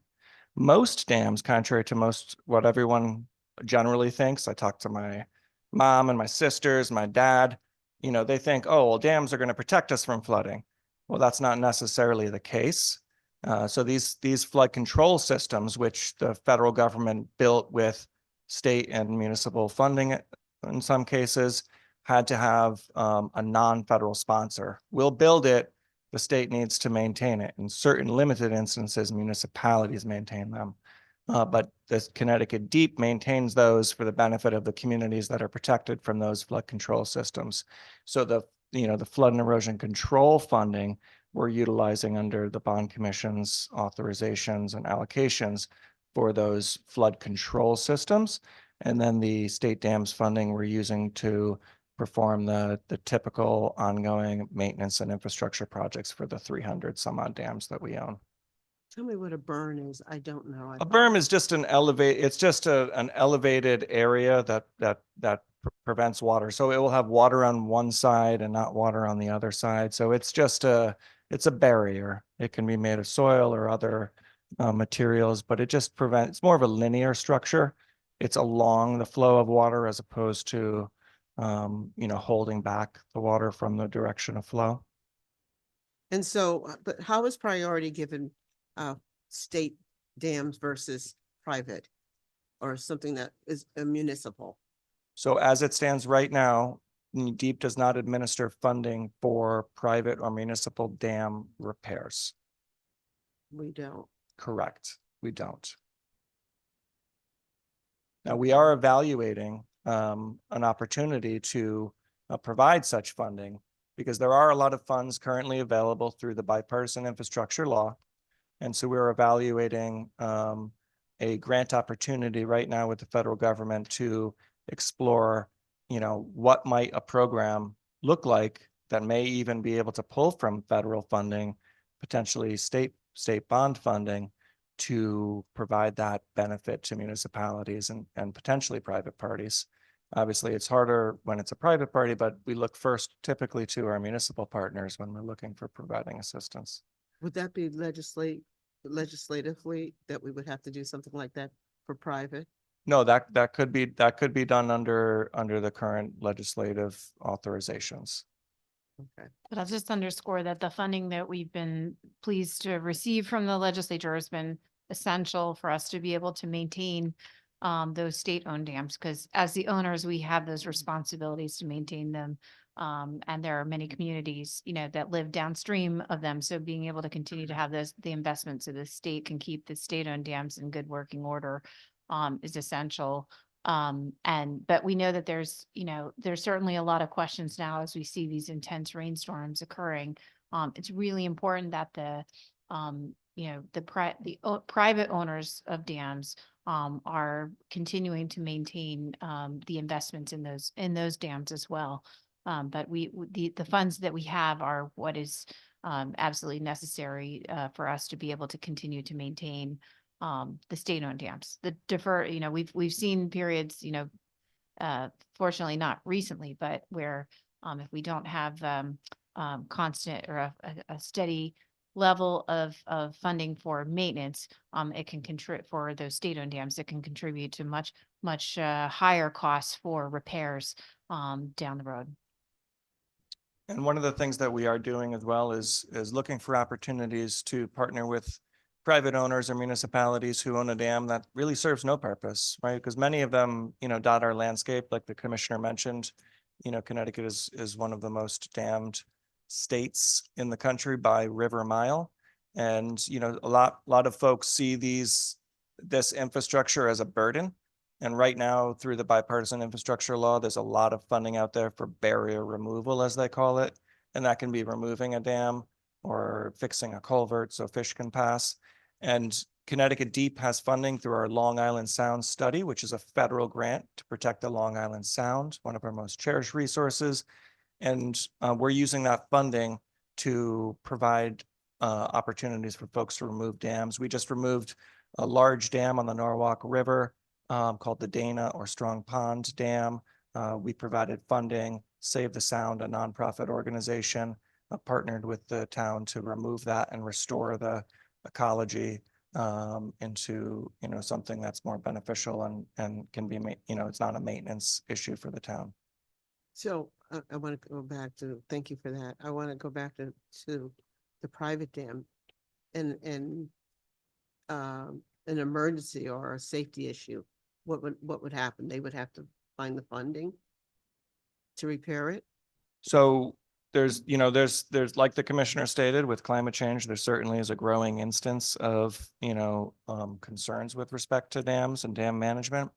Most dams, contrary to most what everyone generally thinks, I talked to my mom and my sisters, my dad, you know, they think, oh, well, dams are going to protect us from flooding. Well, that's not necessarily the case. So these flood control systems, which the federal government built with state and municipal funding in some cases, had to have a non-federal sponsor. We'll build it. The state needs to maintain it. In certain limited instances, municipalities maintain them. But the Connecticut Deep maintains those for the benefit of the communities that are protected from those flood control systems. So the flood and erosion control funding we're utilizing under the bond commission's authorizations and allocations for those flood control systems. And then the state dams funding we're using to perform the typical ongoing maintenance and infrastructure projects for the 300 some odd dams that we own. Tell me what a burn is. I don't know. A berm is just an an elevated area that prevents water. So it will have water on one side and not water on the other side. So it's just it's a barrier. It can be made of soil or other materials, but it just prevents, it's more of a linear structure. It's along the flow of water as opposed to, holding back the water from the direction of flow. And so, but how is priority given state dams versus private or something that is a municipal? So as it stands right now, DEEP does not administer funding for private or municipal dam repairs. We don't. Correct. We don't. Now we are evaluating an opportunity to provide such funding because there are a lot of funds currently available through the bipartisan infrastructure law. And so we're evaluating a grant opportunity right now with the federal government to explore, what might a program look like that may even be able to pull from federal funding, potentially state bond funding, to provide that benefit to municipalities and potentially private parties. Obviously, it's harder when it's a private party, but we look first typically to our municipal partners when we're looking for providing assistance. Would that be legislatively that we would have to do something like that for private? No, that could be done under the current legislative authorizations. Okay. But I'll just underscore that the funding that we've been pleased to receive from the legislature has been essential for us to be able to maintain those state-owned dams, because as the owners, we have those responsibilities to maintain them. And there are many communities, that live downstream of them. So being able to continue to have the investments of the state can keep the state-owned dams in good working order is essential. But we know that there's certainly a lot of questions now as we see these intense rainstorms occurring. It's really important that the private owners of dams are continuing to maintain the investments in those dams as well. But the funds that we have are what is absolutely necessary for us to be able to continue to maintain the state-owned dams. We've seen periods, fortunately not recently, but where if we don't have constant or a steady level of funding for maintenance, it can contribute for those state-owned dams. It can contribute to much higher costs for repairs down the road. And one of the things that we are doing as well is looking for opportunities to partner with private owners or municipalities who own a dam that really serves no purpose, right? Because many of them, dot our landscape, like the commissioner mentioned. Connecticut is one of the most dammed states in the country by river mile. And, a lot of folks see this infrastructure as a burden. And right now, through the bipartisan infrastructure law, there's a lot of funding out there for barrier removal, as they call it. And that can be removing a dam or fixing a culvert so fish can pass. And Connecticut Deep has funding through our Long Island Sound study, which is a federal grant to protect the Long Island Sound, one of our most cherished resources. And we're using that funding to provide opportunities for folks to remove dams. We just removed a large dam on the Norwalk River called the Dana or Strong Pond Dam. We provided funding. Save the Sound, a nonprofit organization, partnered with the town to remove that and restore the ecology into something that's more beneficial and can be it's not a maintenance issue for the town. So I want to go back to, thank you for that. I want to go back to the private dam and an emergency or a safety issue. What would happen? They would have to find the funding to repair it? So there's like the commissioner stated, with climate change, there certainly is a growing instance of, concerns with respect to dams and dam management.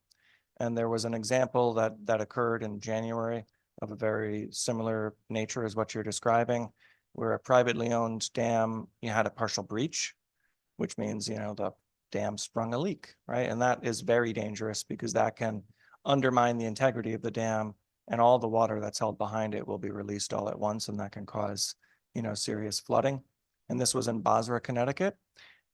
And there was an example that occurred in January of a very similar nature as what you're describing, where a privately owned dam, had a partial breach, which means, the dam sprung a leak, right? And that is very dangerous because that can undermine the integrity of the dam, and all the water that's held behind it will be released all at once, and that can cause, serious flooding. And this was in Basra, Connecticut.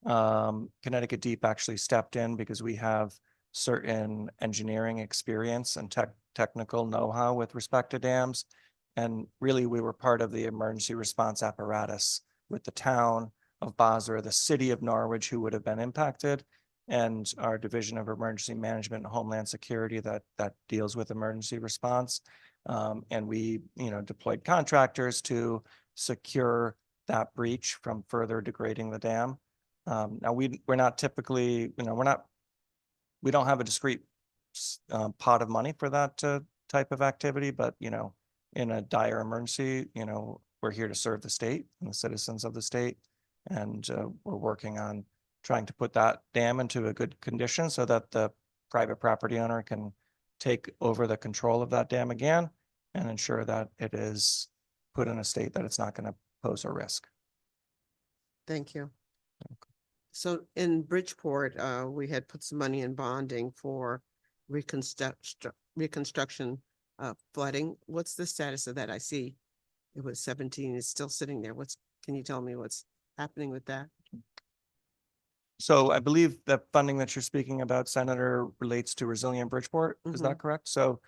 Connecticut Deep actually stepped in because we have certain engineering experience and technical know-how with respect to dams. And really, we were part of the emergency response apparatus with the town of Basra, the city of Norwich, who would have been impacted, and our Division of Emergency Management and Homeland Security that deals with emergency response. And we, deployed contractors to secure that breach from further degrading the dam. Now we're not typically, we don't have a discrete pot of money for that type of activity, but, in a dire emergency, we're here to serve the state and the citizens of the state. And we're working on trying to put that dam into a good condition so that the private property owner can take over the control of that dam again and ensure that it is put in a state that it's not going to pose a risk. Thank you. So in Bridgeport, we had put some money in bonding for reconstruction flooding. What's the status of that? I see it was 17, it's still sitting there. Can you tell me what's happening with that? So I believe the funding that you're speaking about, Senator, relates to Resilient Bridgeport. Is that correct? So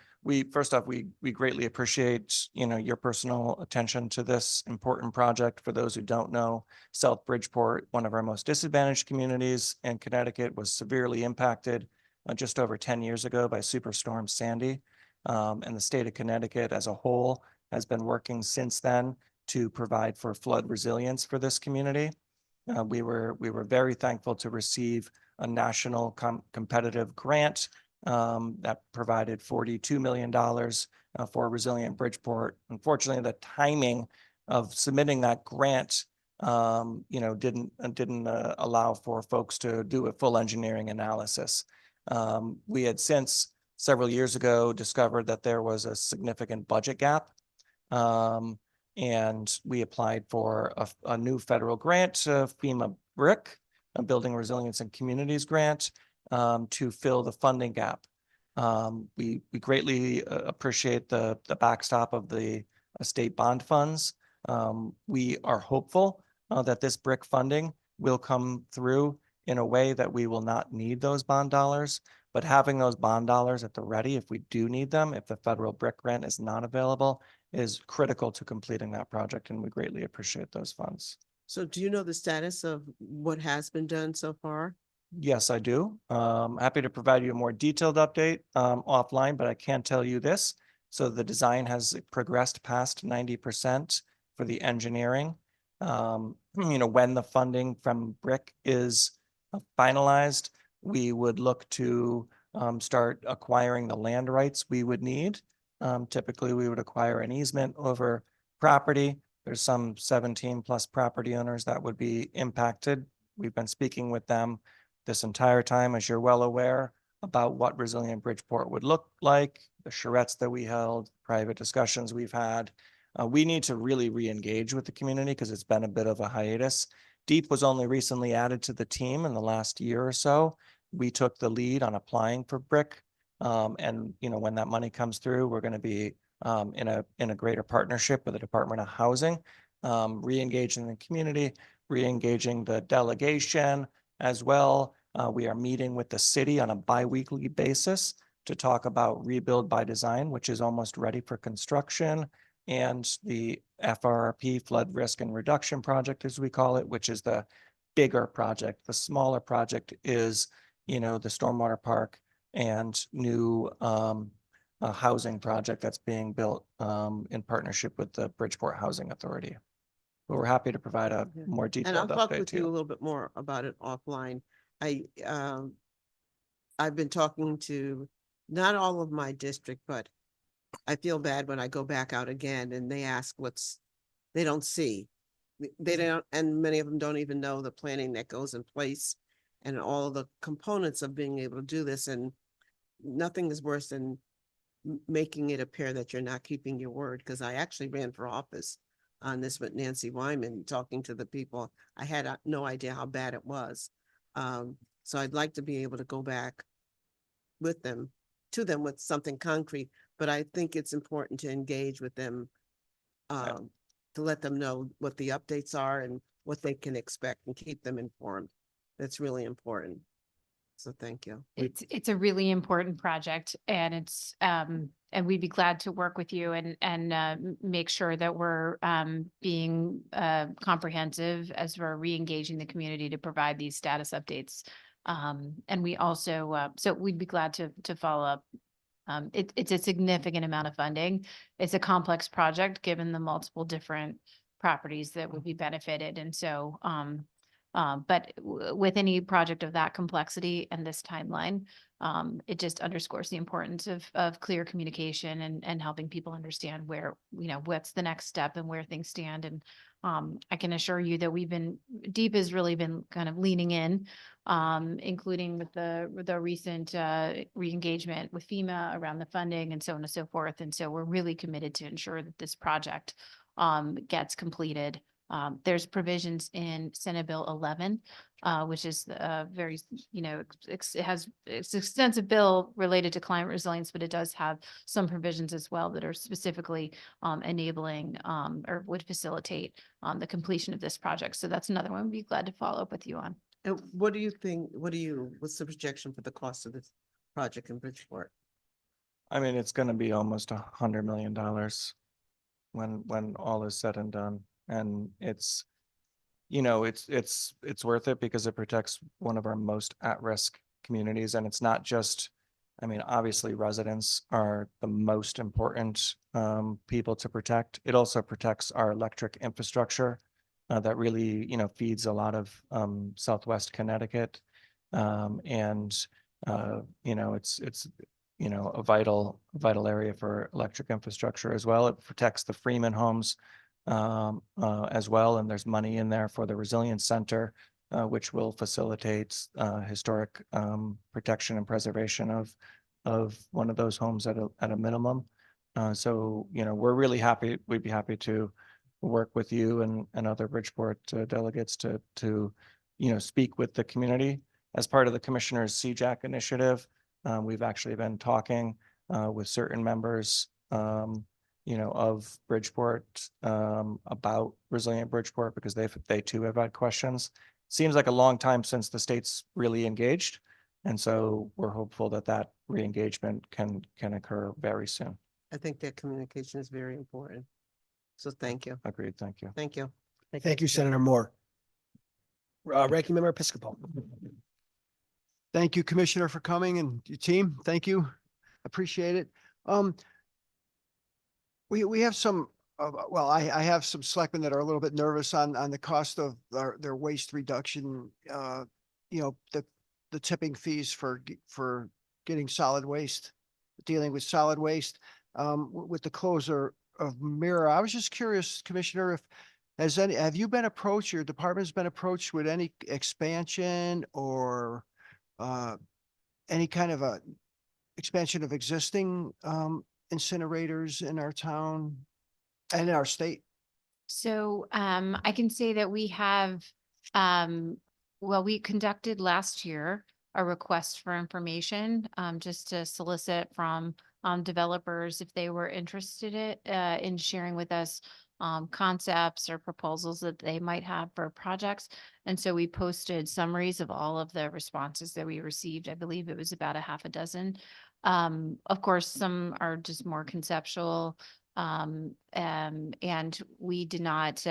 first off, we greatly appreciate, your personal attention to this important project. For those who don't know, South Bridgeport, one of our most disadvantaged communities in Connecticut, was severely impacted just over 10 years ago by Superstorm Sandy. And the state of Connecticut as a whole has been working since then to provide for flood resilience for this community. We were very thankful to receive a national competitive grant that provided $42 million for Resilient Bridgeport. Unfortunately, the timing of submitting that grant, didn't allow for folks to do a full engineering analysis. We had since several years ago discovered that there was a significant budget gap. And we applied for a new federal grant, FEMA BRIC, a Building Resilience and Communities grant, to fill the funding gap. We greatly appreciate the backstop of the state bond funds. We are hopeful that this BRIC funding will come through in a way that we will not need those bond dollars, but having those bond dollars at the ready if we do need them, if the federal BRIC grant is not available, is critical to completing that project, and we greatly appreciate those funds. So do you know the status of what has been done so far? Yes, I do. Happy to provide you a more detailed update offline, but I can tell you this. So the design has progressed past 90% for the engineering. when the funding from BRIC is finalized, we would look to start acquiring the land rights we would need. Typically, we would acquire an easement over property. There's some 17 plus property owners that would be impacted. We've been speaking with them this entire time, as you're well aware, about what resilient Bridgeport would look like, the charrettes that we held, private discussions we've had. We need to really re-engage with the community because it's been a bit of a hiatus. Deep was only recently added to the team in the last year or so. We took the lead on applying for BRIC. And when that money comes through, we're going to be in a greater partnership with the Department of Housing, re-engaging the community, re-engaging the delegation as well. We are meeting with the city on a bi-weekly basis to talk about Rebuild by Design, which is almost ready for construction, and the FRP, Flood Risk and Reduction Project, as we call it, which is the bigger project. The smaller project is, the Stormwater Park and new housing project that's being built in partnership with the Bridgeport Housing Authority. But we're happy to provide a more And detailed I'll talk update with to you a you. little bit more about it offline. I've been talking to not all of my district, but I feel bad when I go back out again and they ask they don't see. They don't, and many of them don't even know the planning that goes in place and all the components of being able to do this. And nothing is worse than making it appear that you're not keeping your word. Because I actually ran for office on this with Nancy Wyman, talking to the people. I had no idea how bad it was. So I'd like to be able to go back with them, to them with something concrete, but I think it's important to engage with them, to let them know what the updates are and what they can expect and keep them informed. That's really important. So thank you. It's a really important project and and we'd be glad to work with you and make sure that we're being comprehensive as we're re-engaging the community to provide these status updates. And we also, so we'd be glad to follow up. It's a significant amount of funding. It's a complex project, given the multiple different properties that would be benefited. And so, but with any project of that complexity and this timeline, it just underscores the importance of clear communication and helping people understand where, what's the next step and where things stand. And I can assure you that Deep has really been kind of leaning in, including with the recent re-engagement with FEMA around the funding and so on and so forth. And so we're really committed to ensure that this project gets completed. There's provisions in Senate Bill 11, which is very, it's an extensive bill related to climate resilience, but it does have some provisions as well that are specifically enabling or would facilitate the completion of this project. So that's another one we'd be glad to follow up with you on. And what do you think, what's the projection for the cost of this project in Bridgeport? I mean, it's going to be almost $100 million when all is said and done. And it's worth it because it protects one of our most at-risk communities. And it's not just, obviously residents are the most important people to protect. It also protects our electric infrastructure that really, feeds a lot of Southwest Connecticut. It's a vital area for electric infrastructure as well. It protects the Freeman homes as well. And there's money in there for the Resilience Center, which will facilitate historic protection and preservation of one of those homes at a minimum. So, we're really happy. We'd be happy to work with you and other Bridgeport delegates to speak with the community. As part of the Commissioner's CJAC initiative, we've actually been talking with certain members of Bridgeport about Resilient Bridgeport because they too have had questions. Seems like a long time since the state's really engaged. And so we're hopeful that re-engagement can occur very soon. I think that communication is very important. So thank you. Agreed. Thank you. Thank you. Thank you, Senator Moore. Ranking Member Episcopal. Thank you, Commissioner, for coming, and your team. Thank you. Appreciate it. We have some well, I have some selectmen that are a little bit nervous on the cost of their waste reduction. The tipping fees for getting solid waste, dealing with solid waste. With the closure of Mira, I was just curious, Commissioner, if have you been approached, your department's been approached with any expansion or any kind of a expansion of existing incinerators in our town and in our state? So I can say that we have, well, we conducted last year a request for information just to solicit from developers if they were interested in sharing with us concepts or proposals that they might have for projects. And so we posted summaries of all of the responses that we received. I believe it was about a half a dozen. Of course, some are just more conceptual. And we did not,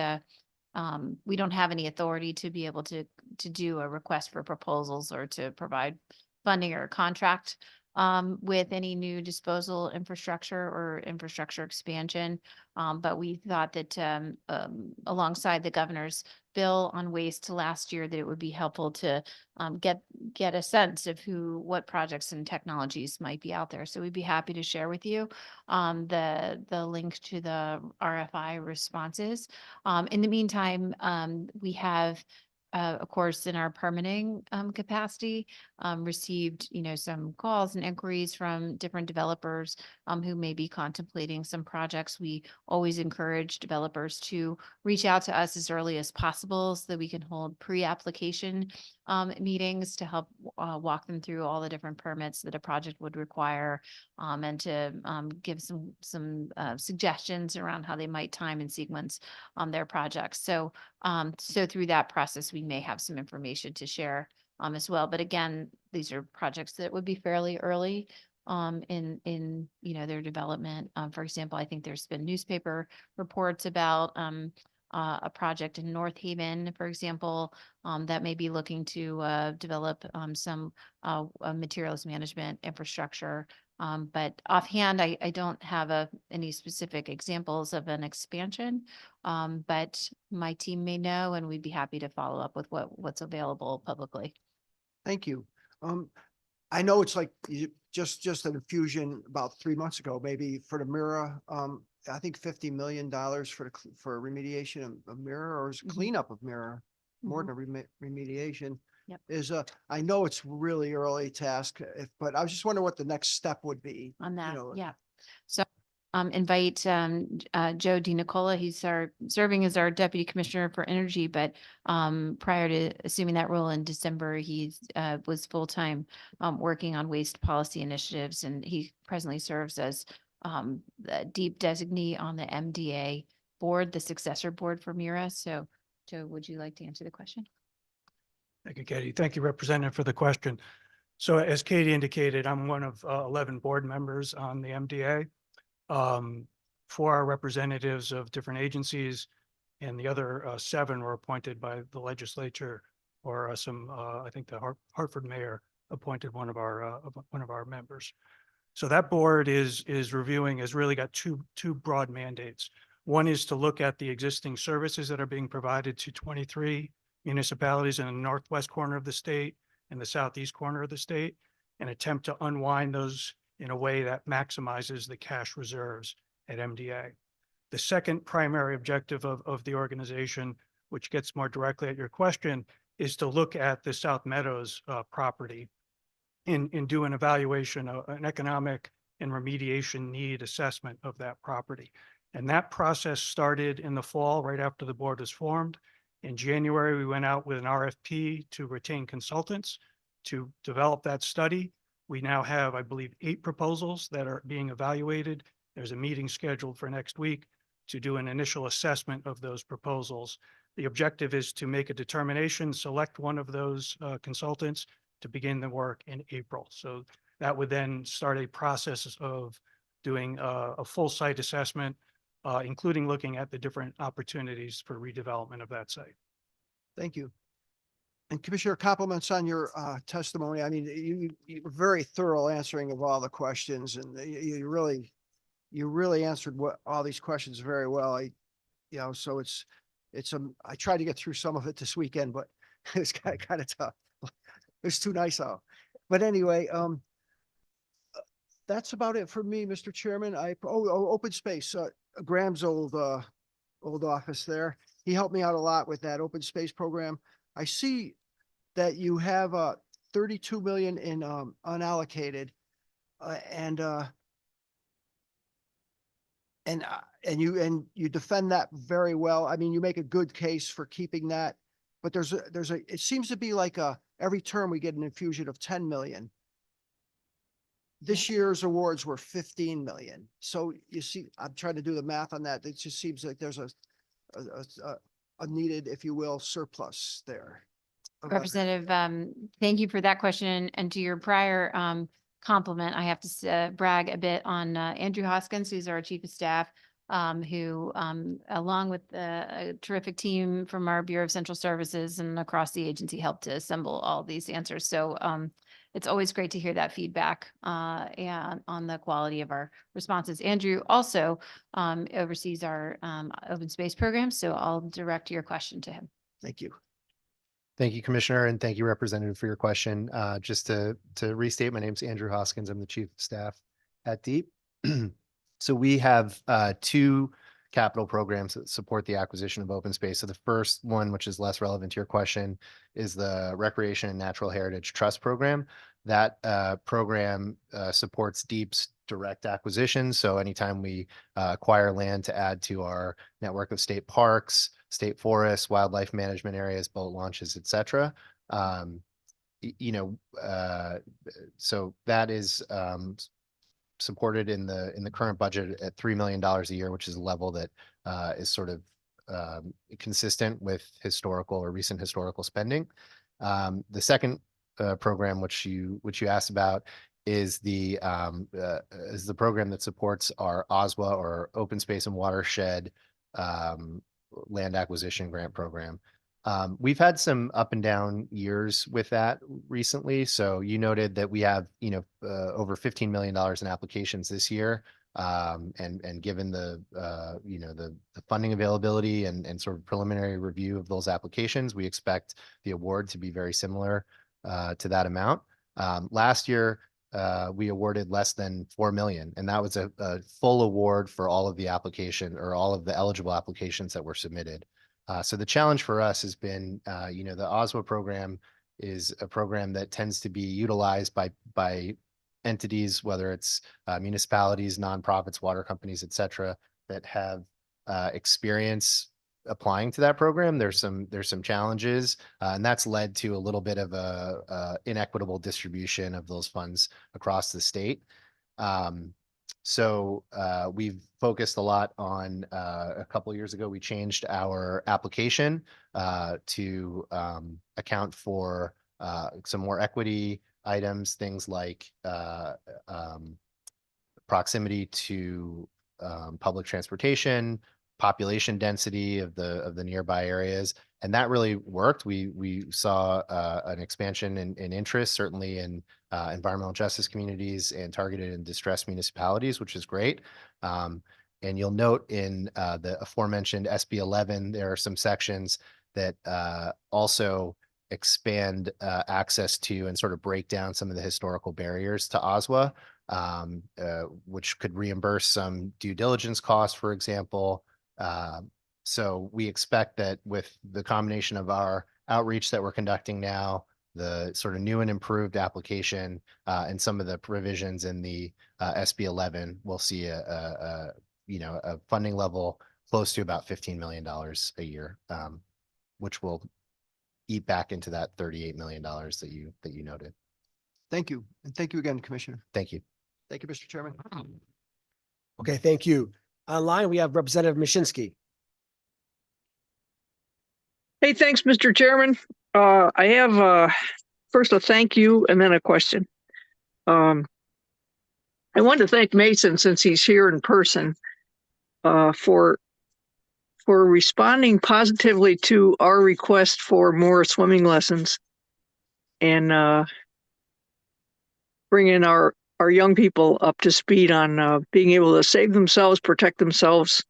we don't have any authority to be able to do a request for proposals or to provide funding or contract with any new disposal infrastructure or infrastructure expansion. But we thought that alongside the governor's bill on waste last year, that it would be helpful to get a sense of what projects and technologies might be out there. So we'd be happy to share with you the link to the RFI responses. In the meantime, we have of course, in our permitting capacity, received, some calls and inquiries from different developers who may be contemplating some projects. We always encourage developers to reach out to us as early as possible so that we can hold pre-application meetings to help walk them through all the different permits that a project would require and to give some suggestions around how they might time and sequence their projects. So through that process, we may have some information to share as well. But again, these are projects that would be fairly early in their development. For example, I think there's been newspaper reports about a project in North Haven, for example, that may be looking to develop some materials management infrastructure. But offhand, I don't have any specific examples of an expansion, but my team may know, and we'd be happy to follow up with what's available publicly. Thank you. I know it's like just an infusion about 3 months ago, maybe for the Mira. I think $50 million for remediation of Mira, or cleanup of Mira, more than remediation. Yep. I know it's really early task, but I was just wondering what the next step would be On that, know. yeah. So invite Joe DiNicola. He's serving as our Deputy Commissioner for Energy, but prior to assuming that role in December, he was full-time working on waste policy initiatives, and he presently serves as the deep designee on the MDA board, the successor board for Mira. So Joe, would you like to answer the question? Thank you, Katie. Thank you, Representative, for the question. So as Katie indicated, I'm one of 11 board members on the MDA. 4 are representatives of different agencies, and the other 7 were appointed by the legislature, or I think the Hartford mayor appointed one of our members. So that board is reviewing, has really got two broad mandates. One is to look at the existing services that are being provided to 23 municipalities in the northwest corner of the state and the southeast corner of the state, and attempt to unwind those in a way that maximizes the cash reserves at MDA. The second primary objective of the organization, which gets more directly at your question, is to look at the South Meadows property and do an evaluation, an economic and remediation need assessment of that property. And that process started in the fall, right after the board was formed. In January, we went out with an RFP to retain consultants to develop that study. We now have, I believe, 8 proposals that are being evaluated. There's a meeting scheduled for next week to do an initial assessment of those proposals. The objective is to make a determination, select one of those consultants to begin the work in April. So that would then start a process of doing a full site assessment, including looking at the different opportunities for redevelopment of that site. Thank you. And Commissioner, compliments on your testimony. I mean, you were very thorough answering of all the questions, and you really you really answered all these questions very well. So I tried to get through some of it this weekend, but it's kind of tough. It's too nice out. But anyway, that's about it for me, Mr. Chairman. Open space, Graham's old office there. He helped me out a lot with that open space program. I see that you have 32 million in unallocated, and you defend that very well. I mean, you make a good case for keeping that, but it seems to be like every term we get an infusion of 10 million. This year's awards were 15 million. So you see, I'm trying to do the math on that. It just seems like there's a needed, if you will, surplus there. Representative, thank you for that question. And to your prior compliment, I have to brag a bit on Andrew Hoskins, who's our chief of staff, who, along with a terrific team from our Bureau of Central Services and across the agency, helped to assemble all these answers. So it's always great to hear that feedback and on the quality of our responses. Andrew also oversees our open space program, so I'll direct your question to him. Thank you. Thank you, Commissioner, and thank you, Representative, for your question. Just to restate, my name's Andrew Hoskins. I'm the Chief of Staff at DEEP. So we have two capital programs that support the acquisition of open space. So the first one, which is less relevant to your question, is the Recreation and Natural Heritage Trust Program. That program supports DEEP's direct acquisition. So anytime we acquire land to add to our network of state parks, state forests, wildlife management areas, boat launches, et cetera, so that is supported in the current budget at $3 million a year, which is a level that is sort of consistent with historical or recent historical spending. The second program, which you asked about, is the program that supports our OSWA, or Open Space and Watershed Land Acquisition Grant Program. We've had some up and down years with that recently. So you noted that we have, over $15 million in applications this year. And given the funding availability and sort of preliminary review of those applications, we expect the award to be very similar to that amount. Last year, we awarded less than 4 million, and that was a full award for all of the application, or all of the eligible applications that were submitted. So the challenge for us has been, the OSWA program is a program that tends to be utilized by entities, whether it's municipalities, nonprofits, water companies, et cetera, that have experience applying to that program. There's some challenges, and that's led to a little bit of a inequitable distribution of those funds across the state. So we've focused a lot on, a couple of years ago, we changed our application to account for some more equity items, things like proximity to public transportation, population density of the nearby areas, and that really worked. We saw an expansion in interest, certainly in environmental justice communities and targeted and distressed municipalities, which is great. And you'll note in the aforementioned SB 11, there are some sections that also expand access to and sort of break down some of the historical barriers to OSWA, which could reimburse some due diligence costs, for example. So we expect that with the combination of our outreach that we're conducting now, the sort of new and improved application, and some of the provisions in the SB 11, we'll see a funding level close to about $15 million a year, which will eat back into that $38 million that you noted. Thank you. And thank you again, Commissioner. Thank you. Thank you, Mr. Chairman. Okay, thank you. Online, we have Representative Mashinsky. Hey, thanks, Mr. Chairman. I have first a thank you and then a question. I want to thank Mason, since he's here in person, for responding positively to our request for more swimming lessons and bringing our our young people up to speed on being able to save themselves, protect themselves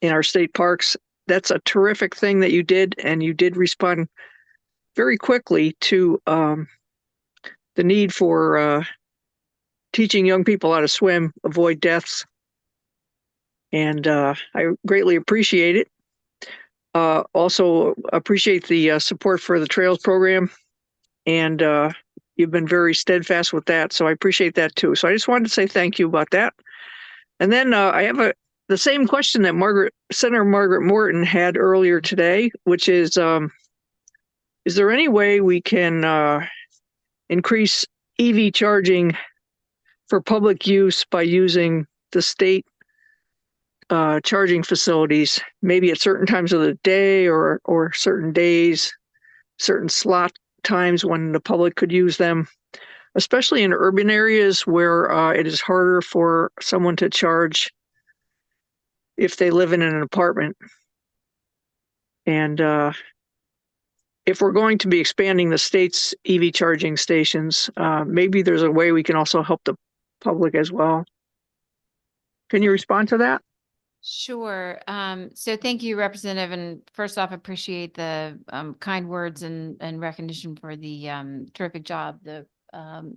in our state parks. That's a terrific thing that you did, and you did respond very quickly to the need for teaching young people how to swim, avoid deaths. And I greatly appreciate it. Also appreciate the support for the Trails program. And you've been very steadfast with that. So I appreciate that too. So I just wanted to say thank you about that. And then I have the same question that Senator Margaret Morton had earlier today, which is there any way we can increase EV charging for public use by using the state charging facilities, maybe at certain times of the day or certain days, certain slot times when the public could use them, especially in urban areas where it is harder for someone to charge if they live in an apartment. And if we're going to be expanding the state's EV charging stations, maybe there's a way we can also help the public as well. Can you respond to that? Sure. So thank you, Representative. And first off, appreciate the kind words and recognition for the terrific job the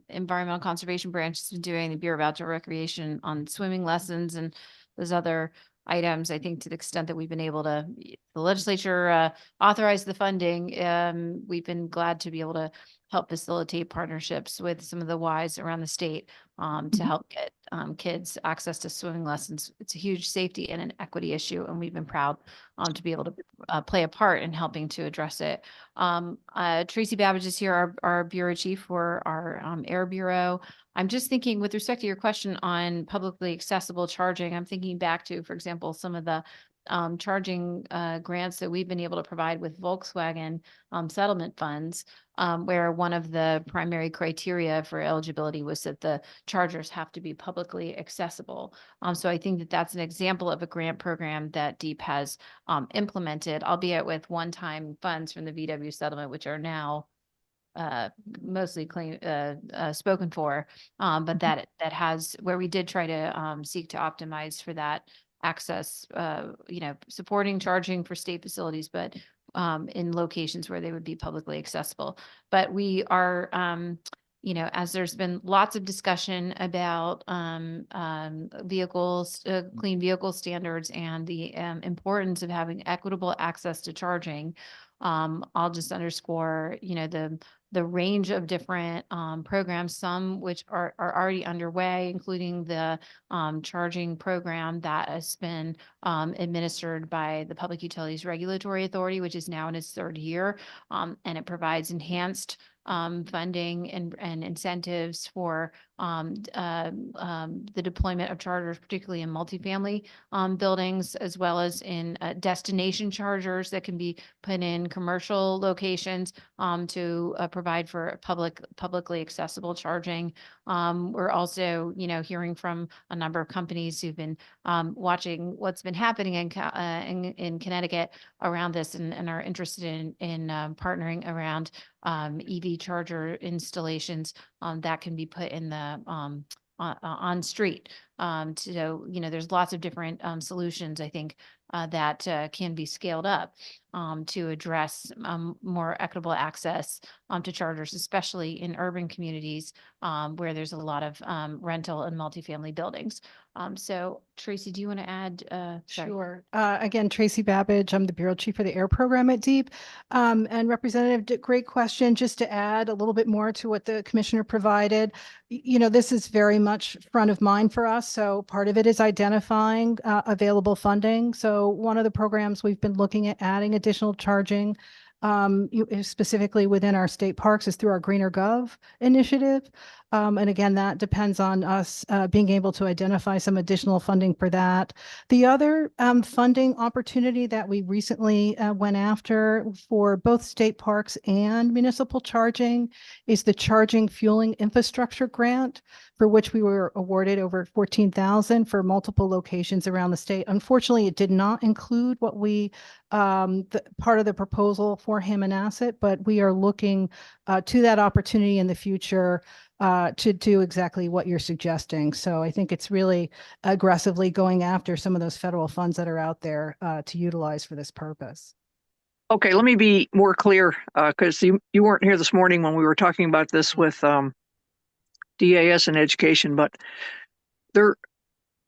Environmental Conservation Branch has been doing, the Bureau of Outdoor Recreation on swimming lessons and those other items. I think to the extent that we've been able to, the legislature authorized the funding. We've been glad to be able to help facilitate partnerships with some of the Ys around the state to help get kids access to swimming lessons. It's a huge safety and an equity issue, and we've been proud to be able to play a part in helping to address it. Tracy Babbage is here, our bureau chief for our Air Bureau. I'm just thinking with respect to your question on publicly accessible charging, I'm thinking back to, for example, some of the charging grants that we've been able to provide with Volkswagen settlement funds, where one of the primary criteria for eligibility was that the chargers have to be publicly accessible. So I think that that's an example of a grant program that DEEP has implemented, albeit with one-time funds from the VW settlement, which are now mostly spoken for, but that has where we did try to seek to optimize for that access, supporting charging for state facilities, but in locations where they would be publicly accessible. But we are, as there's been lots of discussion about vehicles, clean vehicle standards and the importance of having equitable access to charging. I'll just underscore, the range of different programs, some which are already underway, including the charging program that has been administered by the Public Utilities Regulatory Authority, which is now in its third year, and it provides enhanced funding and incentives for the deployment of chargers, particularly in multifamily buildings, as well as in destination chargers that can be put in commercial locations to provide for publicly accessible charging. We're also, hearing from a number of companies who've been watching what's been happening in Connecticut around this and are interested in partnering around EV charger installations that can be put in the on street. So, there's lots of different solutions, I think, that can be scaled up to address more equitable access to chargers, especially in urban communities where there's a lot of rental and multifamily buildings. So Tracy, do you want to add? Sorry. Sure. Again, Tracy Babbage, I'm the Bureau Chief for the Air Program at DEEP. And Representative, great question. Just to add a little bit more to what the Commissioner provided, this is very much front of mind for us. So part of it is identifying available funding. So one of the programs we've been looking at adding additional charging specifically within our state parks is through our Greener Gov initiative. And again, that depends on us being able to identify some additional funding for that. The other funding opportunity that we recently went after for both state parks and municipal charging is the Charging Fueling Infrastructure Grant, for which we were awarded over $14,000 for multiple locations around the state. Unfortunately, it did not include what we part of the proposal for Hammonasset, but we are looking to that opportunity in the future to do exactly what you're suggesting. So I think it's really aggressively going after some of those federal funds that are out there to utilize for this purpose. Okay, let me be more clear, because you weren't here this morning when we were talking about this with DAS and education, but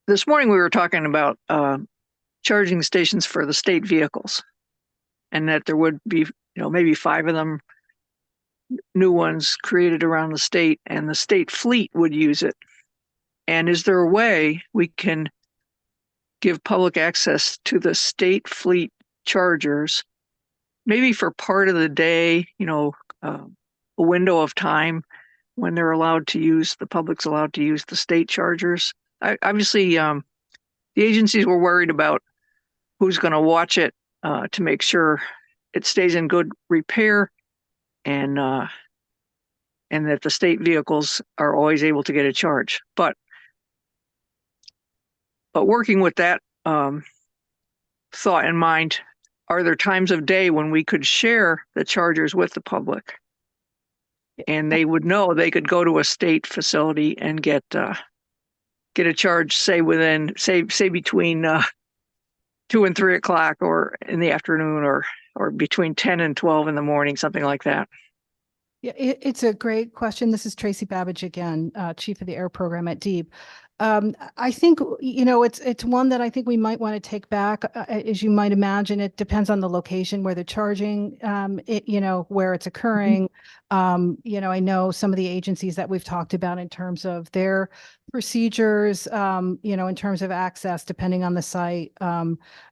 this morning we were talking about charging stations for the state vehicles, and that there would be, maybe 5 of them, new ones created around the state, and the state fleet would use it. And is there a way we can give public access to the state fleet chargers, maybe for part of the day, a window of time when they're allowed to use, the public's allowed to use the state chargers? Obviously, the agencies were worried about who's going to watch it to make sure it stays in good repair, and that the state vehicles are always able to get a charge. But working with that thought in mind, are there times of day when we could share the chargers with the public, and they would know they could go to a state facility and get a charge, say within, say between 2 and 3 o'clock, or in the afternoon, or between 10 and 12 in the morning, something like that? Yeah, it's a great question. This is Tracy Babbage again, Chief of the Air Program at DEEP. I think, it's one that I think we might want to take back. As you might imagine, it depends on the location where they're charging, where it's occurring. I know some of the agencies that we've talked about in terms of their procedures, in terms of access, depending on the site,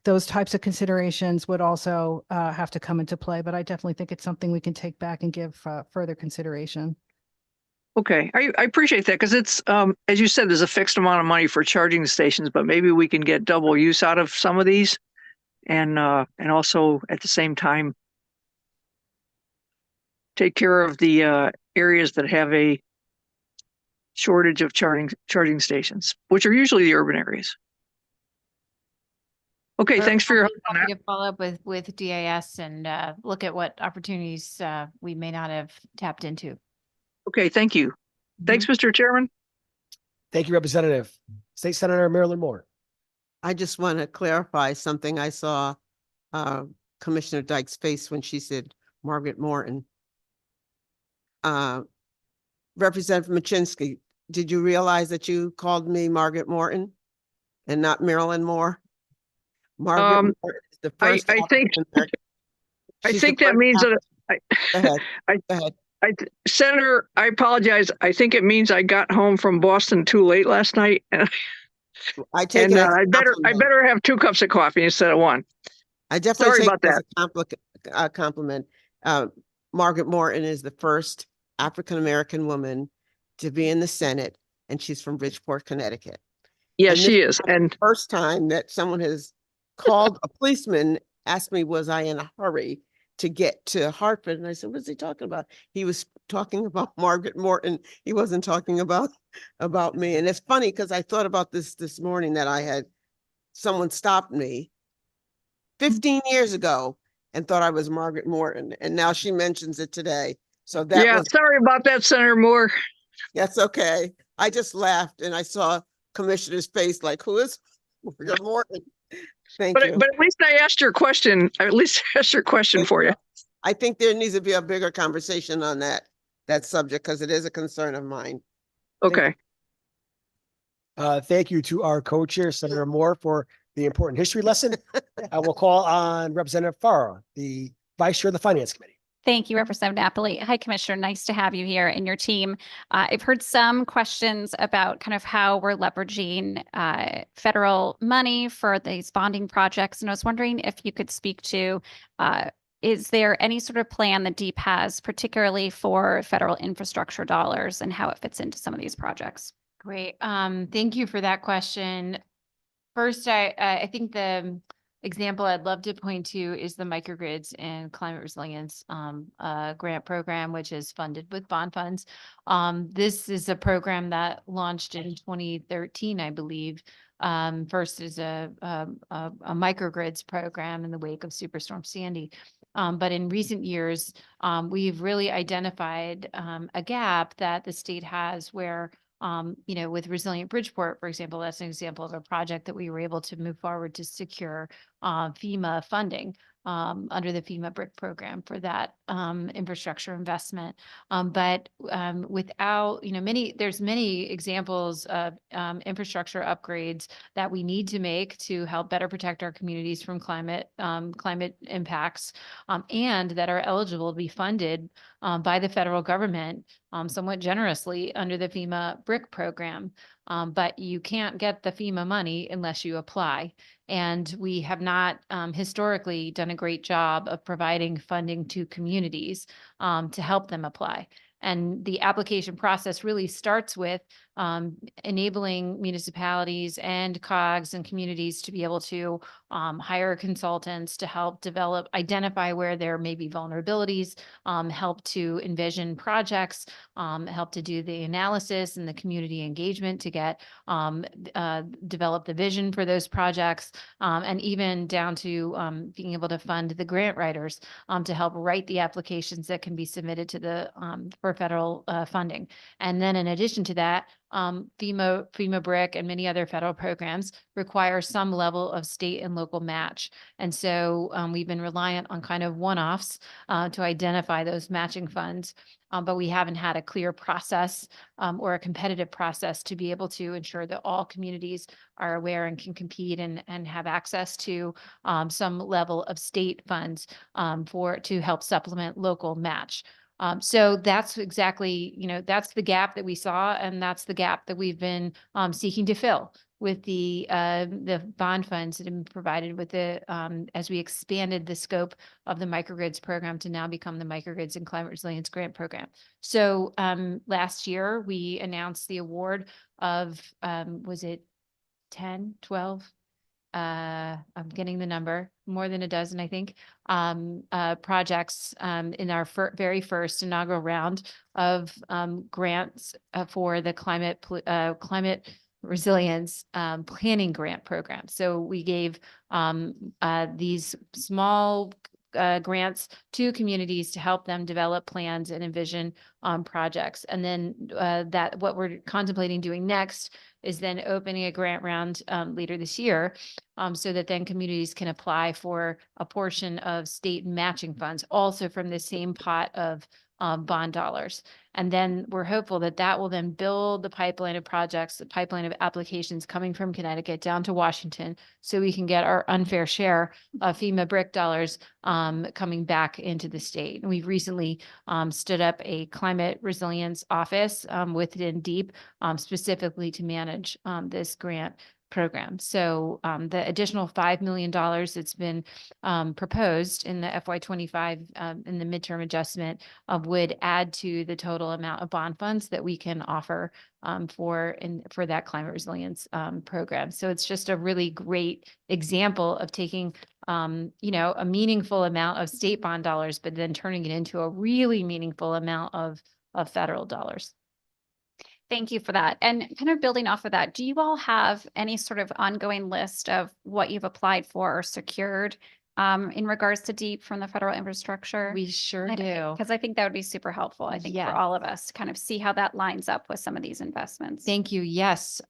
those types of considerations would also have to come into play. But I definitely think it's something we can take back and give further consideration. Okay, I appreciate that, because it's, as you said, there's a fixed amount of money for charging stations, but maybe we can get double use out of some of these, and also at the same time take care of the areas that have a shortage of charging stations, which are usually the urban areas. Okay, thanks for your help on that. To follow up with DAS and look at what opportunities we may not have tapped into. Okay, thank you. Thanks, Mr. Chairman. Thank you, Representative. State Senator Marilyn Moore. I just want to clarify something. I saw Commissioner Dyke's face when she said Margaret Morton. Representative Machinsky, did you realize that you called me Margaret Morton and not Marilyn Moore? Margaret Moore is the first. I think that means that Go ahead. Senator, I apologize. I think it means I got home from Boston too late last night, and I take it as I better have 2 cups of coffee instead of 1. I definitely Sorry about that. A compliment. Margaret Morton is the first African-American woman to be in the Senate, and she's from Bridgeport, Connecticut. Yeah, she is. And the first time that someone has called a policeman, asked me, was I in a hurry to get to Hartford? And I said, what's he talking about? He was talking about Margaret Morton. He wasn't talking about me. And it's funny because I thought about this morning, that I had someone stopped me 15 years ago and thought I was Margaret Morton. And now she mentions it today. So that sorry about that, Senator Moore. That's okay. I just laughed and I saw Commissioner's face like, who is Margaret Morton? Thank you. But at least I asked your question. I at least asked your question for you. I think there needs to be a bigger conversation on that subject, because it is a concern of mine. Okay. Thank you to our co-chair, Senator Moore, for the important history lesson. I will call on Representative Farah, the Vice Chair of the Finance Committee. Thank you, Representative Napoli. Hi, Commissioner. Nice to have you here and your team. I've heard some questions about kind of how we're leveraging federal money for these bonding projects. And I was wondering if you could speak to, is there any sort of plan that DEEP has, particularly for federal infrastructure dollars, and how it fits into some of these projects? Great. Thank you for that question. First, I think the example I'd love to point to is the microgrids and climate resilience grant program, which is funded with bond funds. This is a program that launched in 2013, I believe. First is a microgrids program in the wake of Superstorm Sandy. But in recent years, we've really identified a gap that the state has where with Resilient Bridgeport, for example, that's an example of a project that we were able to move forward to secure FEMA funding under the FEMA BRIC program for that infrastructure investment. But without, there's many examples of infrastructure upgrades that we need to make to help better protect our communities from climate impacts, and that are eligible to be funded by the federal government somewhat generously under the FEMA BRIC program. But you can't get the FEMA money unless you apply. And we have not historically done a great job of providing funding to communities to help them apply. And the application process really starts with enabling municipalities and COGs and communities to be able to hire consultants to help identify where there may be vulnerabilities, help to envision projects, help to do the analysis and the community engagement to get develop the vision for those projects, and even down to being able to fund the grant writers to help write the applications that can be submitted to the for federal funding. And then in addition to that, FEMA BRIC and many other federal programs require some level of state and local match. And so we've been reliant on kind of one-offs to identify those matching funds. But we haven't had a clear process or a competitive process to be able to ensure that all communities are aware and can compete and have access to some level of state funds to help supplement local match. So that's exactly, that's the gap that we saw, and that's the gap that we've been seeking to fill with the bond funds that have been provided with as we expanded the scope of the microgrids program to now become the Microgrids and Climate Resilience Grant Program. So last year we announced the award of, was it 10, 12? I'm getting the number, more than a dozen, I think, projects in our very first inaugural round of grants for the climate resilience planning grant program. So we gave these small grants to communities to help them develop plans and envision projects. And then what we're contemplating doing next is then opening a grant round later this year so that then communities can apply for a portion of state matching funds, also from the same pot of bond dollars. And then we're hopeful that that will then build the pipeline of projects, the pipeline of applications coming from Connecticut down to Washington, so we can get our unfair share of FEMA BRIC dollars coming back into the state. And we've recently stood up a climate resilience office within DEEP specifically to manage this grant program. So the additional $5 million that's been proposed in the FY25 in the midterm adjustment would add to the total amount of bond funds that we can offer for that climate resilience program. So it's just a really great example of taking a meaningful amount of state bond dollars, but then turning it into a really meaningful amount of federal dollars. Thank you for that. And kind of building off of that, do you all have any sort of ongoing list of what you've applied for or secured in regards to DEEP from the federal infrastructure? We sure do. Because I think that would be super helpful, I think, for all of us to kind of see how that lines up with some of these investments. Thank you. Yes.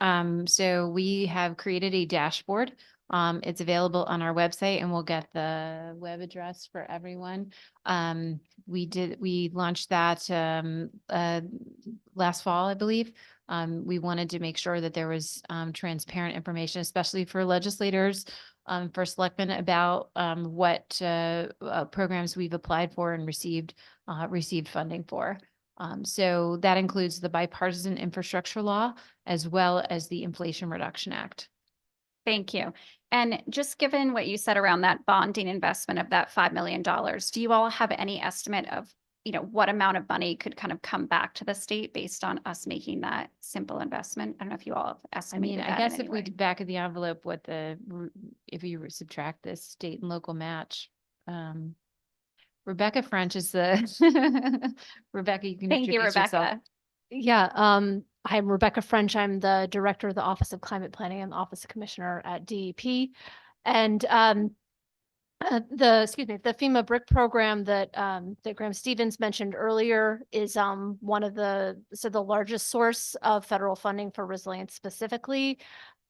So we have created a dashboard. It's available on our website, and we'll get the web address for everyone. We launched that last fall, I believe. We wanted to make sure that there was transparent information, especially for legislators, for selectmen, about what programs we've applied for and received funding for. So that includes the bipartisan infrastructure law as well as the Inflation Reduction Act. Thank you. And just given what you said around that bonding investment of that $5 million, do you all have any estimate of, what amount of money could kind of come back to the state based on us making that simple investment? I don't know if you all have estimated that. I guess if we did back of the envelope, if you subtract the state and local match, Rebecca French is the, Rebecca, you can Thank you, introduce Rebecca. yourself. Yeah, I'm Rebecca French. I'm the director of the Office of Climate Planning and the Office of Commissioner at DEP. And the FEMA brick program that that Graham Stevens mentioned earlier is one of the largest source of federal funding for resilience specifically.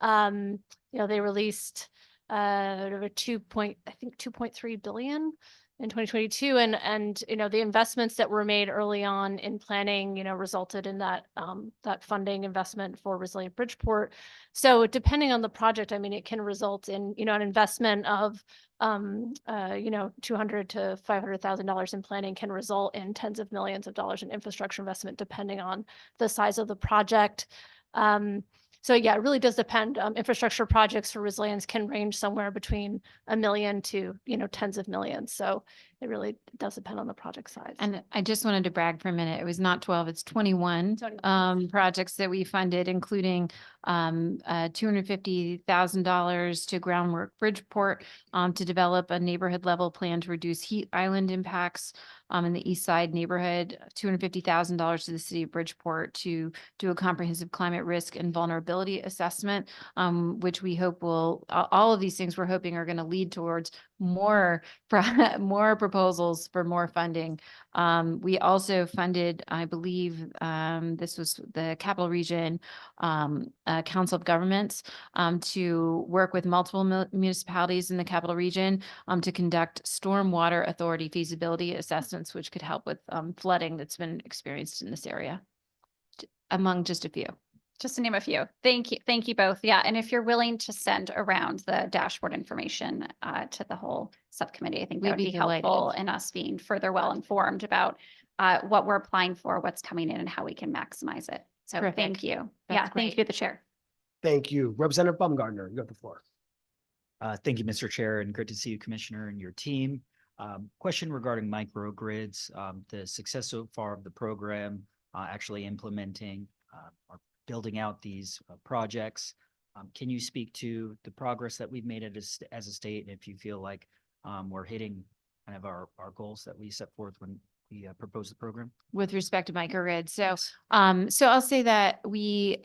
They released over 2.3 billion in 2022, and the investments that were made early on in planning resulted in that funding investment for Resilient Bridgeport. So depending on the project, I mean, it can result in an investment of $200,000 to $500,000 in planning can result in tens of millions of dollars in infrastructure investment depending on the size of the project. So yeah, it really does depend. Infrastructure projects for resilience can range somewhere between $1 million to tens of millions. So it really does depend on the project size. And I just wanted to brag for a minute. It was not 12, it's 21 projects that we funded, including $250,000 to Groundwork Bridgeport to develop a neighborhood level plan to reduce heat island impacts in the East Side neighborhood, $250,000 to the city of Bridgeport to do a comprehensive climate risk and vulnerability assessment, which we hope will, all of these things we're hoping are going to lead towards more proposals for more funding. We also funded, I believe, this was the Capital Region Council of Governments to work with multiple municipalities in the Capital Region to conduct stormwater authority feasibility assessments, which could help with flooding that's been experienced in this area, among just a few. Just to name a few. Thank you. Thank you both. Yeah. And if you're willing to send around the dashboard information to the whole subcommittee, I think that would be helpful in us being further well informed about what we're applying for, what's coming in and how we can maximize it. So Terrific. thank you. That's Thank you, the chair. Thank you. Representative Baumgartner, you have the floor. Thank you, Mr. Chair, and great to see you, Commissioner, and your team. Question regarding microgrids, the success so far of the program, actually implementing or building out these projects. Can you speak to the progress that we've made as a state, and if you feel like we're hitting kind of our goals that we set forth when we proposed the program? With respect to microgrids. So I'll say that we,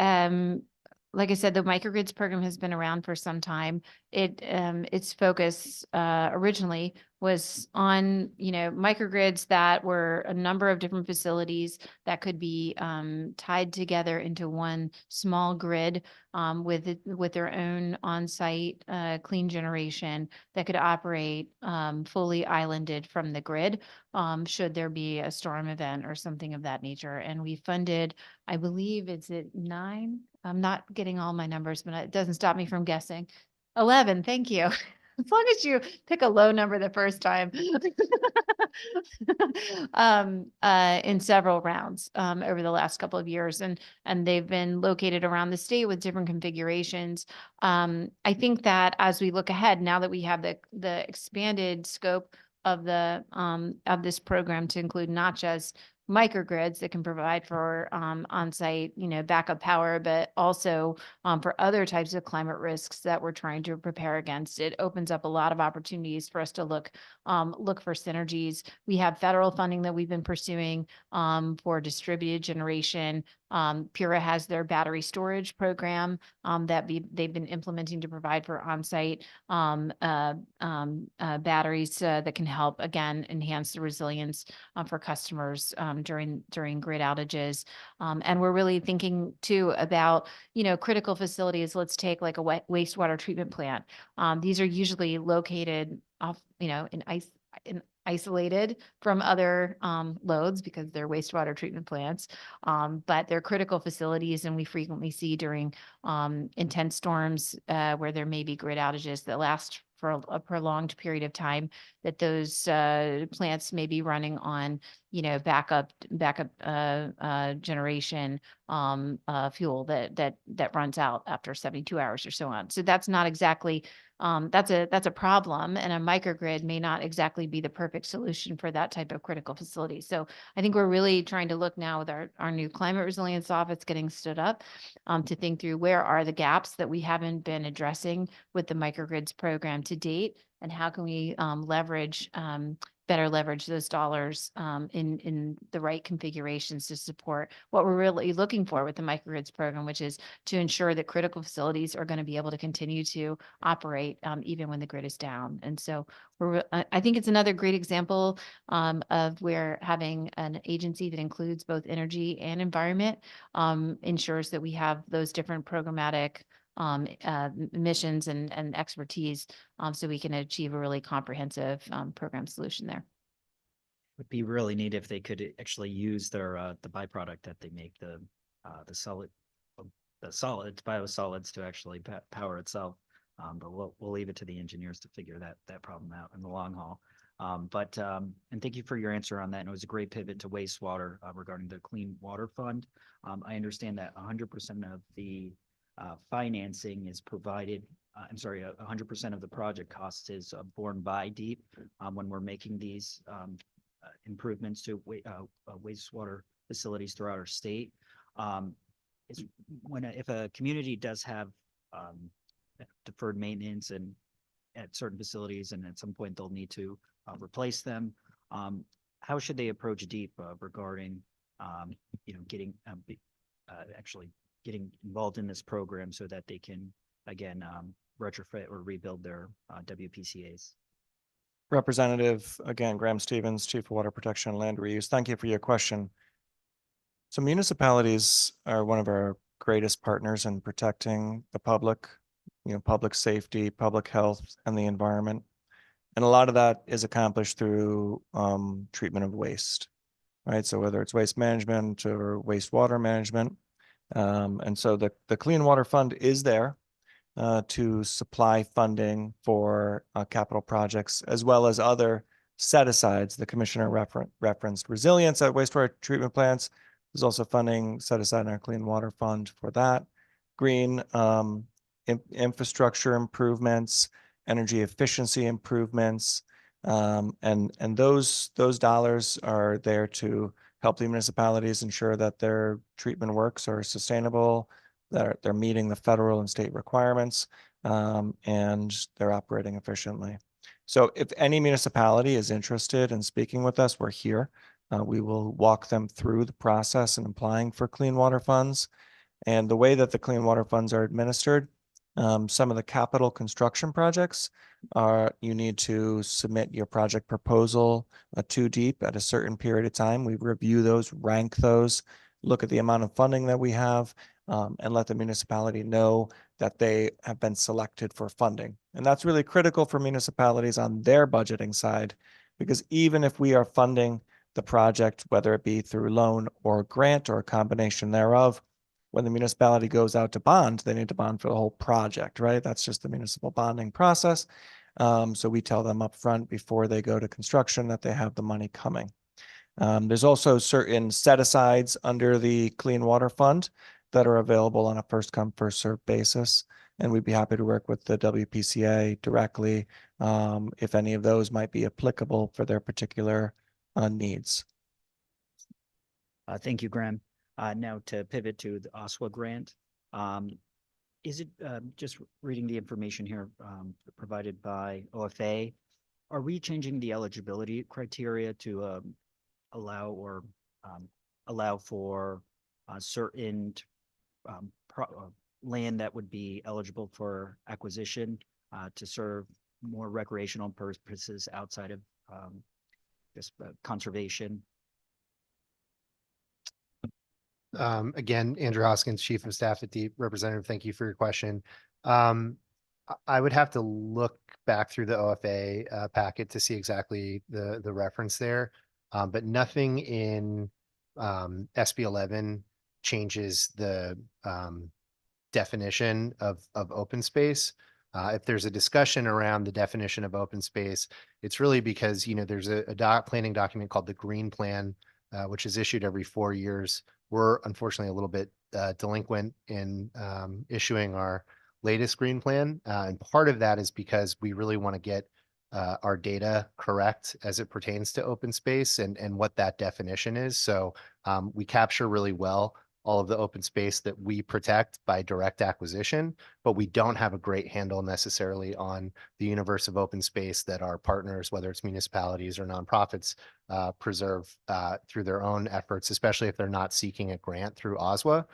like I said, the microgrids program has been around for some time. Its focus originally was on, microgrids that were a number of different facilities that could be tied together into one small grid with their own on-site clean generation that could operate fully islanded from the grid should there be a storm event or something of that nature. And we funded, I believe it's at 9. I'm not getting all my numbers, but it doesn't stop me from guessing. 11, thank you. As long as you pick a low number the first time. In several rounds over the last couple of years. And they've been located around the state with different configurations. I think that as we look ahead, now that we have the expanded scope of this program to include not just microgrids that can provide for on-site, backup power, but also for other types of climate risks that we're trying to prepare against. It opens up a lot of opportunities for us to look for synergies. We have federal funding that we've been pursuing for distributed generation. Pura has their battery storage program that they've been implementing to provide for on-site batteries that can help, again, enhance the resilience for customers during grid outages. And we're really thinking too about, critical facilities. Let's take like a wastewater treatment plant. These are usually located off, isolated from other loads because they're wastewater treatment plants, but they're critical facilities, and we frequently see during intense storms where there may be grid outages that last for a prolonged period of time, that those plants may be running on, backup generation fuel that runs out after 72 hours or so on. So that's not exactly that's a problem, and a microgrid may not exactly be the perfect solution for that type of critical facility. So I think we're really trying to look now with our new climate resilience office getting stood up to think through where are the gaps that we haven't been addressing with the microgrids program to date, and how can we better leverage those dollars in the right configurations to support what we're really looking for with the microgrids program, which is to ensure that critical facilities are going to be able to continue to operate even when the grid is down. And so I think it's another great example of where having an agency that includes both energy and environment ensures that we have those different programmatic missions and expertise so we can achieve a really comprehensive program solution there. Would be really neat if they could actually use their the byproduct that they make, the solids, biosolids, to actually power itself. But we'll leave it to the engineers to figure that problem out in the long haul. And thank you for your answer on that. And it was a great pivot to wastewater regarding the Clean Water Fund. I understand that 100% of the financing is provided. 100% of the project cost is borne by DEEP when we're making these improvements to wastewater facilities throughout our state. If a community does have deferred maintenance and at certain facilities, and at some point they'll need to replace them, how should they approach DEEP regarding getting actually getting involved in this program so that they can again retrofit or rebuild their WPCAs? Representative, again, Graham Stevens, Chief of Water Protection and Land Reuse. Thank you for your question. So municipalities are one of our greatest partners in protecting the public, public safety, public health, and the environment. And a lot of that is accomplished through treatment of waste, right? So whether it's waste management or wastewater management. And so the Clean Water Fund is there to supply funding for capital projects, as well as other set-asides. The Commissioner referenced resilience at wastewater treatment plants. There's also funding set aside in our Clean Water Fund for that. Green infrastructure improvements, energy efficiency improvements, and those dollars are there to help the municipalities ensure that their treatment works are sustainable, that they're meeting the federal and state requirements, and they're operating efficiently. So if any municipality is interested in speaking with us, we're here. We will walk them through the process in applying for clean water funds. And the way that the clean water funds are administered, some of the capital construction projects are, you need to submit your project proposal to DEEP at a certain period of time. We review those, rank those, look at the amount of funding that we have, and let the municipality know that they have been selected for funding. And that's really critical for municipalities on their budgeting side, because even if we are funding the project, whether it be through loan or grant or a combination thereof, when the municipality goes out to bond, they need to bond for the whole project, right? That's just the municipal bonding process. So we tell them up front before they go to construction that they have the money coming. There's also certain set-asides under the Clean Water Fund that are available on a first-come, first-served basis. And we'd be happy to work with the WPCA directly if any of those might be applicable for their particular needs. Thank you, Graham. Now to pivot to the OSWA grant, is it just reading the information here provided by OFA, are we changing the eligibility criteria to allow for certain land that would be eligible for acquisition to serve more recreational purposes outside of just conservation? Again, Andrew Hoskins, Chief of Staff at DEEP. Representative, thank you for your question. I would have to look back through the OFA packet to see exactly the reference there, but nothing in SB 11 changes the definition of open space. If there's a discussion around the definition of open space, it's really because there's a planning document called the Green Plan, which is issued every 4 years. We're unfortunately a little bit delinquent in issuing our latest green plan. And part of that is because we really want to get our data correct as it pertains to open space and what that definition is. So we capture really well all of the open space that we protect by direct acquisition, but we don't have a great handle necessarily on the universe of open space that our partners, whether it's municipalities or nonprofits, preserve through their own efforts, especially if they're not seeking a grant through OSWA.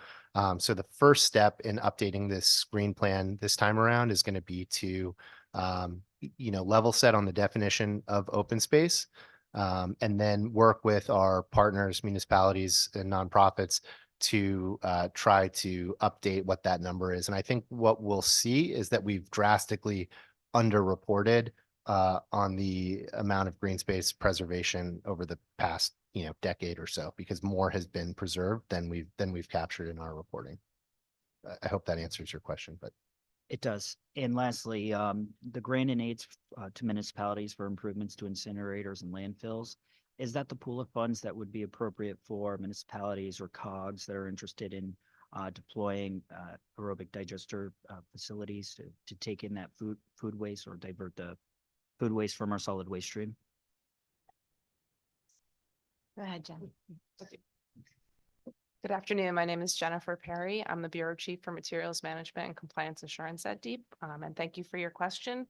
So the first step in updating this green plan this time around is going to be to, level set on the definition of open space, and then work with our partners, municipalities and nonprofits to try to update what that number is. And I think what we'll see is that we've drastically underreported on the amount of green space preservation over the past decade or so, because more has been preserved than we've captured in our reporting. I hope that answers your question, but It does. And lastly, the grant and aids to municipalities for improvements to incinerators and landfills. Is that the pool of funds that would be appropriate for municipalities or COGs that are interested in deploying aerobic digester facilities to take in that food waste or divert the food waste from our solid waste stream? Go ahead, Jen. Good afternoon. My name is Jennifer Perry. I'm the Bureau Chief for Materials Management and Compliance Assurance at DEEP. And thank you for your question.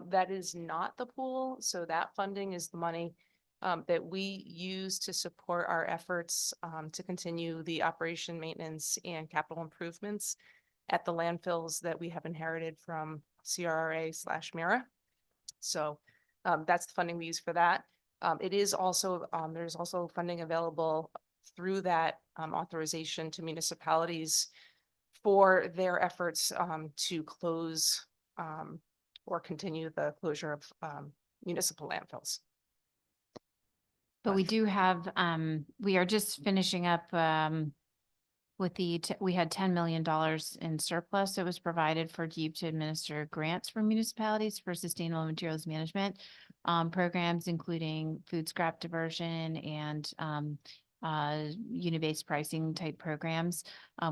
That is not the pool. So that funding is the money that we use to support our efforts to continue the operation, maintenance, and capital improvements at the landfills that we have inherited from CRRA/MIRA. So that's the funding we use for that. It is also, there's also funding available through that authorization to municipalities for their efforts to close or continue the closure of municipal landfills. But we do have, we are just finishing up with we had $10 million in surplus that was provided for DEEP to administer grants for municipalities for sustainable materials management programs, including food scrap diversion and unit-based pricing type programs.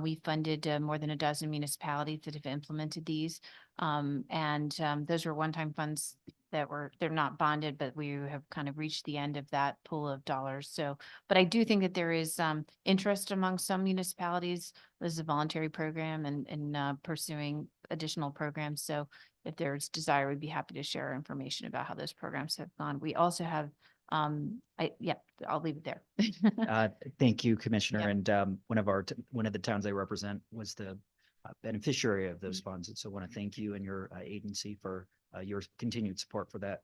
We funded more than a dozen municipalities that have implemented these. Those were one-time funds that they're not bonded, but we have kind of reached the end of that pool of dollars. So, but I do think that there is interest among some municipalities. This is a voluntary program and pursuing additional programs. So if there's desire, we'd be happy to share information about how those programs have gone. We also have I'll leave it there. Thank you, Commissioner. And one of the towns I represent was the beneficiary of those funds. And so I want to thank you and your agency for your continued support for that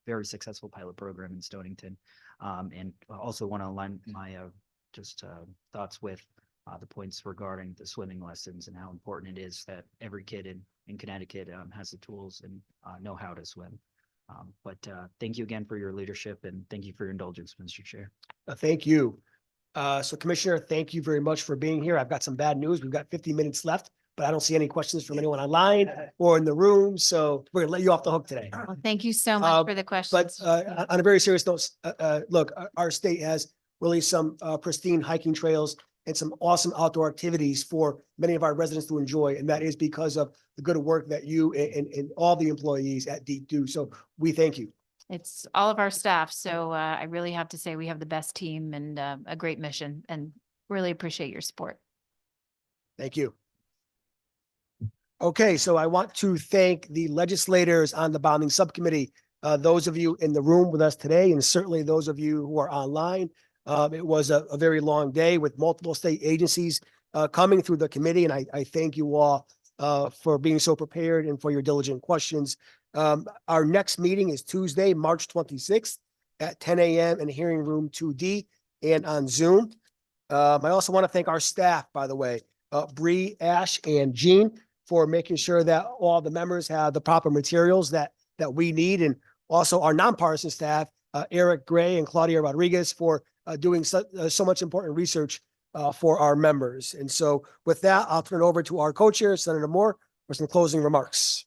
very successful pilot program in Stonington. And I also want to align my thoughts with the points regarding the swimming lessons and how important it is that every kid in Connecticut has the tools and know how to swim. But thank you again for your leadership and thank you for your indulgence, Mr. Chair. Thank you. So Commissioner, thank you very much for being here. I've got some bad news. We've got 50 minutes left, but I don't see any questions from anyone online or in the room. So we're gonna let you off the hook today. Well, thank you so much for the questions. But on a very serious note, look, our state has really some pristine hiking trails and some awesome outdoor activities for many of our residents to enjoy. And that is because of the good work that you and all the employees at DEEP do. So we thank you. It's all of our staff. So I really have to say we have the best team and a great mission and really appreciate your support. Thank you. Okay, so I want to thank the legislators on the bonding subcommittee, those of you in the room with us today, and certainly those of you who are online. It was a very long day with multiple state agencies coming through the committee, and I thank you all for being so prepared and for your diligent questions. Our next meeting is Tuesday, March 26th at 10 a.m. in hearing room 2D and on Zoom. I also want to thank our staff, by the way, Bree, Ash, and Jean, for making sure that all the members have the proper materials that we need, and also our nonpartisan staff, Eric Gray and Claudia Rodriguez, for doing so much important research for our members. And so with that, I'll turn it over to our co-chair, Senator Moore, for some closing remarks.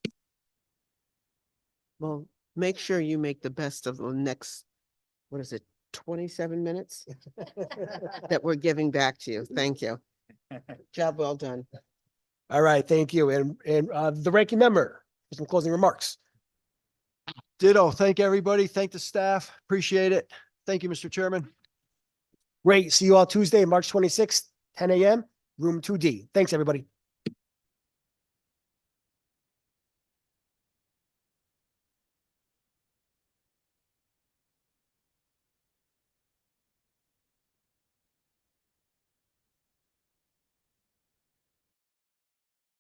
Well, make sure you make the best of the next, 27 minutes that we're giving back to you. Thank you. Job well done. All right, thank you. And the ranking member for some closing remarks. Ditto. Thank everybody. Thank the staff. Appreciate it. Thank you, Mr. Chairman. Great. See you all Tuesday, March 26th, 10 a.m. room 2D. Thanks, everybody.